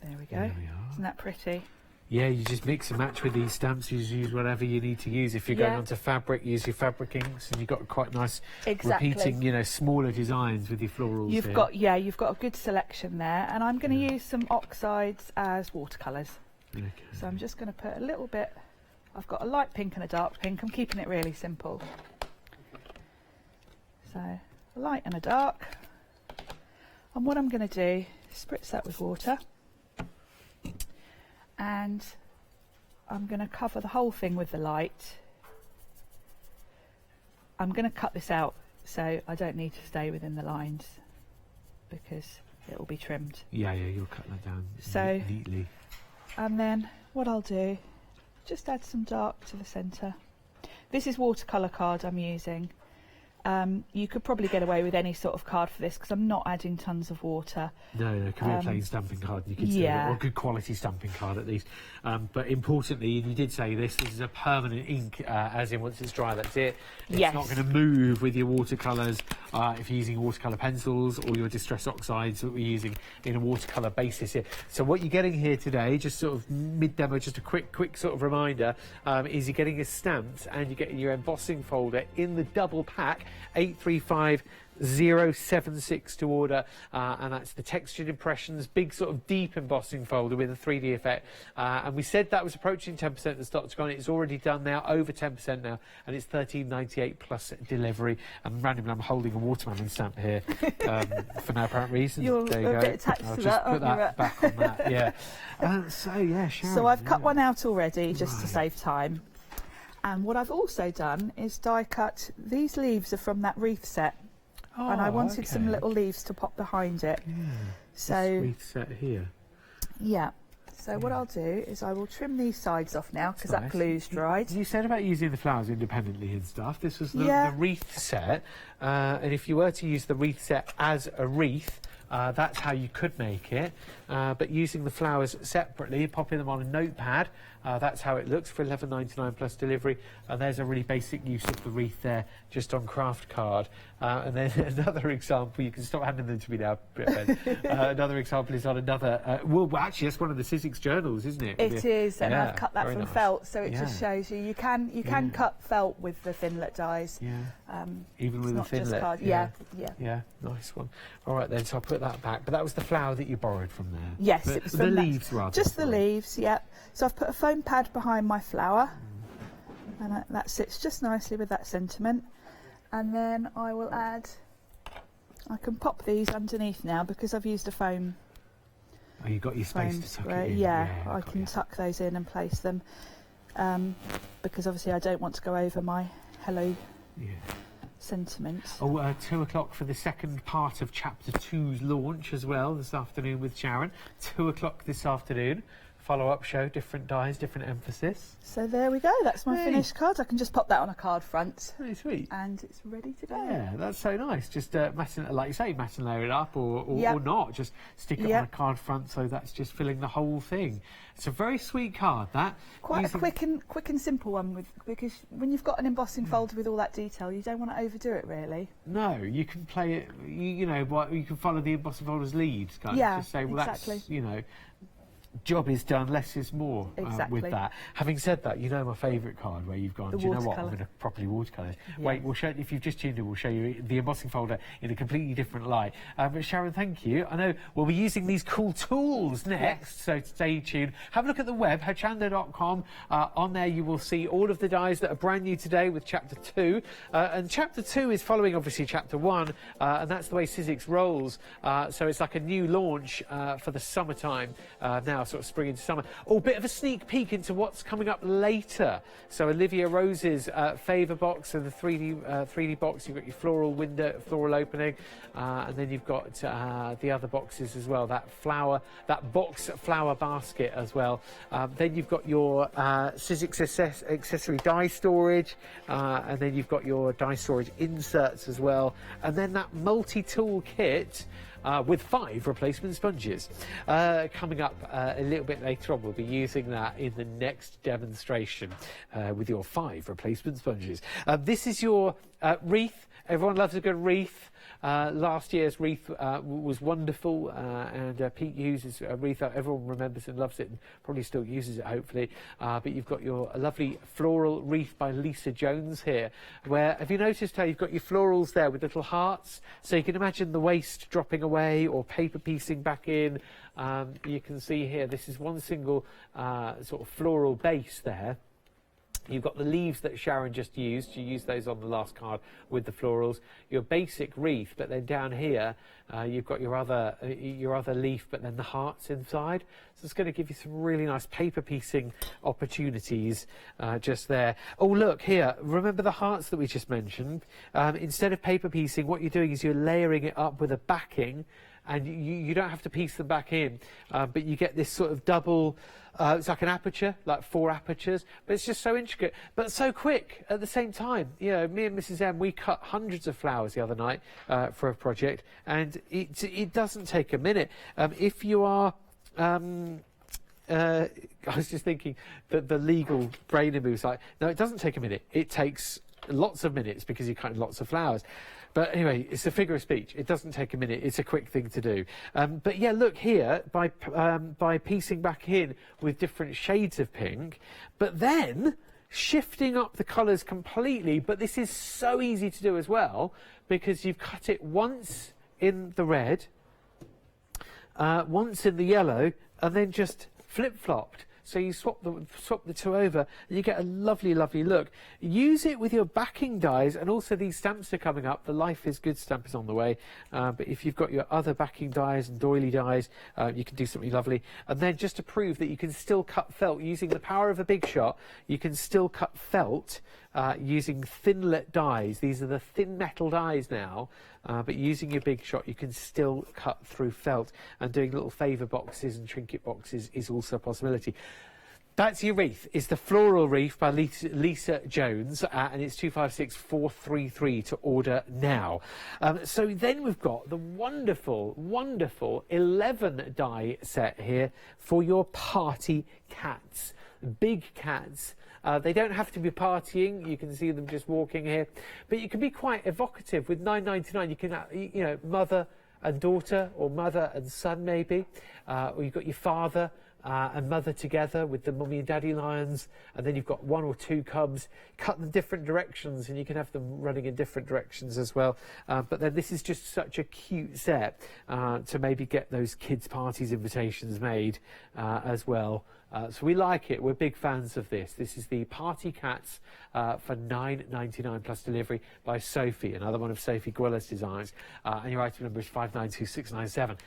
There we go. There we are. Isn't that pretty? Yeah, you just mix and match with these stamps. You just use whatever you need to use. If you're going onto fabric, use your fabric inks, and you've got quite nice repeating, smaller designs with your florals. You've got a good selection there, and I'm going to use some oxides as watercolours. Okay. So I'm just going to put a little bit. I've got a light pink and a dark pink. I'm keeping it really simple. So a light and a dark. And what I'm going to do is spritz that with water. And I'm going to cover the whole thing with the light. I'm going to cut this out so I don't need to stay within the lines because it will be trimmed. Yeah, you'll cut that down so neatly. And then what I'll do, just add some dark to the centre. This is watercolour card I'm using. You could probably get away with any sort of card for this because I'm not adding tons of water. No, it could be a plain stamping card, and you could say, or a good quality stamping card at least. But importantly, and you did say this is a permanent ink, as in once it's dry, that's it. It's not going to move with your watercolours if you're using watercolour pencils or your distress oxides that we're using in a watercolour basis here. So what you're getting here today, just sort of mid-demo, just a quick sort of reminder, is you're getting your stamps and you're getting your embossing folder in the double pack. 835-076 to order, and that's the Textured Impressions, big sort of deep embossing folder with a 3D effect. And we said that was approaching 10% of the stock's gone. It's already done now, over 10% now, and it's $13.98 plus delivery. And randomly, I'm holding a watermelon stamp here for no apparent reason. There you go. A bit attached I'll to just that, put that back on that. Yeah. So yeah, Sharon, So I've cut one out already just to save time. And what I've also done is die cut. These leaves are from that wreath set. And I wanted some little leaves to pop behind it. Yeah, so this wreath set here. Yeah. So what I'll do is I will trim these sides off now because that glue's dried. You said about using the flowers independently and stuff. This was the wreath set. And if you were to use the wreath set as a wreath, that's how you could make it. But using the flowers separately, popping them on a notepad, that's how it looks for $11.99 plus delivery. And there's a really basic use of the wreath there, just on craft card. And then another example, you can stop handing them to me now, Ben. Another example is on another, well, actually, that's one of the Sizzix journals, isn't it? It is, and I've cut that from felt, so it just shows you can cut felt with the Thinlet dies. Yeah. Even with the Thinlet. Card. Yeah, nice one. All right then, so I'll put that back. But that was the flower that you borrowed from there. Yes, but it was the from leaves, rather. Just the leaves, yeah. So I've put a foam pad behind my flower, and that sits just nicely with that sentiment. And then I will add. I can pop these underneath now because I've used a foam. Oh, you got your space to tuck it in. Yeah, I can tuck those in and place them because obviously I don't want to go over my hello sentiment. Oh, 2 o'clock for the second part of Chapter 2's launch as well this afternoon with Sharon. 2 o'clock this afternoon. Follow-up show, different dies, different emphasis. So there we go, that's my finished card. I can just pop that on a card front. Very sweet. And it's ready to go. Yeah, that's so nice. Just like you say, matte and layer it up or not. Just stick it on a card front so that's just filling the whole thing. It's a very sweet card, that. Quite a quick and simple one, because when you've got an embossing folder with all that detail, you don't want to overdo it, really. No, you can play it, you can follow the embossing folder's leads, can't you? Just say, well, exactly. That's, job is done, less is more with that. Having said that, my favourite card where you've gone, do you know what, I'm going to properly watercolour it. Yeah. Wait, we'll show, if you've just tuned in, we'll show you the embossing folder in a completely different light. But Sharon, thank you. I know we'll be using these cool tools next, so stay tuned. Have a look at the web, hochanda.com. On there you will see all of the dies that are brand new today with Chapter 2. And Chapter 2 is following, obviously, Chapter 1, and that's the way Sizzix rolls. So it's like a new launch for the summertime now, sort of spring into summer. Oh, bit of a sneak peek into what's coming up later. So Olivia Rose's favour box and the 3D box. You've got your floral opening, and then you've got the other boxes as well. That box flower basket as well. Then you've got your Sizzix accessory die storage, and then you've got your die storage inserts as well, and then that multi-tool kit. With 5 replacement sponges. Coming up a little bit later on, we'll be using that in the next demonstration with your 5 replacement sponges. This is your wreath. Everyone loves a good wreath. Last year's wreath was wonderful, and Pete Hughes' wreath, everyone remembers and loves it and probably still uses it, hopefully. But you've got your lovely floral wreath by Lisa Jones here, where, have you noticed how you've got your florals there with little hearts? So you can imagine the waste dropping away or paper piecing back in. You can see here, this is one single sort of floral base there. You've got the leaves that Sharon just used. She used those on the last card with the florals. Your basic wreath, but then down here you've got your other leaf, but then the hearts inside. So it's going to give you some really nice paper piecing opportunities just there. Oh, look here. Remember the hearts that we just mentioned? Instead of paper piecing, what you're doing is you're layering it up with a backing. And you don't have to piece them back in, but you get this sort of double, it's like an aperture, like 4 apertures, but it's just so intricate, but so quick at the same time. Me and Mrs. M, we cut hundreds of flowers the other night for a project, and it doesn't take a minute. If you are... I was just thinking that the legal brain moves like, no, it doesn't take a minute. It takes lots of minutes because you're cutting lots of flowers. But anyway, it's a figure of speech. It doesn't take a minute. It's a quick thing to do. But yeah, look here, by piecing back in with different shades of pink, but then shifting up the colours completely, but this is so easy to do as well because you've cut it once in the red, once in the yellow, and then just flip-flopped. So you swap the two over and you get a lovely, lovely look. Use it with your backing dies, and also these stamps are coming up. The Life is Good stamp is on the way. But if you've got your other backing dies and doily dies, you can do something lovely. And then just to prove that you can still cut felt using the power of a Big Shot, you can still cut felt using thinlet dies. These are the thin metal dies now. But using your Big Shot, you can still cut through felt, and doing little favour boxes and trinket boxes is also a possibility. That's your wreath. It's the Floral Wreath by Lisa Jones, and it's 256433 to order now. So then we've got the wonderful, wonderful 11 die set here for your party cats. Big cats. They don't have to be partying. You can see them just walking here, but you can be quite evocative with $9.99. You can, you know, mother and daughter, or mother and son maybe, or you've got your father and mother together with the mummy and daddy lions, and then you've got one or two cubs. Cut them different directions, and you can have them running in different directions as well. But then this is just such a cute set to maybe get those kids' parties invitations made as well. So we like it. We're big fans of this. This is the Party Cats for $9.99 plus delivery by Sophie, another one of Sophie Guilla's designs. And your item number is 592697.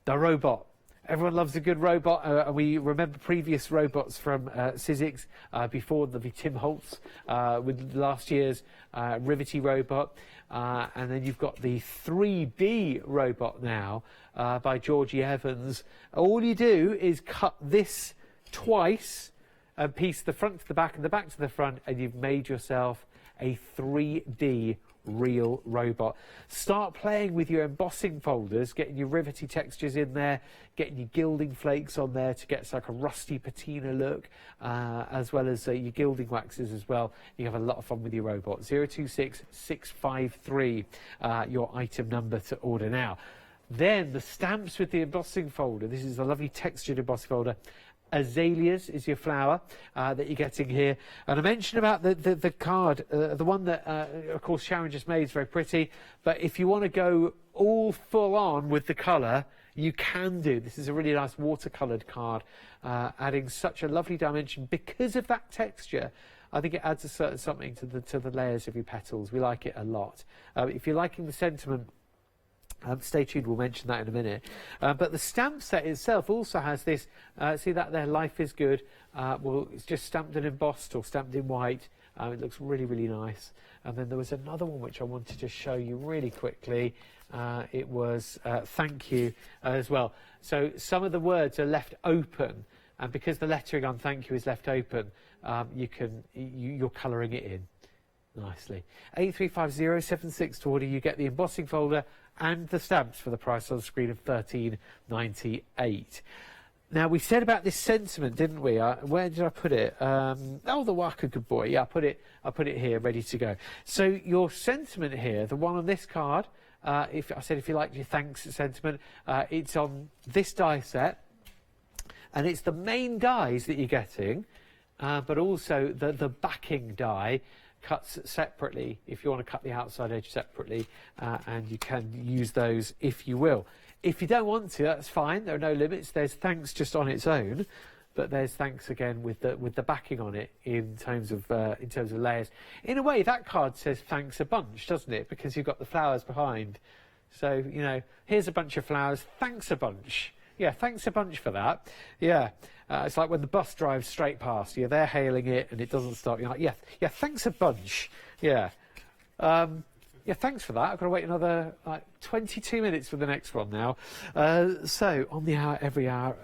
The robot. Everyone loves a good robot. And we remember previous robots from Sizzix before the Tim Holtz with last year's Rivety robot. And then you've got the 3D robot now by Georgie Evans. All you do is cut this twice and piece the front to the back and the back to the front, and you've made yourself a 3D real robot. Start playing with your embossing folders, getting your rivety textures in there, getting your gilding flakes on there to get like a rusty patina look, as well as your gilding waxes as well. You have a lot of fun with your robot. 026653 your item number to order now. Then the stamps with the embossing folder. This is a lovely textured embossing folder. Azaleas is your flower that you're getting here. And I mentioned about the card, the one that, of course, Sharon just made is very pretty. But if you want to go all full on with the colour, you can do. This is a really nice watercoloured card, adding such a lovely dimension because of that texture. I think it adds a certain something to the layers of your petals. We like it a lot. If you're liking the sentiment, stay tuned, we'll mention that in a minute. But the stamp set itself also has this, see that there, Life is Good. Well, it's just stamped and embossed or stamped in white. It looks really, really nice. And then there was another one which I wanted to show you really quickly. It was thank you as well. So some of the words are left open, and because the lettering on thank you is left open, you're colouring it in nicely. 835076 to order. You get the embossing folder and the stamps for the price on the screen of $13.98. Now, we said about this sentiment, didn't we? Where did I put it? Oh, the Waka Good Boy. Yeah, I put it here, ready to go. So your sentiment here, the one on this card, if you like your thanks sentiment, it's on this die set, and it's the main dies that you're getting, but also the backing die cuts separately if you want to cut the outside edge separately, and you can use those if you will. If you don't want to, that's fine. There are no limits. There's thanks just on its own, but there's thanks again with the backing on it in terms of layers. In a way, that card says thanks a bunch, doesn't it? Because you've got the flowers behind. So, you know, here's a bunch of flowers. Thanks a bunch. Yeah, thanks a bunch for that. Yeah. It's like when the bus drives straight past you, they're hailing it and it doesn't stop. You're like, yeah, thanks a bunch. Yeah. Yeah, thanks for that. I've got to wait another 22 minutes for the next one now. So on the hour, every hour,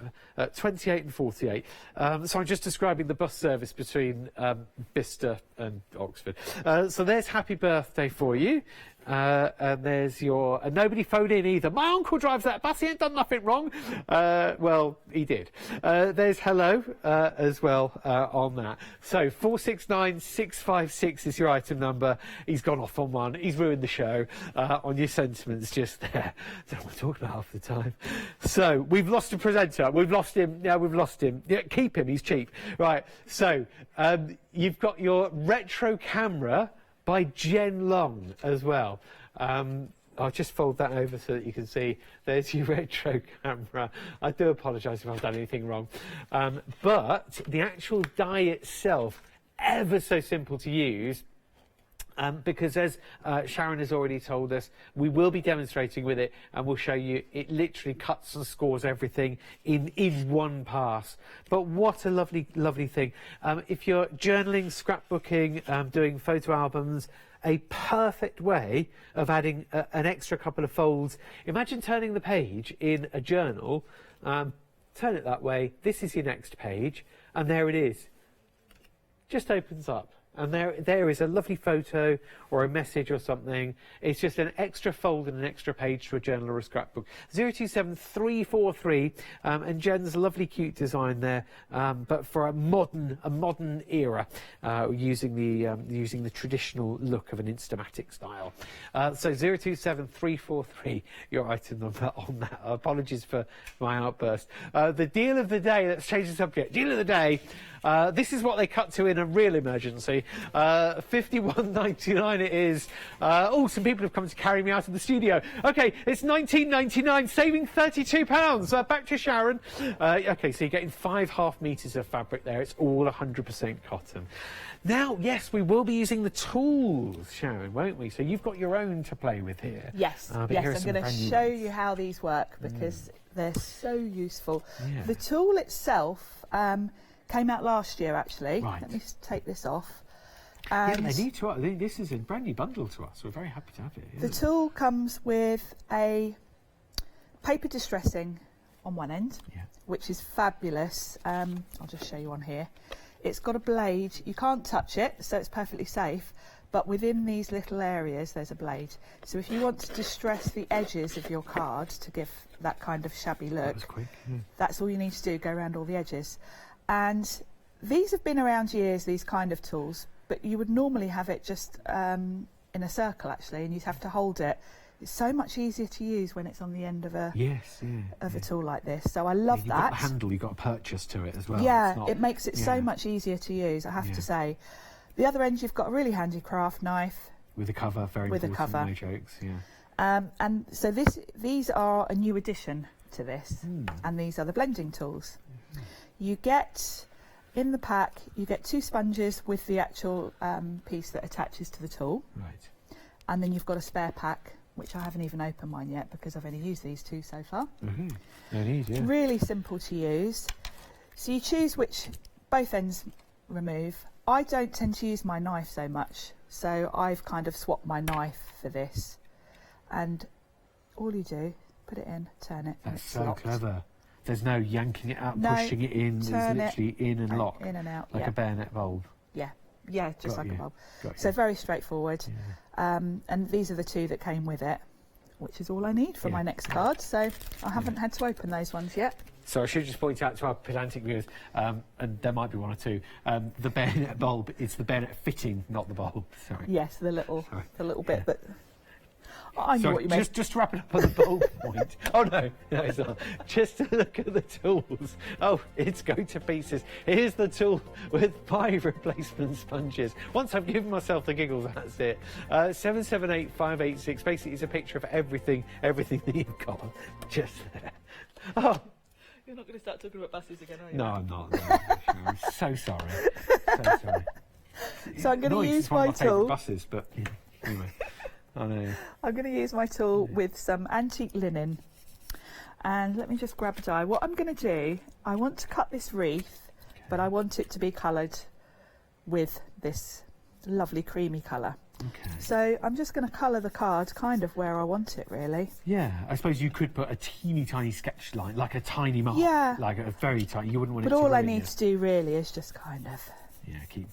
28 and 48. So I'm just describing the bus service between Bicester and Oxford. So there's happy birthday for you. And there's your... And nobody phoned in either. My uncle drives that bus. He ain't done nothing wrong. Well, he did. There's hello as well on that. So 469656 is your item number. He's gone off on one. He's ruined the show on your sentiment. Sharon's just there. Don't want to talk about half the time. So we've lost a presenter. We've lost him. Yeah, we've lost him. Yeah, keep him. He's cheap. Right. So you've got your retro camera by Jen Long as well. I'll just fold that over so that you can see there's your retro camera. I do apologise if I've done anything wrong. But the actual die itself, ever so simple to use. Because as Sharon has already told us, we will be demonstrating with it and we'll show you it literally cuts and scores everything in one pass. But what a lovely, lovely thing. If you're journaling, scrapbooking, doing photo albums, a perfect way of adding an extra couple of folds. Imagine turning the page in a journal, turn it that way, this is your next page, and there it is. Just opens up. And there is a lovely photo or a message or something. It's just an extra fold and an extra page to a journal or a scrapbook. 027343, and Jen's lovely cute design there, but for a modern era, using the traditional look of an Instamatic style. So 027343, your item number on that. Apologies for my outburst. The deal of the day. Let's change the subject. Deal of the day. This is what they cut to in a real emergency. $51.99 it is. Oh, some people have come to carry me out of the studio. Okay, it's $19.99, saving £32. Back to Sharon. Okay, so you're getting 5.5 metres of fabric there. It's all 100% cotton. Now, yes, we will be using the tools, Sharon, won't we? So you've got your own to play with here. Yes, yes, I'm going to show you how these work because they're so useful. Yeah. The tool itself came out last year, actually. Right. Let me take this off. Yeah, they need to. This is a brand new bundle to us. We're very happy to have it. Yeah. The tool comes with a paper distressing on one end, which is fabulous. I'll just show you on here. It's got a blade. You can't touch it, so it's perfectly safe. But within these little areas, there's a blade. So if you want to distress the edges of your card to give that kind of shabby look, that was quick. Yeah. That's all you need to do, go around all the edges. And these have been around years, these kind of tools, but you would normally have it just in a circle, actually, and you'd have to hold it. It's so much easier to use when it's on the end of a a tool like this. So I love You've that. got the handle, you've got a purchase to it as well. Yeah, it makes it so much easier to use, I have to say. The other end, you've got a really handy craft knife. With a cover, very important, a cover. No jokes, yeah. And so these are a new addition to this, and these are the blending tools. You get, in the pack, you get 2 sponges with the actual piece that attaches to the tool. Right. And then you've got a spare pack, which I haven't even opened mine yet because I've only used these 2 so far. No need, yeah. Really simple to use. So you choose which both ends remove. I don't tend to use my knife so much, so I've kind of swapped my knife for this. And all you do, put it in, turn it, and That's it's so locked. clever. There's no yanking it out, No, pushing it in. It's literally in and lock. In and out, like a bayonet bulb. Yeah, just Got like you. a bulb. Got So you. very straightforward. And these are the 2 that came with it, which is all I need for my next card. So I haven't had to open those ones yet. So I should just point out to our pedantic viewers, and there might be 1 or 2, the bayonet bulb, it's the bayonet fitting, not the bulb. Sorry. Yes, the little bit, but I know what you mean. Just to wrap it up on the bulb point. Oh no, it's not. Just to look at the tools. Oh, it's going to pieces. Here's the tool with 5 replacement sponges. Once I've given myself the giggles, that's it. 778586. Basically, it's a picture of everything that you've got just there. Oh. You're not going to start talking about buses again, are you? No, I'm not. No, I'm so sorry. So sorry. So I'm going to use one my of my favourite tool. buses, but anyway. I know. I'm going to use my tool with some antique linen. And let me just grab a die. What I'm going to do, I want to cut this wreath, but I want it to be coloured with this lovely creamy colour. Okay. So I'm just going to colour the card kind of where I want it, really. Yeah, I suppose you could put a teeny tiny sketch line, like a tiny mark. Yeah. Like a very tiny, you wouldn't want it But to all I ruin need you. to do really is just kind of keep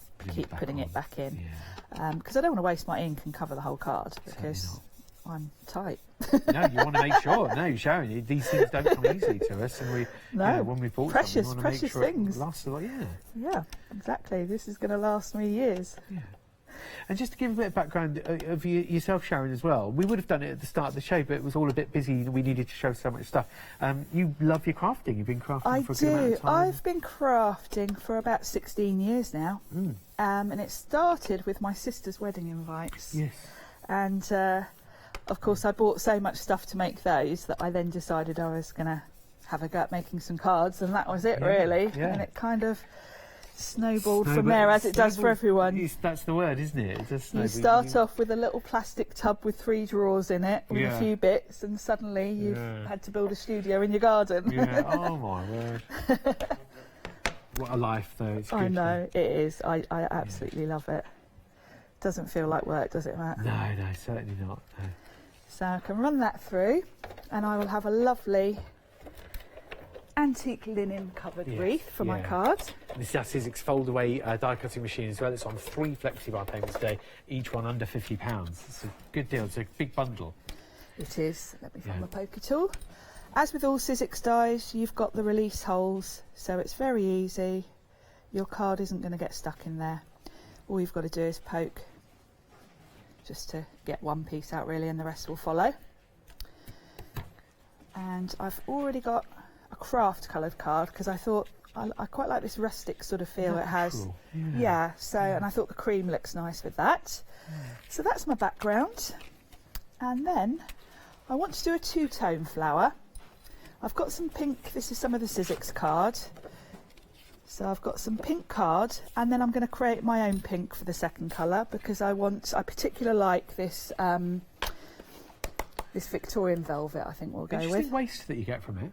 putting it back in. Yeah. Because I don't want to waste my ink and cover the whole card because I'm tight. No, you want to make sure. No, Sharon, these things don't come easy to us, and when we bought precious, something, we want to make sure things. it lasts a lot. Yeah. Yeah, exactly. This is going to last me years. Yeah. And just to give a bit of background of yourself, Sharon, as well, we would have done it at the start of the show, but it was all a bit busy. We needed to show so much stuff. You love your crafting. You've been crafting for a good amount of time. I've been crafting for about 16 years now. And it started with my sister's wedding invites. Yes. And of course, I bought so much stuff to make those that I then decided I was going to have a go at making some cards, and that was it, really. Yeah. And it kind of snowballed from there, as it does for everyone. That's the word, isn't it? It does snowball. You start off with a little plastic tub with 3 drawers in it, with a few bits, and suddenly you've had to build a studio in your garden. Yeah. Oh my word. What a life, though. It's good. I know, it is. I absolutely love it. Doesn't feel like work, does it, Matt? No, certainly not. No. So I can run that through, and I will have a lovely antique linen covered wreath for my cards. This is our Sizzix fold-away die cutting machine as well. It's on 3 FlexiBar payments today, each one under £50. It's a good deal. It's a big bundle. It is. Let me find my poker tool. As with all Sizzix dies, you've got the release holes, so it's very easy. Your card isn't going to get stuck in there. All you've got to do is poke just to get one piece out, really, and the rest will follow. And I've already got a craft coloured card because I thought I quite like this rustic sort of feel it has. And I thought the cream looks nice with that. So that's my background. And then I want to do a 2-tone flower. I've got some pink. This is some of the Sizzix card. So I've got some pink card, and then I'm going to create my own pink for the second colour because I particularly like this this Victorian velvet. I think we'll go with. Interesting waste that you get from it.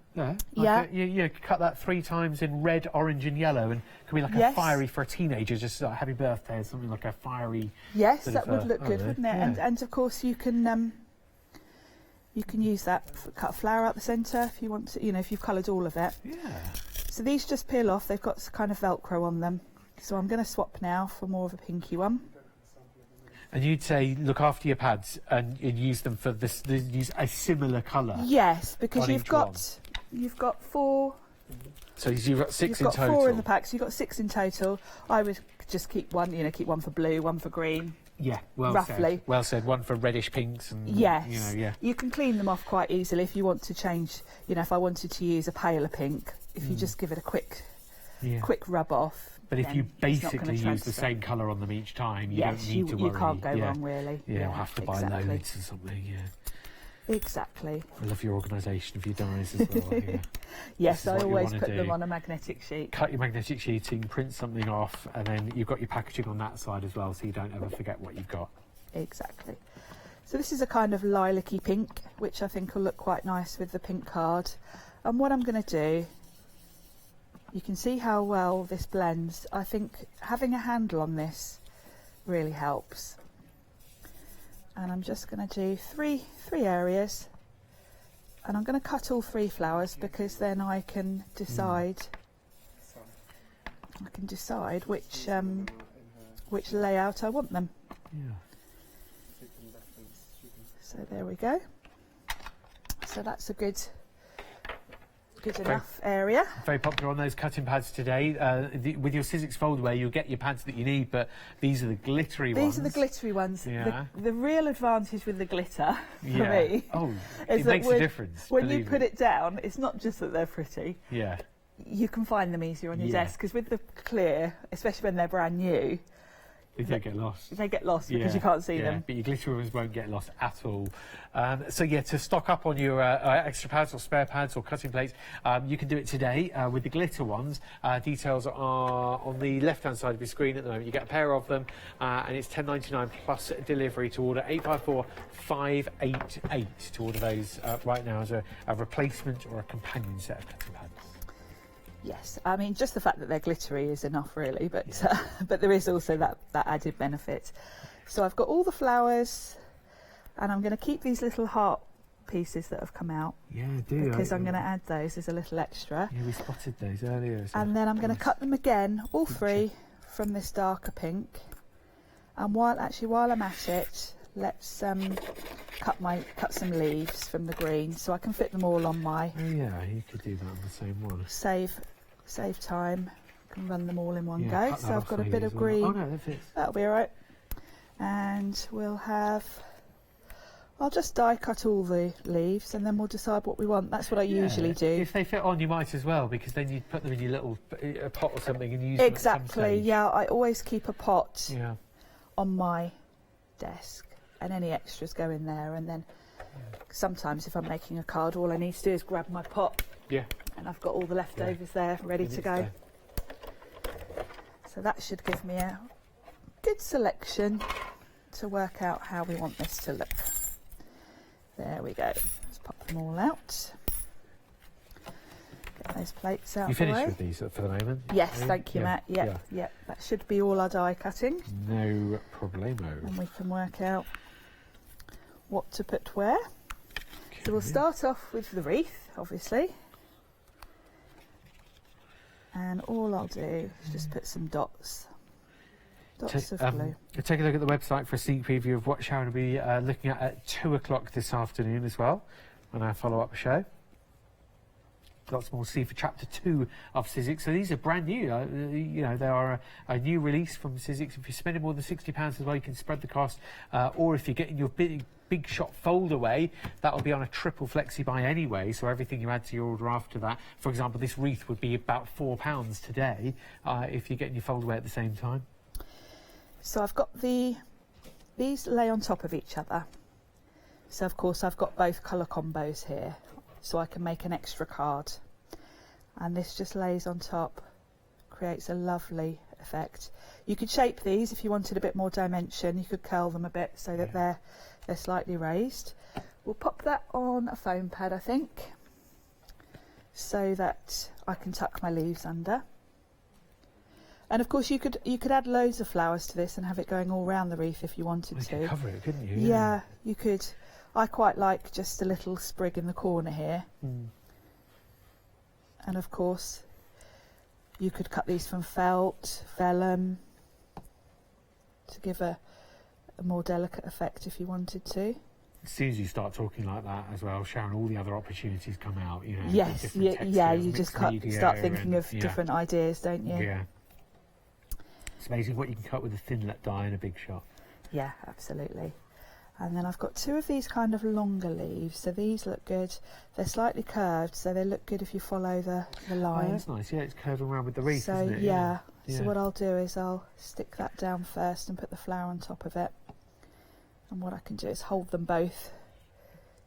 You cut that 3 times in red, orange, and yellow, and it can be like a fiery for a teenager, just like happy birthday or something, like a fiery. Yes, that would look good, wouldn't it? Yeah. And of course you can use that, cut a flower out the centre if you want to. If you've coloured all of it. Yeah. So these just peel off. They've got kind of Velcro on them. So I'm going to swap now for more of a pinky one. And you'd say look after your pads and use them for this. Use a similar colour. Yes, because you've got 4. So you've got 6 in total. You've got 4 in the pack. So you've got 6 in total. I would just keep one. Keep one for blue, one for green. Yeah, well roughly. Said. Well said. One for reddish pinks and yes. You can clean them off quite easily if you want to change. If I wanted to use a paler pink, if you just give it a quick rub off. But if you basically use the same colour on them each time, you don't need to worry. You can't go wrong, really. Yeah, you'll have to buy loads or something. Yeah. Exactly. I love your organisation of your dies as well. Yes, I always put them on a magnetic sheet. Cut your magnetic sheeting, print something off, and then you've got your packaging on that side as well, so you don't ever forget what you've got. Exactly. So this is a kind of lilac-y pink, which I think will look quite nice with the pink card. And what I'm going to do, you can see how well this blends. I think having a handle on this really helps. And I'm just going to do three areas, and I'm going to cut all 3 flowers because then I can decide. I can decide which layout I want them. Yeah. So there we go. So that's a good enough area. Very popular on those cutting pads today. With your Sizzix foldaway, you'll get your pads that you need, but these are the glittery ones. These are the glittery ones. Yeah. The real advantage with the glitter, for me, it makes a difference. When you put it down, it's not just that they're pretty. Yeah. You can find them easier on your desk, because with the clear, especially when they're brand new, they get lost. They get lost because you can't see them. But your glitter ones won't get lost at all. So to stock up on your extra pads or spare pads or cutting plates, you can do it today with the glitter ones. Details are on the left-hand side of your screen at the moment. You get a pair of them, and it's £10.99 plus delivery to order 854-588 to order those right now as a replacement or a companion set of cutting pads. Yes, I mean, just the fact that they're glittery is enough, really, but but there is also that added benefit. So I've got all the flowers, and I'm going to keep these little heart pieces that have come out. Yeah, do. Because I'm going to add those as a little extra. Yeah, we spotted those earlier. And then I'm going to cut them again, all 3, from this darker pink. And while I'm at it, let's cut some leaves from the green so I can fit them all on my. Oh yeah, you could do that on the same one. Save time. Can run them all in one go. So I've got a bit of green. Oh no, that fits. That'll be all right. And we'll have, I'll just die cut all the leaves and then we'll decide what we want. That's what I usually do. If they fit on, you might as well, because then you put them in your little pot or something and use them at some Exactly, stage. yeah. I always keep a pot Yeah. on my desk and any extras go in there, and then sometimes if I'm making a card, all I need to do is grab my pot. Yeah. And I've got all the leftovers there ready to go. So that should give me a good selection to work out how we want this to look. There we go. Let's pop them all out. Get those plates out. You finished the way. with these for the moment? Yes, Are you? thank you, Matt. Yep, yep. That should be all our die cutting. No problemo. And we can work out what to put where. So we'll start off with the wreath, obviously. And all I'll do is just put some dots of glue. Take a look at the website for a sneak preview of what Sharon will be looking at 2 o'clock this afternoon as well, on our follow-up show. Lots more to see for Chapter 2 of Sizzix. So these are brand new. You know, they are a new release from Sizzix. If you're spending more than £60 as well, you can spread the cost. Or if you're getting your big shot fold away, that will be on a triple flexi buy anyway, so everything you add to your order after that, for example, this wreath would be about £4 today if you're getting your fold away at the same time. So I've got these lay on top of each other. So of course I've got both colour combos here, so I can make an extra card. And this just lays on top, creates a lovely effect. You could shape these if you wanted a bit more dimension. You could curl them a bit so that they're slightly raised. We'll pop that on a foam pad, I think, so that I can tuck my leaves under. And of course you could add loads of flowers to this and have it going all round the wreath if you wanted to. You could cover it, couldn't you? Yeah, you could. I quite like just a little sprig in the corner here. And of course you could cut these from felt, vellum, to give a more delicate effect if you wanted to. As soon as you start talking like that as well, Sharon, all the other opportunities come out. You know, yes, different textures, yeah, you mixed just media start thinking and, of different ideas, don't you? Yeah. It's amazing what you can cut with a thinlet die in a big shot. Yeah, absolutely. And then I've got 2 of these kind of longer leaves, so these look good. They're slightly curved, so they look good if you follow the line. Oh, that's nice. Yeah, it's curving around with the wreath, So isn't it? yeah. So what I'll do is I'll stick that down first and put the flower on top of it. And what I can do is hold them both,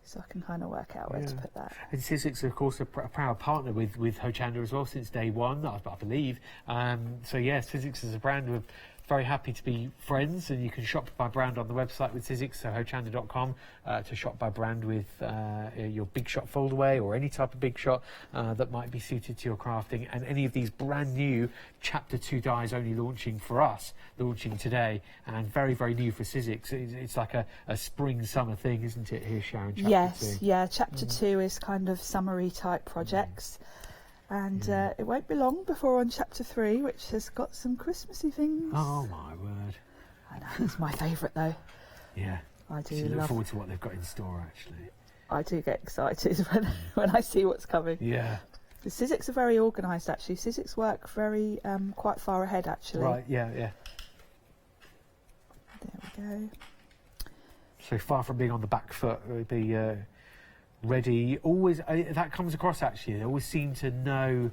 so I can kind of work out where to put that. And Sizzix, of course, a proud partner with Hochanda as well since day one, I believe. So yeah, Sizzix is a brand we're very happy to be friends, and you can shop by brand on the website with Sizzix, so hochanda.com, to shop by brand with your big shot foldaway or any type of big shot that might be suited to your crafting. And any of these brand new Chapter 2 dies only launching for us, launching today, and very, very new for Sizzix. It's like a spring summer thing, isn't it, here, Sharon? Yes, yeah, Chapter 2 is kind of summery type projects. And it won't be long before on Chapter 3, which has got some Christmassy things. Oh my word. I know, it's my favourite though. Yeah. I do so look forward to what they've got in store, actually. I do get excited when I see what's coming. Yeah. The Sizzix are very organised, actually. Sizzix work very quite far ahead, actually. Right, yeah. There we go. So far from being on the back foot, the ready. Always, that comes across, actually. They always seem to know.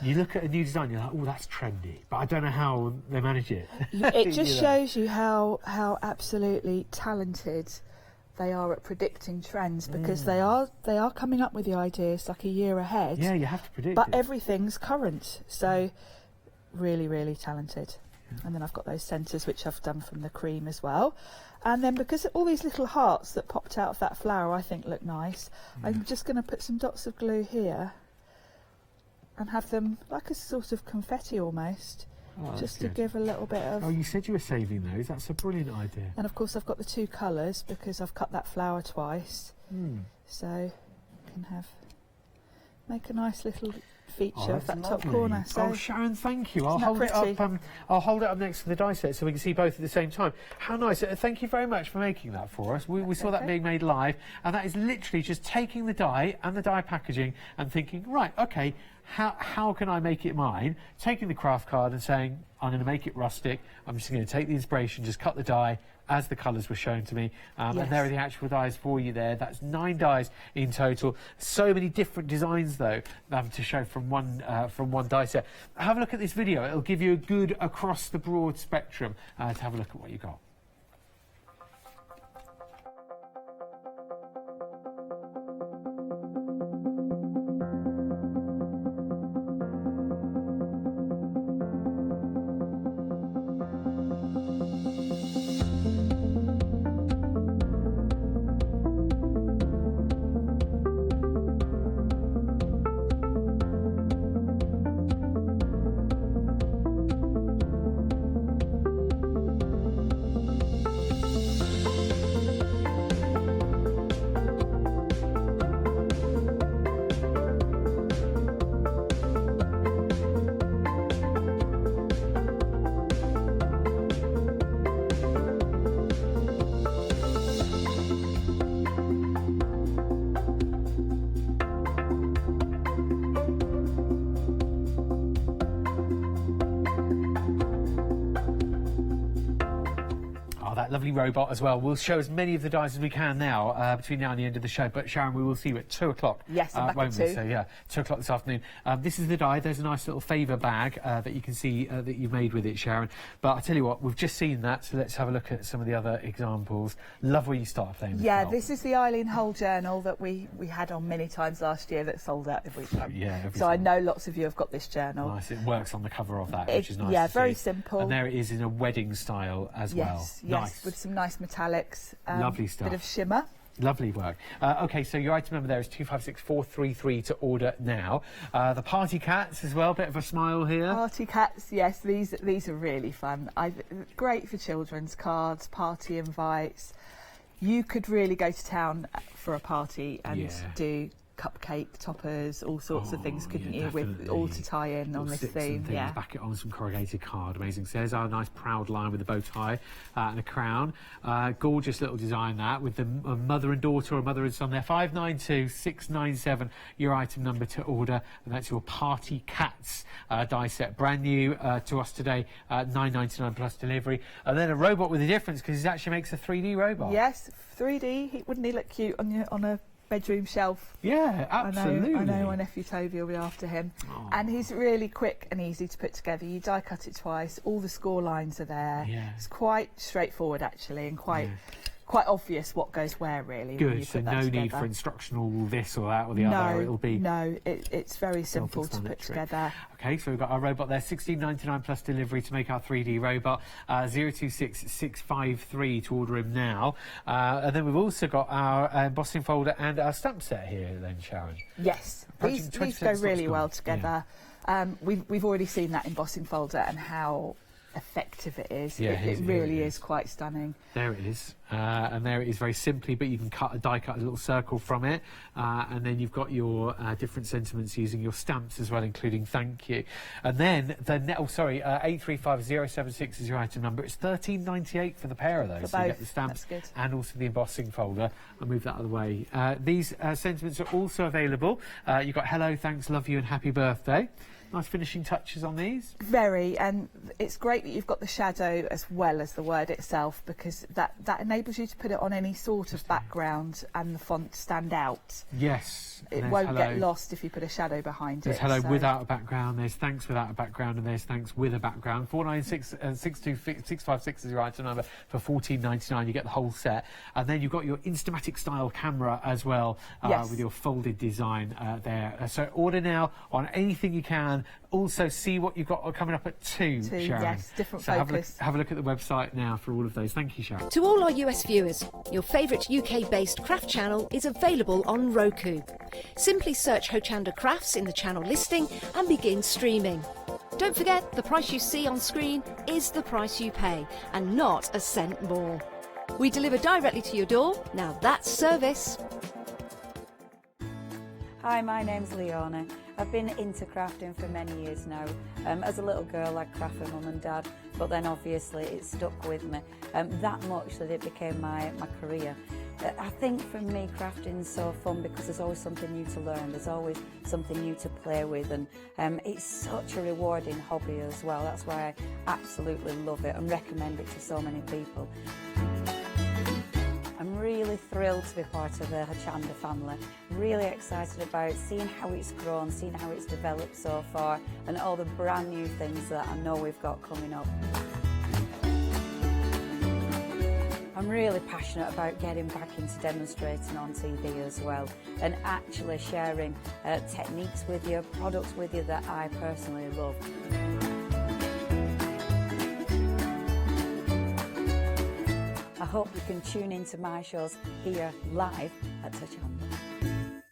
You look at a new design, you're like, oh, that's trendy. But I don't know how they manage it. It just shows you how absolutely talented they are at predicting trends, because they are coming up with the ideas like a year ahead. Yeah, you have to predict but it. everything's current, so really, really talented. And then I've got those centres which I've done from the cream as well. And then because all these little hearts that popped out of that flower I think look nice, I'm just going to put some dots of glue here and have them like a sort of confetti almost, just to give a little bit of... Oh, you said you were saving those. That's a brilliant idea. And of course I've got the 2 colours because I've cut that flower twice. So I can make a nice little feature of that top corner. So oh, Sharon, thank you. I'll that hold it pretty? up. I'll hold it up next to the die set so we can see both at the same time. How nice! Thank you very much for making that for us. We saw that being made live, and that is literally just taking the die and the die packaging and thinking, right, okay, how can I make it mine? Taking the craft card and saying, I'm going to make it rustic. I'm just going to take the inspiration, just cut the die as the colours were shown to me. And there are the actual dies for you there. That's 9 dies in total. So many different designs, though, to show from one die set. Have a look at this video. It'll give you a good across the broad spectrum to have a look at what you got. Lovely robot as well. We'll show as many of the dies as we can now between now and the end of the show. But Sharon, we will see you at 2 o'clock. Yes, I'm back won't at we? 2. So yeah, 2 o'clock this afternoon. This is the die. There's a nice little favour bag that you can see that you've made with it, Sharon. But I tell you what, we've just seen that, so let's have a look at some of the other examples. Love where you start playing with felt. This is the Eileen Hull journal that we had on many times last year that sold out every time. Every so time. I know lots of you have got this journal. Nice. It works on the cover of that, which is nice. Yeah, to very see. simple. And there it is in a wedding style as well. Yes, nice. with some nice metallics. Lovely stuff. Bit of shimmer. Lovely work. OK, so your item number there is 256433 to order now. The party cats as well, bit of a smile here. Party cats, yes, these are really fun. Great for children's cards, party invites. You could really go to town for a party and do cupcake toppers, all sorts of things, couldn't you? With all to tie in on this theme. Yeah, back it on some corrugated card. Amazing. So there's our nice proud lion with a bow tie and a crown. Gorgeous little design that with the mother and daughter or mother and son there. 592697, your item number to order, and that's your Party Cats die set, brand new to us today, £9.99 plus delivery. And then a robot with a difference because it actually makes a 3D robot. Yes, 3D. Wouldn't he look cute on a bedroom shelf? Yeah, absolutely. I know my nephew Toby will be after him. Aww. And he's really quick and easy to put together. You die cut it twice, all the score lines are there. Yeah. It's quite straightforward actually, and quite obvious what goes where really. Good, when you so put that no together. need for instructional this or that or the other. It'll be it's very simple to put together. Okay, so we've got our robot there, £16.99 plus delivery to make our 3D robot, 026653 to order him now. And then we've also got our embossing folder and our stamp set here then, Sharon. Yes, these go really well together. Yeah. We've already seen that embossing folder and how effective it is. Yeah, it really is quite stunning. There it is, and there it is very simply, but you can die cut a little circle from it, and then you've got your different sentiments using your stamps as well, including thank you. And then the 835076 is your item number. It's £13.98 for the pair of those. For so you both. get the stamps That's good. and also the embossing folder. I'll move that out of the way. These sentiments are also available. You've got hello, thanks, love you, and happy birthday. Nice finishing touches on these. Very, and it's great that you've got the shadow as well as the word itself, because that enables you to put it on any sort of background and the font stand out. Yes. It won't get lost if you put a shadow behind there's it. Hello without a background, there's thanks without a background, and there's thanks with a background. 49662656 is your item number for £14.99. You get the whole set. And then you've got your Instamatic style camera as well, with your folded design there. So order now on anything you can. Also see what you've got coming up at 2, Sharon. Yes, different so focus. have a look at the website now for all of those. Thank you, Sharon. To all our US viewers, your favourite UK-based craft channel is available on Roku. Simply search Hochanda Crafts in the channel listing and begin streaming. Don't forget, the price you see on screen is the price you pay, and not a cent more. We deliver directly to your door. Now that's service. Hi, my name's Leona. I've been into crafting for many years now. As a little girl, I'd craft for mum and dad, but then obviously it stuck with me that much that it became my career. I think for me crafting is so fun because there's always something new to learn, there's always something new to play with, and it's such a rewarding hobby as well. That's why I absolutely love it and recommend it to so many people. I'm really thrilled to be part of the Hochanda family. Really excited about seeing how it's grown, seeing how it's developed so far, and all the brand new things that I know we've got coming up. I'm really passionate about getting back into demonstrating on TV as well, and actually sharing techniques with you, products with you that I personally love. I hope you can tune into my shows here live at Hochanda.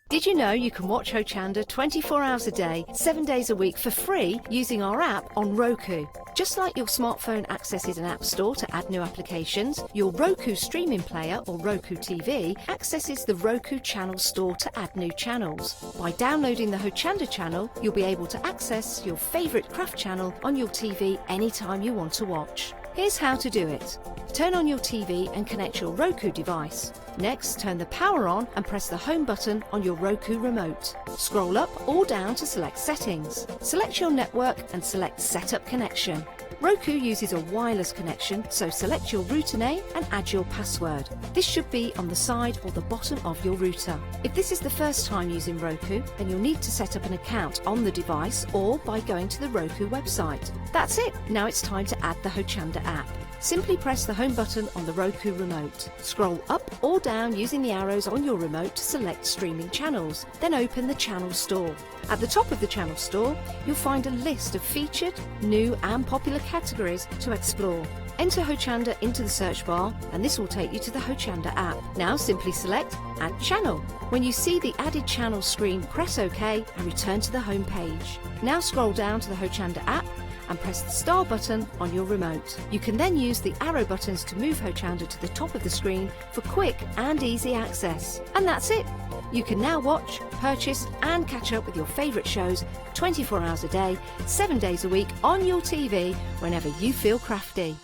Did you know you can watch Hochanda 24 hours a day, 7 days a week for free using our app on Roku? Just like your smartphone accesses an app store to add new applications, your Roku streaming player or Roku TV accesses the Roku channel store to add new channels. By downloading the Hochanda channel, you'll be able to access your favourite craft channel on your TV anytime you want to watch. Here's how to do it. Turn on your TV and connect your Roku device. Next, turn the power on and press the home button on your Roku remote. Scroll up or down to select settings. Select your network and select Setup Connection. Roku uses a wireless connection, so select your router name and add your password. This should be on the side or the bottom of your router. If this is the first time using Roku, then you'll need to set up an account on the device or by going to the Roku website. That's it. Now it's time to add the Hochanda app. Simply press the home button on the Roku remote. Scroll up or down using the arrows on your remote to select streaming channels. Then open the channel store. At the top of the channel store, you'll find a list of featured, new and popular categories to explore. Enter Hochanda into the search bar and this will take you to the Hochanda app. Now simply select Add Channel. When you see the added channel screen, press OK and return to the home page. Now scroll down to the Hochanda app and press the star button on your remote. You can then use the arrow buttons to move Hochanda to the top of the screen for quick and easy access. And that's it. You can now watch, purchase and catch up with your favourite shows 24 hours a day, 7 days a week on your TV whenever you feel crafty.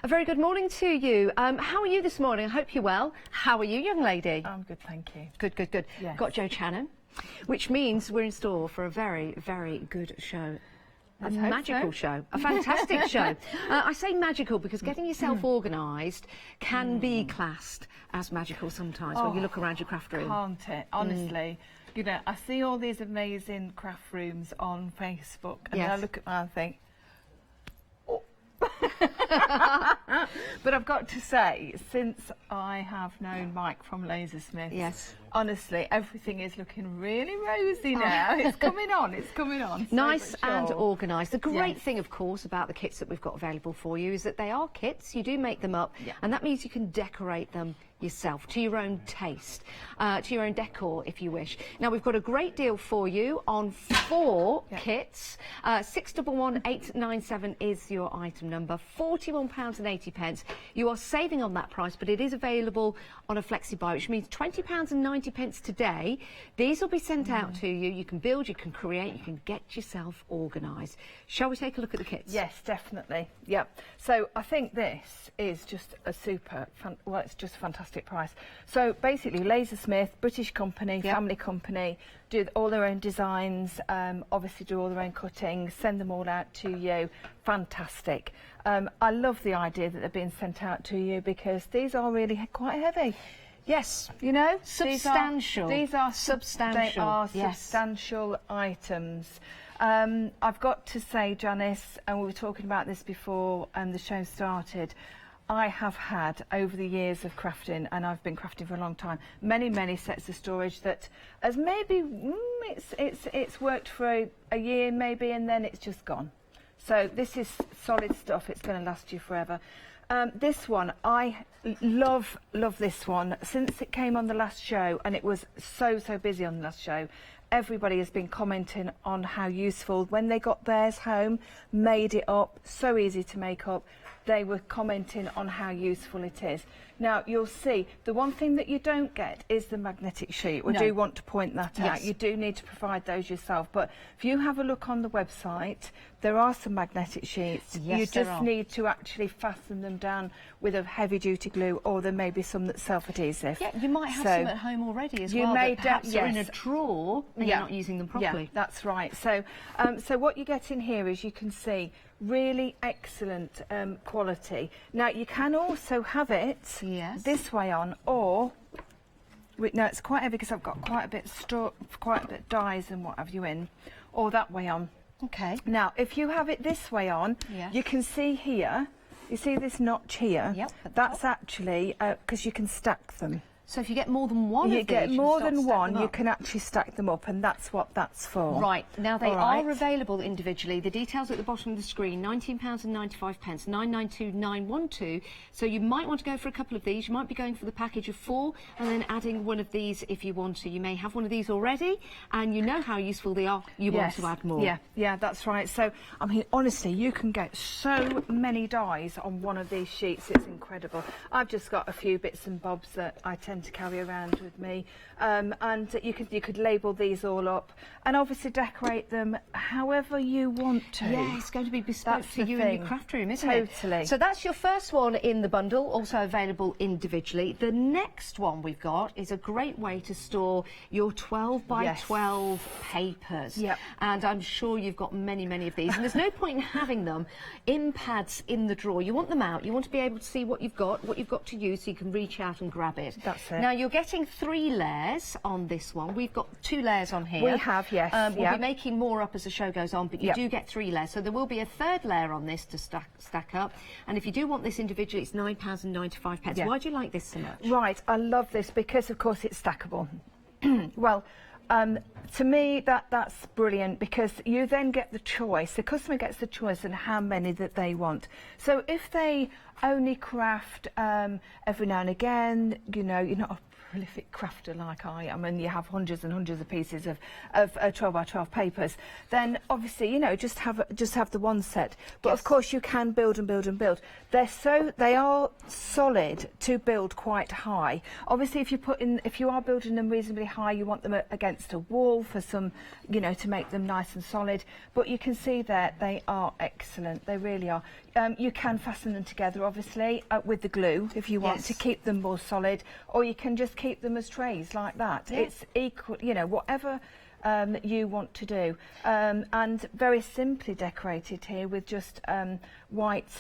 A very good morning to you. How are you this morning? I hope you're well. How are you, young lady? I'm good, thank you. Good, good, good. Yes. Got Joe Channon, which means we're in store for a very, very good show. A magical show, a fantastic show. I say magical because getting yourself organised can be classed as magical sometimes when you look around your craft room. Can't it? Honestly. You know, I see all these amazing craft rooms on Facebook and I look at mine and think, oh. But I've got to say, since I have known Mike from Lasersmiths, honestly, everything is looking really rosy now. It's coming on, it's coming on. Nice and organised. The great thing, of course, about the kits that we've got available for you is that they are kits. You do make them up, and that means you can decorate them yourself to your own taste, to your own decor if you wish. Now we've got a great deal for you on 4 kits. 611897 is your item number. £41.80. You are saving on that price, but it is available on a flexi buy, which means £20.90 today. These will be sent out to you. You can build, you can create, you can get yourself organised. Shall we take a look at the kits? Yes, definitely. Yep. So I think this is just a well, it's just a fantastic price. So basically, Lasersmith, British company, family company, do all their own designs, obviously do all their own cuttings, send them all out to you. Fantastic. I love the idea that they're being sent out to you because these are really quite heavy. Yes, you know, substantial. These are substantial. They are substantial items. I've got to say, Janice, and we were talking about this before the show started, I have had, over the years of crafting, and I've been crafting for a long time, many, many sets of storage that has maybe, it's worked for a year maybe, and then it's just gone. So this is solid stuff, it's going to last you forever. This one, I love this one. Since it came on the last show, and it was so busy on the last show, everybody has been commenting on how useful, when they got theirs home, made it up, so easy to make up, they were commenting on how useful it is. Now, you'll see, the one thing that you don't get is the magnetic sheet. We do want to point that out. You do need to provide those yourself. But if you have a look on the website, there are some magnetic sheets. Yes, you just need to actually fasten them down with a heavy duty glue, or there may be some that's self-adhesive. Yeah, you might have some at home already as well. That perhaps are in a drawer and you're not using them properly. Yeah, that's right. So, so what you get in here is, you can see, really excellent quality. Now you can also have it this way on, or no, it's quite heavy because I've got quite a bit of dyes and what have you in, or that way on. Okay. Now, if you have it this way on, you can see here, you see this notch here? Yep. That's actually because you can stack them. So if you get more than one of these, you get more than one, you up. can actually stack them up, and that's what that's for. Right, now they are available individually. The details at the bottom of the screen, £19.95, 992,912. So you might want to go for a couple of these. You might be going for the package of 4 and then adding one of these if you want to. You may have one of these already and you know how useful they are. You want to add more. Yeah, that's right. So, I mean, honestly, you can get so many dyes on one of these sheets. It's incredible. I've just got a few bits and bobs that I tend to carry around with me, and you could label these all up and obviously decorate them however you want to. Yeah, it's going to be bespoke for you in your craft room, isn't it? Totally. So that's your first one in the bundle, also available individually. The next one we've got is a great way to store your 12 by 12 papers. Yep. And I'm sure you've got many, many of these. And there's no point in having them in pads in the drawer. You want them out. You want to be able to see what you've got to use, so you can reach out and grab it. That's it. Now, you're getting 3 layers on this one. We've got 2 layers on here. We have, yes. We'll be making more up as the show goes on, but you do get 3 layers. So there will be a 3rd layer on this to stack up. And if you do want this individually, it's £9.95. Why do you like this so much? Right, I love this because, of course, it's stackable. Well, to me, that's brilliant, because you then get the choice. The customer gets the choice on how many that they want. So if they only craft every now and again, you know, you're not a prolific crafter like I am, and you have hundreds and hundreds of pieces of 12 by 12 papers, then obviously, you know, just have the one set. But of course, you can build and build and build. They are solid to build quite high. Obviously, if you are building them reasonably high, you want them against a wall for some, you know, to make them nice and solid. But you can see there they are excellent. They really are. You can fasten them together, obviously, with the glue if you want to keep them more solid, or you can just keep them as trays like that. It's equal, you know, whatever you want to do, and very simply decorated here with just white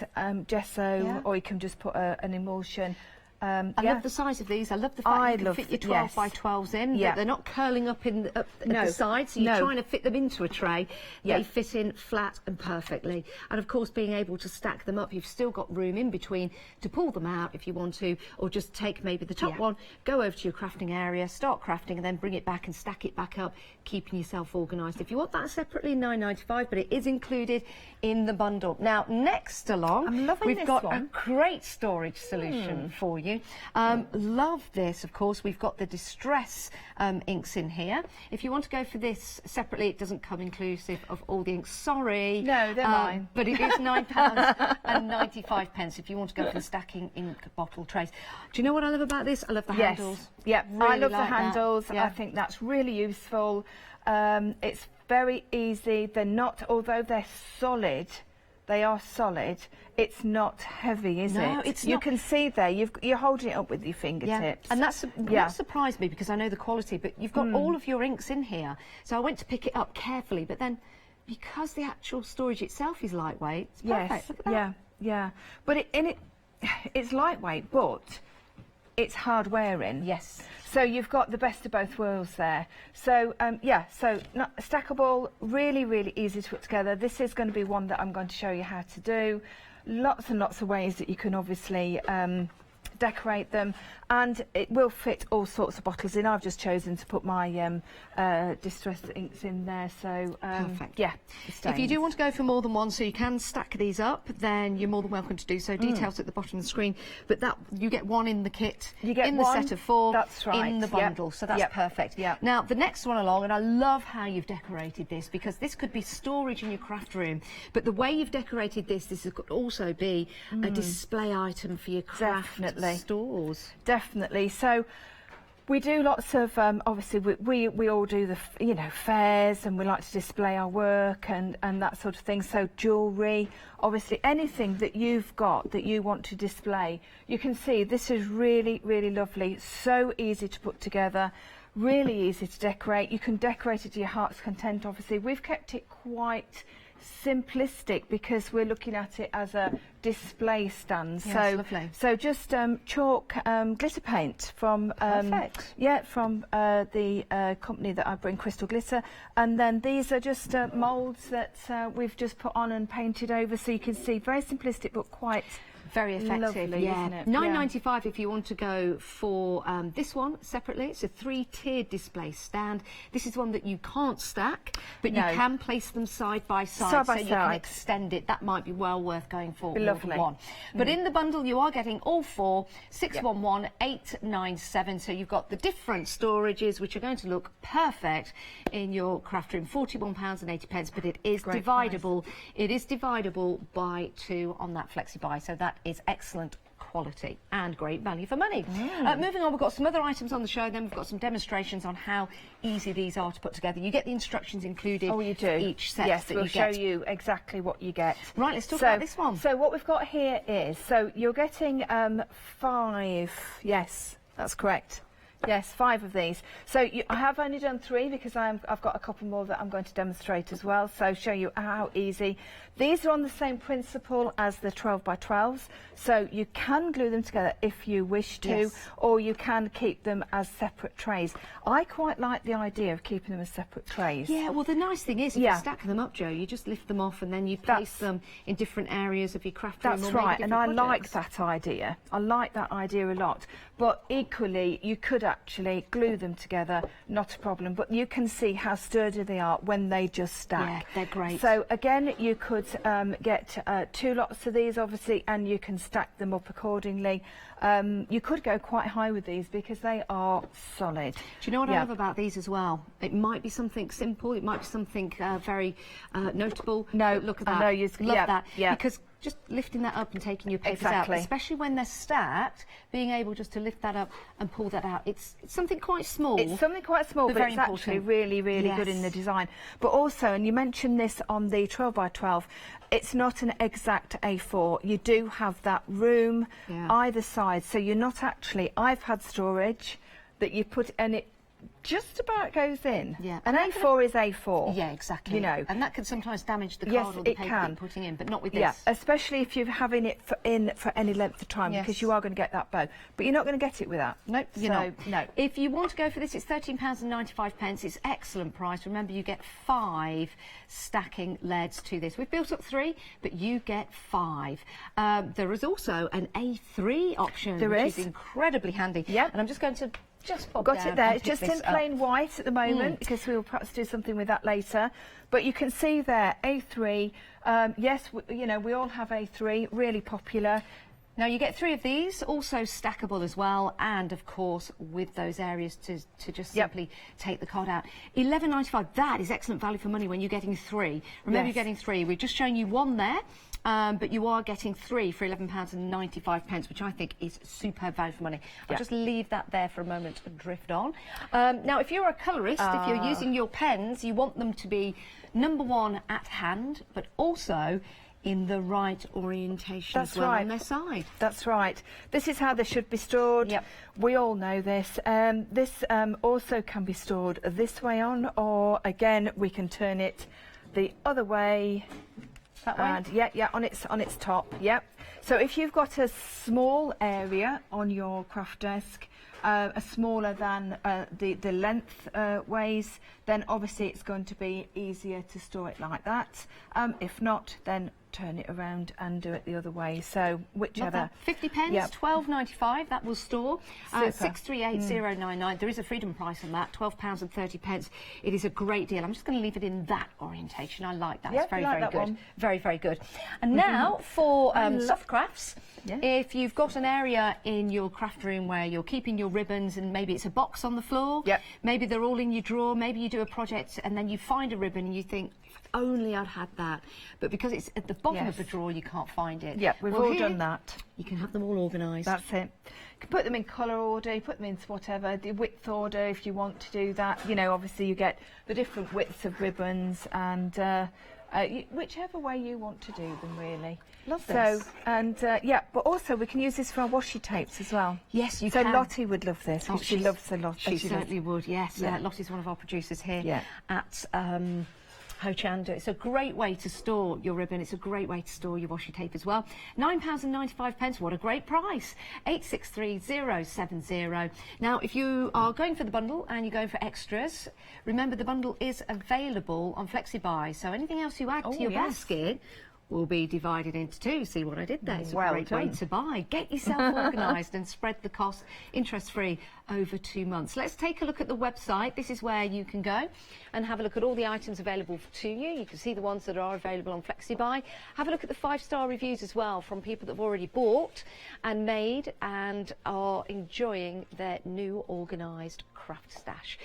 gesso, or you can just put an emulsion. I love the size of these. I love the fact you can fit your 12 by 12s in. They're not curling up at the sides, so you're trying to fit them into a tray. They fit in flat and perfectly. And of course, being able to stack them up, you've still got room in between to pull them out if you want to, or just take maybe the top one, go over to your crafting area, start crafting, and then bring it back and stack it back up, keeping yourself organised. If you want that separately, £9.95, but it is included in the bundle. Now, next along, we've got a great storage solution for you. Love this, of course. We've got the distress inks in here. If you want to go for this separately, it doesn't come inclusive of all the inks. Sorry. No, they're mine. But it is £9.95 if you want to go for the stacking ink bottle trays. Do you know what I love about this? I love the handles. Yeah, really I love like the handles. Yeah. I think that's really useful. It's very easy. They're not, although they're solid, they are solid. It's not heavy, is it? No, it's not. You can see there, you're holding it up with your fingertips. And that surprised me because I know the quality, but you've got all of your inks in here. So I went to pick it up carefully, but then because the actual storage itself is lightweight, it's perfect. Look at that. Yeah. But it's lightweight, but it's hard wearing. Yes. So you've got the best of both worlds there. So so not stackable, really, really easy to put together. This is going to be one that I'm going to show you how to do. Lots and lots of ways that you can obviously decorate them, and it will fit all sorts of bottles in. I've just chosen to put my distress inks in there, so perfect. Yeah. If you do want to go for more than one, so you can stack these up, then you're more than welcome to do so. Details at the bottom of the screen, but that you get one in the kit, you get in one, the set of 4, that's right, in the bundle, so that's perfect. Now the next one along, and I love how you've decorated this, because this could be storage in your craft room, but the way you've decorated this could also be a display item for your craft stores. Definitely. So We do lots of, obviously, we all do the, fairs, and we like to display our work and that sort of thing. So jewellery, obviously anything that you've got that you want to display. You can see this is really, really lovely. So easy to put together, really easy to decorate. You can decorate it to your heart's content, obviously. We've kept it quite simplistic because we're looking at it as a display stand. Yes, lovely. So just chalk glitter paint from Perfect. from the company that I bring, Crystal Glitter, and then these are just moulds that we've just put on and painted over, so you can see very simplistic but quite very effective. lovely, yeah, isn't it? £9.95 if you want to go for this one separately. It's a 3-tiered display stand. This is one that you can't stack, but you can place them side by side, so you can extend it. That might be well worth going for one. But in the bundle you are getting all four, 611-897. So you've got the different storages which are going to look perfect in your craft room. £41.80, but it is dividable. It is dividable by 2 on that flexi buy. So that is excellent quality and great value for money. Moving on, we've got some other items on the show, then we've got some demonstrations on how easy these are to put together. You get the instructions included for each set. Yes, that we'll you get. show you exactly what you get. Right, let's talk about this one. So what we've got here is, so you're getting 5, yes, that's correct. Yes, 5 of these. So I have only done 3 because I've got a couple more that I'm going to demonstrate as well, so show you how easy. These are on the same principle as the 12 by 12s, so you can glue them together if you wish to, or you can keep them as separate trays. I quite like the idea of keeping them as separate trays. Yeah, well the nice thing is if you stack them up, Jo, you just lift them off and then you place them in different areas of your craft room. That's right, and I like that idea. I like that idea a lot. But equally, you could actually glue them together, not a problem. But you can see how sturdy they are when they just stack. Yeah, they're great. So again, you could get 2 lots of these, obviously, and you can stack them up accordingly. You could go quite high with these because they are solid. Do you know what I love about these as well? It might be something simple, it might be something very notable. No, look at that. I know you love that. Yeah. Because just lifting that up and taking your papers out, especially when they're stacked, being able just to lift that up and pull that out, it's something quite small. It's something quite small, but very it's important. actually really, really good in the design. But also, and you mentioned this on the 12 by 12, it's not an exact A4. You do have that room either side, so you're not actually, I've had storage that you put, and it just about goes in. Yeah. An A4 is A4. Yeah, exactly. You know. And that can sometimes damage the card or the paper that you're putting in, but not with this. Yeah, especially if you're having it for any length of time, because you are going to get that bow. But you're not going to get it with that. Nope, you're not. No. If you want to go for this, it's £13.95. It's excellent price. Remember, you get 5 stacking leads to this. We've built up 3, but you get 5. There is also an A3 option, which is incredibly handy. Yeah. And I'm just going to pop got down it there. and It's pick just this in plain white at the moment because we will perhaps do something with that later. But you can see there A3. Yes, we all have A3. Really popular. Now you get 3 of these, also stackable as well, and of course with those areas to just simply take the card out. £11.95. That is excellent value for money when you're getting 3. Remember, you're getting 3. We've just shown you 1 there. But you are getting 3 for £11.95, which I think is superb value for money. I'll just leave that there for a moment and drift on. Now, if you're a colourist, if you're using your pens, you want them to be #1 at hand, but also in the right orientation as well on their side. That's right. This is how they should be stored. We all know this. This also can be stored this way on, or again, we can turn it the other way. And on its top. So if you've got a small area on your craft desk, smaller than the length ways, then obviously it's going to be easier to store it like that. If not, then turn it around and do it the other way. So whichever. 50 pence, £12.95. That will store. 638099. There is a freedom price on that. £12.30. It is a great deal. I'm just going to leave it in that orientation. I like that. It's very, very good. Very, very good. And now for soft crafts. Yeah. If you've got an area in your craft room where you're keeping your ribbons and maybe it's a box on the floor, maybe they're all in your drawer, maybe you do a project and then you find a ribbon and you think, if only I'd had that. But because it's at the bottom of the drawer, you can't find it. Yeah, we've all done that. You can have them all organised. That's it. You can put them in colour order, you put them in whatever, the width order if you want to do that. You know, obviously you get the different widths of ribbons and whichever way you want to do them, really. Love this. So, and yeah, but also we can use this for our washi tapes as well. Yes, you can. So Lottie would love this. Oh, she loves a lot. She certainly would, yes. Lottie's one of our producers here at Hochanda. It's a great way to store your ribbon. It's a great way to store your washi tape as well. £9.95. What a great price. 863070. Now, if you are going for the bundle and you're going for extras, remember the bundle is available on FlexiBuy. So anything else you add to your basket will be divided into two. See what I did there? It's a great way to buy. Get yourself organised and spread the cost interest-free over 2 months. Let's take a look at the website. This is where you can go and have a look at all the items available to you. You can see the ones that are available on FlexiBuy. Have a look at the 5-star reviews as well from people that have already bought and made and are enjoying their new organised craft stash.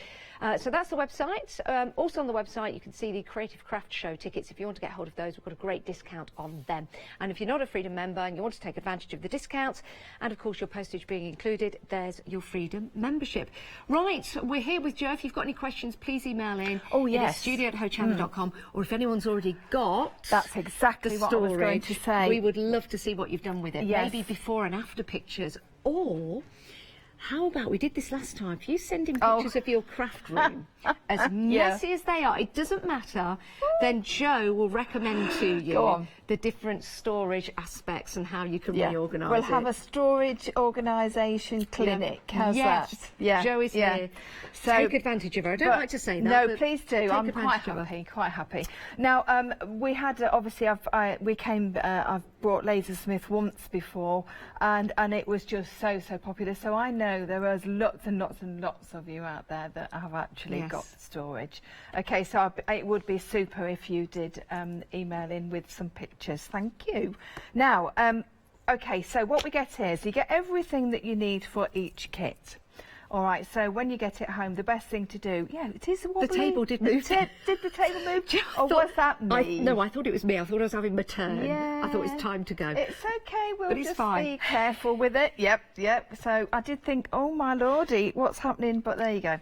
So that's the website. Also on the website, you can see the Creative Craft Show tickets. If you want to get hold of those, we've got a great discount on them. And if you're not a Freedom member and you want to take advantage of the discounts, and of course your postage being included, there's your Freedom membership. Right, we're here with Jo. If you've got any questions, please email in. Oh, yes. studio@hochanda.com. Or if anyone's already got that's exactly what I was going to say. We would love to see what you've done with it. Yes. Maybe before and after pictures, or how about, we did this last time, if you send in pictures of your craft room, as messy as they are, it doesn't matter, then Jo will recommend to you the different storage aspects and how you can reorganise We'll have a storage organisation clinic. How's that? Yeah. Jo is here. So take advantage of her. I don't like to say that. No, please do. I'm quite happy. Now, we had, obviously, I've brought Lasersmith once before, and it was just so popular. So I know there was lots and lots and lots of you out there that have actually got storage. Okay, so it would be super if you did email in with some pictures. Thank you. Now, okay, so what we get here is you get everything that you need for each kit. All right, so when you get it home, the best thing to do, it is wobbly. The table did move. Did the table move? Or was that me? No, I thought it was me. I thought I was having my turn. I thought it was time to go. It's okay, we'll just fine. be careful with it. Yep. So I did think, oh my lordy, what's happening? But there you go.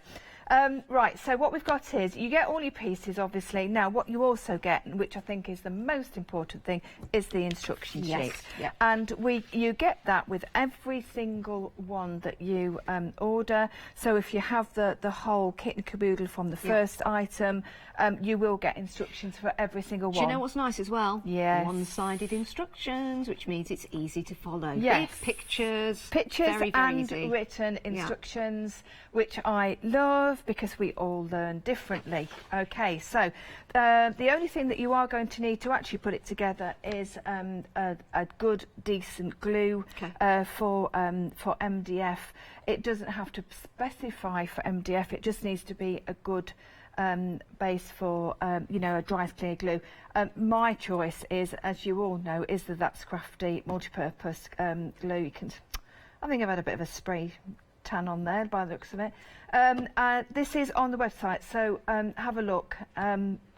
Right, so what we've got is, you get all your pieces, obviously. Now, what you also get, which I think is the most important thing, is the instruction sheet. And you get that with every single one that you order. So if you have the whole kit and caboodle from the first item, you will get instructions for every single one. Do you know what's nice as well? Yes. One-sided instructions, which means it's easy to follow. Yes. Pictures, very and easy. Written instructions, which I love because we all learn differently. Okay, so the only thing that you are going to need to actually put it together is a good, decent glue for MDF. It doesn't have to specify for MDF. It just needs to be a good base for a dry clear glue. My choice is, as you all know, is the That's Crafty multi-purpose glue. You can, I think I've had a bit of a spray tan on there by the looks of it. This is on the website, so have a look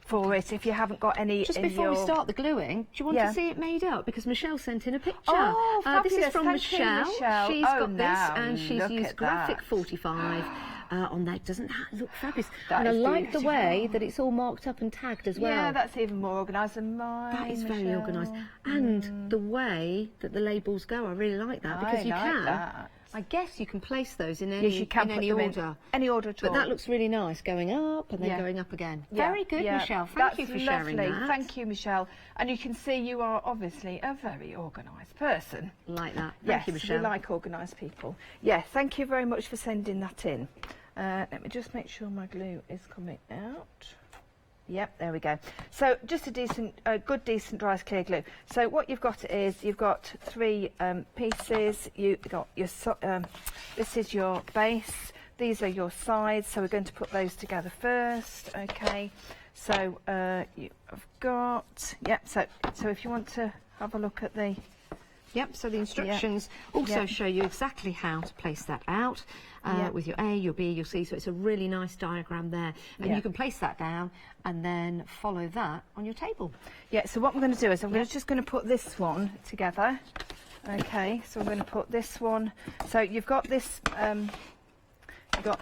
for it if you haven't got any. Just before we start the gluing, do you want to see it made up? Because Michelle sent in a picture. Oh, fabulous. This is from Thank you, Michelle. She's got this, and look she's used at Graphic that. 45 on there. Doesn't that look fabulous? That and I is like the beautiful. way that it's all marked up and tagged as well. Yeah, that's even more organised than mine. That is very Michelle. organised. And the way that the labels go, I really like that, because you can. That. I guess you can place those in any, Yes, you can in put any them order. in any order at all. But that looks really nice, going up and then going up again. Very good, Michelle. Thank you for sharing that. Thank you, Michelle. And you can see you are obviously a very organised person. Like that. Yes, Thank you, Michelle. we like organised people. Yes, thank you very much for sending that in. Let me just make sure my glue is coming out. Yep, there we go. So just a good, decent dry clear glue. So what you've got is, you've got 3 pieces. You've got your, this is your base. These are your sides. So we're going to put those together first. Okay. So you've got, so if you want to have a look at the Yep, so the instructions also show you exactly how to place that out with your A, your B, your C. So it's a really nice diagram there. And you can place that down and then follow that on your table. Yeah, so what I'm going to do is I'm just going to put this one together. Okay, so I'm going to put this one. So you've got this...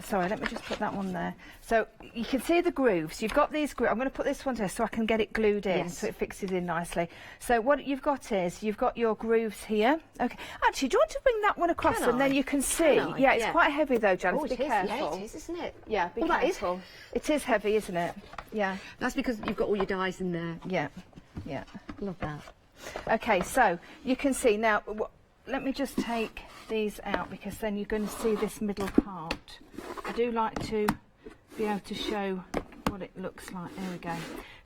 sorry, let me just put that one there. So you can see the grooves. You've got these grooves. I'm going to put this one there so I can get it glued in, so it fixes in nicely. So what you've got is you've got your grooves here. Okay. Actually, do you want to bring that one across and then you can see? Yeah, it's quite heavy though, Janice. Be careful. Yeah, it is, isn't it? Yeah, be careful. It is heavy, isn't it? Yeah. That's because you've got all your dies in there. Yeah. Yeah. Love that. Okay, so you can see now. Let me just take these out because then you're going to see this middle part. I do like to be able to show what it looks like. There we go.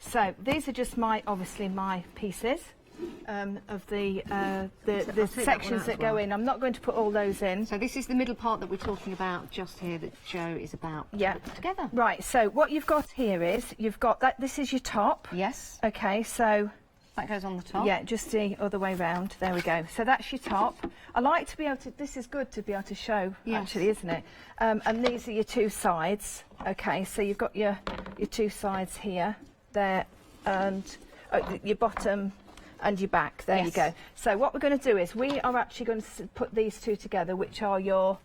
So these are just obviously my pieces of the sections that go in. I'm not going to put all those in. So this is the middle part that we're talking about just here that Joe is about to put together. Right, so what you've got here is you've got that. This is your top. Yes. Okay, so... that goes on the top. Yeah, just the other way round. There we go. So that's your top. I like to be able to... this is good to be able to show, actually, isn't it? And these are your two sides. Okay, so you've got your two sides here, there, and your bottom and your back. There you go. So what we're going to do is we are actually going to put these two together, which are your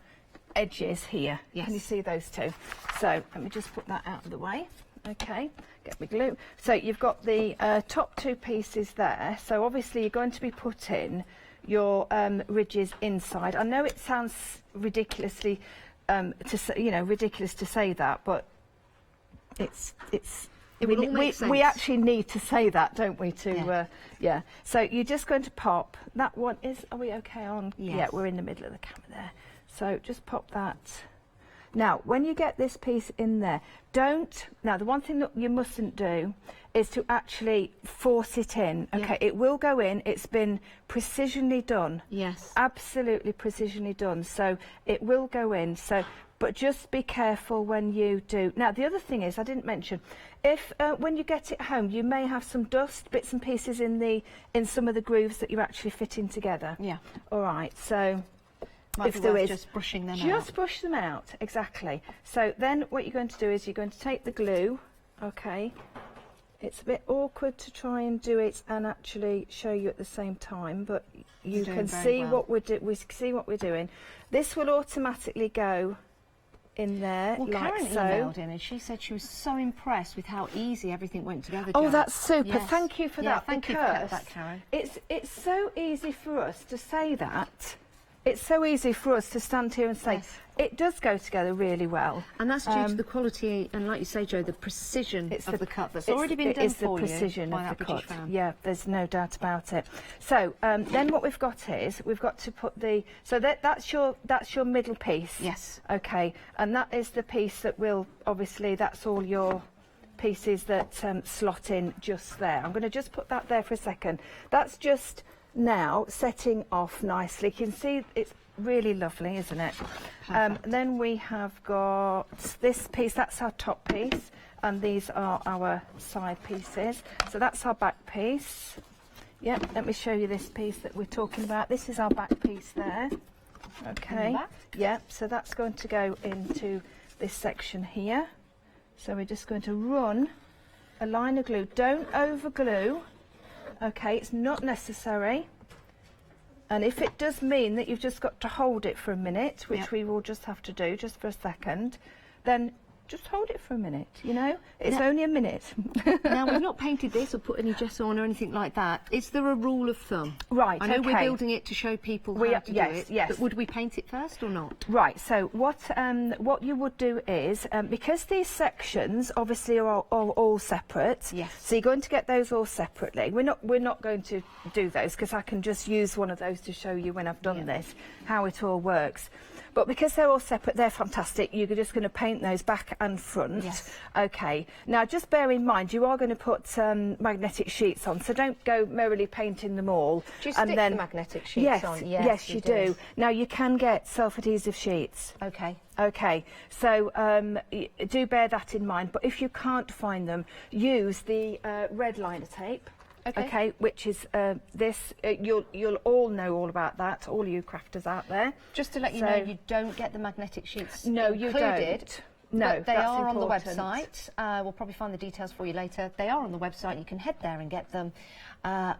edges here. Yes. Can you see those two? So let me just put that out of the way. Okay, get my glue. So you've got the top two pieces there. So obviously you're going to be putting your ridges inside. I know it sounds ridiculously, ridiculous to say that, but we actually need to say that, don't we? So you're just going to pop that one. Are we okay on? Yes. Yeah, we're in the middle of the camera there. So just pop that. Now, when you get this piece in there, now the one thing that you mustn't do is to actually force it in. Okay, it will go in. It's been precisionally done. Yes. Absolutely precisionally done. So it will go in. But just be careful when you do. Now, the other thing is, I didn't mention, if when you get it home, you may have some dust, bits and pieces in some of the grooves that you're actually fitting together. Yeah. All right, so... if there is, just brushing them out. Just brush them out, exactly. So then what you're going to do is you're going to take the glue, okay. It's a bit awkward to try and do it and actually show you at the same time, but you can see what we're doing. This will automatically go in there, well, like Karen so. emailed in and she said she was so impressed with how easy everything went together. Oh, Jo. that's super. Yes. Thank you for that. Thank you for that, Karen. It's so easy for us to say that. It's so easy for us to stand here and say, it does go together really well. And that's due to the quality and, like you say, Jo, the precision of the cut that's already been done for you. It is the precision by of the cut. fan. Yeah, there's no doubt about it. So then what we've got is, we've got to put that's your middle piece. Yes. Okay, and that is the piece that will, obviously, that's all your pieces that slot in just there. I'm going to just put that there for a second. That's just... now setting off nicely. You can see it's really lovely, isn't it? Then we have got this piece, that's our top piece, and these are our side pieces. So that's our back piece. Yep, let me show you this piece that we're talking about. This is our back piece there. Okay. Yep, so that's going to go into this section here. So we're just going to run a line of glue. Don't over glue. Okay, it's not necessary. And if it does mean that you've just got to hold it for a minute, which we will just have to do just for a second, then just hold it for a minute, you know? It's only a minute. Now, we've not painted this or put any gesso on or anything like that. Is there a rule of thumb? Right, I know we're building it to show people how to do it, but would we paint it first or not? Right, so what you would do is, because these sections obviously are all separate, so you're going to get those all separately. We're not going to do those because I can just use one of those to show you when I've done this, how it all works. But because they're all separate, they're fantastic. You're just going to paint those back and front. Yes. Okay. Now, just bear in mind, you are going to put magnetic sheets on, so don't go merrily painting them all. Do you stick the magnetic sheets on? Yes, you do. Now, you can get self-adhesive sheets. Okay. Okay, so do bear that in mind. But if you can't find them, use the red liner tape. Okay, which is this. You'll all know all about that, all you crafters out there. Just to let you know, you don't get the magnetic sheets No, included. you don't. No, but they that's are on the important. website. We'll probably find the details for you later. They are on the website. You can head there and get them. And